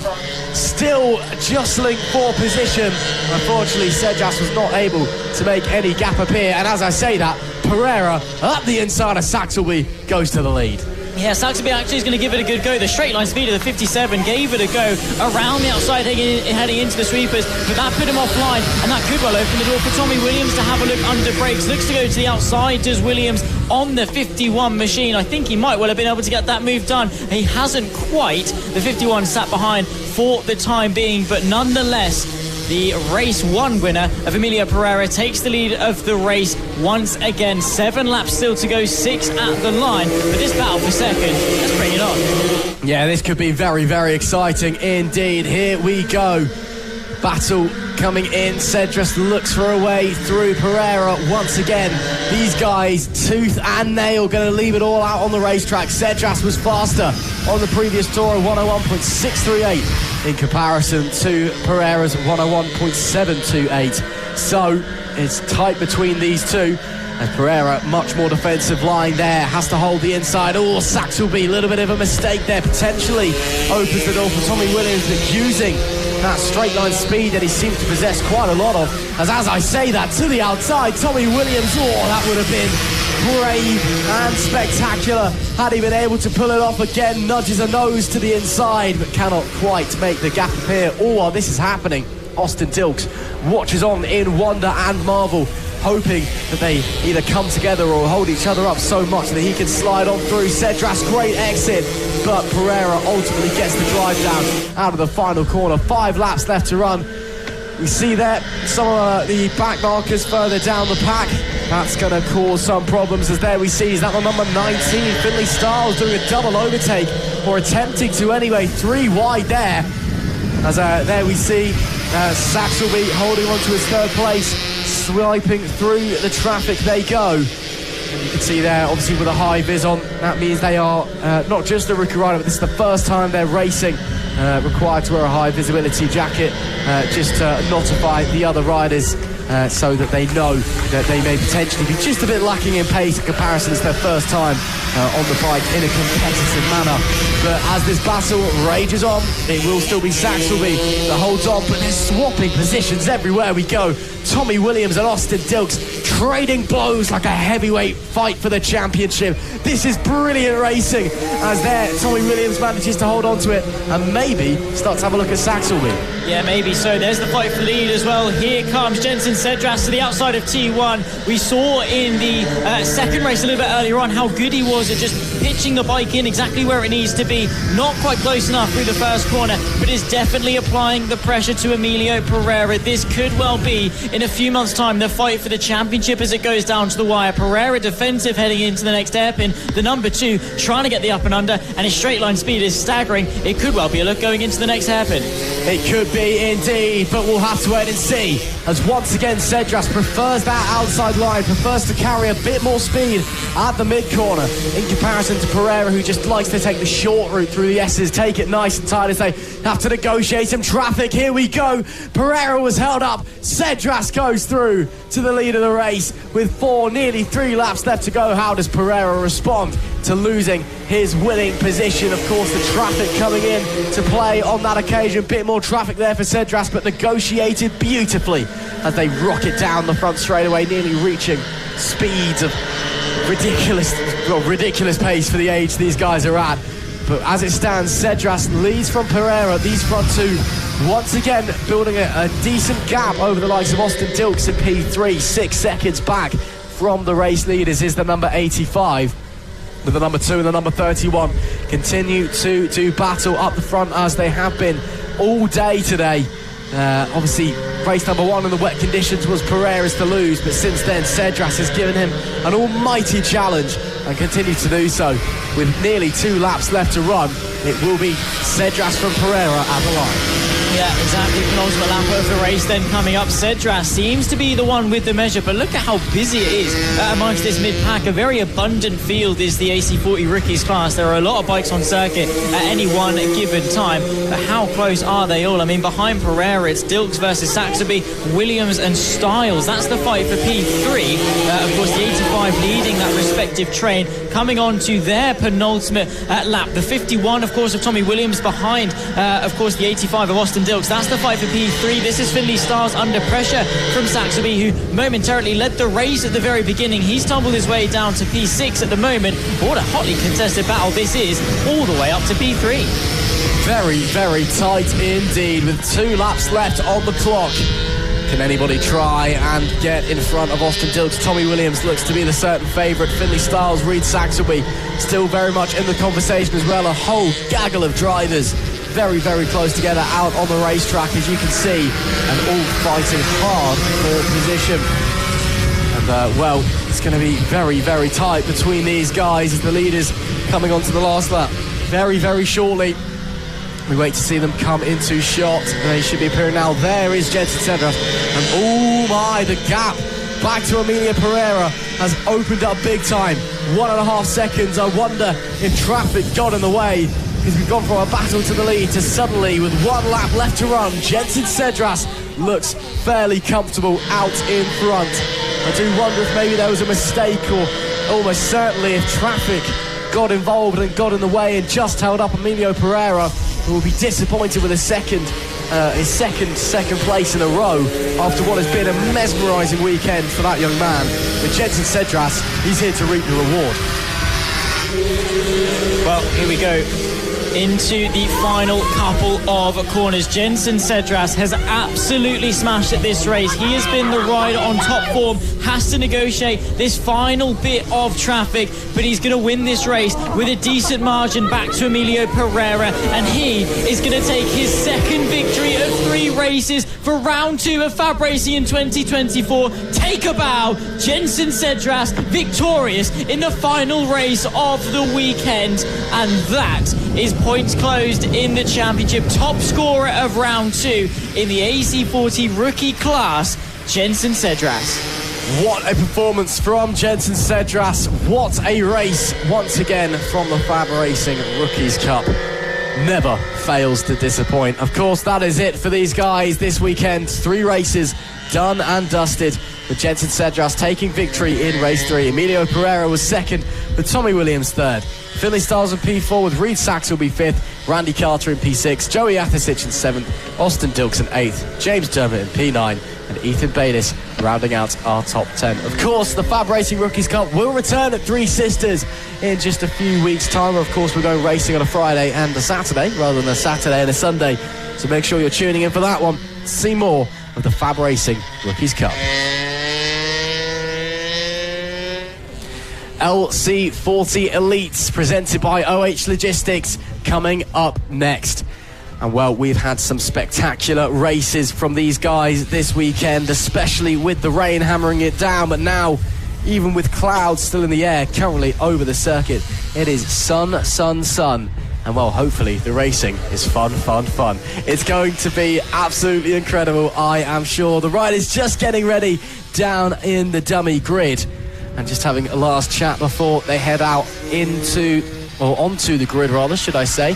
still jostling for position. Unfortunately, Cedras was not able to make any gap appear, and as I say that, Pereira up the inside of Saxelby goes to the lead. Yeah, Saxelby actually is going to give it a good go. The straight line speed of the 57 gave it a go around the outside, heading into the sweepers, but that put him offline, and that could well open the door for Tommy Williams to have a look under brakes. Looks to go to the outside, does Williams on the 51 machine. I think he might well have been able to get that move done. He hasn't quite. The 51 sat behind for the time being, but nonetheless, the race 1 winner of Emilio Pereira takes the lead of the race once again. 7 laps still to go, 6 at the line. But this battle for second, let's bring it on. Yeah, this could be very, very exciting indeed. Here we go. Battle coming in. Cedras looks for a way through Pereira once again. These guys, tooth and nail, going to leave it all out on the racetrack. Cedras was faster on the previous tour, 101.638 in comparison to Pereira's 101.728. So it's tight between these two. And Pereira, much more defensive line there, has to hold the inside. Oh, Saxelby, a little bit of a mistake there, potentially opens the door for Tommy Williams, but using that straight line speed that he seems to possess quite a lot of. As I say that, to the outside, Tommy Williams, oh, that would have been brave and spectacular had he been able to pull it off again. Nudges a nose to the inside, but cannot quite make the gap appear. Oh, while this is happening, Austin Dils watches on in wonder and marvel, hoping that they either come together or hold each other up so much that he can slide on through. Cedras, great exit, but Pereira ultimately gets the drive down out of the final corner. 5 laps left to run. We see there some of the back markers further down the pack. That's going to cause some problems, as there we see is that on number 19, Finley Styles doing a double overtake, or attempting to anyway, 3 wide there. As there we see Saxelby holding on to his 3rd place, swiping through the traffic they go. And you can see there, obviously with a high vis on, that means they are not just a rookie rider, but this is the first time they're racing required to wear a high visibility jacket, just to notify the other riders so that they know that they may potentially be just a bit lacking in pace in comparison. It's their first time on the bike in a competitive manner. But as this battle rages on, it will still be Saxelby that holds on, but they're swapping positions everywhere we go. Tommy Williams and Austin Dils trading blows like a heavyweight fight for the championship. This is brilliant racing, as there Tommy Williams manages to hold on to it and maybe start to have a look at Saxelby. Yeah, maybe so. There's the fight for lead as well. Here comes Jensen Cedras to the outside of T1. We saw in the second race a little bit earlier on how good he was at just pitching the bike in exactly where it needs to be. Not quite close enough through the first corner, but is definitely applying the pressure to Emilio Pereira. This could well be, in a few months' time, the fight for the championship as it goes down to the wire. Pereira defensive heading into the next hairpin. The number 2 trying to get the up and under, and his straight line speed is staggering. It could well be a look going into the next hairpin. It could be indeed, but we'll have to wait and see, as once again Cedras prefers that outside line, prefers to carry a bit more speed at the mid-corner in comparison to Pereira, who just likes to take the short route through the S's, take it nice and tight as they have to negotiate some traffic. Here we go. Pereira was held up. Cedras goes through to the lead of the race with nearly 3 laps left to go. How does Pereira respond to losing his winning position? Of course, the traffic coming in to play on that occasion. Bit more traffic there for Cedras, but negotiated beautifully as they rocket down the front straightaway, nearly reaching speeds of ridiculous pace for the age these guys are at. But as it stands, Cedras leads from Pereira. These front 2 once again building a decent gap over the likes of Austin Dils in P3. 6 seconds back from the race leaders is the number 85. With the number 2 and the number 31 continue to battle up the front, as they have been all day today. Obviously, race number 1 in the wet conditions was Pereira's to lose, but since then Cedras has given him an almighty challenge and continues to do so. With nearly 2 laps left to run, it will be Cedras from Pereira at the line. Yeah, exactly. Penultimate lap of the race then coming up. Cedras seems to be the one with the measure, but look at how busy it is amongst this mid-pack. A very abundant field is the AC40 Rookies class. There are a lot of bikes on circuit at any one given time, but how close are they all? I mean, behind Pereira, it's Dils versus Saxelby, Williams and Styles. That's the fight for P3. Of course, the 85 leading that respective train, coming on to their penultimate lap. The 51, of course, of Tommy Williams behind, of course, the 85 of Austin Dils. That's the fight for P3. This is Finley Styles under pressure from Saxelby, who momentarily led the race at the very beginning. He's tumbled his way down to P6 at the moment. What a hotly contested battle this is, all the way up to P3. Very, very tight indeed, with 2 laps left on the clock. Can anybody try and get in front of Austin Dils? Tommy Williams looks to be the certain favourite. Finley Styles, Reed Saxelby still very much in the conversation as well. A whole gaggle of drivers very, very close together out on the racetrack, as you can see, and all fighting hard for position. And, well, it's going to be very, very tight between these guys as the leaders coming onto the last lap very, very shortly. We wait to see them come into shot. They should be appearing now. There is Jensen Cedras. And oh my, the gap back to Emilio Pereira has opened up big time. 1.5 seconds. I wonder if traffic got in the way, because we've gone from a battle to the lead to suddenly, with 1 lap left to run, Jensen Cedras looks fairly comfortable out in front. I do wonder if maybe there was a mistake, or almost certainly if traffic got involved and got in the way and just held up Emilio Pereira, who will be disappointed with his second place in a row after what has been a mesmerising weekend for that young man. But Jensen Cedras, he's here to reap the reward. Well, here we go into the final couple of corners. Jensen Cedras has absolutely smashed at this race. He has been the rider on top form, has to negotiate this final bit of traffic, but he's going to win this race with a decent margin back to Emilio Pereira, and he is going to take his second victory of 3 races for round 2 of FAB Racing in 2024. Take a bow, Jensen Cedras victorious in the final race of the weekend, and that is points closed in the championship. Top scorer of round 2 in the AC40 rookie class, Jensen Cedras. What a performance from Jensen Cedras. What a race once again from the FAB-Racing Rookies Cup. Never fails to disappoint. Of course, that is it for these guys this weekend. 3 races done and dusted, with Jensen Cedras taking victory in race 3. Emilio Pereira was second, with Tommy Williams third. Finley Styles in P4, with Reed Sachs will be 5th, Randy Carter in P6, Joey Athisic in 7th, Austin Dilks in 8th, James Dermott in P9, and Ethan Bayliss rounding out our top 10. Of course, the FAB Racing Rookies Cup will return at Three Sisters in just a few weeks' time. Of course, we're going racing on a Friday and a Saturday rather than a Saturday and a Sunday, so make sure you're tuning in for that one to see more of the FAB Racing Rookies Cup. LC40 Elites presented by OH Logistics coming up next. And well, we've had some spectacular races from these guys this weekend, especially with the rain hammering it down. But now, even with clouds still in the air currently over the circuit, it is sun, sun, sun. And well, hopefully the racing is fun, fun, fun. It's going to be absolutely incredible, I am sure. The riders just getting ready down in the dummy grid and just having a last chat before they head out onto the grid rather, should I say.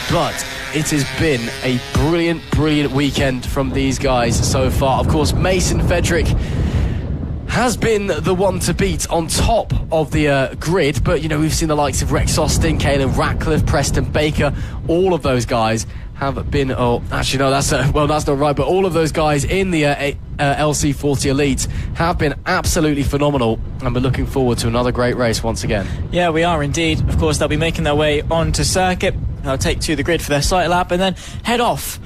But it has been a brilliant, brilliant weekend from these guys so far. Of course, Mason Fedrick has been the one to beat on top of the grid, but you know, we've seen the likes of Rex Austin, Caelan Ratcliffe, Preston Baker. All of those guys have been, that's not right, but all of those guys in the LC40 Elite have been absolutely phenomenal, and we're looking forward to another great race once again. Yeah, we are indeed. Of course, they'll be making their way onto circuit. They'll take to the grid for their sight lap and then head off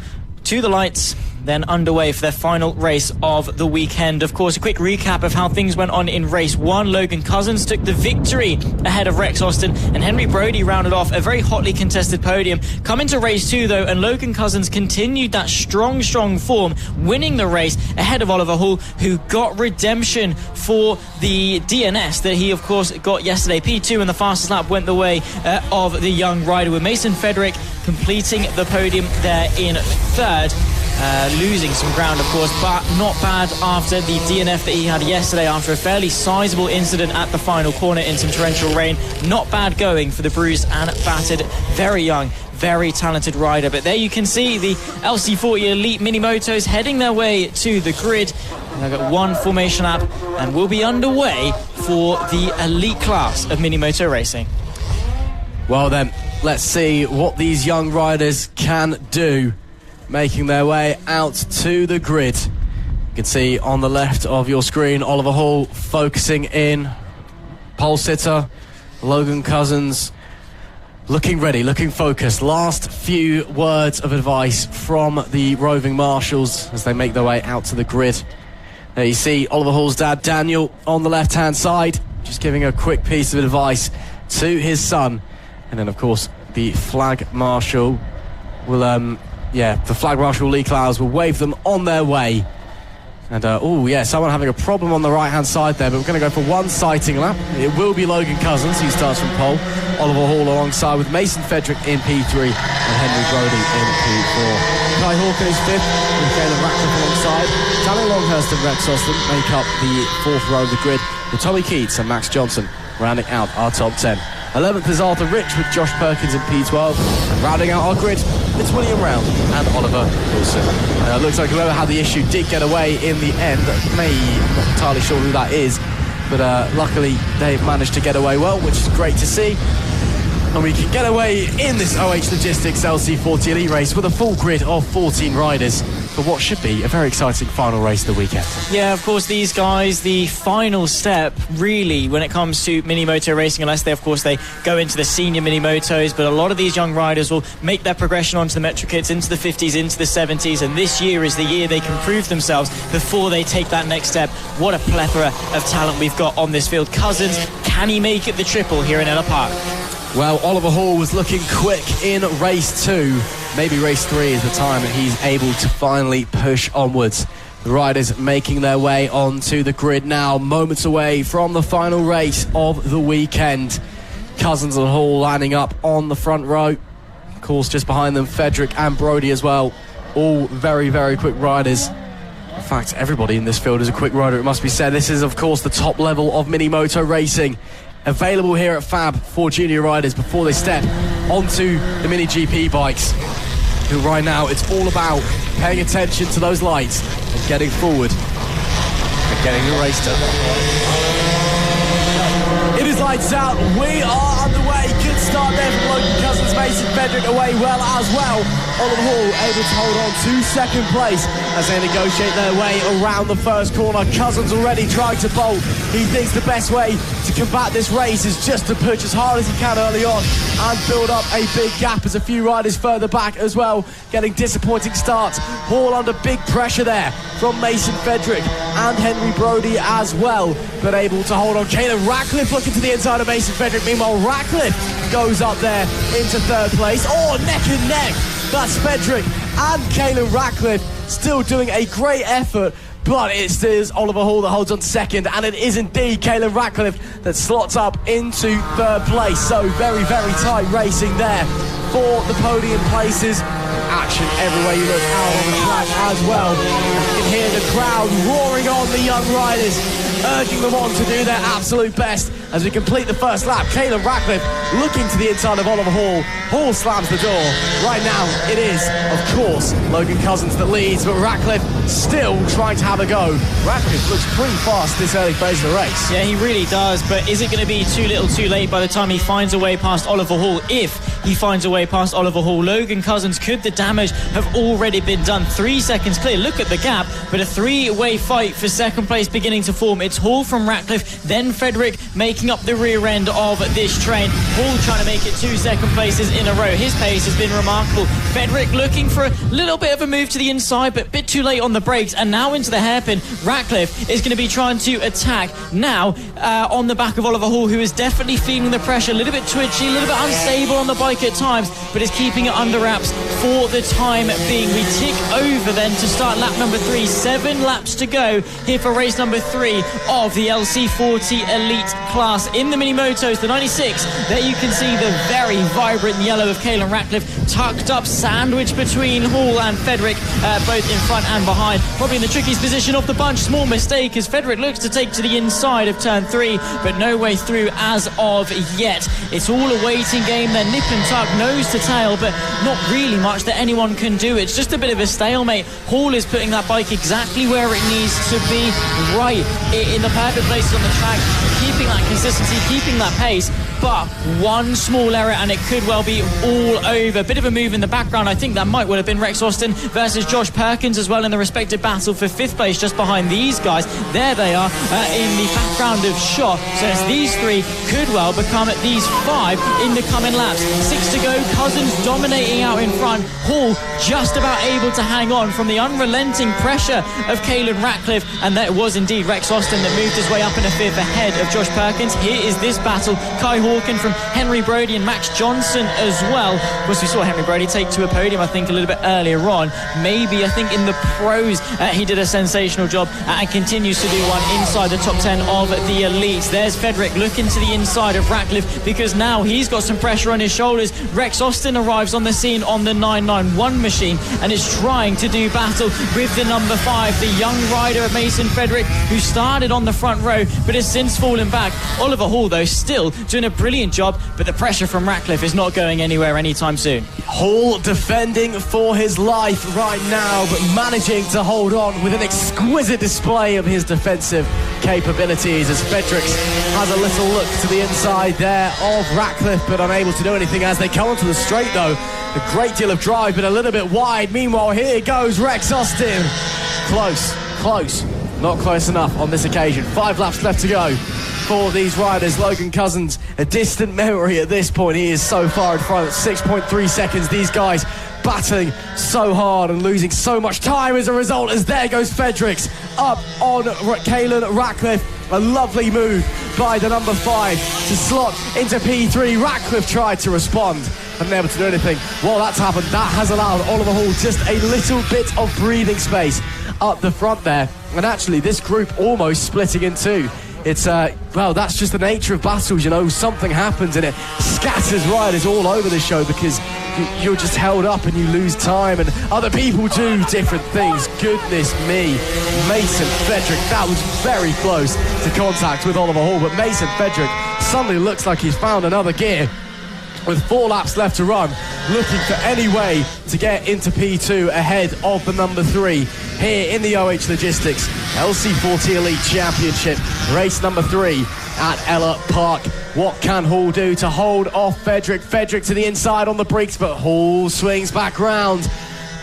to the lights, then underway for their final race of the weekend. Of course, a quick recap of how things went on in race 1. Logan Cousins took the victory ahead of Rex Austin, and Henry Brody rounded off a very hotly contested podium. Come into race 2 though, and Logan Cousins continued that strong form, winning the race ahead of Oliver Hall, who got redemption for the DNS that he of course got yesterday. P2 and the fastest lap went the way of the young rider, with Mason Fedrick completing the podium there in 3rd. Losing some ground, of course, but not bad after the DNF that he had yesterday after a fairly sizable incident at the final corner in some torrential rain. Not bad going for the bruised and battered, very young, very talented rider. But there you can see the LC40 Elite Mini Motos heading their way to the grid. They've got one formation lap and will be underway for the elite class of Mini Moto racing. Well then, let's see what these young riders can do, making their way out to the grid. You can see on the left of your screen Oliver Hall focusing in, pole sitter Logan Cousins looking ready, looking focused. Last few words of advice from the roving marshals as they make their way out to the grid. There you see Oliver Hall's dad Daniel on the left hand side, just giving a quick piece of advice to his son. And then of course the flag marshal will the flag marshal Lee Clowes will wave them on their way. And someone having a problem on the right hand side there, but we're going to go for one sighting lap. It will be Logan Cousins who starts from pole, Oliver Hall alongside with Mason Fedrick in P3 and Henry Brody in P4. Kai Hawken is 5th with Caelan Ratcliffe alongside. Tanner Longhurst and Rex Austin make up the 4th row of the grid, with Tommy Keats and Max Johnson rounding out our top 10. 11th is Arthur Rich with Josh Perkins in P12, and rounding out our grid, it's William Round and Oliver Wilson. Looks like whoever had the issue did get away in the end. I'm not entirely sure who that is, but luckily they've managed to get away well, which is great to see. And we can get away in this OH Logistics LC40 Elite race with a full grid of 14 riders for what should be a very exciting final race of the weekend. Yeah, of course, these guys, the final step, really, when it comes to mini-moto racing, unless they go into the senior mini-motos, but a lot of these young riders will make their progression onto the Metro kits, into the 50s, into the 70s, and this year is the year they can prove themselves before they take that next step. What a plethora of talent we've got on this field. Cousins, can he make it the triple here in Ellough Park? Well, Oliver Hall was looking quick in race 2. Maybe race 3 is the time that he's able to finally push onwards. The riders making their way onto the grid now, moments away from the final race of the weekend. Cousins and Hall lining up on the front row. Of course, just behind them, Frederick and Brody as well. All very, very quick riders. In fact, everybody in this field is a quick rider, it must be said. This is, of course, the top level of mini-moto racing. Available here at FAB for junior riders before they step onto the mini GP bikes. Who right now, it's all about paying attention to those lights and getting forward and getting the race done. It is lights out. We are underway. Good start there from Logan Cousins. Mason Frederick away well as well. Oliver Hall able to hold on to second place as they negotiate their way around the first corner. Cousins already trying to bolt. He thinks the best way to combat this race is just to push as hard as he can early on and build up a big gap as a few riders further back as well getting disappointing starts. Hall under big pressure there from Mason Frederick and Henry Brody as well, but able to hold on. Caleb Ratcliffe looking to the inside of Mason Frederick. Meanwhile, Ratcliffe goes up there into third place. Oh, neck and neck. That's Frederick and Caleb Ratcliffe still doing a great effort, but it is Oliver Hall that holds on second, and it is indeed Caleb Ratcliffe that slots up into third place. So very, very tight racing there for the podium places. Action everywhere you look out on the track as well. You can hear the crowd roaring on the young riders, urging them on to do their absolute best as we complete the first lap. Caleb Ratcliffe looking to the inside of Oliver Hall. Hall slams the door. Right now it is, of course, Logan Cousins that leads, but Ratcliffe still trying to have a go. Ratcliffe looks pretty fast this early phase of the race. Yeah, he really does, but is it going to be too little too late by the time he finds a way past Oliver Hall? If he finds a way past Oliver Hall, Logan Cousins, could the damage have already been done? 3 seconds clear, look at the gap, but a three-way fight for second place beginning to form. It's Hall from Ratcliffe, then Frederick making up the rear end of this train. Hall trying to make it 2 second places in a row. His pace has been remarkable. Frederick looking for a little bit of a move to the inside, but a bit too late on the brakes, and now into the hairpin. Ratcliffe is going to be trying to attack now on the back of Oliver Hall, who is definitely feeling the pressure, a little bit twitchy, a little bit unstable on the bike at times, but is keeping it under wraps for the time being. We tick over then to start lap number 3. 7 laps to go here for race number 3 of the LC40 Elite class. In the mini motos, the 96, there you can see the very vibrant yellow of Caleb Ratcliffe tucked up, sandwiched between Hall and Frederick, both in front and behind, probably in the trickiest position of the bunch. Small mistake as Frederick looks to take to the inside of turn 3, but no way through as of yet. It's all a waiting game. They're nip and tuck, nose to tail, but not really much that anyone can do. It's just a bit of a stalemate. Hall is putting that bike exactly where it needs to be, right in the perfect places on the track, keeping that consistency, keeping that pace, but one small error and it could well be all over. Bit of a move in the background. I think that might well have been Rex Austin versus Josh Perkins as well in the respective battle for 5th place just behind these guys. There they are in the background of shot. So it's these 3 could well become these 5 in the coming laps. 6 to go. Cousins dominating out in front. Hall just about able to hang on from the unrelenting pressure of Caleb Ratcliffe, and that was indeed Rex Austin that moved his way up in a 5th ahead of Josh Perkins. Here is this battle. Kai Hawken from Henry Brody and Max Johnson as well. Of course, we saw Henry Brody take to a podium, I think, a little bit earlier on. Maybe, I think, in the pros, he did a sensational job and continues to do one inside the top 10 of the elites. There's Frederick looking to the inside of Ratcliffe because now he's got some pressure on his shoulders. Rex Austin arrives on the scene on the 991 machine and is trying to do battle with the number 5, the young rider of Mason Frederick, who started on the front row but has since fallen back. Oliver Hall, though, still doing a brilliant job, but the pressure from Ratcliffe is not going anywhere anytime soon. Hall defending for his life right now, but managing to hold on with an exquisite display of his defensive capabilities as Fredericks has a little look to the inside there of Ratcliffe, but unable to do anything as they come onto the straight though. A great deal of drive, but a little bit wide. Meanwhile, here goes Rex Austin. Close. Not close enough on this occasion. 5 laps left to go for these riders. Logan Cousins, a distant memory at this point. He is so far in front at 6.3 seconds. These guys battling so hard and losing so much time as a result, as there goes Fredericks up on Caelan Ratcliffe. A lovely move by the number 5 to slot into P3. Ratcliffe tried to respond, unable to do anything. While that's happened, that has allowed Oliver Hall just a little bit of breathing space up the front there. And actually, this group almost splitting in two. It's, well, that's just the nature of battles, you know. Something happens and it scatters riders all over the show because you're just held up and you lose time and other people do different things. Goodness me. Mason Frederick, that was very close to contact with Oliver Hall, but Mason Frederick suddenly looks like he's found another gear. With 4 laps left to run, looking for any way to get into P2 ahead of the number 3 here in the OH Logistics LC40 Elite Championship, race number 3 at Ellough Park. What can Hall do to hold off Frederick? Frederick to the inside on the brakes, but Hall swings back round.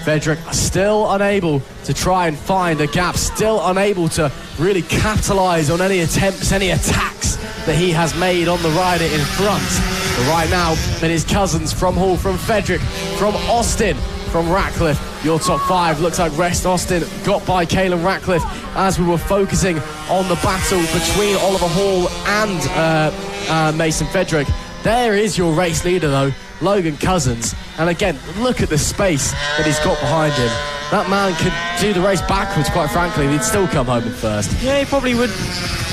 Frederick still unable to try and find a gap, still unable to really capitalise on any attempts, any attacks that he has made on the rider in front. But right now, it is Cousins from Hall, from Frederick, from Austin, from Ratcliffe. Your top 5 looks like Rex Austin got by Caelan Ratcliffe as we were focusing on the battle between Oliver Hall and Mason Frederick. There is your race leader though, Logan Cousins. And again, look at the space that he's got behind him. That man could do the race backwards, quite frankly. He'd still come home in first. Yeah, he probably would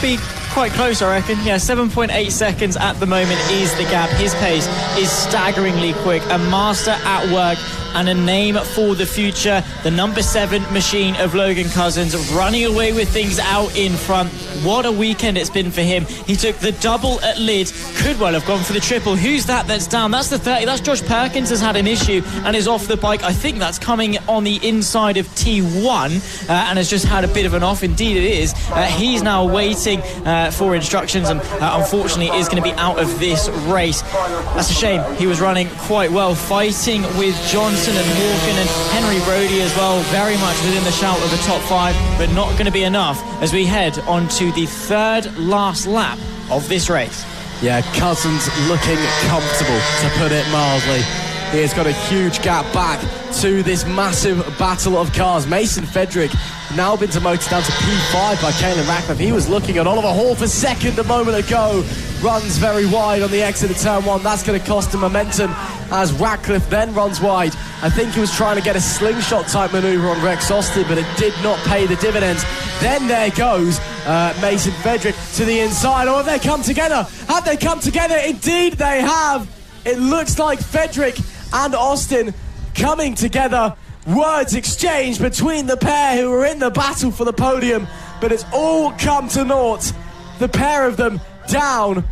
be quite close, I reckon. Yeah, 7.8 seconds at the moment is the gap. His pace is staggeringly quick. A master at work and a name for the future. The number 7 machine of Logan Cousins running away with things out in front. What a weekend it's been for him. He took the double at Lid. Could well have gone for the triple. Who's that's down? That's the 30. That's Josh Perkins has had an issue and is off the bike. I think that's coming on the inside of T1 and has just had a bit of an off. Indeed it is. He's now waiting for instructions and unfortunately is going to be out of this race. That's a shame. He was running quite well, fighting with Johnson and Morgan and Henry Brody as well, very much within the shout of the top 5, but not going to be enough as we head on to the 3rd last lap of this race. Yeah, Cousins looking comfortable, to put it mildly. He has got a huge gap back to this massive battle of cars. Mason Frederick now been demoted down to P5 by Caelan Ratcliffe. He was looking at Oliver Hall for second a moment ago. Runs very wide on the exit of turn 1. That's going to cost him momentum as Ratcliffe then runs wide. I think he was trying to get a slingshot type manoeuvre on Rex Austin, but it did not pay the dividends. Then there goes Mason Frederick to the inside. Oh, have they come together? Have they come together? Indeed they have. It looks like Frederick and Austin coming together. Words exchanged between the pair who were in the battle for the podium, but it's all come to naught. The pair of them down,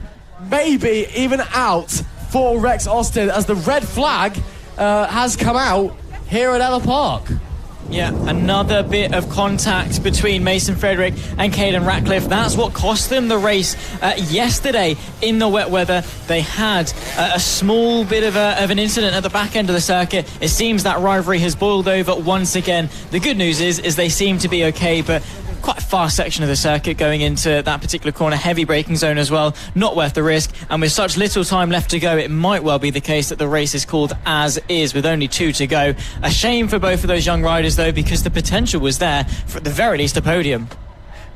maybe even out for Rex Austin as the red flag has come out here at Ellough Park. Yeah, another bit of contact between Mason Frederick and Caelan Ratcliffe. That's what cost them the race yesterday in the wet weather. They had a small bit of an incident at the back end of the circuit. It seems that rivalry has boiled over once again. The good news is they seem to be okay, but quite a fast section of the circuit going into that particular corner, heavy braking zone as well, not worth the risk, and with such little time left to go, it might well be the case that the race is called as is with only 2 to go. A shame for both of those young riders though, because the potential was there for at the very least a podium.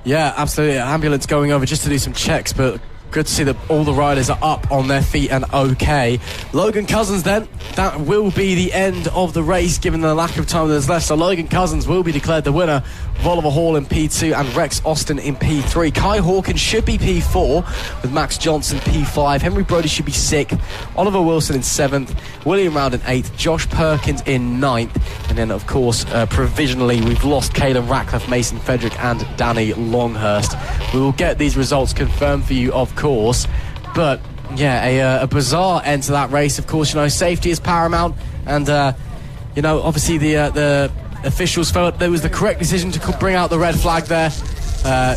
Yeah, absolutely. Ambulance going over just to do some checks, but good to see that all the riders are up on their feet and okay. Logan Cousins then, that will be the end of the race given the lack of time that's left. So Logan Cousins will be declared the winner of Oliver Hall in P2 and Rex Austin in P3. Kai Hawkins should be P4 with Max Johnson P5. Henry Brody should be 6th. Oliver Wilson in 7th. William Round in 8th. Josh Perkins in 9th. And then, of course, provisionally, we've lost Caelan Ratcliffe, Mason Frederick and Danny Longhurst. We will get these results confirmed for you, of course. But a bizarre end to that race. Of course, safety is paramount, and obviously the officials felt there was the correct decision to bring out the red flag there.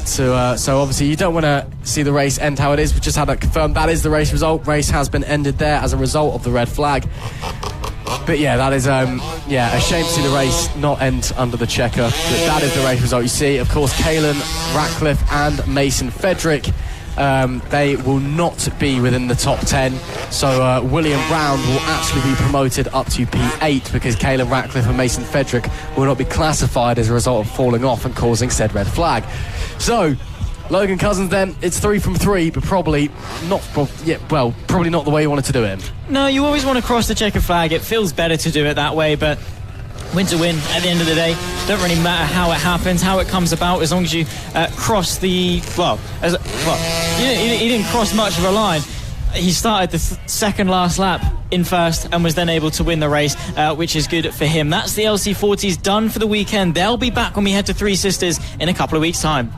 So obviously you don't want to see the race end how it is. We just had that confirmed. That is the race result. Race has been ended there as a result of the red flag. But yeah, that is a shame to see the race not end under the checker. But that is the race result. You see, of course, Caelan Ratcliffe and Mason Frederick, they will not be within the top 10. So William Brown will actually be promoted up to P8 because Caelan Ratcliffe and Mason Frederick will not be classified as a result of falling off and causing said red flag. So Logan Cousins then, it's 3 from 3, but probably not the way you wanted to do it. No, you always want to cross the checker flag. It feels better to do it that way, but win to win at the end of the day. Don't really matter how it happens, how it comes about, as long as you cross the... he didn't cross much of a line. He started the second last lap in first and was then able to win the race, which is good for him. That's the LC40s done for the weekend. They'll be back when we head to Three Sisters in a couple of weeks' time.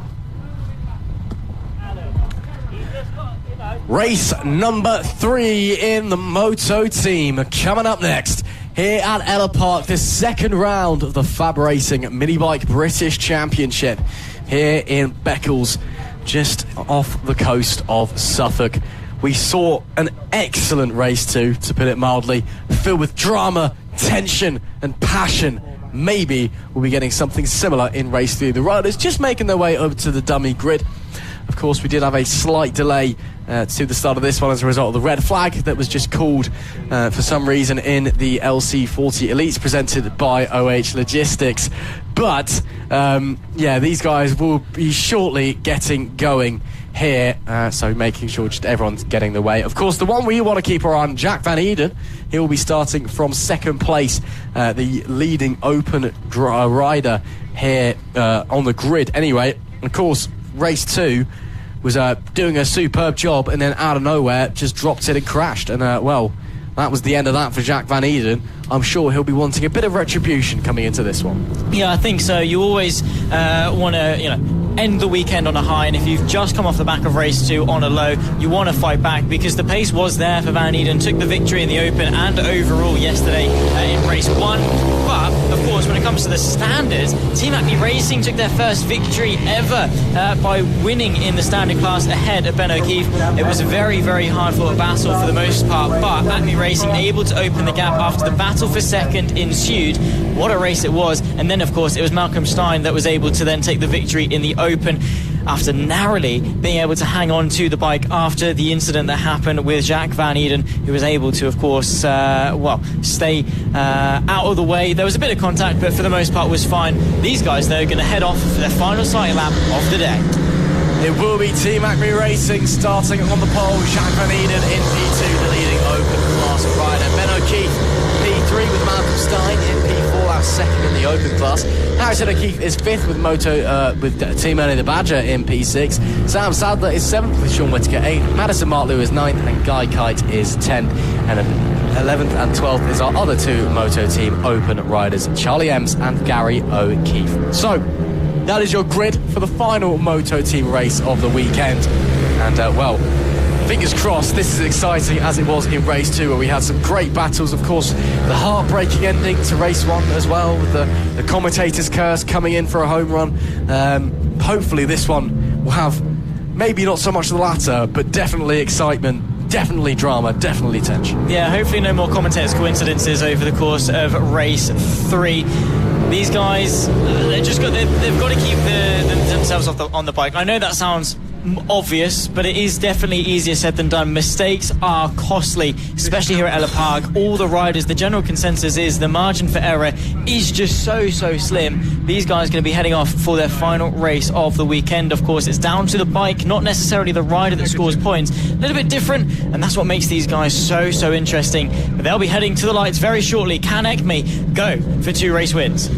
Race number 3 in the Moto Team coming up next here at Ellough Park, the second round of the FAB-Racing Minibike British Championship here in Beccles, just off the coast of Suffolk. We saw an excellent race too, to put it mildly, filled with drama, tension and passion. Maybe we'll be getting something similar in race 3. The riders just making their way over to the dummy grid. Of course, we did have a slight delay to the start of this one as a result of the red flag that was just called for some reason in the LC40 Elites presented by OH Logistics. But, these guys will be shortly getting going here, so making sure just everyone's getting the way. Of course, the one we want to keep our eye on, Jack Van Eden, he will be starting from second place, the leading open rider here on the grid. Anyway, of course, race 2 was doing a superb job, and then out of nowhere just dropped it and crashed, and that was the end of that for Jack Van Eden. I'm sure he'll be wanting a bit of retribution coming into this one. Yeah, I think so. You always want to end the weekend on a high, and if you've just come off the back of race 2 on a low, you want to fight back, because the pace was there for Van Eden, took the victory in the Open and overall yesterday in race 1. But of course, when it comes to the standards, Team Acme Racing took their first victory ever by winning in the standard class ahead of Ben O'Keefe. It was a very, very hard fought battle for the most part, but Acme Racing able to open the gap after the battle for second ensued. What a race it was. And then of course it was Malcolm Stein that was able to then take the victory in the Open after narrowly being able to hang on to the bike after the incident that happened with Jack Van Eden, who was able to of course stay out of the way. There was a bit of contact, but for the most part was fine. These guys though are going to head off for their final sight lap of the day. It will be Team Acme Racing starting on the pole. Jack Van Eden in P2, the leading open class rider. Ben O'Keefe P3 with Malcolm Stein in P4, that's second in the open class. Harrison O'Keefe is 5th with Team Ernie the Badger in P6. Sam Sadler is 7th with Sean Whittaker 8th. Madison Martlew is 9th and Guy Kite is 10th. And 11th and 12th is our other 2 Moto Team open riders, Charlie Ems and Gary O'Keefe. So that is your grid for the final Moto Team race of the weekend. And, fingers crossed, this is as exciting as it was in race 2, where we had some great battles. Of course, the heartbreaking ending to race 1 as well, with the commentator's curse coming in for a home run. Hopefully this one will have maybe not so much the latter, but definitely excitement, definitely drama, definitely tension. Yeah, hopefully no more commentators' coincidences over the course of race 3. These guys, they've got to keep themselves on the bike. I know that sounds obvious, but it is definitely easier said than done. Mistakes are costly, especially here at Ellough Park. All the riders, the general consensus is the margin for error is just so slim. These guys are going to be heading off for their final race of the weekend. Of course, it's down to the bike, not necessarily the rider that scores points. A little bit different, and that's what makes these guys so interesting. But they'll be heading to the lights very shortly. Can Acme go for 2 race wins?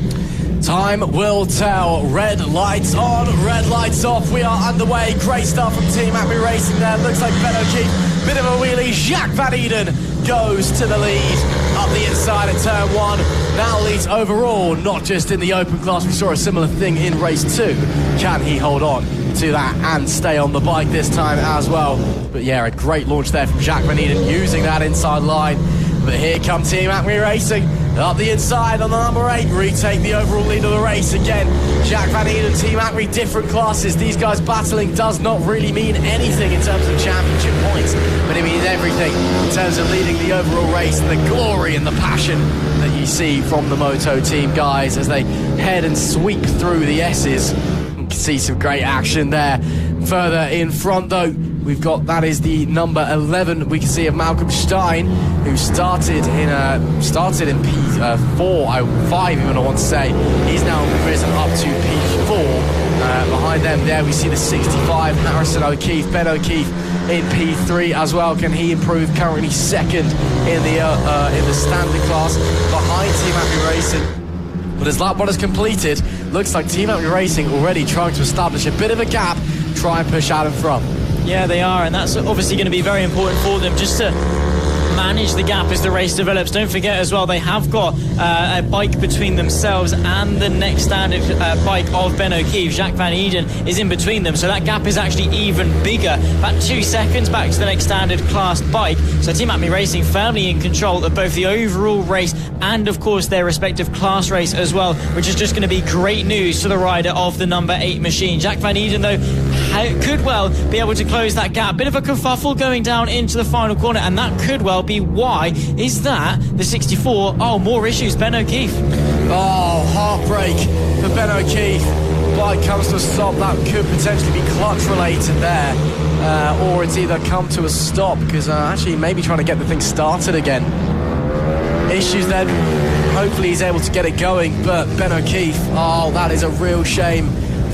Time will tell. Red lights on, red lights off. We are underway. Great start from Team Acme Racing there. Looks like Ben O'Keefe, bit of a wheelie. Jack Van Eden goes to the lead up the inside at turn 1. Now leads overall, not just in the open class. We saw a similar thing in race 2. Can he hold on to that and stay on the bike this time as well? But yeah, a great launch there from Jack Van Eden using that inside line. But here come Team Acme Racing up the inside on the number 8, retake the overall lead of the race again. Jack Van Eden, Team Acme, different classes. These guys battling does not really mean anything in terms of championship points, but it means everything in terms of leading the overall race and the glory and the passion that you see from the Moto Team guys as they head and sweep through the S's. You can see some great action there. Further in front though, we've got, that is the number 11 we can see of Malcolm Stein, who started in P4, 5 even I want to say. He's now risen up to P4. Behind them there we see the 65 Harrison O'Keefe, Ben O'Keefe in P3 as well. Can he improve? Currently second in the standard class behind Team Acme Racing. But as lap 1 is completed, looks like Team Acme Racing already trying to establish a bit of a gap, try and push out in front. Yeah, they are, and that's obviously going to be very important for them just to manage the gap as the race develops. Don't forget as well, they have got a bike between themselves and the next standard bike of Ben O'Keefe. Jack Van Eden is in between them, so that gap is actually even bigger. About 2 seconds back to the next standard class bike. So Team Acme Racing firmly in control of both the overall race and of course their respective class race as well, which is just going to be great news to the rider of the number 8 machine. Jack Van Eden though could well be able to close that gap. Bit of a kerfuffle going down into the final corner, and that could well be why. Is that the 64? Oh, more issues, Ben O'Keefe. Oh, heartbreak for Ben O'Keefe. Bike comes to a stop. That could potentially be clutch related there, or it's either come to a stop because actually maybe trying to get the thing started again. Issues then. Hopefully he's able to get it going, but Ben O'Keefe, oh, that is a real shame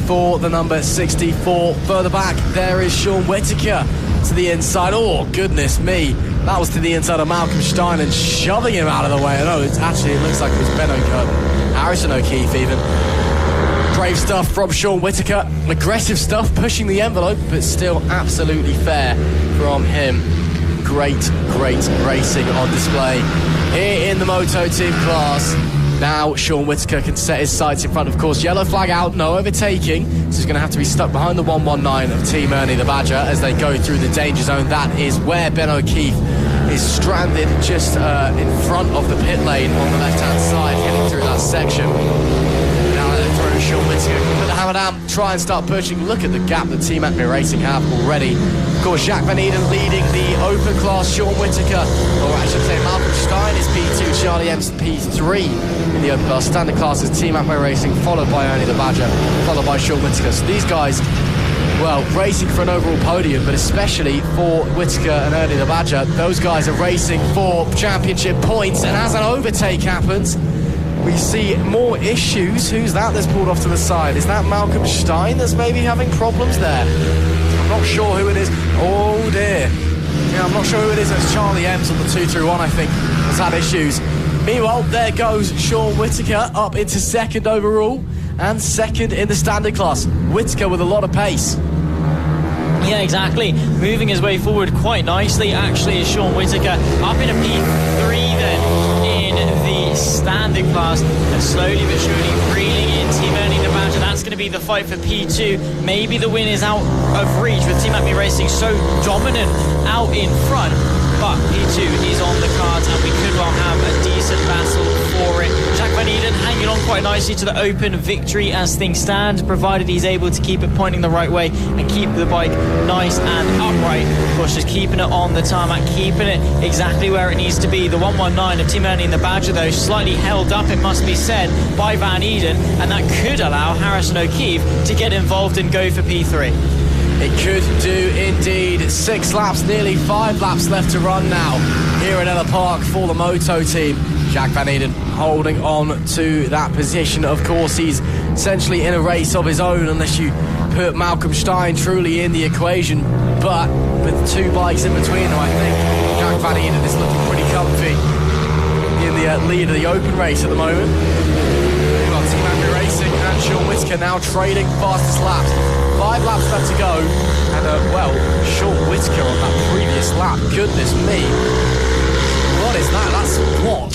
for the number 64. Further back, there is Sean Whittaker to the inside. Oh, goodness me. That was to the inside of Malcolm Stein and shoving him out of the way. No, it looks like it was Ben O'Keefe, Harrison O'Keefe even. Brave stuff from Sean Whittaker. Aggressive stuff, pushing the envelope, but still absolutely fair from him. Great racing on display here in the Moto Team class. Now Sean Whittaker can set his sights in front. Of course, yellow flag out, no overtaking, so he's going to have to be stuck behind the 119 of Team Ernie the Badger as they go through the danger zone. That is where Ben O'Keefe is stranded, just in front of the pit lane on the left hand side, heading through that section. Now they're throwing Sean Whittaker, put the hammer down, try and start pushing. Look at the gap that Team Acme Racing have already. Of course, Jack Van Eden leading the open class. Sean Whittaker, or I should say Malcolm Stein, is P2, Charlie M's P3 in the open class. Standard class is Team Acme Racing, followed by Ernie the Badger, followed by Sean Whittaker. So these guys, well, racing for an overall podium, but especially for Whittaker and Ernie the Badger, those guys are racing for championship points. And as an overtake happens, we see more issues. Who's that that's pulled off to the side? Is that Malcolm Stein that's maybe having problems there? I'm not sure who it is. Oh dear. Yeah, I'm not sure who it is. It's Charlie M's on the 2-3-1, I think, has had issues. Meanwhile, there goes Sean Whittaker up into second overall and second in the standard class. Whittaker with a lot of pace. Yeah, exactly. Moving his way forward quite nicely, actually, is Sean Whittaker. Up in a P3 then in the standard class, and slowly but surely reeling in Team Ernie the Badger. That's going to be the fight for P2. Maybe the win is out of reach with Team Acme Racing so dominant out in front. But P2 is on the cards, and we could well have a decent battle for it. Jack Van Eden hanging on quite nicely to the open victory as things stand, provided he's able to keep it pointing the right way and keep the bike nice and upright. Of course, just keeping it on the tarmac, keeping it exactly where it needs to be. The 119 of Team Ernie and the Badger, though, slightly held up, it must be said, by Van Eden, and that could allow Harrison O'Keefe to get involved and go for P3. It could do indeed. 6 laps, nearly 5 laps left to run now here at Ellough Park for the Moto Team. Jack Van Eden holding on to that position. Of course, he's essentially in a race of his own unless you put Malcolm Stein truly in the equation. But with 2 bikes in between them, I think Jack Van Eden is looking pretty comfy in the lead of the open race at the moment. We've got Team Acme Racing and Sean Whittaker now trading fastest laps. 5 laps left to go, and well, Sean Whittaker on that previous lap, goodness me. What is that? That's what?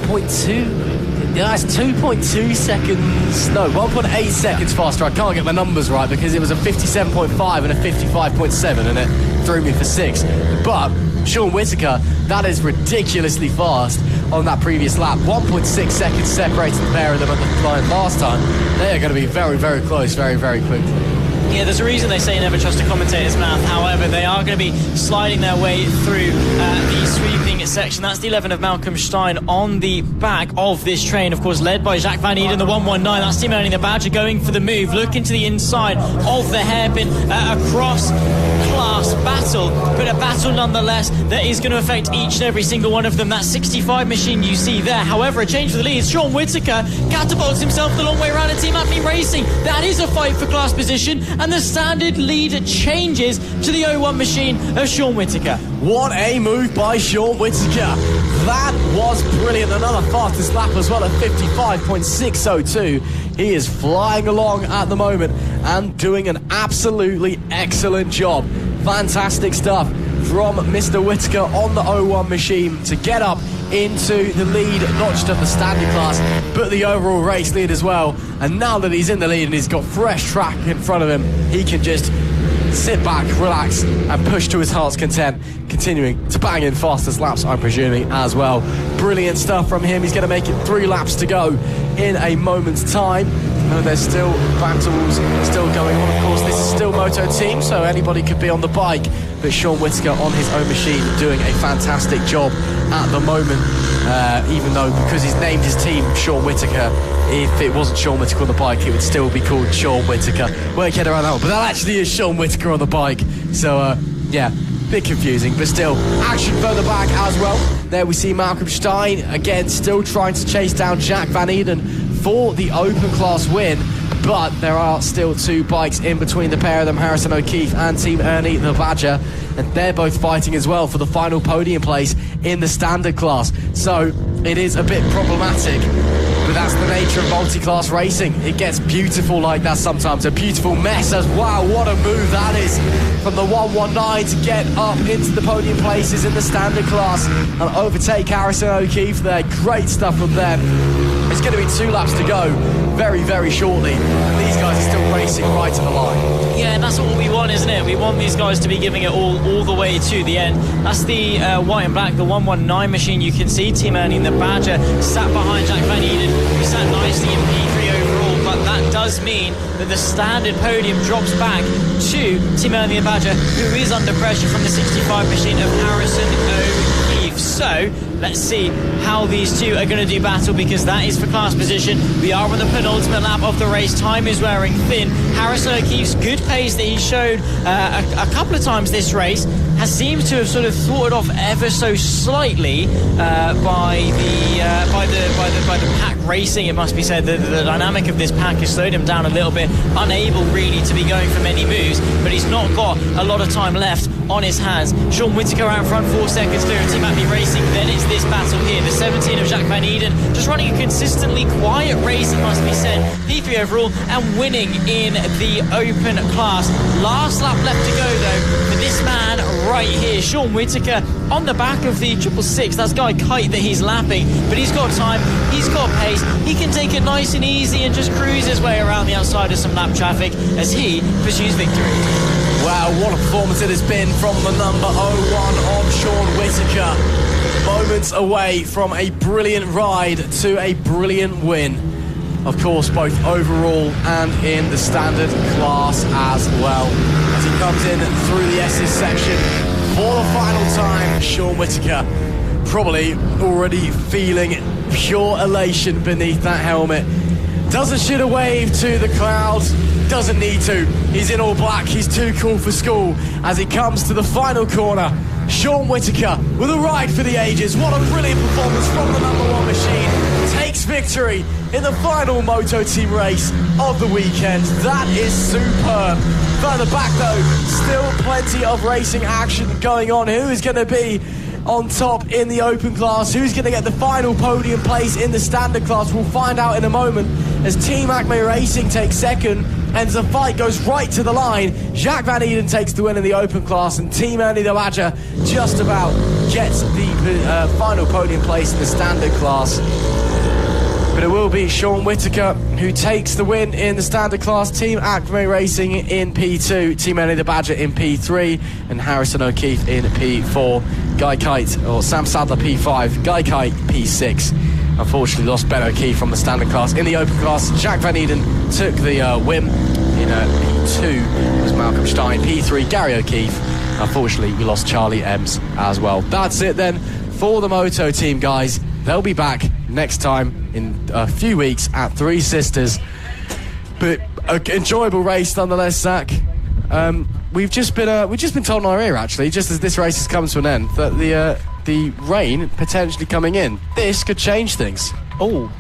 1.2? Yeah, that's 2.2 seconds. No, 1.8 seconds faster. I can't get my numbers right because it was a 57.5 and a 55.7 and it threw me for 6. But Sean Whittaker, that is ridiculously fast on that previous lap. 1.6 seconds separated the pair of them at the line last time. They are going to be very, very close, very, very quickly. Yeah, there's a reason they say never trust a commentator's mouth. However, they are going to be sliding their way through the sweeping section. That's the 11 of Malcolm Stein on the back of this train, of course, led by Jacques Van Eden, the 119. That's Team Ernie the Badger going for the move. Look into the inside of the hairpin, across class battle, but a battle nonetheless that is going to affect each and every single one of them. That 65 machine you see there. However, a change for the lead. Sean Whittaker catapults himself the long way around in Team Acme Racing. That is a fight for class position, and the standard lead changes to the 01 machine of Sean Whittaker. What a move by Sean Whittaker. That was brilliant. Another fastest lap as well at 55.602. He is flying along at the moment and doing an absolutely excellent job. Fantastic stuff from Mr. Whittaker on the 01 machine to get up into the lead, not just of the standard class, but the overall race lead as well. And now that he's in the lead and he's got fresh track in front of him, he can just sit back, relax, and push to his heart's content, continuing to bang in fastest laps, I'm presuming, as well. Brilliant stuff from him. He's going to make it 3 laps to go in a moment's time. There's still battles still going on. Of course, this is still Moto Team, so anybody could be on the bike. But Sean Whittaker on his own machine doing a fantastic job at the moment, even though because he's named his team Sean Whittaker, if it wasn't Sean Whittaker on the bike, it would still be called Sean Whittaker. Won't get around that one, but that actually is Sean Whittaker on the bike. So, yeah, bit confusing, but still, action further back as well. There we see Malcolm Stein, again, still trying to chase down Jacques Van Eden for the open class win. But there are still 2 bikes in between the pair of them, Harrison O'Keefe and Team Ernie the Badger, and they're both fighting as well for the final podium place in the standard class. So it is a bit problematic, but that's the nature of multi-class racing. It gets beautiful like that sometimes, a beautiful mess as wow, what a move that is from the 119 to get up into the podium places in the standard class and overtake Harrison O'Keefe there. Great stuff from them. It's going to be 2 laps to go very, very shortly, and these guys are still racing right to the line. Yeah, and that's what we want, isn't it? We want these guys to be giving it all the way to the end. That's the white and black, the 119 machine. You can see Team Ernie and the Badger sat behind Jacques Van Eden, who sat nicely in P3 overall, but that does mean that the standard podium drops back to Team Ernie and the Badger, who is under pressure from the 65 machine of Harrison O'Keefe. So let's see how these two are going to do battle, because that is for class position. We are on the penultimate lap of the race. Time is wearing thin. Harrison O'Keefe's good pace that he showed a couple of times this race has seemed to have sort of thwarted off ever so slightly by the pack racing. It must be said that the dynamic of this pack has slowed him down a little bit, unable really to be going for many moves, but he's not got a lot of time left on his hands. Sean Whittaker out front, 4 seconds clear of Team Acme Racing. Then it's this battle here, the 17 of Jacques Van Eden, just running a consistently quiet race, it must be said. P3 overall and winning in the open class. Last lap left to go though for this man right here, Sean Whittaker, on the back of the 666. That's Guy Kite that he's lapping, but he's got time, he's got pace, he can take it nice and easy and just cruise his way around the outside of some lap traffic as he pursues victory. Wow, what a performance it has been from the number 01 of Sean Whittaker. Moments away from a brilliant ride to a brilliant win. Of course, both overall and in the standard class as well. As he comes in through the S's section for the final time, Sean Whittaker probably already feeling pure elation beneath that helmet. Doesn't shoot a wave to the crowd, doesn't need to. He's in all black, he's too cool for school. As he comes to the final corner, Sean Whittaker with a ride for the ages. What a brilliant performance from the number 1 machine. Takes victory in the final Moto Team race of the weekend. That is superb. Further back though, still plenty of racing action going on. Who is going to be on top in the open class? Who's going to get the final podium place in the standard class? We'll find out in a moment as Team Acme Racing takes second and the fight goes right to the line. Jacques Van Eden takes the win in the open class, and Team Ernie the Badger just about gets the final podium place in the standard class. But it will be Sean Whittaker who takes the win in the standard class. Team FAB-Racing in P2, Team Ellie the Badger in P3, and Harrison O'Keefe in P4. Guy Kite, or Sam Sadler P5, Guy Kite P6. Unfortunately lost Ben O'Keefe from the standard class. In the open class, Jack Van Eden took the win. In P2 was Malcolm Stein. P3, Gary O'Keefe. Unfortunately, we lost Charlie Ems as well. That's it then for the Moto Team, guys. They'll be back next time in a few weeks at Three Sisters. But an enjoyable race nonetheless, Zach. We've just been told in our ear, actually, just as this race has come to an end, that the rain potentially coming in. This could change things. Oh.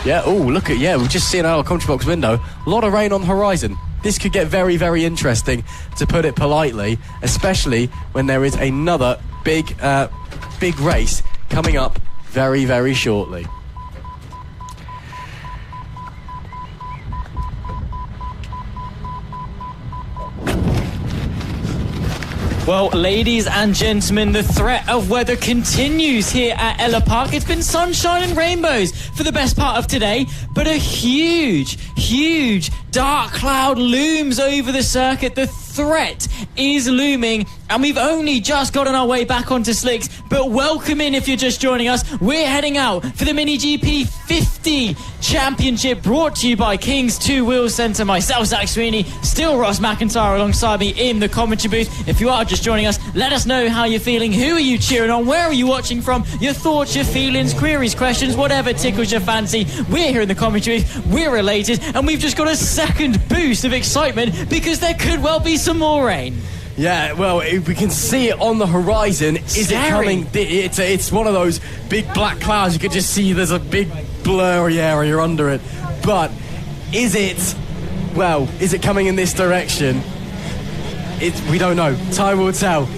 Yeah, we've just seen our commentary box window. A lot of rain on the horizon. This could get very, very interesting, to put it politely, especially when there is another big race coming up very, very shortly. Well, ladies and gentlemen, the threat of weather continues here at Ellough Park. It's been sunshine and rainbows for the best part of today, but a huge, huge dark cloud looms over the circuit. The threat is looming, and we've only just gotten our way back onto slicks. But welcome in if you're just joining us. We're heading out for the Mini GP 50 Championship, brought to you by King's Two Wheel Centre. Myself, Zach Sweeney, still Ross McIntyre alongside me in the commentary booth. If you are just joining us, let us know how you're feeling. Who are you cheering on? Where are you watching from? Your thoughts, your feelings, queries, questions, whatever tickles your fancy. We're here in the commentary booth. We're elated, and we've just got a second boost of excitement because there could well be some more rain. Yeah, well, if we can see it on the horizon. Is it coming? It's one of those big black clouds. You can just see there's a big blurry area under it. But is it coming in this direction? We don't know. Time will tell.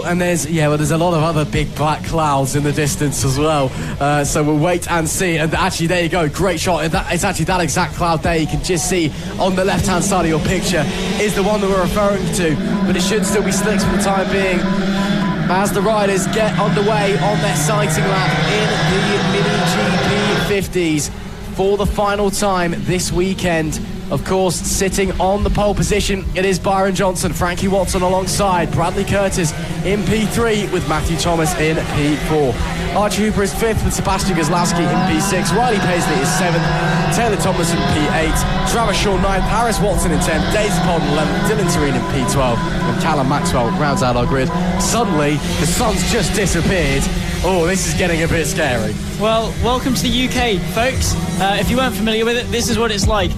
And there's a lot of other big black clouds in the distance as well. So we'll wait and see. And actually, there you go. Great shot. It's actually that exact cloud there. You can just see on the left-hand side of your picture is the one that we're referring to. But it should still be slicks for the time being, as the riders get underway on their sighting lap in the Mini GP 50s for the final time this weekend. Of course, sitting on the pole position, it is Byron Johnson, Frankie Watson alongside Bradley Curtis in P3 with Matthew Thomas in P4. Archie Hooper is 5th with Sebastian Gazlowski in P6. Riley Paisley is 7th. Taylor Thomas in P8. Travis Shaw 9th. Harris Watson in 10th. Daisy Polden 11th. Dylan Terine in P12. And Callum Maxwell rounds out our grid. Suddenly, the sun's just disappeared. Oh, this is getting a bit scary. Well, welcome to the UK, folks. If you weren't familiar with it, this is what it's like.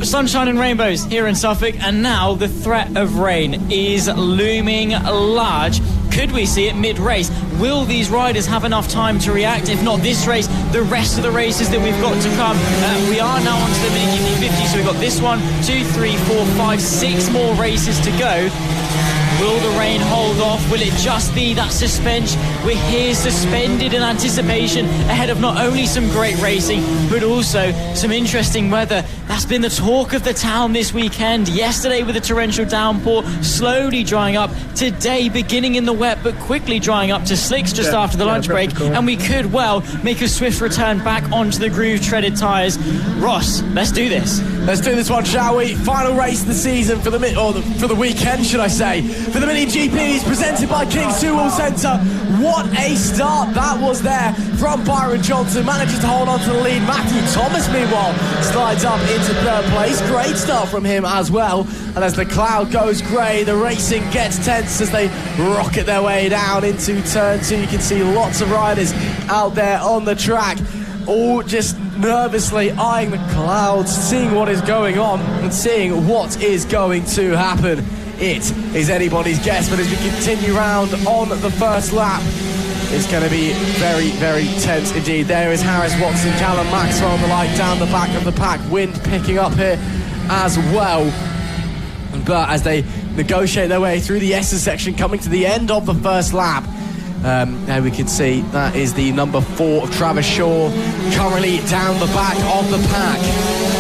Sunshine and rainbows here in Suffolk, and now the threat of rain is looming large. Could we see it mid-race? Will these riders have enough time to react? If not this race, the rest of the races that we've got to come. We are now on to the Mini GP 50, so we've got this 1, 2, 3, 4, 5, 6 more races to go. Will the rain hold off? Will it just be that suspension? We're here suspended in anticipation ahead of not only some great racing, but also some interesting weather. That's been the talk of the town this weekend. Yesterday with a torrential downpour, slowly drying up. Today beginning in the wet, but quickly drying up to slicks just after the lunch break. And we could well make a swift return back onto the groove-treaded tyres. Ross, let's do this. Let's do this one, shall we? Final race of the season for the weekend, should I say, for the Mini GPs, presented by King's Two Wheel Centre. What a start that was there from Byron Johnson, manages to hold on to the lead. Matthew Thomas, meanwhile, slides up into 3rd place. Great start from him as well. And as the cloud goes grey, the racing gets tense as they rocket their way down into turn 2. You can see lots of riders out there on the track, all just nervously eyeing the clouds, seeing what is going on and seeing what is going to happen. It is anybody's guess, but as we continue round on the first lap, it's going to be very, very tense indeed. There is Harris Watson, Callum Maxwell on the light down the back of the pack. Wind picking up here as well. But as they negotiate their way through the S's section, coming to the end of the first lap, there we can see that is the number 4 of Travis Shaw, currently down the back of the pack.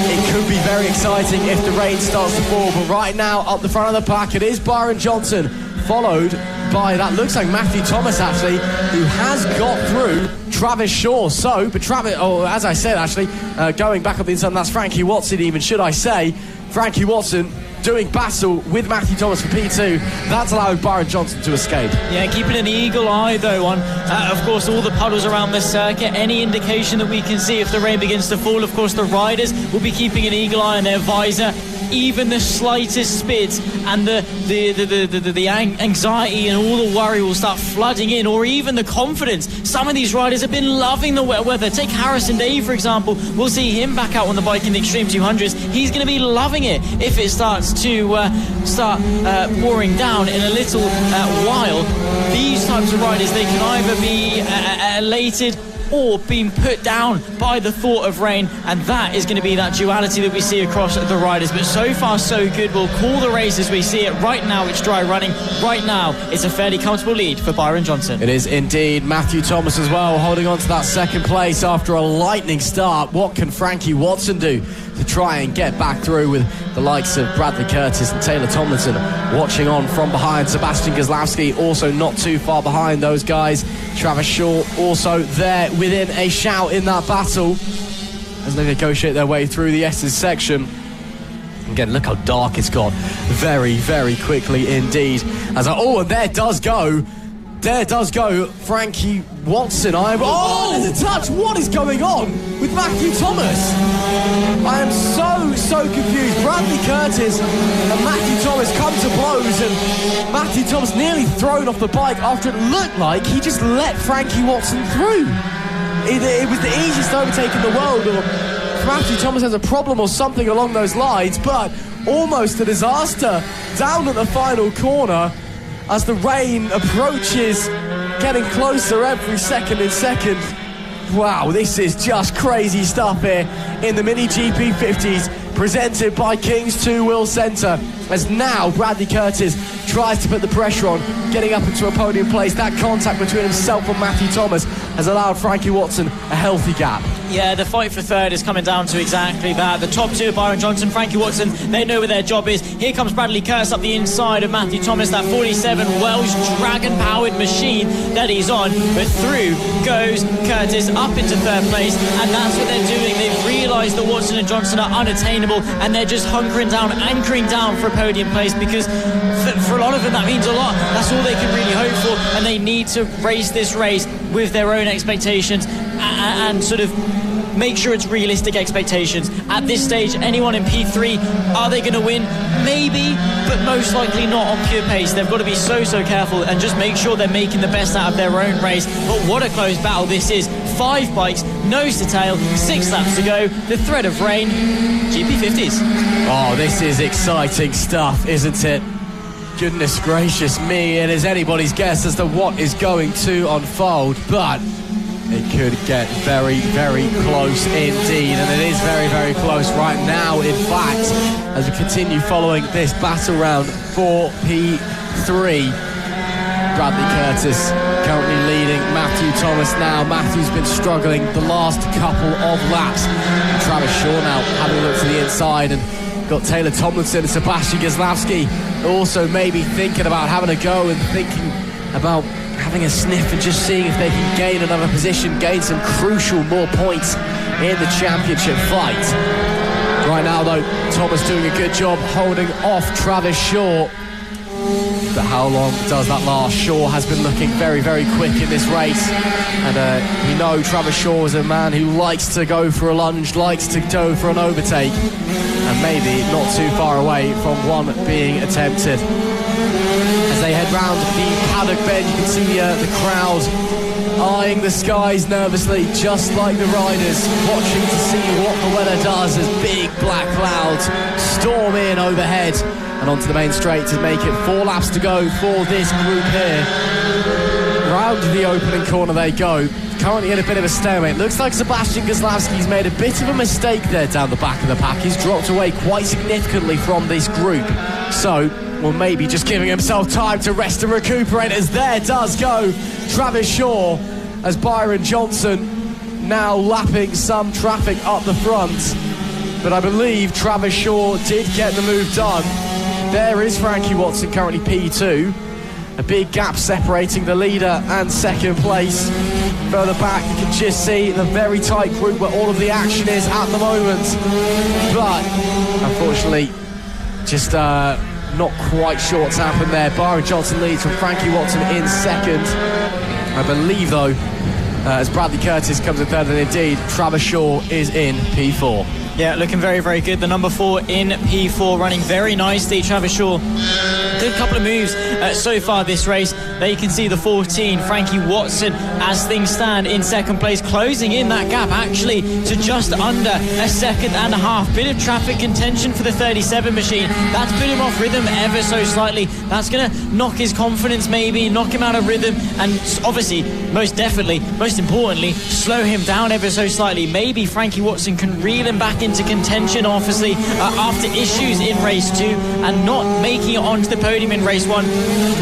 It could be very exciting if the rain starts to fall, but right now up the front of the pack it is Byron Johnson, followed by, that looks like Matthew Thomas actually, who has got through Travis Shaw. So, but Travis, as I said actually, going back up the inside, that's Frankie Watson even, should I say. Frankie Watson doing battle with Matthew Thomas for P2. That's allowed Byron Johnson to escape. Yeah, keeping an eagle eye though on, of course, all the puddles around the circuit. Any indication that we can see if the rain begins to fall, of course, the riders will be keeping an eagle eye on their visor. Even the slightest spit and the anxiety and all the worry will start flooding in, or even the confidence. Some of these riders have been loving the wet weather. Take Harrison Day, for example. We'll see him back out on the bike in the Extreme 200s. He's going to be loving it if it starts to pouring down in a little while. These types of riders, they can either be elated or being put down by the thought of rain, and that is going to be that duality that we see across the riders. But so far so good. We'll call the race as we see it. Right now it's dry running. Right now it's a fairly comfortable lead for Byron Johnson. It is indeed. Matthew Thomas as well holding on to that second place after a lightning start. What can Frankie Watson do to try and get back through, with the likes of Bradley Curtis and Taylor Tomlinson watching on from behind? Sebastian Gosławski also not too far behind those guys. Travis Shaw also there within a shout in that battle as they negotiate their way through the S's section. Again, look how dark it's got very, very quickly indeed. And there does go Frankie Watson. There's a touch. What is going on with Matthew Thomas? I am so confused. Bradley Curtis and Matthew Thomas come to blows, and Matthew Thomas nearly thrown off the bike after it looked like he just let Frankie Watson through. It was the easiest overtake in the world, or Matthew Thomas has a problem or something along those lines, but almost a disaster down at the final corner as the rain approaches, getting closer every second. Wow, this is just crazy stuff here in the Mini GP 50s, presented by King's Two Wheel Centre, as now Bradley Curtis tries to put the pressure on, getting up into a podium place. That contact between himself and Matthew Thomas has allowed Frankie Watson a healthy gap. Yeah, the fight for third is coming down to exactly that. The top two, Byron Johnson, Frankie Watson, they know where their job is. Here comes Bradley Curtis up the inside of Matthew Thomas, that 47 Welsh dragon-powered machine that he's on. But through goes Curtis up into third place, and that's what they're doing. They've realised that Watson and Johnson are unattainable, and they're just hunkering down, anchoring down for a podium place, because for a lot of them that means a lot. That's all they can really hope for, and they need to race this race with their own expectations and sort of make sure it's realistic expectations. At this stage, anyone in P3, are they going to win? Maybe, but most likely not on pure pace. They've got to be so careful and just make sure they're making the best out of their own race. But what a close battle this is. 5 bikes, nose to tail, 6 laps to go. The thread of rain, GP50s. Oh, this is exciting stuff, isn't it? Goodness gracious me, it is anybody's guess as to what is going to unfold, but it could get very, very close indeed, and it is very, very close right now. In fact, as we continue following this battle round for P3, Bradley Curtis currently leading Matthew Thomas now. Matthew's been struggling the last couple of laps. Travis Shaw now having a look to the inside, and got Taylor Tomlinson and Sebastian Gosławski also maybe thinking about having a go and thinking about having a sniff and just seeing if they can gain another position, gain some crucial more points in the championship fight. Right now though, Thomas doing a good job holding off Travis Shaw. But how long does that last? Shaw has been looking very, very quick in this race, and we know Travis Shaw is a man who likes to go for a lunge, likes to go for an overtake, and maybe not too far away from one being attempted. As they head round the paddock bend, you can see the crowd eyeing the skies nervously, just like the riders, watching to see what the weather does as big black clouds storm in overhead and onto the main straight to make it 4 laps to go for this group here. Round the opening corner they go, currently in a bit of a stalemate. Looks like Sebastian Gosławski's made a bit of a mistake there down the back of the pack. He's dropped away quite significantly from this group, so well, maybe just giving himself time to rest and recuperate, as there does go Travis Shaw, as Byron Johnson now lapping some traffic up the front. But I believe Travis Shaw did get the move done. There is Frankie Watson, currently P2. A big gap separating the leader and second place. Further back, you can just see the very tight group where all of the action is at the moment. But, unfortunately, just not quite sure what's happened there. Byron Johnson leads from Frankie Watson in second. I believe, though, as Bradley Curtis comes in third, and indeed, Travis Shaw is in P4. Yeah, looking very, very good. The number 4 in P4 running very nicely. Travis Shaw, good couple of moves so far this race. There you can see the 14, Frankie Watson, as things stand in second place, closing in that gap actually to just under a second and a half. Bit of traffic contention for the 37 machine. That's put him off rhythm ever so slightly. That's going to knock his confidence maybe, knock him out of rhythm, and obviously, most definitely, most importantly, slow him down ever so slightly. Maybe Frankie Watson can reel him back into contention, obviously, after issues in race 2 and not making it onto the podium in race 1.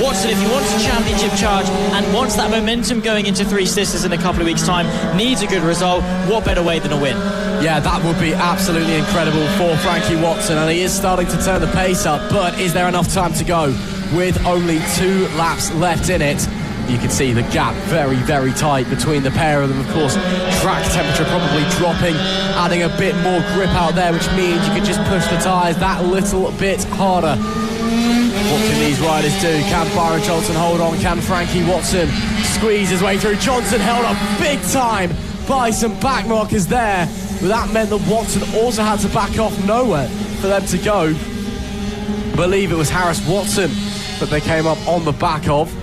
Watson, if he wants a championship charge and wants that momentum going into Three Sisters in a couple of weeks' time, needs a good result. What better way than a win? Yeah, that would be absolutely incredible for Frankie Watson, and he is starting to turn the pace up, but is there enough time to go? With only 2 laps left in it, you can see the gap very, very tight between the pair of them. Of course, track temperature probably dropping, adding a bit more grip out there, which means you can just push the tyres that little bit harder. What can these riders do? Can Byron Johnson hold on? Can Frankie Watson squeeze his way through? Johnson held up big time by some back markers there, but that meant that Watson also had to back off nowhere for them to go. I believe it was Harris Watson that they came up on the back of.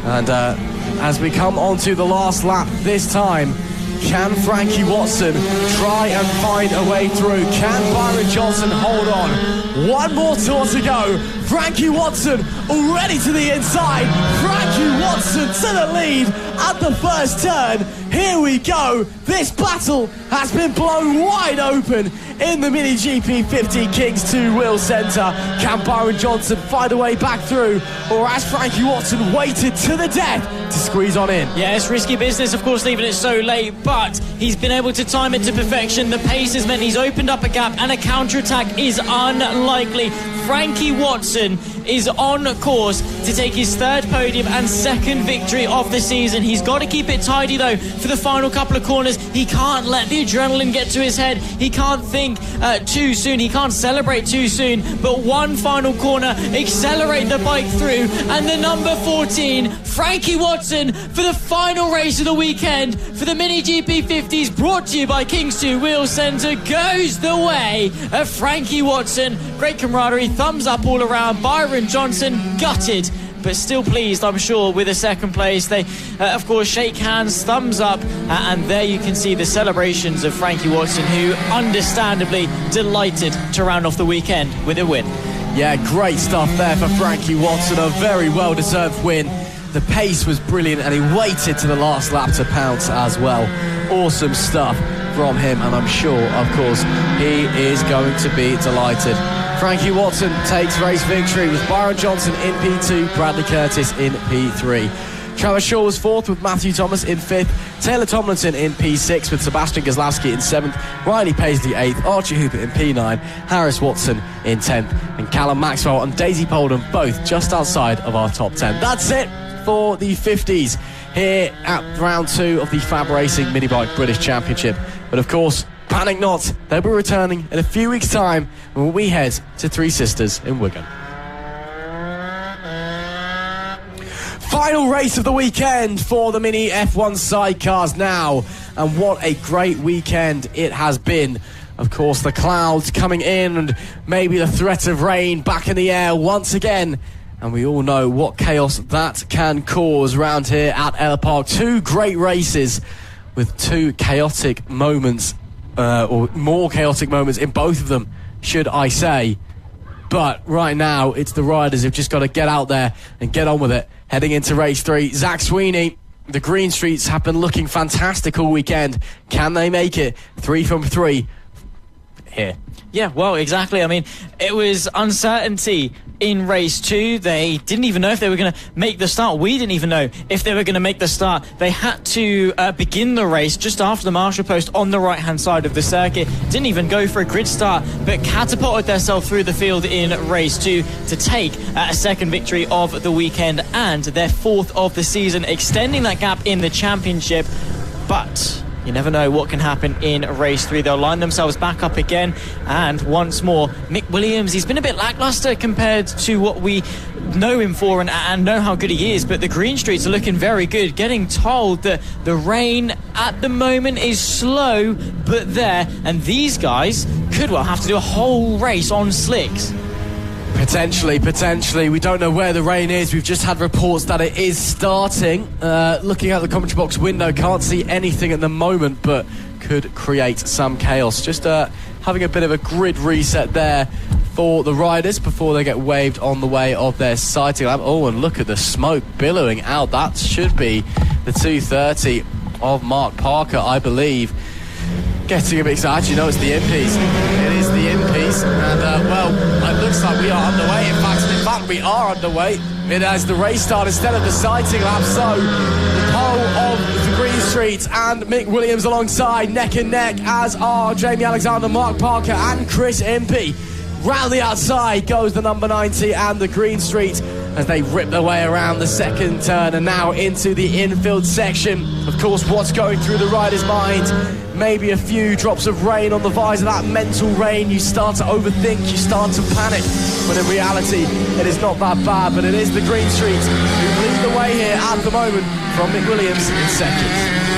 And as we come on to the last lap this time, can Frankie Watson try and find a way through? Can Byron Johnson hold on? One more tour to go. Frankie Watson already to the inside. Frankie Watson to the lead at the first turn. Here we go. This battle has been blown wide open in the Mini GP 50 Kings 2 Wheel Centre. Can Byron Johnson find a way back through, or has Frankie Watson waited to the death to squeeze on in? Yeah, it's risky business, of course, leaving it so late, but he's been able to time it to perfection. The pace has meant he's opened up a gap, and a counter-attack is unlikely. Frankie Watson is on course to take his third podium and second victory of the season. He's got to keep it tidy, though, for the final couple of corners. He can't let the adrenaline get to his head. He can't think too soon. He can't celebrate too soon. But one final corner, accelerate the bike through, and the number 14, Frankie Watson, for the final race of the weekend for the Mini GP 50s, brought to you by Kings 2 Wheel Centre, goes the way of Frankie Watson. Great camaraderie, thumbs up all around. Byron Johnson gutted, but still pleased, I'm sure, with a second place. They, of course, shake hands, thumbs up, and there you can see the celebrations of Frankie Watson, who understandably delighted to round off the weekend with a win. Yeah, great stuff there for Frankie Watson, a very well-deserved win. The pace was brilliant, and he waited to the last lap to pounce as well. Awesome stuff from him, and I'm sure, of course, he is going to be delighted. Frankie Watson takes race victory with Byron Johnson in P2, Bradley Curtis in P3. Travis Shaw was 4th with Matthew Thomas in 5th, Taylor Tomlinson in P6 with Sebastian Gazlowski in 7th, Riley Paisley 8th, Archie Hooper in P9, Harris Watson in 10th, and Callum Maxwell and Daisy Polden both just outside of our top 10. That's it for the 50s here at round 2 of the FAB-Racing Minibike British Championship. But of course, panic not, they'll be returning in a few weeks' time when we head to Three Sisters in Wigan. Final race of the weekend for the Mini F1 sidecars now, and what a great weekend it has been. Of course, the clouds coming in and maybe the threat of rain back in the air once again, and we all know what chaos that can cause around here at Ellough Park. 2 great races with 2 chaotic moments, or more chaotic moments in both of them, should I say. But right now, it's the riders who've just got to get out there and get on with it. Heading into race 3, Zach Sweeney, the Green Streets have been looking fantastic all weekend. Can they make it? 3 from 3. here. Yeah, well, exactly. I mean, it was uncertainty in race 2. They didn't even know if they were going to make the start. We didn't even know if they were going to make the start. They had to begin the race just after the marshal post on the right-hand side of the circuit. Didn't even go for a grid start, but catapulted themselves through the field in race 2 to take a second victory of the weekend and their 4th of the season, extending that gap in the championship. But you never know what can happen in race 3. They'll line themselves back up again. And once more, Mick Williams, he's been a bit lackluster compared to what we know him for and know how good he is. But the green streets are looking very good. Getting told that the rain at the moment is slow, but there. And these guys could well have to do a whole race on slicks. Potentially. We don't know where the rain is. We've just had reports that it is starting. Looking out the commentary box window, can't see anything at the moment, but could create some chaos. Just having a bit of a grid reset there for the riders before they get waved on the way of their sighting lap. Oh, and look at the smoke billowing out. That should be the 230 of Mark Parker, I believe. Getting a bit excited. Actually, no, it's the MPs. It is the MPs. And, well, it looks like we are underway. In fact, we are underway. It has the race start instead of the sighting lap. So, the pole of the Green Street and Mick Williams alongside, neck and neck, as are Jamie Alexander, Mark Parker and Chris Impey. Round the outside goes the number 90 and the Green Street as they rip their way around the second turn and now into the infield section. Of course, what's going through the rider's mind? Maybe a few drops of rain on the visor, that mental rain. You start to overthink, you start to panic. But in reality, it is not that bad. But it is the Green Street who lead the way here at the moment from Mick Williams in second.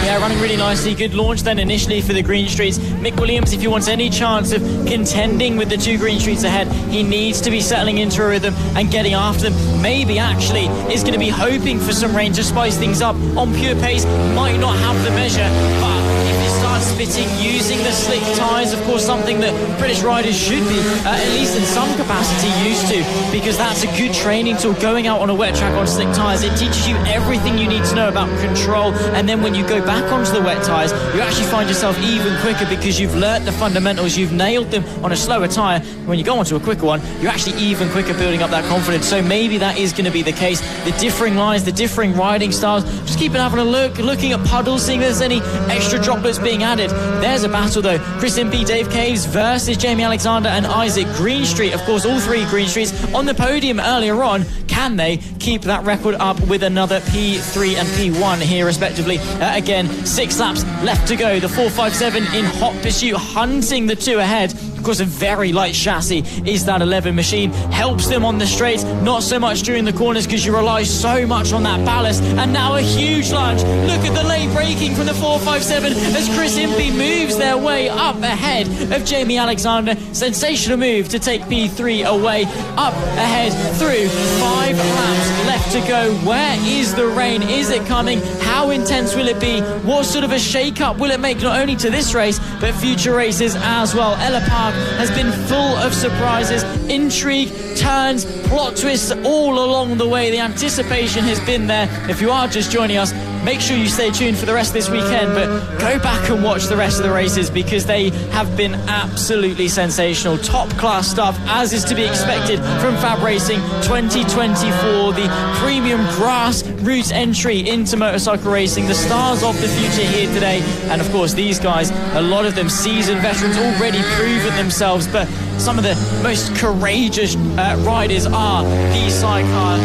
Yeah, running really nicely. Good launch then initially for the Green Streets. Mick Williams, if he wants any chance of contending with the 2 Green Streets ahead, he needs to be settling into a rhythm and getting after them. Maybe actually is going to be hoping for some rain to spice things up. On pure pace, might not have the measure, but if it starts spitting using the slick tyres, of course something that British riders should be, at least in some capacity, used to, because that's a good training tool. Going out on a wet track on slick tyres, it teaches you everything you need to know about control, and then when you go back onto the wet tyres, you actually find yourself even quicker because you've learnt the fundamentals, you've nailed them on a slower tyre. When you go onto a quicker one, you're actually even quicker building up that confidence. So maybe that is going to be the case. The differing lines, the differing riding styles, just keep having a look, looking at puddles, seeing if there's any extra droplets being added. There's a battle though. Chris Impey, Dave Caves versus Jamie Alexander and Isaac Greenstreet. Of course, all 3 Green Streets on the podium earlier on. Can they keep that record up with another P3 and P1 here respectively? Again, 6 laps left to go. The 457 in hot pursuit, hunting the 2 ahead. Of course, a very light chassis is that 11 machine. Helps them on the straights, not so much during the corners because you rely so much on that ballast. And now a huge lunge. Look at the late braking from the 457 as Chris Impey moves their way up ahead of Jamie Alexander. Sensational move to take P3 away. Up ahead through 5 laps left to go. Where is the rain? Is it coming? How intense will it be? What sort of a shake-up will it make not only to this race but future races as well? Ellough Park has been full of surprises, intrigue, turns, plot twists all along the way. The anticipation has been there. If you are just joining us, make sure you stay tuned for the rest of this weekend, but go back and watch the rest of the races because they have been absolutely sensational. Top class stuff, as is to be expected from FAB-Racing 2024, the premium grassroots entry into motorcycle racing, the stars of the future here today. And of course, these guys, a lot of them seasoned veterans, already proven themselves, but some of the most courageous riders are the sidecar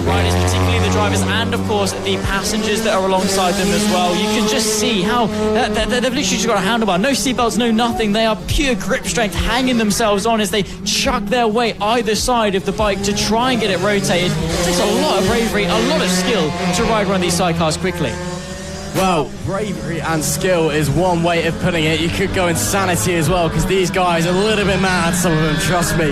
riders, particularly the drivers, and of course the passengers that are alongside them as well. You can just see how they've literally just got a handlebar, no seatbelts, no nothing. They are pure grip strength, hanging themselves on as they chuck their way either side of the bike to try and get it rotated. It takes a lot of bravery, a lot of skill to ride one of these sidecars quickly. Well, bravery and skill is one way of putting it. You could go insanity as well, because these guys are a little bit mad, some of them, trust me.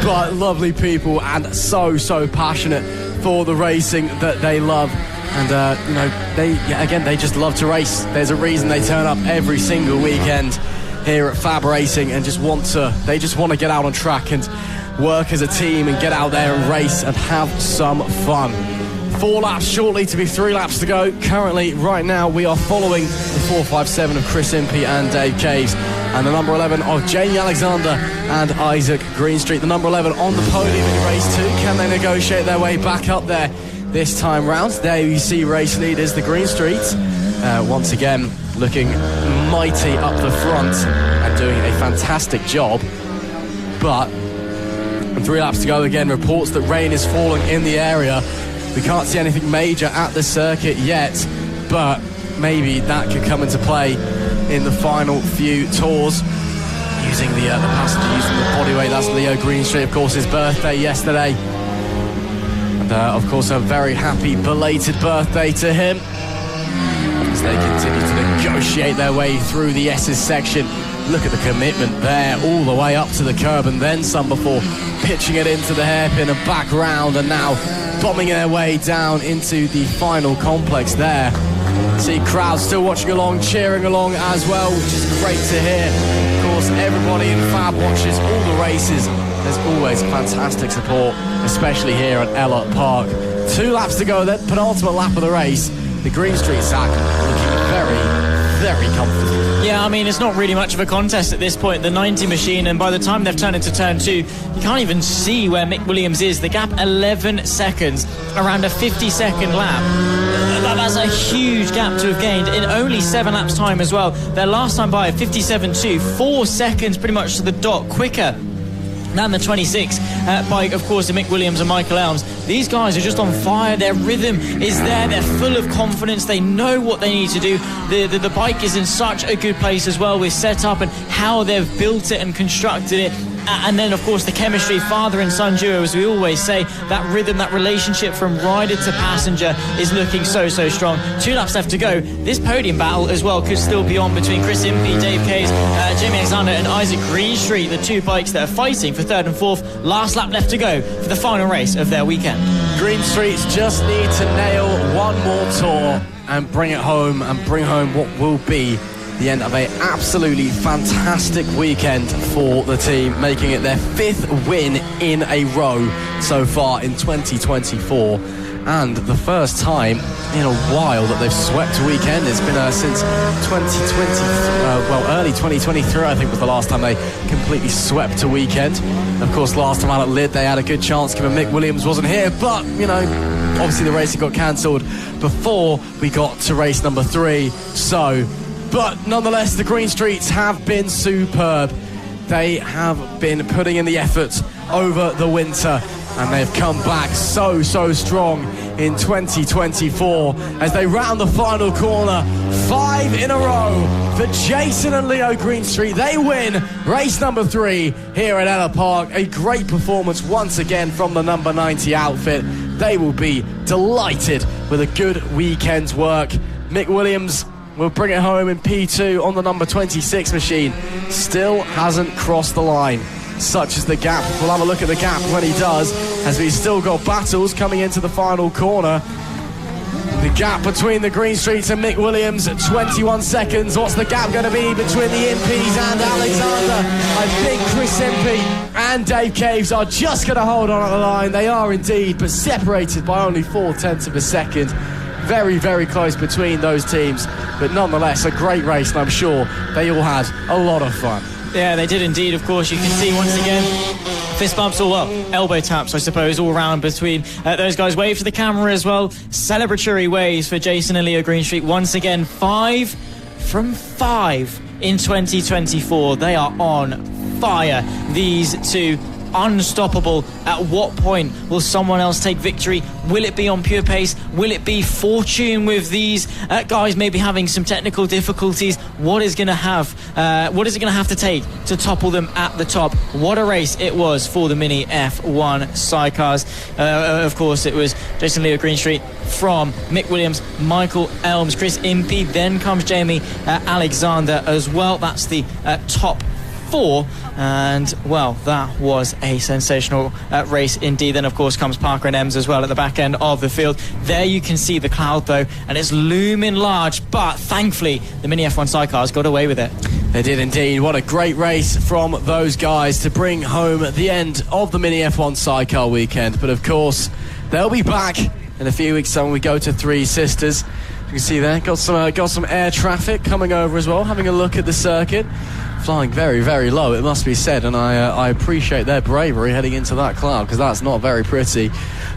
But lovely people and so passionate for the racing that they love. And, you know, they just love to race. There's a reason they turn up every single weekend here at FAB-Racing and just want to get out on track and work as a team and get out there and race and have some fun. 4 laps shortly to be 3 laps to go. Currently, right now, we are following the 457 of Chris Impey and Dave Caves. and the number 11 of Jamie Alexander and Isaac Greenstreet. The number 11 on the podium in race 2. Can they negotiate their way back up there this time round? There you see race leaders, the Greenstreets, once again looking mighty up the front and doing a fantastic job. But 3 laps to go again, reports that rain is falling in the area. We can't see anything major at the circuit yet, but maybe that could come into play in the final few tours. Using the passenger, using the bodyweight. That's Leo Greenstreet, of course, his birthday yesterday. And of course, a very happy belated birthday to him as they continue to negotiate their way through the S's section. Look at the commitment there, all the way up to the curb and then some before pitching it into the hairpin and back round, and now bombing their way down into the final complex there. See crowds still watching along, cheering along as well, which is great to hear. Of course, everybody in Fab watches all the races. There's always fantastic support, especially here at Ellough Park. 2 laps to go, then penultimate lap of the race. The Greenstreet Zach looking very, very comfortable. Yeah, I mean, it's not really much of a contest at this point, the 90 machine, and by the time they've turned into turn 2, you can't even see where Mick Williams is. The gap 11 seconds, around a 50-second lap. That's a huge gap to have gained in only 7 laps time as well. Their last time by 57.2, 4 seconds pretty much to the dot quicker than the 26 bike, of course, of Mick Williams and Michael Elms. These guys are just on fire. Their rhythm is there. They're full of confidence. They know what they need to do. The bike is in such a good place as well with setup and how they've built it and constructed it. And then, of course, the chemistry, father and son duo, as we always say, that rhythm, that relationship from rider to passenger is looking so strong. 2 laps left to go. This podium battle as well could still be on between Chris Impey, Dave Case, Jamie Alexander and Isaac Greenstreet, the 2 bikes that are fighting for 3rd and 4th. Last lap left to go for the final race of their weekend. Greenstreets just need to nail one more tour and bring it home, and bring home what will be the end of an absolutely fantastic weekend for the team, making it their 5th win in a row so far in 2024, and the first time in a while that they've swept a weekend. It's been since 2020, early 2023 I think was the last time they completely swept a weekend. Of course, last time out at Lid they had a good chance given Mick Williams wasn't here, but you know, obviously the racing got cancelled before we got to race number 3, but nonetheless, the Greenstreets have been superb. They have been putting in the effort over the winter, and they've come back so strong in 2024 as they round the final corner. 5 in a row for Jason and Leo Greenstreet. They win race number 3 here at Ellough Park. A great performance once again from the number 90 outfit. They will be delighted with a good weekend's work. Mick Williams will bring it home in P2 on the number 26 machine. Still hasn't crossed the line. Such is the gap. We'll have a look at the gap when he does, as we've still got battles coming into the final corner. The gap between the Greenstreets and Mick Williams at 21 seconds. What's the gap going to be between the Impeys and Alexander? I think Chris Impey and Dave Caves are just going to hold on at the line. They are indeed, but separated by only 0.4 of a second. Very close between those teams, but nonetheless a great race, and I'm sure they all had a lot of fun. Yeah, they did indeed. Of course, you can see once again fist bumps, elbow taps, I suppose, all around between those guys. Wave to the camera as well. Celebratory waves for Jason and Leo Greenstreet. Once again, 5 from 5 in 2024. They are on fire, these 2. Unstoppable. At what point will someone else take victory? Will it be on pure pace? Will it be fortune with these guys maybe having some technical difficulties? What is it going to have to take to topple them at the top? What a race it was for the Mini F1 sidecars. Of course, it was Jason Leo Greenstreet from Mick Williams, Michael Elms, Chris Impey, then comes Jamie Alexander as well. That's the top 4, and well, that was a sensational race indeed. Then of course comes Parker and Ems as well at the back end of the field. There you can see the cloud though, and it's looming large, but thankfully the Mini F1 sidecars got away with it. They did indeed. What a great race from those guys to bring home at the end of the Mini F1 sidecar weekend. But of course they'll be back in a few weeks' time when we go to Three Sisters. You can see there, got some air traffic coming over as well, having a look at the circuit. flying very, very low, it must be said, and I appreciate their bravery heading into that cloud, because that's not very pretty.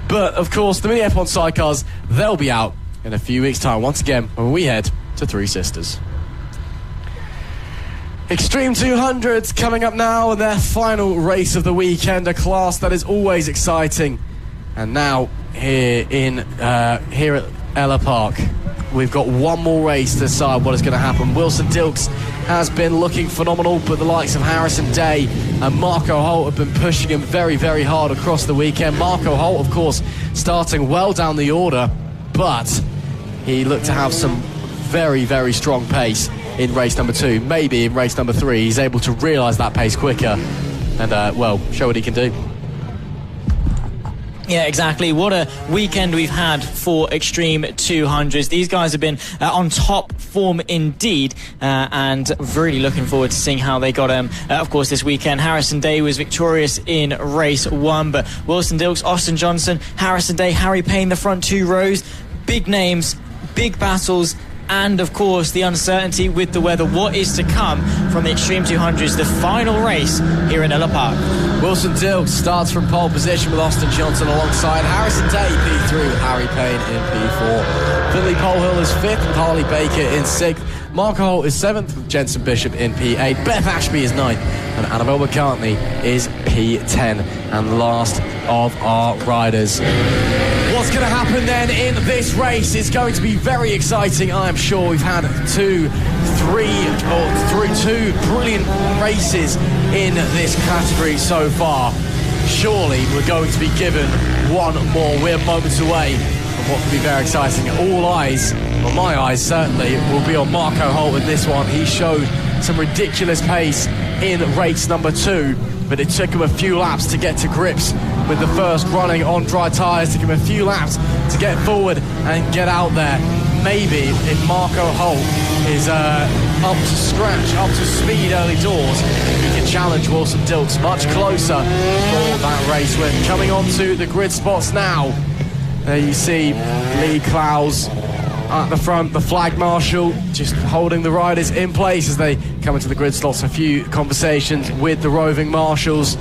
But, of course, the Mini F1 sidecars, they'll be out in a few weeks' time, once again, when we head to Three Sisters. Extreme 200s coming up now, and their final race of the weekend, a class that is always exciting. And now, here at Ellough Park, we've got one more race to decide what is going to happen. Wilson Dils has been looking phenomenal, but the likes of Harrison Day and Marco Holt have been pushing him very, very hard across the weekend. Marco Holt, of course, starting well down the order, but he looked to have some very, very strong pace in race number 2. Maybe in race number 3 he's able to realise that pace quicker and, well, show what he can do. Yeah, exactly. What a weekend we've had for Extreme 200s. These guys have been on top form indeed, and really looking forward to seeing how they got of course, this weekend. Harrison Day was victorious in race 1, but Wilson Dils, Austin Johnson, Harrison Day, Harry Payne, the front 2 rows, big names, big battles, and of course the uncertainty with the weather. What is to come from the Extreme 200s, the final race here in Ellough Park? Wilson Dils starts from pole position with Austin Johnson alongside Harrison Day, P3 with Harry Payne in P4. Finley Polehill is 5th with Harley Baker in 6th. Marco Holt is 7th with Jensen Bishop in P8. Beth Ashby is 9th and Annabelle McCartney is P10. And last of our riders. What's going to happen then in this race is going to be very exciting, I am sure. We've had two brilliant races in this category so far. Surely we're going to be given one more. We're moments away from what could be very exciting. All eyes, well, my eyes certainly, will be on Marco Holt in this one. He showed some ridiculous pace in race number 2, but it took him a few laps to get to grips with the first running on dry tyres. Took him a few laps to get forward and get out there. Maybe if Marco Holt is up to scratch, up to speed early doors, he can challenge Wilson Dils much closer for that race win. Coming on to the grid spots now. There you see Lee Clowes at the front, the flag marshal just holding the riders in place as they come into the grid slots. A few conversations with the roving marshals.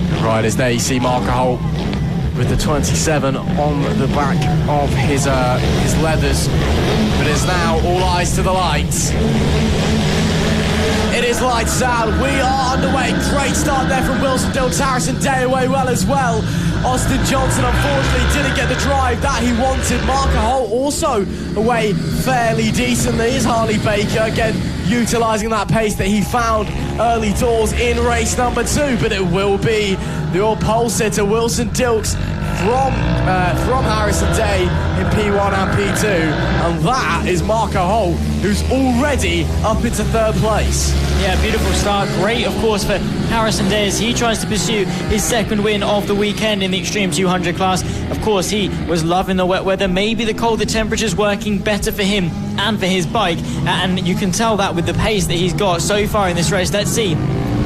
The riders there, you see Marco Holt with the 27 on the back of his leathers, but it's now all eyes to the lights. It is lights out. We are underway. Great start there from Wilson Dils. Harrison Day away well as well. Austin Johnson unfortunately didn't get the drive that he wanted. Marco Holt also away fairly decently. Is Harley Baker again utilising that pace that he found early doors in race number 2, but it will be the old pole sitter Wilson Dils from Harrison Day in P1 and P2, and that is Marco Holt, who's already up into 3rd place. Yeah, beautiful start. Great, of course, for Harrison Day as he tries to pursue his 2nd win of the weekend in the Extreme 200 class. Of course, he was loving the wet weather. Maybe the colder temperatures working better for him and for his bike, and you can tell that with the pace that he's got so far in this race. Let's see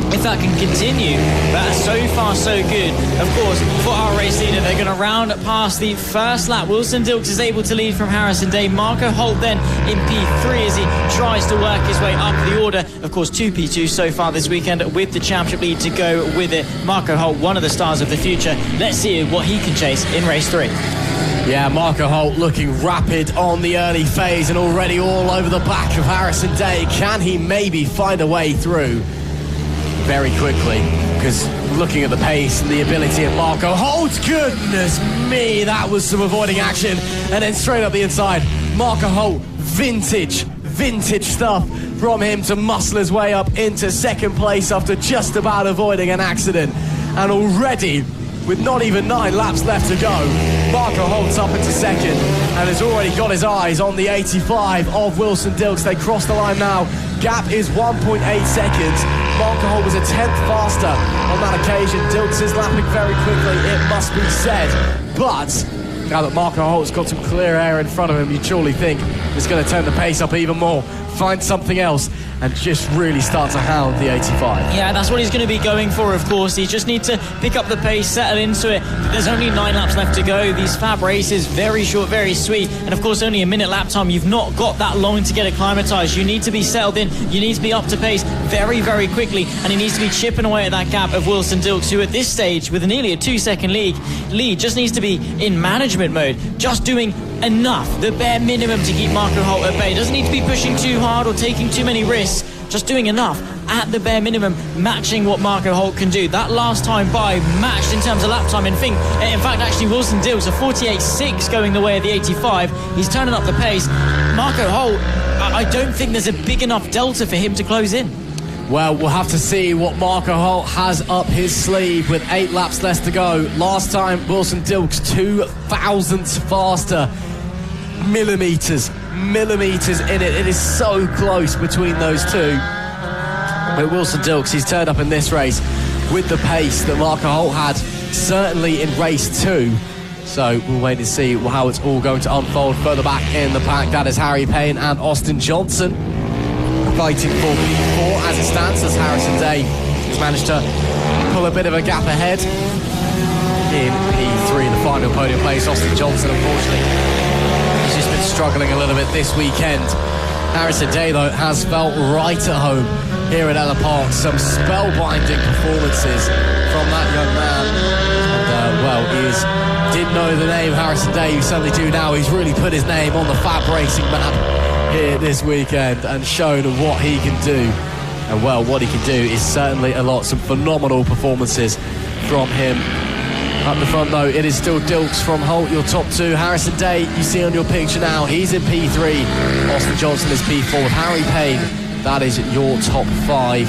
if that can continue, but so far so good. Of course, for our race leader, they're going to round past the first lap. Wilson Dils is able to lead from Harrison Day. Marco Holt then in P3 as he tries to work his way up the order. Of course, 2 P2 so far this weekend with the championship lead to go with it. Marco Holt, one of the stars of the future. Let's see what he can chase in race 3. Yeah, Marco Holt looking rapid on the early phase and already all over the back of Harrison Day. Can he maybe find a way through very quickly? Because looking at the pace and the ability of Marco Holt, goodness me, that was some avoiding action. And then straight up the inside, Marco Holt, vintage stuff from him to muscle his way up into 2nd place after just about avoiding an accident. And already, with not even 9 laps left to go, Marco Holt's up into 2nd and has already got his eyes on the 85 of Wilson Dils. They cross the line now. Gap is 1.8 seconds. Marco Holt was a 10th faster on that occasion. Dils is lapping very quickly, it must be said. But now that Marco Holt's got some clear air in front of him, you'd surely think it's going to turn the pace up even more. find something else and just really start to hound the 85. Yeah, that's what he's going to be going for, of course. He just needs to pick up the pace, settle into it. There's only 9 laps left to go. These FAB races, very short, very sweet, and of course only a minute lap time. You've not got that long to get acclimatised. You need to be settled in. You need to be up to pace very, very quickly, and he needs to be chipping away at that gap of Wilson Dils, who at this stage, with nearly a 2-second lead, just needs to be in management mode, just doing enough, the bare minimum, to keep Marco Holt at bay. Doesn't need to be pushing too hard or taking too many risks, just doing enough at the bare minimum, matching what Marco Holt can do. That last time by matched in terms of lap time, in fact actually Wilson Dils, a 48.6 going the way of the 85. He's turning up the pace. Marco Holt, I don't think there's a big enough delta for him to close in. Well, we'll have to see what Marco Holt has up his sleeve with 8 laps left to go. Last time, Wilson Dils 2 thousandths faster. Millimetres in it. It is so close between those two. But Wilson Dils, he's turned up in this race with the pace that Marco Holt had, certainly in race 2. So we'll wait and see how it's all going to unfold further back in the pack. That is Harry Payne and Austin Johnson fighting for P4 as it stands, as Harrison Day has managed to pull a bit of a gap ahead in P3, the final podium place. Austin Johnson, unfortunately, has just been struggling a little bit this weekend. Harrison Day, though, has felt right at home here at Ellough Park. Some spellbinding performances from that young man. And, didn't know the name Harrison Day, you certainly do now. He's really put his name on the FAB-Racing map here this weekend and shown what he can do. And well, what he can do is certainly a lot. Some phenomenal performances from him. Up the front though, it is still Dils from Holt, your top 2. Harrison Day, you see on your picture now, he's in P3. Austin Johnson is P4 with Harry Payne. That is your top 5.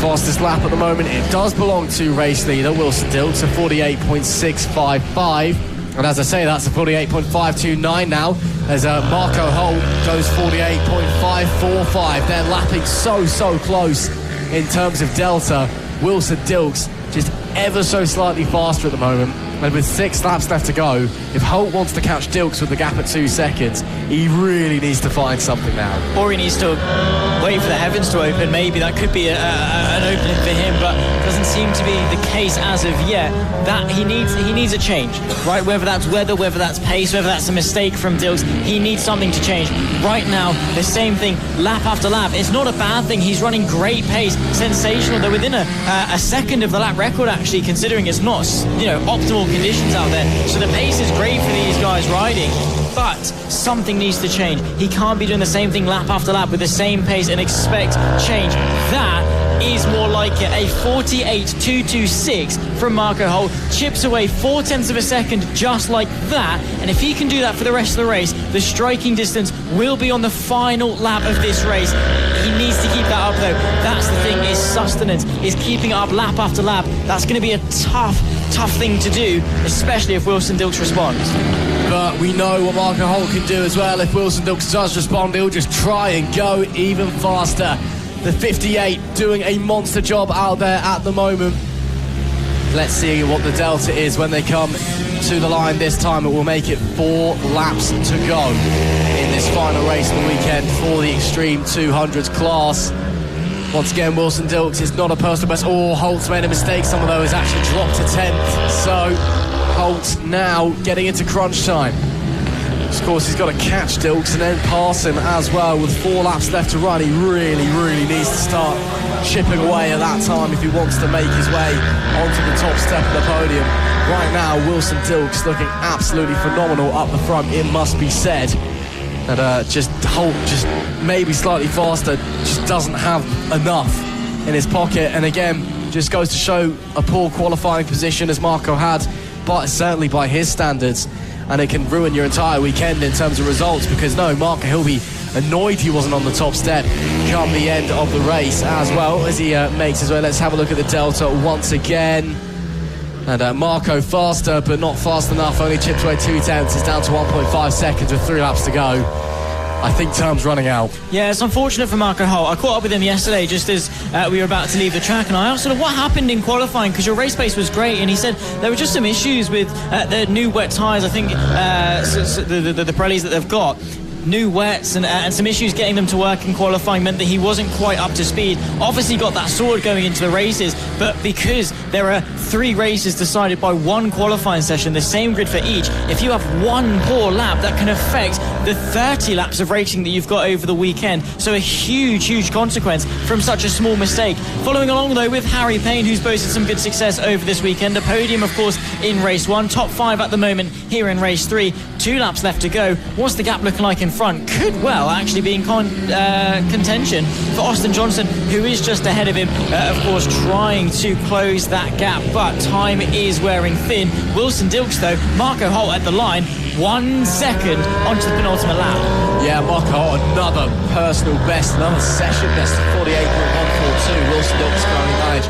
Fastest lap at the moment, it does belong to race leader Wilson Dils, a 48.655. And as I say, that's a 48.529 now, as Marco Holt goes 48.545. They're lapping so close in terms of delta. Wilson Dils just ever so slightly faster at the moment. And with 6 laps left to go, if Holt wants to catch Dils with the gap at 2 seconds, he really needs to find something now. Or he needs to wait for the heavens to open. Maybe that could be an opening for him, but doesn't seem to be the case as of yet. That he needs a change, right? Whether that's weather, whether that's pace, whether that's a mistake from Dils, he needs something to change. Right now, the same thing, lap after lap. It's not a bad thing. He's running great pace, sensational. They're within a second of the lap record, actually, considering it's not, optimal conditions out there. So the pace is great for these guys riding, but something needs to change. He can't be doing the same thing lap after lap with the same pace and expect change. That is more like it. A 48.226 from Marco Holt chips away 0.4 of a second just like that, and if he can do that for the rest of the race, the striking distance will be on the final lap of this race. He needs to keep that up though. That's the thing, is sustenance, is keeping it up lap after lap. That's going to be a tough thing to do, especially if Wilson Dils responds. But we know what Marco Holt can do as well. If Wilson Dils does respond, he'll just try and go even faster. The 58 doing a monster job out there at the moment. Let's see what the delta is when they come to the line this time. It will make it 4 laps to go in this final race of the weekend for the Extreme 200s class. Once again, Wilson Dils is not a personal best. Holt's made a mistake. Some of those actually dropped to 10th. So Holt now getting into crunch time. Of course, he's got to catch Dils and then pass him as well. With 4 laps left to run, he really needs to start chipping away at that time if he wants to make his way onto the top step of the podium. Right now, Wilson Dils looking absolutely phenomenal up the front, it must be said. And just Holt, just maybe slightly faster, just doesn't have enough in his pocket. And again, just goes to show a poor qualifying position as Marco had, but certainly by his standards. And it can ruin your entire weekend in terms of results, because Marco, he'll be annoyed he wasn't on the top step come the end of the race as well as he makes his way. Let's have a look at the delta once again. And Marco faster, but not fast enough. Only chips away 0.2. It's down to 1.5 seconds with 3 laps to go. I think time's running out. Yeah, it's unfortunate for Marco Holt. I caught up with him yesterday just as we were about to leave the track, and I asked sort of what happened in qualifying, because your race pace was great, and he said there were just some issues with the new wet tyres, I think, the Pirellis that they've got. new wets and some issues getting them to work in qualifying meant that he wasn't quite up to speed. Obviously got that sword going into the races, but because there are 3 races decided by 1 qualifying session, the same grid for each, if you have 1 poor lap, that can affect the 30 laps of racing that you've got over the weekend. So a huge consequence from such a small mistake. Following along though with Harry Payne, who's boasted some good success over this weekend. A podium, of course, in race 1, top 5 at the moment here in race 3. 2 laps left to go. What's the gap looking like in front? Could well actually be in contention for Austin Johnson, who is just ahead of him, of course, trying to close that gap, but time is wearing thin. Wilson Dils though, Marco Holt at the line, 1 second onto the penultimate lap. Yeah, Marco Holt, another personal best, another session best of 48.142. Wilson Dils currently managed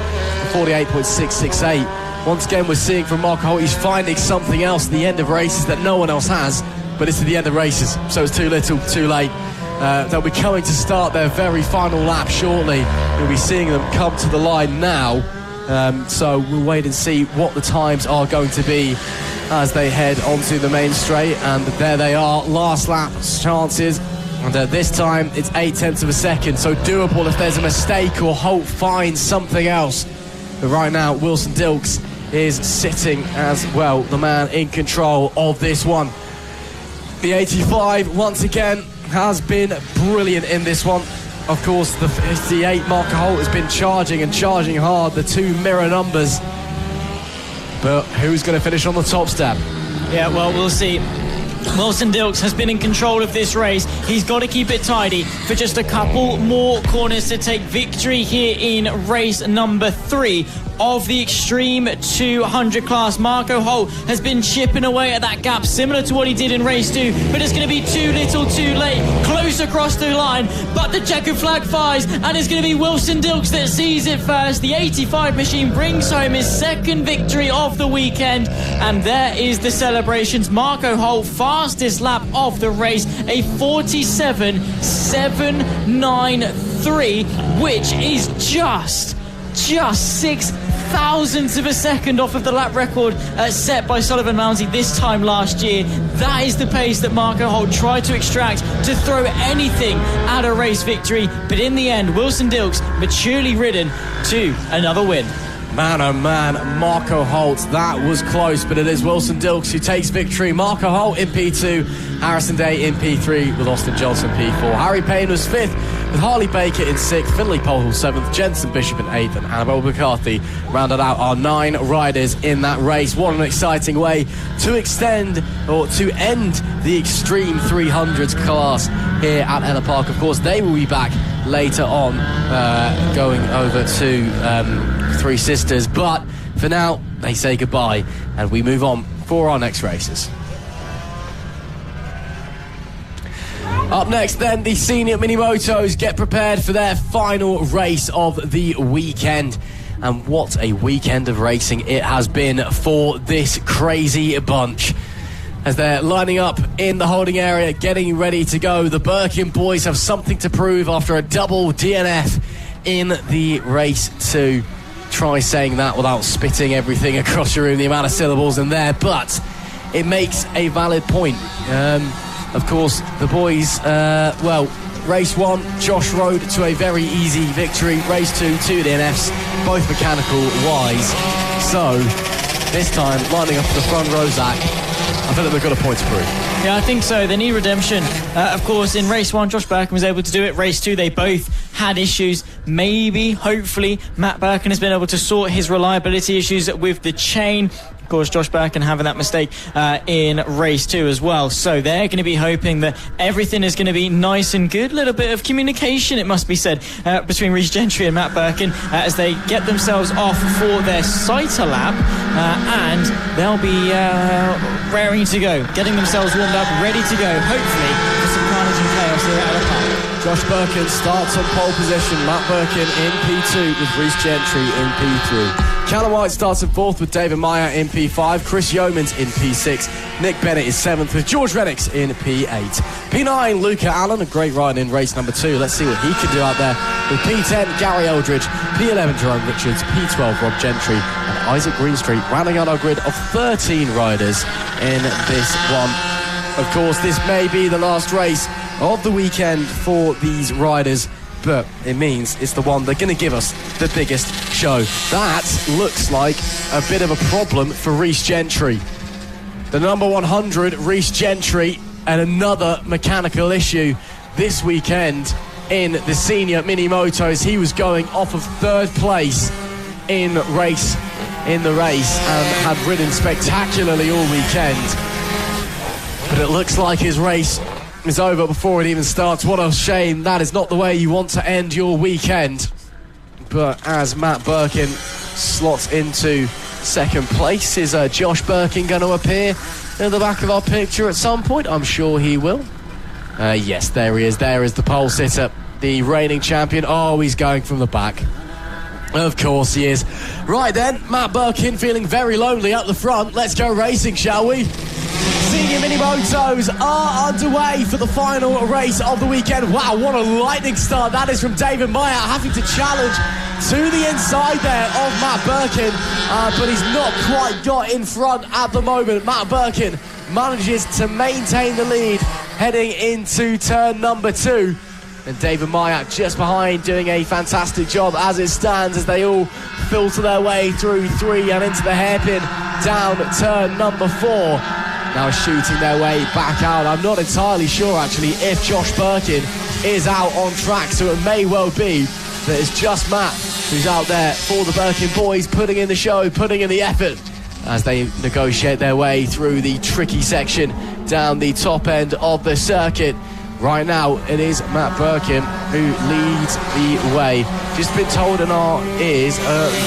48.668. Once again, we're seeing from Marco Holt, he's finding something else at the end of races that no one else has, but it's at the end of races, so it's too little, too late. They'll be coming to start their very final lap shortly. You'll be seeing them come to the line now. So we'll wait and see what the times are going to be as they head onto the main straight. And there they are, last lap chances. And this time it's 0.8 of a second, so doable if there's a mistake or Holt finds something else. But right now, Wilson Dils is sitting as well, the man in control of this one. The 85, once again, has been brilliant in this one. Of course, the 58, Marco Holt, has been charging hard, the 2 mirror numbers. But who's going to finish on the top step? Yeah, well, we'll see. Wilson Dils has been in control of this race. He's got to keep it tidy for just a couple more corners to take victory here in race number 3 of the Extreme 200 class. Marco Holt has been chipping away at that gap, similar to what he did in race 2, but it's going to be too little too late. Close across the line, but the checkered flag fires, and it's going to be Wilson Dils that sees it first. The 85 machine brings home his 2nd victory of the weekend, and there is the celebrations. Marco Holt, fastest lap of the race, a 47.793, which is just 6 thousandths of a second off of the lap record set by Sullivan Mounsey this time last year. That is the pace that Marco Holt tried to extract to throw anything at a race victory, but in the end, Wilson Dils maturely ridden to another win. Man, oh man, Marco Holt, that was close, but it is Wilson Dils who takes victory. Marco Holt in P2, Harrison Day in P3 with Austin Johnson P4. Harry Payne was 5th with Harley Baker in 6th, Finlay Pohl 7th, Jensen Bishop in 8th, and Annabelle McCarthy rounded out our 9 riders in that race. What an exciting way to extend or to end the Extreme 300s class here at Ellough Park. Of course, they will be back later on going over to 3 Sisters, but for now they say goodbye and we move on for our next races. Up next then, the senior mini motos get prepared for their final race of the weekend, and what a weekend of racing it has been for this crazy bunch. As they're lining up in the holding area, getting ready to go, the Birkin boys have something to prove after a double DNF in the race 2. Try saying that without spitting everything across your room, the amount of syllables in there, but it makes a valid point. Of course, the boys, race 1, Josh rode to a very easy victory. Race 2, 2 DNFs, both mechanical wise. So, this time, lining up for the front row, Zach, I feel like they've got a point to prove. Yeah, I think so. They need redemption. Of course, in race 1, Josh Birkin was able to do it. Race 2, they both had issues. Maybe, hopefully, Matt Birkin has been able to sort his reliability issues with the chain. Of course, Josh Birkin having that mistake in race 2 as well. So they're going to be hoping that everything is going to be nice and good. A little bit of communication, it must be said, between Rhys Gentry and Matt Birkin as they get themselves off for their Sidecar lap, and they'll be raring to go, getting themselves warmed up, ready to go, hopefully, for some carnage and chaos here at Ellough Park. Josh Birkin starts on pole position. Matt Birkin in P2 with Rhys Gentry in P3. Callum White starts in 4th with David Meyer in P5. Chris Yeomans in P6. Nick Bennett is 7th with George Rennicks in P8. P9, Luca Allen, a great ride in race number 2. Let's see what he can do out there. With P10, Gary Eldridge. P11, Jerome Richards. P12, Rob Gentry. And Isaac Greenstreet, rounding out our grid of 13 riders in this one. Of course, this may be the last race of the weekend for these riders, but it means it's the one they're going to give us the biggest show. That looks like a bit of a problem for Rhys Gentry. The number 100, Rhys Gentry, and another mechanical issue this weekend in the senior mini motos. He was going off of 3rd place in the race and had ridden spectacularly all weekend. But it looks like his race is over before it even starts. What a shame. That is not the way you want to end your weekend. But as Matt Birkin slots into 2nd place, is Josh Birkin going to appear in the back of our picture at some point? I'm sure he will. Yes, there he is. There is the pole sitter, the reigning champion. Oh, he's going from the back. Of course he is. Right then, Matt Birkin feeling very lonely at the front. Let's go racing, shall we? Senior mini motos are underway for the final race of the weekend. Wow, what a lightning start that is from David Meyer, having to challenge to the inside there of Matt Birkin, but he's not quite got in front at the moment. Matt Birkin manages to maintain the lead heading into turn number 2. And David Meyer just behind, doing a fantastic job as it stands, as they all filter their way through 3 and into the hairpin down turn number 4. Now shooting their way back out. I'm not entirely sure actually if Josh Birkin is out on track, so it may well be that it's just Matt who's out there for the Birkin boys, putting in the show, putting in the effort as they negotiate their way through the tricky section down the top end of the circuit. Right now, it is Matt Birkin who leads the way. Just been told in our ears,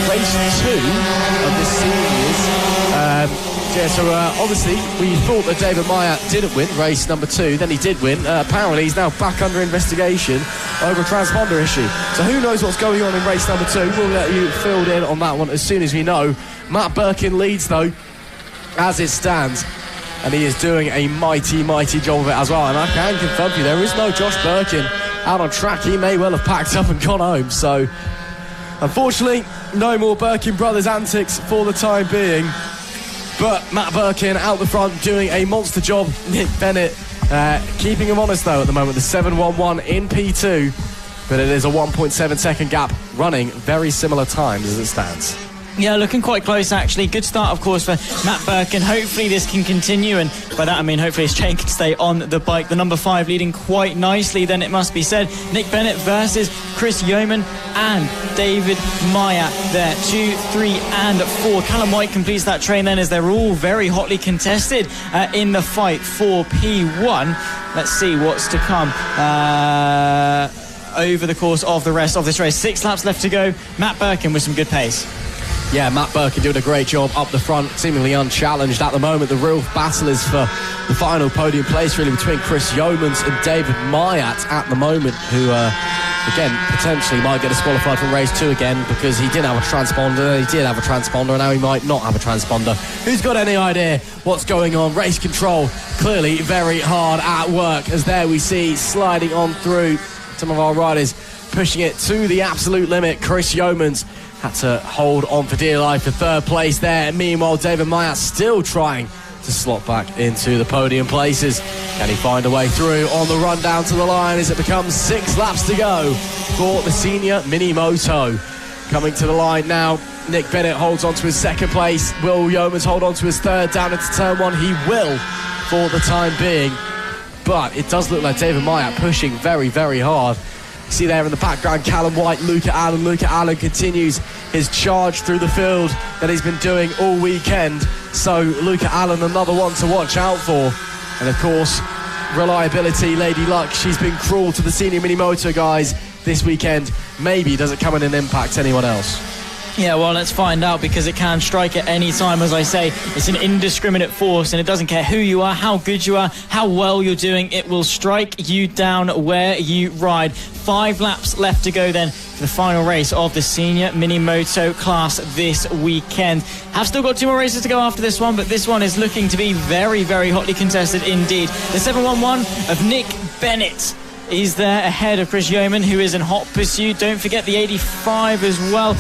race 2 of the seniors. So obviously, we thought that David Meyer didn't win race number 2, then he did win. Apparently, he's now back under investigation over a transponder issue. So who knows what's going on in race number 2? We'll let you filled in on that one as soon as we know. Matt Birkin leads, though, as it stands. And he is doing a mighty, mighty job of it as well. And I can confirm to you, there is no Josh Birkin out on track. He may well have packed up and gone home. So, unfortunately, no more Birkin brothers antics for the time being. But Matt Birkin out the front doing a monster job. Nick Bennett keeping him honest, though, at the moment. The 7.11 in P2. But it is a 1.7 second gap, running very similar times as it stands. Yeah, looking quite close, actually. Good start, of course, for Matt Birkin. Hopefully this can continue, and by that I mean hopefully his chain can stay on the bike. The number 5 leading quite nicely, then it must be said. Nick Bennett versus Chris Yeoman and David Meyer there. 2, 3 and 4. Callum White completes that train then, as they're all very hotly contested in the fight for P1. Let's see what's to come over the course of the rest of this race. 6 laps left to go. Matt Birkin with some good pace. Yeah, Matt Birkin doing a great job up the front, seemingly unchallenged at the moment. The real battle is for the final podium place, really, between Chris Yeomans and David Myatt at the moment, who, again, potentially might get disqualified from race 2 again, because he didn't have a transponder, he did have a transponder, and now he might not have a transponder. Who's got any idea what's going on? Race control clearly very hard at work, as there we see sliding on through some of our riders, pushing it to the absolute limit. Chris Yeomans had to hold on for dear life for 3rd place there. Meanwhile, David Meyer still trying to slot back into the podium places. Can he find a way through on the run down to the line as it becomes 6 laps to go for the senior mini moto? Coming to the line now, Nick Bennett holds on to his 2nd place. Will Yeomans hold on to his 3rd down into turn 1? He will for the time being. But it does look like David Meyer pushing very, very hard. See there in the background, Callum White, Luca Allen. Luca Allen continues his charge through the field that he's been doing all weekend. So Luca Allen, another one to watch out for. And of course, reliability, Lady Luck, she's been cruel to the senior mini moto guys this weekend. Maybe does it come in and impact anyone else? Yeah, well, let's find out, because it can strike at any time. As I say, it's an indiscriminate force, and it doesn't care who you are, how good you are, how well you're doing. It will strike you down where you ride. 5 laps left to go then for the final race of the senior mini moto class this weekend. Have still got 2 more races to go after this one, but this one is looking to be very, very hotly contested indeed. The 7.11 of Nick Bennett is there ahead of Chris Yeoman, who is in hot pursuit. Don't forget the 85 as well.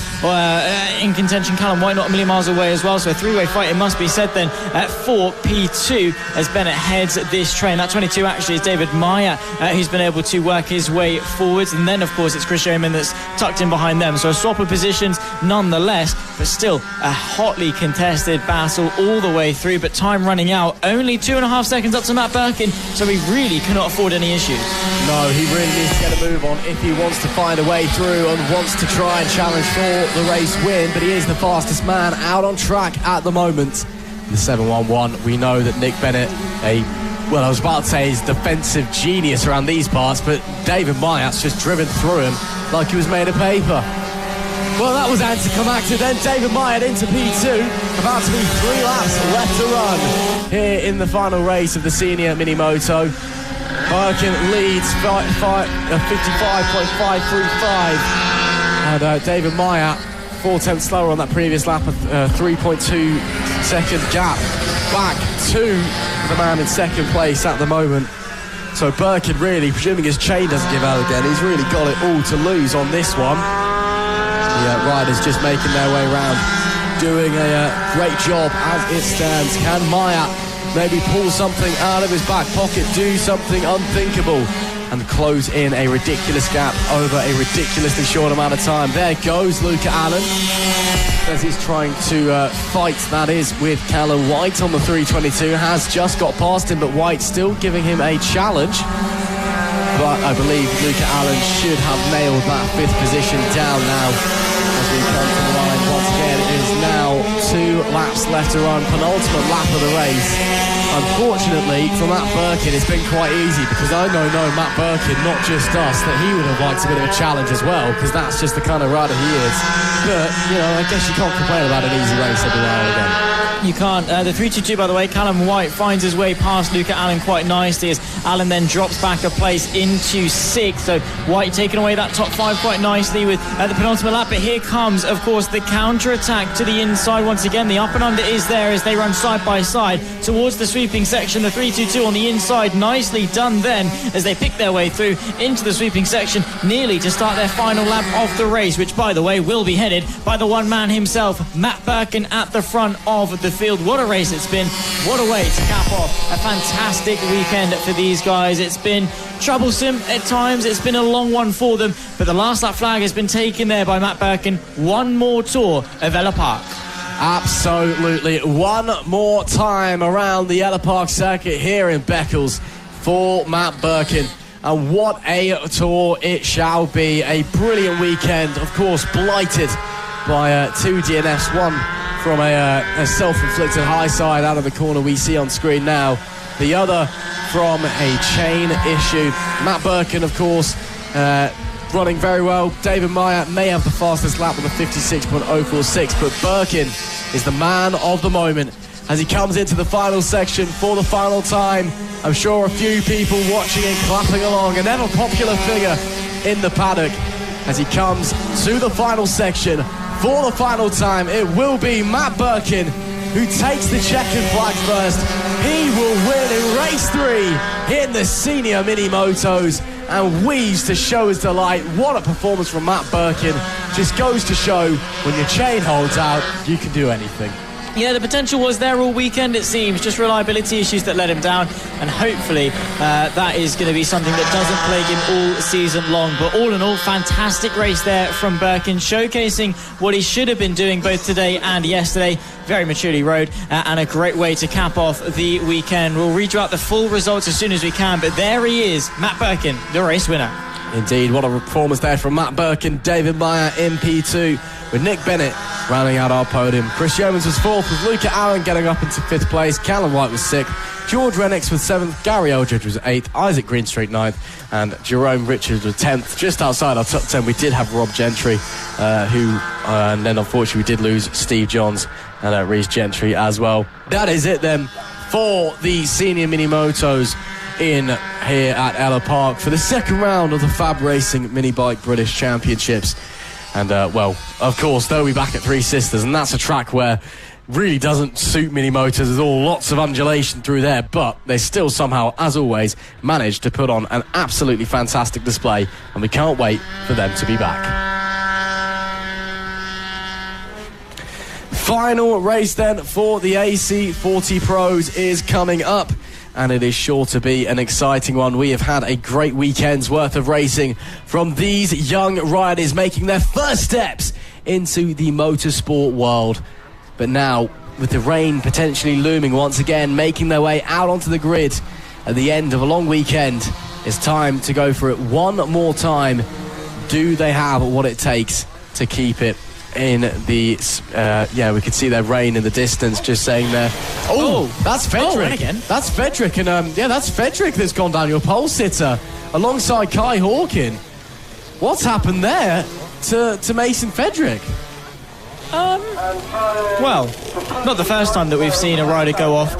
In contention, Callum White not a million miles away as well. So a three-way fight, it must be said then, for P2 as Bennett heads this train. That 22 actually is David Meyer, who's been able to work his way forwards. And then, of course, it's Chris Yeoman that's tucked in behind them. So a swap of positions nonetheless, but still a hotly contested battle all the way through. But time running out, only 2.5 seconds up to Matt Birkin, so he really cannot afford any issues. No, he really needs to get a move on if he wants to find a way through and wants to try and challenge for the race win. But he is the fastest man out on track at the moment. The 711, we know that Nick Bennett, I was about to say he's defensive genius around these parts, but David Myatt's just driven through him like he was made of paper. Well, that was anticlimactic then. David Myatt into P2. About to be 3 laps left to run here in the final race of the senior mini-moto. Birkin leads 55.535. And David Myatt, 4 tenths slower on that previous lap, a 3.2 second gap back to the man in second place at the moment. So Birkin really, presuming his chain doesn't give out again, he's really got it all to lose on this one. The riders just making their way around, doing a great job as it stands. Can Myatt maybe pull something out of his back pocket, do something unthinkable, and close in a ridiculous gap over a ridiculously short amount of time? There goes Luca Allen as he's trying to fight, that is, with Callum White on the 322. Has just got past him, but White still giving him a challenge. But I believe Luca Allen should have nailed that 5th position down now as we come to the line. Once again, it is now 2 laps left to run, penultimate lap of the race. Unfortunately for Matt Birkin, it's been quite easy, because I know Matt Birkin, not just us, that he would have liked a bit of a challenge as well, because that's just the kind of rider he is. But, I guess you can't complain about an easy race every now and again. You can't. The 322, by the way, Callum White finds his way past Luca Allen quite nicely as Allen then drops back a place into 6th. So White taking away that top 5 quite nicely with the penultimate lap. But here comes, of course, the counter-attack to the inside once again. The up and under is there as they run side by side towards the sweeping section. The 322 on the inside, nicely done then as they pick their way through into the sweeping section, nearly to start their final lap of the race, which, by the way, will be headed by the one man himself, Matt Birkin, at the front of the field. What a race it's been. What a way to cap off a fantastic weekend for these guys. It's been troublesome at times. It's been a long one for them, but the last lap flag has been taken there by Matt Birkin. One more tour of Ellough Park. Absolutely. One more time around the Ellough Park circuit here in Beccles for Matt Birkin. And what a tour it shall be. A brilliant weekend, of course, blighted by 2 DNFs. One from a self-inflicted high side out of the corner we see on screen now. The other from a chain issue. Matt Birkin, of course, running very well. David Meyer may have the fastest lap with a 56.046, but Birkin is the man of the moment as he comes into the final section for the final time. I'm sure a few people watching and clapping along. An ever popular figure in the paddock as he comes to the final section for the final time. It will be Matt Birkin who takes the checkered flag first. He will win in race 3 in the senior mini-motos and weaves to show his delight. What a performance from Matt Birkin. Just goes to show when your chain holds out, you can do anything. Yeah, the potential was there all weekend, it seems. Just reliability issues that let him down. And hopefully that is going to be something that doesn't plague him all season long. But all in all, fantastic race there from Birkin, showcasing what he should have been doing both today and yesterday. Very maturely rode and a great way to cap off the weekend. We'll read you out the full results as soon as we can. But there he is, Matt Birkin, the race winner. Indeed, what a performance there from Matt Birkin. David Meyer in P2 with Nick Bennett rounding out our podium. Chris Yeomans was 4th with Luca Allen getting up into 5th place. Callum White was 6th. George Rennicks was 7th. Gary Eldridge was 8th. Isaac Greenstreet 9th. And Jerome Richards was 10th. Just outside our top 10 we did have Rob Gentry and then unfortunately we did lose Steve Johns and Reece Gentry as well. That is it then for the senior mini-motos in here at Ellough Park for the second round of the FAB-Racing Mini Bike British Championships. And, well, of course, they'll be back at Three Sisters, and that's a track where really doesn't suit mini motors. There's all lots of undulation through there, but they still somehow, as always, managed to put on an absolutely fantastic display, and we can't wait for them to be back. Final race then for the AC40 Pros is coming up, and it is sure to be an exciting one. We have had a great weekend's worth of racing from these young riders making their first steps into the motorsport world. But now, with the rain potentially looming once again, making their way out onto the grid at the end of a long weekend, it's time to go for it one more time. Do they have what it takes to keep it in the... we could see their rain in the distance just saying there. Oh, that's Frederick. Again. That's Frederick, and that's Frederick that's gone down, your pole sitter, alongside Kai Hawkin. What's happened there to Mason Frederick? Well, not the first time that we've seen a rider go off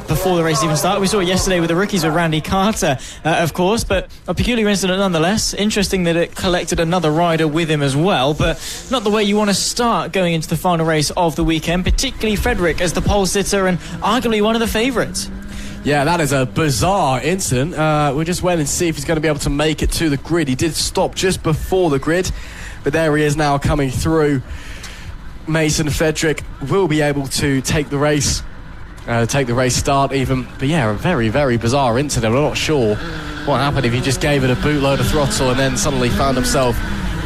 before the race even started. We saw it yesterday with the rookies with Randy Carter, of course, but a peculiar incident nonetheless. Interesting that it collected another rider with him as well, but not the way you want to start going into the final race of the weekend, particularly Frederick as the pole sitter and arguably one of the favourites. Yeah, that is a bizarre incident. We'll just wait and see if he's going to be able to make it to the grid. He did stop just before the grid, but there he is now coming through. Mason Frederick will be able to take the race start even. But yeah, a very, very bizarre incident. I'm not sure what happened if he just gave it a bootload of throttle and then suddenly found himself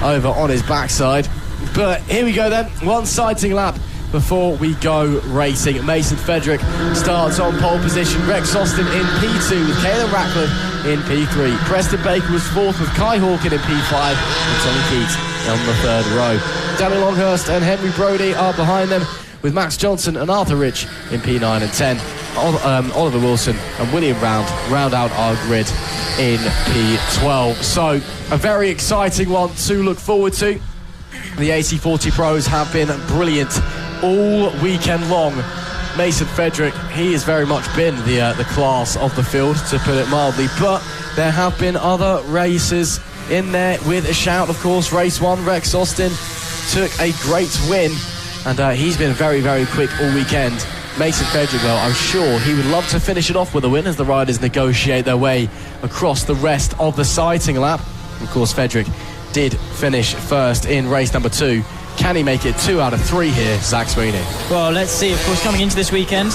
over on his backside. But here we go then, one sighting lap before we go racing. Mason Frederick starts on pole position. Rex Austin in P2 with Caleb Ratcliffe in P3. Preston Baker was fourth with Kai Hawkin in P5 and Tommy Keats on the third row. Danny Longhurst and Henry Brody are behind them with Max Johnson and Arthur Rich in P9 and 10. Oliver Wilson and William round out our grid in P12. So a very exciting one to look forward to. The AC40 Pros have been brilliant all weekend long. Mason Frederick, he has very much been the class of the field, to put it mildly, but there have been other races in there with a shout. Of course, race 1, Rex Austin took a great win, and he's been very, very quick all weekend. Mason Frederick, well, I'm sure he would love to finish it off with a win as the riders negotiate their way across the rest of the sighting lap. Of course, Frederick did finish first in race number 2. Can he make it 2 out of 3 here, Zach Sweeney? Well, let's see. Of course, coming into this weekend,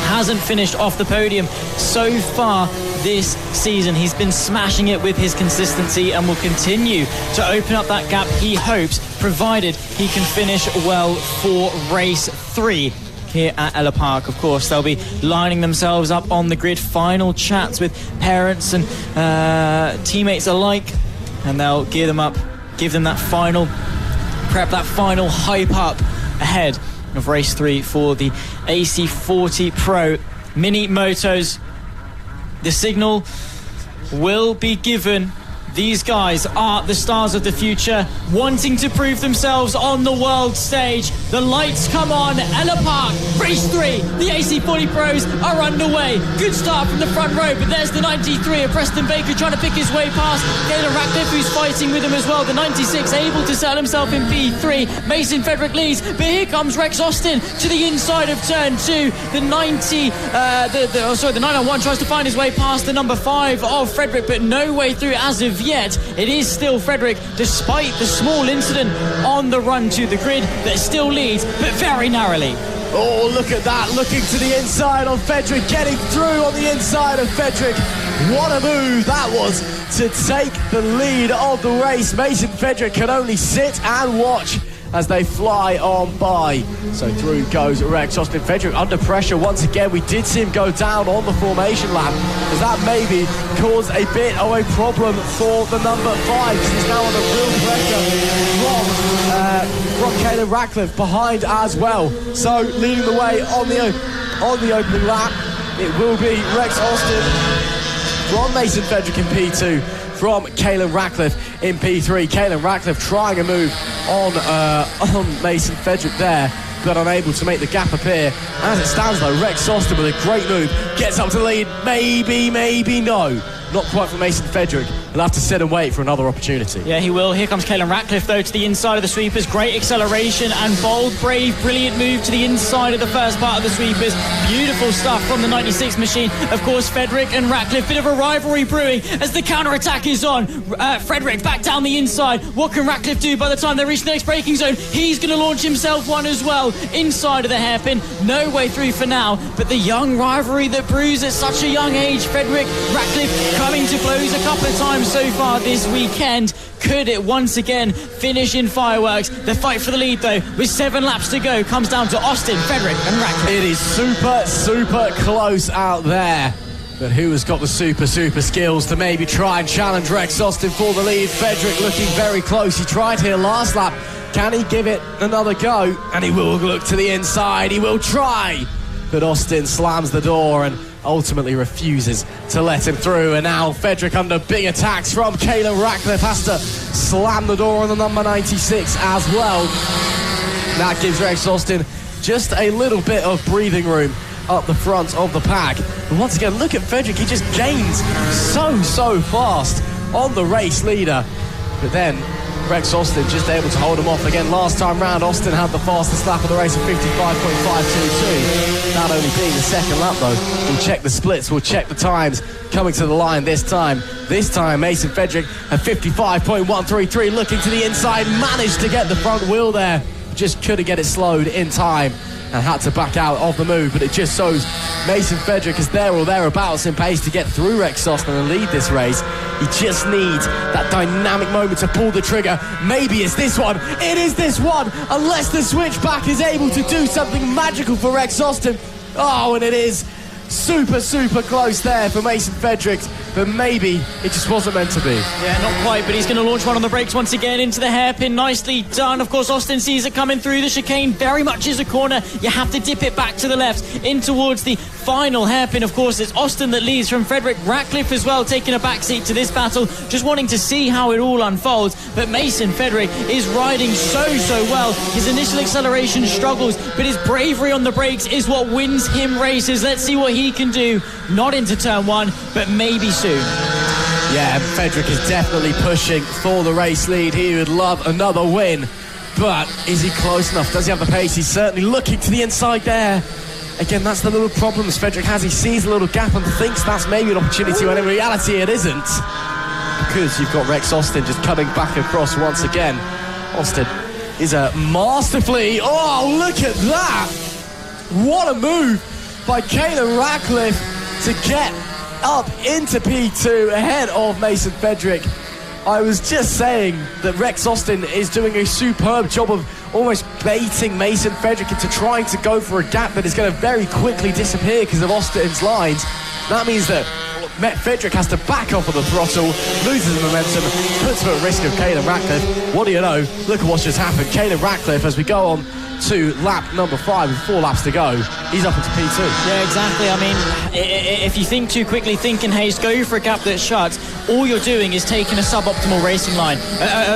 hasn't finished off the podium so far this season. He's been smashing it with his consistency and will continue to open up that gap, he hopes, provided he can finish well for race 3 here at Ellough Park. Of course, they'll be lining themselves up on the grid, final chats with parents and teammates alike, and they'll gear them up, give them that final prep, that final hype up ahead of race 3 for the AC40 Pro Mini Motos. The signal will be given. These guys are the stars of the future, wanting to prove themselves on the world stage. The lights come on. Ellough Park, race 3. The AC40 Pros are underway. Good start from the front row, but there's the 93 of Preston Baker trying to pick his way past Caleb Ratcliffe, who's fighting with him as well. The 96 able to settle himself in P3. Mason Frederick leads, but here comes Rex Austin to the inside of turn 2. The 901 tries to find his way past the number 5 of Frederick, but no way through as of yet. It is still Frederick, despite the small incident on the run to the grid, that still leads, but very narrowly. Oh, look at that, looking to the inside of Frederick, getting through on the inside of Frederick. What a move that was to take the lead of the race. Mason Frederick can only sit and watch as they fly on by. So through goes Rex Austin. Frederick under pressure once again. We did see him go down on the formation lap, as that maybe caused a bit of a problem for the number 5. He's now under real pressure from Caleb Ratcliffe behind as well. So leading the way on the opening lap, it will be Rex Austin from Mason Frederick in P2, from Caleb Ratcliffe in P3. Caleb Ratcliffe trying a move on Mason Frederick there, but unable to make the gap appear. As it stands though, Rex Austin with a great move, gets up to the lead, maybe no. Not quite for Mason Frederick. And he'll have to sit and wait for another opportunity. Yeah, he will. Here comes Caelan Ratcliffe, though, to the inside of the sweepers. Great acceleration and bold, brave, brilliant move to the inside of the first part of the sweepers. Beautiful stuff from the 96 machine. Of course, Frederick and Ratcliffe, bit of a rivalry brewing as the counter-attack is on. Frederick back down the inside. What can Ratcliffe do by the time they reach the next braking zone? He's going to launch himself one as well. Inside of the hairpin. No way through for now, but the young rivalry that brews at such a young age. Frederick, Ratcliffe coming to blows a couple of times so far this weekend. Could it once again finish in fireworks? The fight for the lead, though, with 7 laps to go, comes down to Austin, Frederick and Ratcliffe. It is super close out there. But who has got the super skills to maybe try and challenge Rex Austin for the lead? Frederick looking very close. He tried here last lap. Can he give it another go? And he will look to the inside. He will try. But Austin slams the door and ultimately refuses to let him through. And now Frederick under big attacks from Caelan Ratcliffe. Has to slam the door on the number 96 as well. That gives Rex Austin just a little bit of breathing room up the front of the pack. But once again, look at Frederick. He just gains so fast on the race leader. But then Rex Austin just able to hold him off again. Last time round, Austin had the fastest lap of the race of 55.522. That only being the second lap, though. We'll check the splits, we'll check the times coming to the line this time. This time, Mason Frederick at 55.133, looking to the inside, managed to get the front wheel there. Just couldn't get it slowed in time and had to back out of the move. But it just shows Mason Frederick is there or thereabouts in pace to get through Rex Austin and lead this race. He just needs that dynamic moment to pull the trigger. Maybe it's this one. It is this one, unless the switchback is able to do something magical for Rex Austin. Oh, and it is super close there for Mason Frederick, but maybe it just wasn't meant to be. Yeah, not quite, but he's going to launch one on the brakes once again into the hairpin. Nicely done. Of course, Austin sees it coming through the chicane. Very much is a corner. You have to dip it back to the left in towards the final hairpin. Of course, it's Austin that leads from Frederick. Ratcliffe as well, taking a backseat to this battle, just wanting to see how it all unfolds. But Mason Frederick is riding so well. His initial acceleration struggles, but his bravery on the brakes is what wins him races. Let's see what he can do. Not into turn 1, but maybe soon. Yeah, Frederick is definitely pushing for the race lead. He would love another win, but is he close enough? Does he have the pace? He's certainly looking to the inside there. Again, that's the little problems Frederick has. He sees a little gap and thinks that's maybe an opportunity, when in reality it isn't, because you've got Rex Austin just cutting back across once again. Austin is masterfully... Oh, look at that! What a move by Caelan Ratcliffe to get up into P2 ahead of Mason Frederick. I was just saying that Rex Austin is doing a superb job of almost baiting Mason Frederick into trying to go for a gap that is going to very quickly disappear because of Austin's lines. That means that Frederick has to back off of the throttle, loses momentum, puts him at risk of Caelan Ratcliffe. What do you know? Look at what's just happened. Caelan Ratcliffe, as we go on to lap number 5 with 4 laps to go, he's up into P2. Yeah, exactly. I mean, if you think too quickly, think in haste, go for a gap that shuts, all you're doing is taking a suboptimal racing line.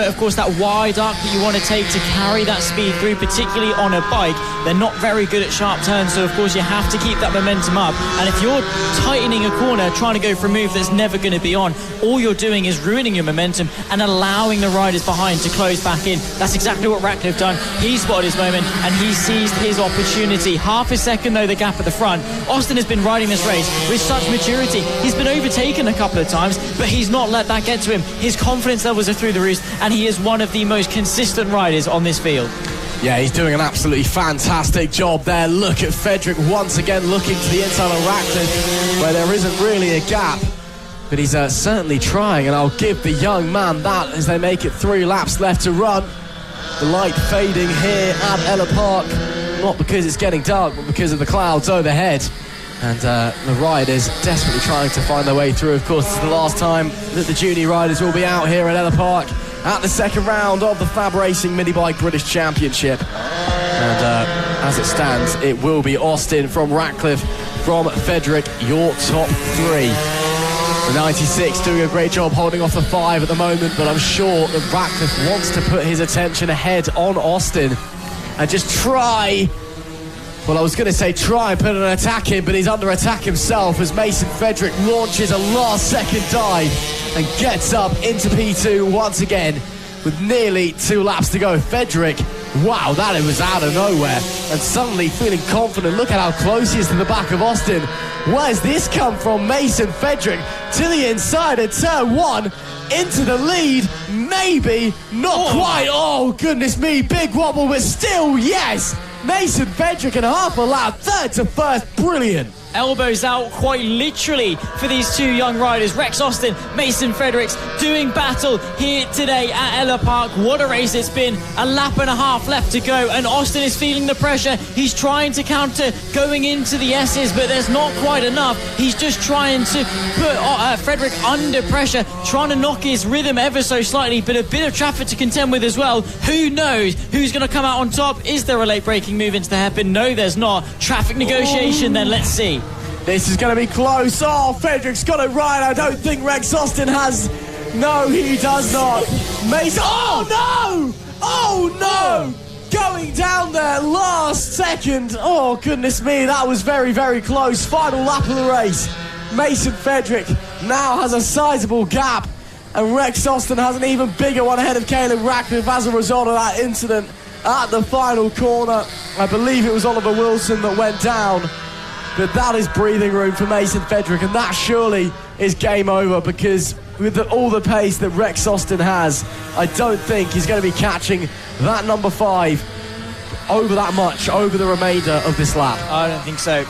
Of course, that wide arc that you want to take to carry that speed through, particularly on a bike, they're not very good at sharp turns, so of course you have to keep that momentum up. And if you're tightening a corner, trying to go for a move that's never going to be on, all you're doing is ruining your momentum and allowing the riders behind to close back in. That's exactly what Ratcliffe done. He spotted his moment and he seized his opportunity. Half a second, though, the gap at the front. Austin has been riding this race with such maturity. He's been overtaken a couple of times, but he's not let that get to him. His confidence levels are through the roof, and he is one of the most consistent riders on this field. Yeah, he's doing an absolutely fantastic job there. Look at Frederick once again looking to the inside of Ratcliffe, where there isn't really a gap. But he's certainly trying, and I'll give the young man that as they make it 3 laps left to run. The light fading here at Ellough Park, not because it's getting dark, but because of the clouds overhead. And the riders desperately trying to find their way through. Of course, it's the last time that the junior riders will be out here at Ellough Park at the second round of the FAB-Racing Mini Bike British Championship. And as it stands, it will be Austin from Ratcliffe, from Frederick, your top 3. The 96 doing a great job holding off the 5 at the moment, but I'm sure that Ratcliffe wants to put his attention ahead on Austin and just try... Well, I was going to say try and put an attack in, but he's under attack himself as Mason Frederick launches a last-second dive and gets up into P2 once again with nearly 2 laps to go. Frederick, wow, that it was out of nowhere, and suddenly feeling confident. Look at how close he is to the back of Austin. Where's this come from? Mason Frederick to the inside at turn 1, into the lead, maybe, not quite. Oh, goodness me, big wobble, but still, yes. Mason Frederick in half a lap, third to first, brilliant. Elbows out quite literally for these two young riders. Rex Austin, Mason Fredericks doing battle here today at Ellough Park. What a race it's been. A lap and a half left to go, and Austin is feeling the pressure. He's trying to counter going into the S's, but there's not quite enough. He's just trying to put Frederick under pressure, trying to knock his rhythm ever so slightly, but a bit of traffic to contend with as well. Who knows who's going to come out on top? Is there a late braking move into the hairpin? No, there's not. Traffic negotiation then, let's see. This is going to be close. Oh, Frederick's got it right. I don't think Rex Austin has. No, he does not. Mason. Oh, no! Oh, no! Going down there last second. Oh, goodness me. That was very, very close. Final lap of the race. Mason Frederick now has a sizable gap, and Rex Austin has an even bigger one ahead of Caleb Ratcliffe as a result of that incident at the final corner. I believe it was Oliver Wilson that went down. But that is breathing room for Mason Frederick, and that surely is game over, because with all the pace that Rex Austin has, I don't think he's going to be catching that number 5 over that much over the remainder of this lap. I don't think so.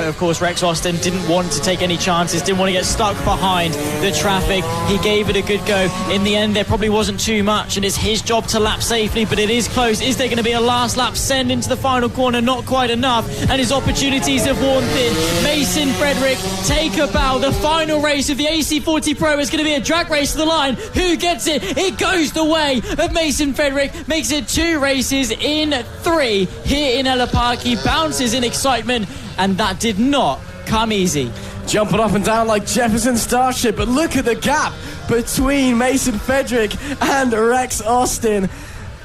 Of course, Rex Austin didn't want to take any chances, didn't want to get stuck behind the traffic. He gave it a good go. In the end, there probably wasn't too much, and it's his job to lap safely, but it is close. Is there going to be a last lap send into the final corner? Not quite enough, and his opportunities have worn thin. Mason Frederick, take a bow. The final race of the AC40 Pro is going to be a drag race to the line. Who gets it? It goes the way of Mason Frederick. Makes it 2 races in 3 here in Ellough Park. He bounces in excitement, and that did not come easy. Jumping up and down like Jefferson Starship, but look at the gap between Mason Frederick and Rex Austin.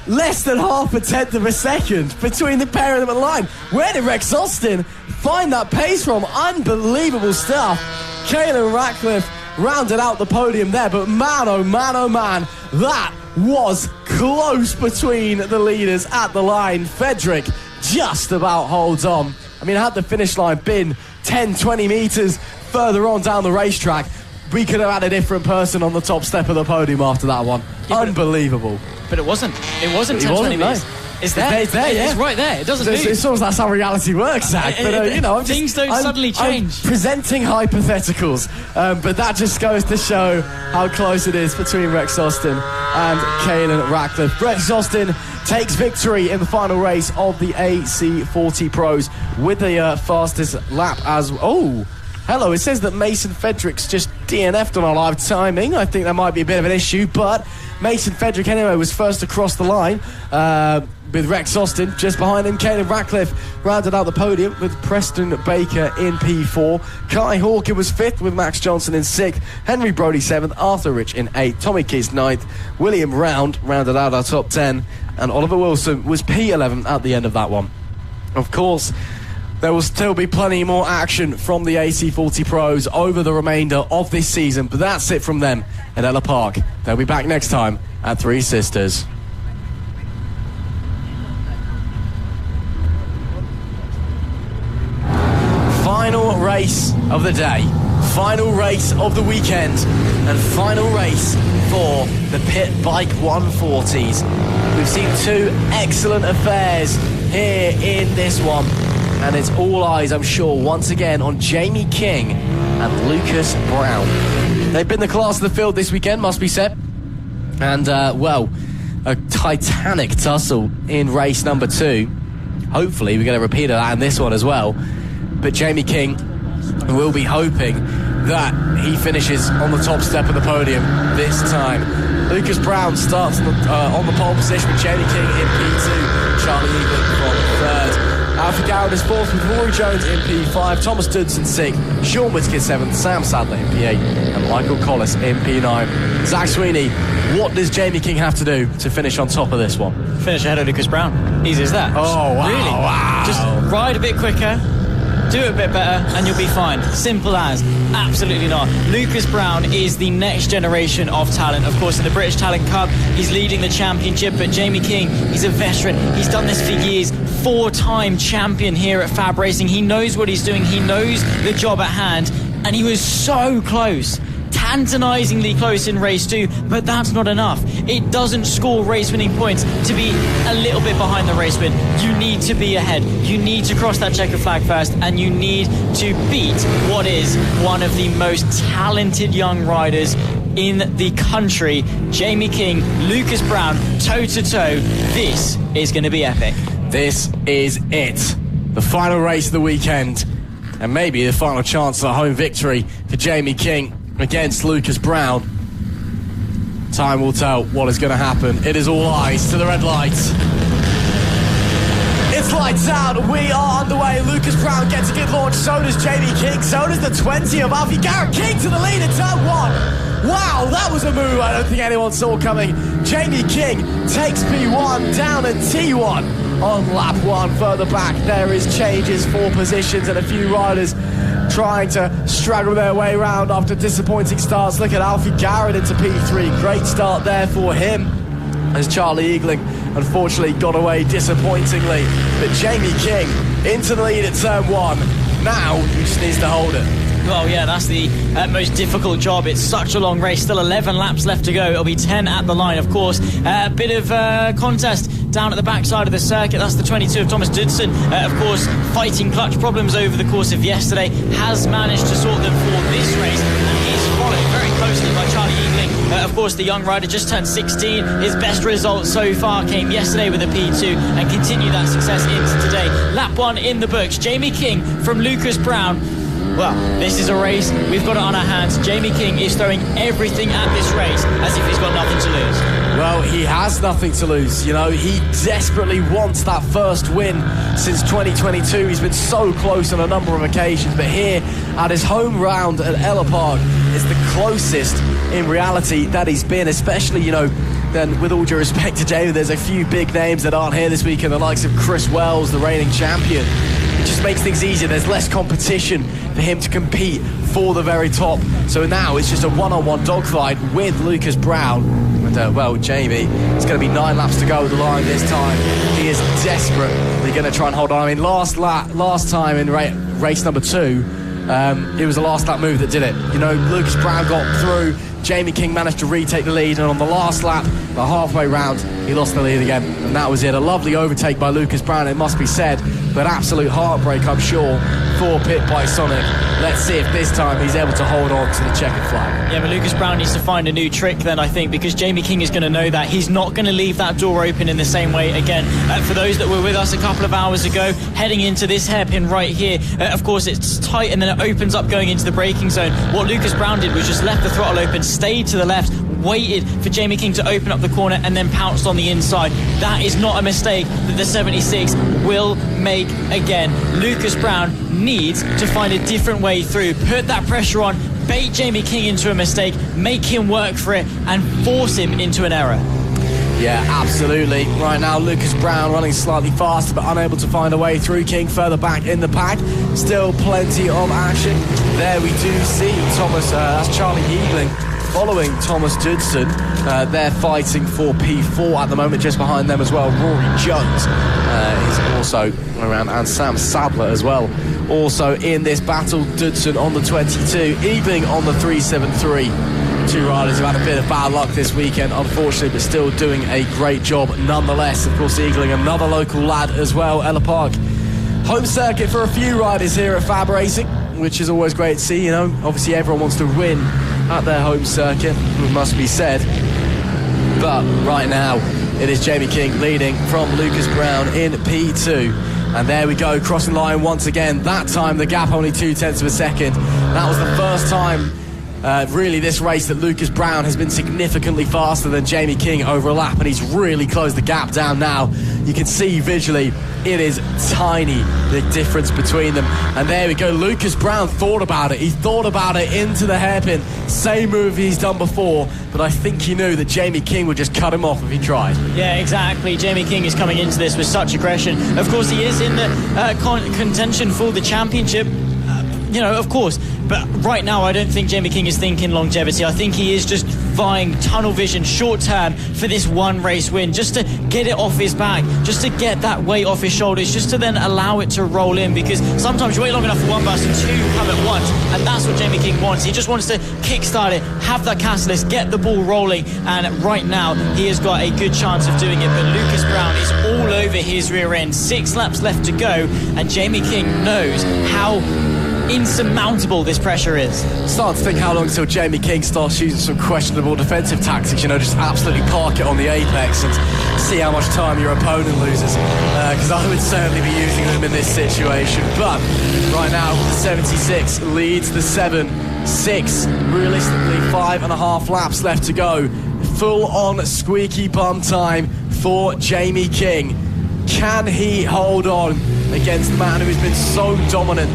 Less than half a tenth of a second between the pair of them at the line. Where did Rex Austin find that pace from? Unbelievable stuff. Caleb Ratcliffe rounded out the podium there, but man, oh man, oh man, that was close between the leaders at the line. Frederick just about holds on. I mean, had the finish line been 10-20 metres further on down the racetrack, we could have had a different person on the top step of the podium after that one. Yeah, unbelievable. But it wasn't. It wasn't 10-20 metres. It's there. It's there, yeah. It's right there. It doesn't move. It's almost that's how reality works, Zach. But, you know, things don't suddenly change. I'm presenting hypotheticals. But that just goes to show how close it is between Rex Austin and Caleb Ratcliffe. Rex Austin takes victory in the final race of the AC40 Pros with the fastest lap as... Oh, hello. It says that Mason Frederick's just DNF'd on our live timing. I think that might be a bit of an issue, but Mason Frederick anyway was first across the line with Rex Austin just behind him. Caleb Ratcliffe rounded out the podium with Preston Baker in P4. Kai Hawker was 5th with Max Johnson in 6th. Henry Brody 7th. Arthur Rich in 8th. Tommy Keys 9th. William Round rounded out our top 10. And Oliver Wilson was P11 at the end of that one. Of course, there will still be plenty more action from the AC40 Pros over the remainder of this season, but that's it from them at Ellough Park. They'll be back next time at Three Sisters. Final race of the day, final race of the weekend, and final race for the Pit Bike 140s. We've seen 2 excellent affairs here in this one, and it's all eyes, I'm sure, once again on Jamie King and Lucas Brown. They've been the class of the field this weekend, must be said. And, well, a titanic tussle in race number 2. Hopefully we get a repeat of that in this one as well. But Jamie King will be hoping that he finishes on the top step of the podium this time. Lucas Brown starts on the pole position with Jamie King in P2. Charlie Egan from 3rd. Alfie Goward is 4th with Rory Jones in P5, Thomas Dudson 6th, Sean Whittaker 7th, Sam Sadler in P8, and Michael Collis in P9. Zach Sweeney, what does Jamie King have to do to finish on top of this one? Finish ahead of Lucas Brown. Easy as that. Oh, wow. Really? Wow. Just ride a bit quicker, do it a bit better and you'll be fine. Simple as. Absolutely not. Lucas Brown is the next generation of talent. Of course, in the British Talent Cup, he's leading the championship, but Jamie King, he's a veteran. He's done this for years. 4-time champion here at FAB-Racing. He knows what he's doing. He knows the job at hand, and he was so close. Tantalisingly close in race 2, but that's not enough. It doesn't score race-winning points to be a little bit behind the race win. You need to be ahead. You need to cross that checkered flag first, and you need to beat what is one of the most talented young riders in the country. Jamie King, Lucas Brown, toe-to-toe. This is going to be epic. This is it. The final race of the weekend, and maybe the final chance at a home victory for Jamie King against Lucas Brown. Time will tell what is going to happen. It is all eyes to the red lights. It's lights out. We are underway. Lucas Brown gets a good launch. So does Jamie King. So does the 20 of Alfie Garrett. King to the lead in turn 1. Wow, that was a move I don't think anyone saw coming. Jamie King takes P1 down at T1 on lap 1. Further back, there is changes for positions and a few riders trying to straggle their way around after disappointing starts. Look at Alfie Garrett into P3. Great start there for him, as Charlie Eagling unfortunately got away disappointingly. But Jamie King into the lead at turn 1. Now he just needs to hold it. Well, yeah, that's the most difficult job. It's such a long race. Still 11 laps left to go. It'll be 10 at the line, of course. A bit of contest down at the backside of the circuit. That's the 22 of Thomas Dudson. Of course, fighting clutch problems over the course of yesterday. Has managed to sort them for this race. And is followed very closely by Charlie Eagling. Of course, the young rider just turned 16. His best result so far came yesterday with a P2 and continued that success into today. Lap 1 in the books. Jamie King from Lucas Brown. Well, this is a race. We've got it on our hands. Jamie King is throwing everything at this race as if he's got nothing to lose. Well, he has nothing to lose. You know, he desperately wants that first win since 2022. He's been so close on a number of occasions, but here at his home round at Ellough Park is the closest in reality that he's been, especially, you know, then with all due respect to Jamie, there's a few big names that aren't here this weekend, the likes of Chris Wells, the reigning champion. It just makes things easier. There's less competition for him to compete for the very top. So now it's just a one-on-one dogfight with Lucas Brown. And, well, Jamie, it's going to be 9 laps to go at the line this time. He is desperately going to try and hold on. I mean, last time in race number 2, it was the last lap move that did it. You know, Lucas Brown got through. Jamie King managed to retake the lead, and on the last lap, the halfway round, he lost the lead again, and that was it. A lovely overtake by Lucas Brown, it must be said, but absolute heartbreak, I'm sure, for Pit by Sonic. Let's see if this time he's able to hold on to the checkered flag. Yeah, but Lucas Brown needs to find a new trick then, I think, because Jamie King is going to know that. He's not going to leave that door open in the same way again. For those that were with us a couple of hours ago, heading into this hairpin right here, of course it's tight and then it opens up going into the braking zone. What Lucas Brown did was just left the throttle open, stayed to the left, waited for Jamie King to open up the corner and then pounced on the inside. That is not a mistake that the 76 will make again. Lucas Brown needs to find a different way through, put that pressure on, bait Jamie King into a mistake, make him work for it and force him into an error. Yeah, absolutely. Right now, Lucas Brown running slightly faster but unable to find a way through. King further back in the pack. Still plenty of action. There we do see Thomas, that's Charlie Eagling, following Thomas Dudson. They're fighting for P4 at the moment, just behind them as well. Rory Jones is also around, and Sam Sabler as well. Also in this battle, Dudson on the 22, Eagling on the 373. Two riders who had a bit of bad luck this weekend, unfortunately, but still doing a great job nonetheless. Of course, Eagling, another local lad as well, Ellough Park. Home circuit for a few riders here at FAB-Racing, which is always great to see. You know, obviously everyone wants to win at their home circuit, it must be said. But right now, it is Jamie King leading from Lucas Brown in P2. And there we go, crossing line once again. That time, the gap only 0.2 of a second. That was the first time really this race that Lucas Brown has been significantly faster than Jamie King over a lap, and he's really closed the gap down now. You can see visually It is tiny, the difference between them. And there we go. Lucas Brown thought about it. He thought about it into the hairpin. Same move he's done before, but I think he knew that Jamie King would just cut him off if he tried. Yeah, exactly. Jamie King is coming into this with such aggression. Of course, he is in the contention for the championship. Of course. But right now, I don't think Jamie King is thinking longevity. I think he is just vying tunnel vision, short term, for this one race win, just to get it off his back, just to get that weight off his shoulders, just to then allow it to roll in, because sometimes you wait long enough for one burst and two come at once, and that's what Jamie King wants. He just wants to kickstart it, have that catalyst, get the ball rolling, and right now he has got a good chance of doing it. But Lucas Brown is all over his rear end. 6 laps left to go, and Jamie King knows how insurmountable this pressure is. Start to think how long till Jamie King starts using some questionable defensive tactics, just absolutely park it on the apex and see how much time your opponent loses, because I would certainly be using them in this situation. But right now the 76 leads the 7-6, realistically 5.5 laps left to go. Full on squeaky bum time for Jamie King. Can he hold on against the man who has been so dominant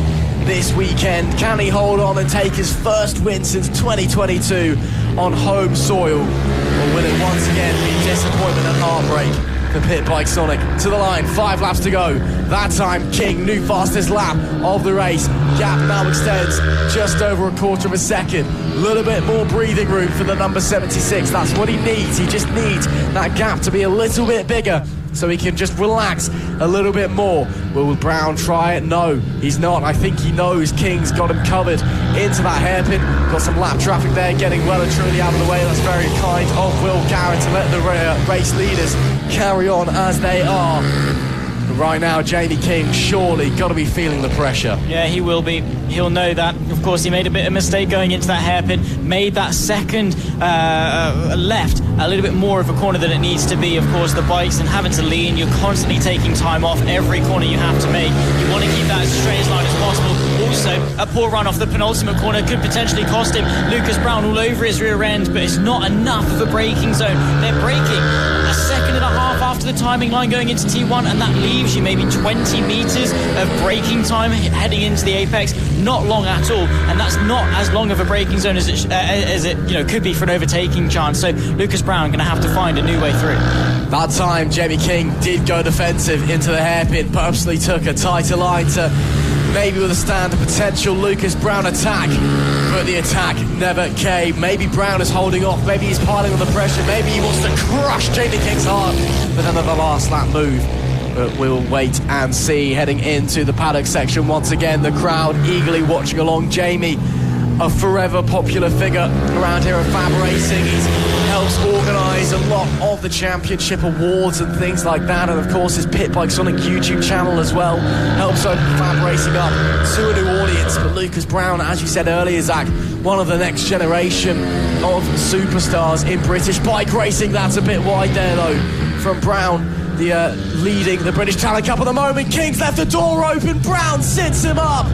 this weekend? Can he hold on and take his first win since 2022 on home soil? Or will it once again be disappointment and heartbreak for Pit Bike Sonic? To the line, 5 laps to go. That time, King, new fastest lap of the race. Gap now extends just over a quarter of a second. A little bit more breathing room for the number 76. That's what he needs. He just needs that gap to be a little bit bigger, so he can just relax a little bit more. Will Brown try it? No, he's not. I think he knows King's got him covered into that hairpin. Got some lap traffic there, getting well and truly out of the way. That's very kind of Will Garrett to let the race leaders carry on as they are. But right now, Jamie King surely got to be feeling the pressure. Yeah, he will be. He'll know that. Of course, he made a bit of a mistake going into that hairpin, made that second left a little bit more of a corner than it needs to be. Of course, the bikes and having to lean, you're constantly taking time off every corner you have to make. You want to keep that as straight as line as possible. Also, a poor run off the penultimate corner could potentially cost him. Lucas Brown all over his rear end, but it's not enough of a braking zone. They're braking a second and a half after the timing line going into T1, and that leaves you maybe 20 meters of braking time heading into the apex. Not long at all, and that's not as long of a braking zone as it could be for an overtaking chance. So Lucas Brown going to have to find a new way through. That time, Jamie King did go defensive into the hairpin, purposely took a tighter line to maybe withstand a potential Lucas Brown attack, but the attack never came. Maybe Brown is holding off, maybe he's piling on the pressure, maybe he wants to crush Jamie King's heart with another last lap move. But we'll wait and see. Heading into the paddock section once again, the crowd eagerly watching along. Jamie, a forever popular figure around here at FAB-Racing. He helps organise a lot of the championship awards and things like that, and of course his Pit Bike Sonic YouTube channel as well helps open FAB-Racing up to a new audience. But Lucas Brown, as you said earlier, Zach, one of the next generation of superstars in British bike racing. That's a bit wide there though from Brown, leading the British Talent Cup at the moment. King's left the door open, Brown sits him up.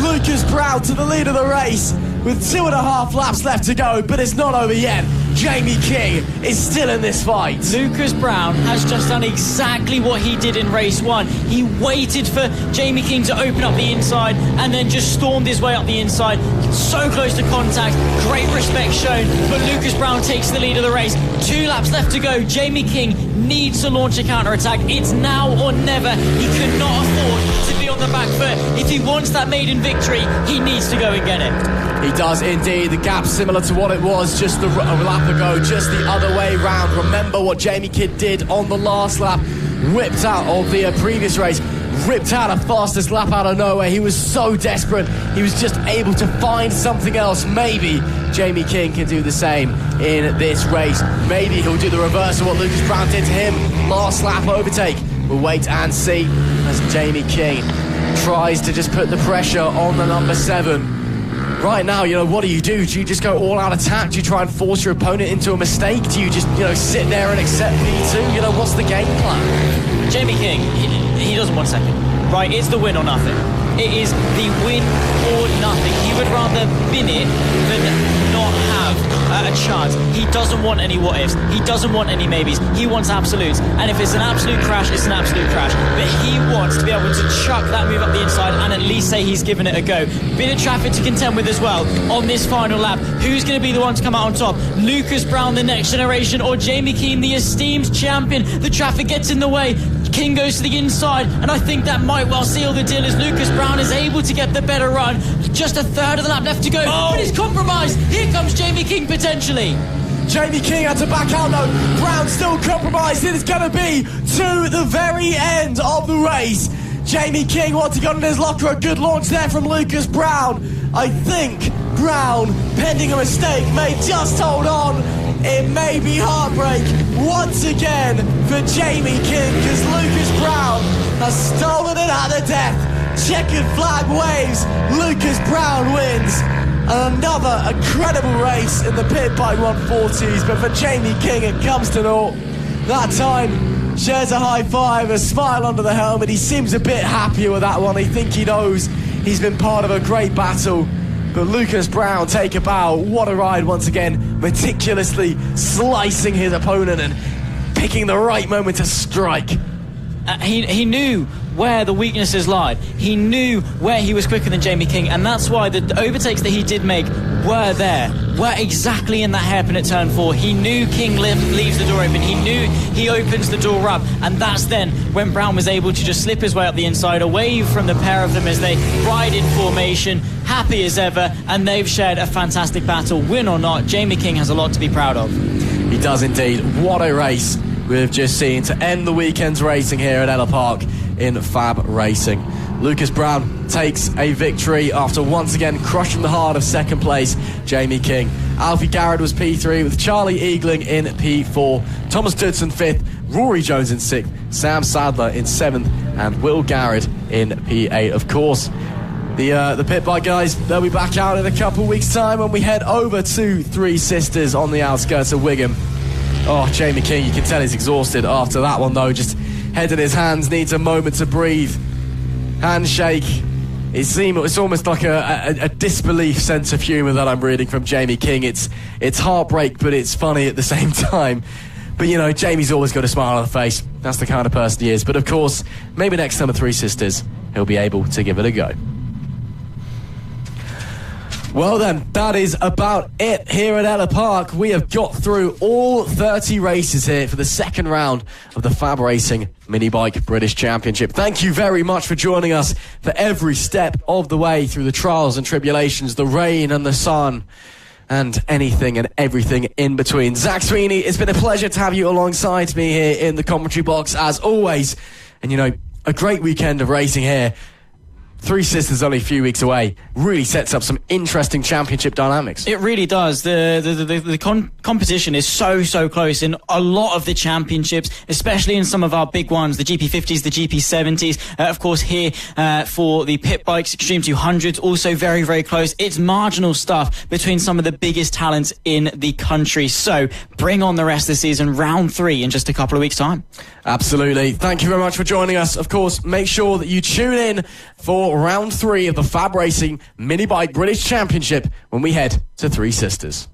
Lucas Brown to the lead of the race with 2.5 laps left to go, but it's not over yet. Jamie King is still in this fight. Lucas Brown has just done exactly what he did in race 1. He waited for Jamie King to open up the inside and then just stormed his way up the inside. So close to contact, great respect shown, but Lucas Brown takes the lead of the race. 2 laps left to go. Jamie King needs to launch a counter-attack. It's now or never. He cannot afford to be on the back foot. If he wants that maiden victory, he needs to go and get it. He does indeed. The gap similar to what it was just a lap ago, just the other way round. Remember what Jamie King did on the last lap. Whipped out of the previous race. Ripped out a fastest lap out of nowhere. He was so desperate. He was just able to find something else. Maybe Jamie King can do the same in this race. Maybe he'll do the reverse of what Lucas Brown did to him. Last lap overtake. We'll wait and see as Jamie King tries to just put the pressure on the number 7. Right now, what do? Do you just go all-out attack? Do you try and force your opponent into a mistake? Do you just, sit there and accept P2? What's the game plan? Jamie King, he doesn't want second. Right, it's the win or nothing. It is the win or nothing. He would rather win it than not have a chance. He doesn't want any what ifs. He doesn't want any maybes. He wants absolutes. And if it's an absolute crash, it's an absolute crash. But he wants to be able to chuck that move up the inside and at least say he's given it a go. Bit of traffic to contend with as well on this final lap. Who's going to be the one to come out on top? Lucas Brown, the next generation, or Jamie Keane, the esteemed champion? The traffic gets in the way. King goes to the inside, and I think that might well seal the deal as Lucas Brown is able to get the better run. Just a third of the lap left to go, but he's compromised. Here comes Jamie King potentially. Jamie King had to back out though. Brown still compromised. It is going to be to the very end of the race. Jamie King, once he got in his locker, a good launch there from Lucas Brown. I think Brown, pending a mistake, may just hold on. It may be heartbreak once again for Jamie King because Lucas Brown has stolen it at the death. Checkered flag waves. Lucas Brown wins. Another incredible race in the pit bike 140s, but for Jamie King it comes to naught. That time shares a high five, a smile under the helmet. He seems a bit happier with that one. I think he knows he's been part of a great battle. But Lucas Brown, take a bow. What a ride once again, meticulously slicing his opponent and picking the right moment to strike. He knew where the weaknesses lied. He knew where he was quicker than Jamie King, and that's why the overtakes that he did make were exactly in that hairpin at turn 4. He knew King leaves the door open. He knew he opens the door up, and that's then when Brown was able to just slip his way up the inside, away from the pair of them as they ride in formation, happy as ever, and they've shared a fantastic battle. Win or not, Jamie King has a lot to be proud of. He does indeed. What a race we've just seen to end the weekend's racing here at Ellough Park in FAB-Racing. Lucas Brown takes a victory after once again crushing the heart of second place Jamie King. Alfie Garrett was P3 with Charlie Eagling in P4, Thomas Dudson 5th, Rory Jones in 6th, Sam Sadler in 7th and Will Garrett in P8. Of course, the pit bike guys, they'll be back out in a couple of weeks' time when we head over to Three Sisters on the outskirts of Wigan. Oh, Jamie King, you can tell he's exhausted after that one though. Just head in his hands, needs a moment to breathe. Handshake. It's almost like a disbelief sense of humour that I'm reading from Jamie King. It's heartbreak, but it's funny at the same time. But you know, Jamie's always got a smile on the face. That's the kind of person he is. But of course, maybe next time at Three Sisters, he'll be able to give it a go. Well then, that is about it here at Ellough Park. We have got through all 30 races here for the second round of the FAB-Racing Mini Bike British Championship. Thank you very much for joining us for every step of the way through the trials and tribulations, the rain and the sun, and anything and everything in between. Zach Sweeney, it's been a pleasure to have you alongside me here in the commentary box as always. And you know, a great weekend of racing here. Three Sisters only a few weeks away really sets up some interesting championship dynamics. It really does. The competition is so close in a lot of the championships, especially in some of our big ones, the GP50s, the GP70s. Of course, here for the pit bikes, Extreme 200s, also very close. It's marginal stuff between some of the biggest talents in the country. So bring on the rest of the season, round 3 in just a couple of weeks' time. Absolutely. Thank you very much for joining us. Of course, make sure that you tune in for round 3 of the FAB-Racing Mini Bike British Championship when we head to Three Sisters.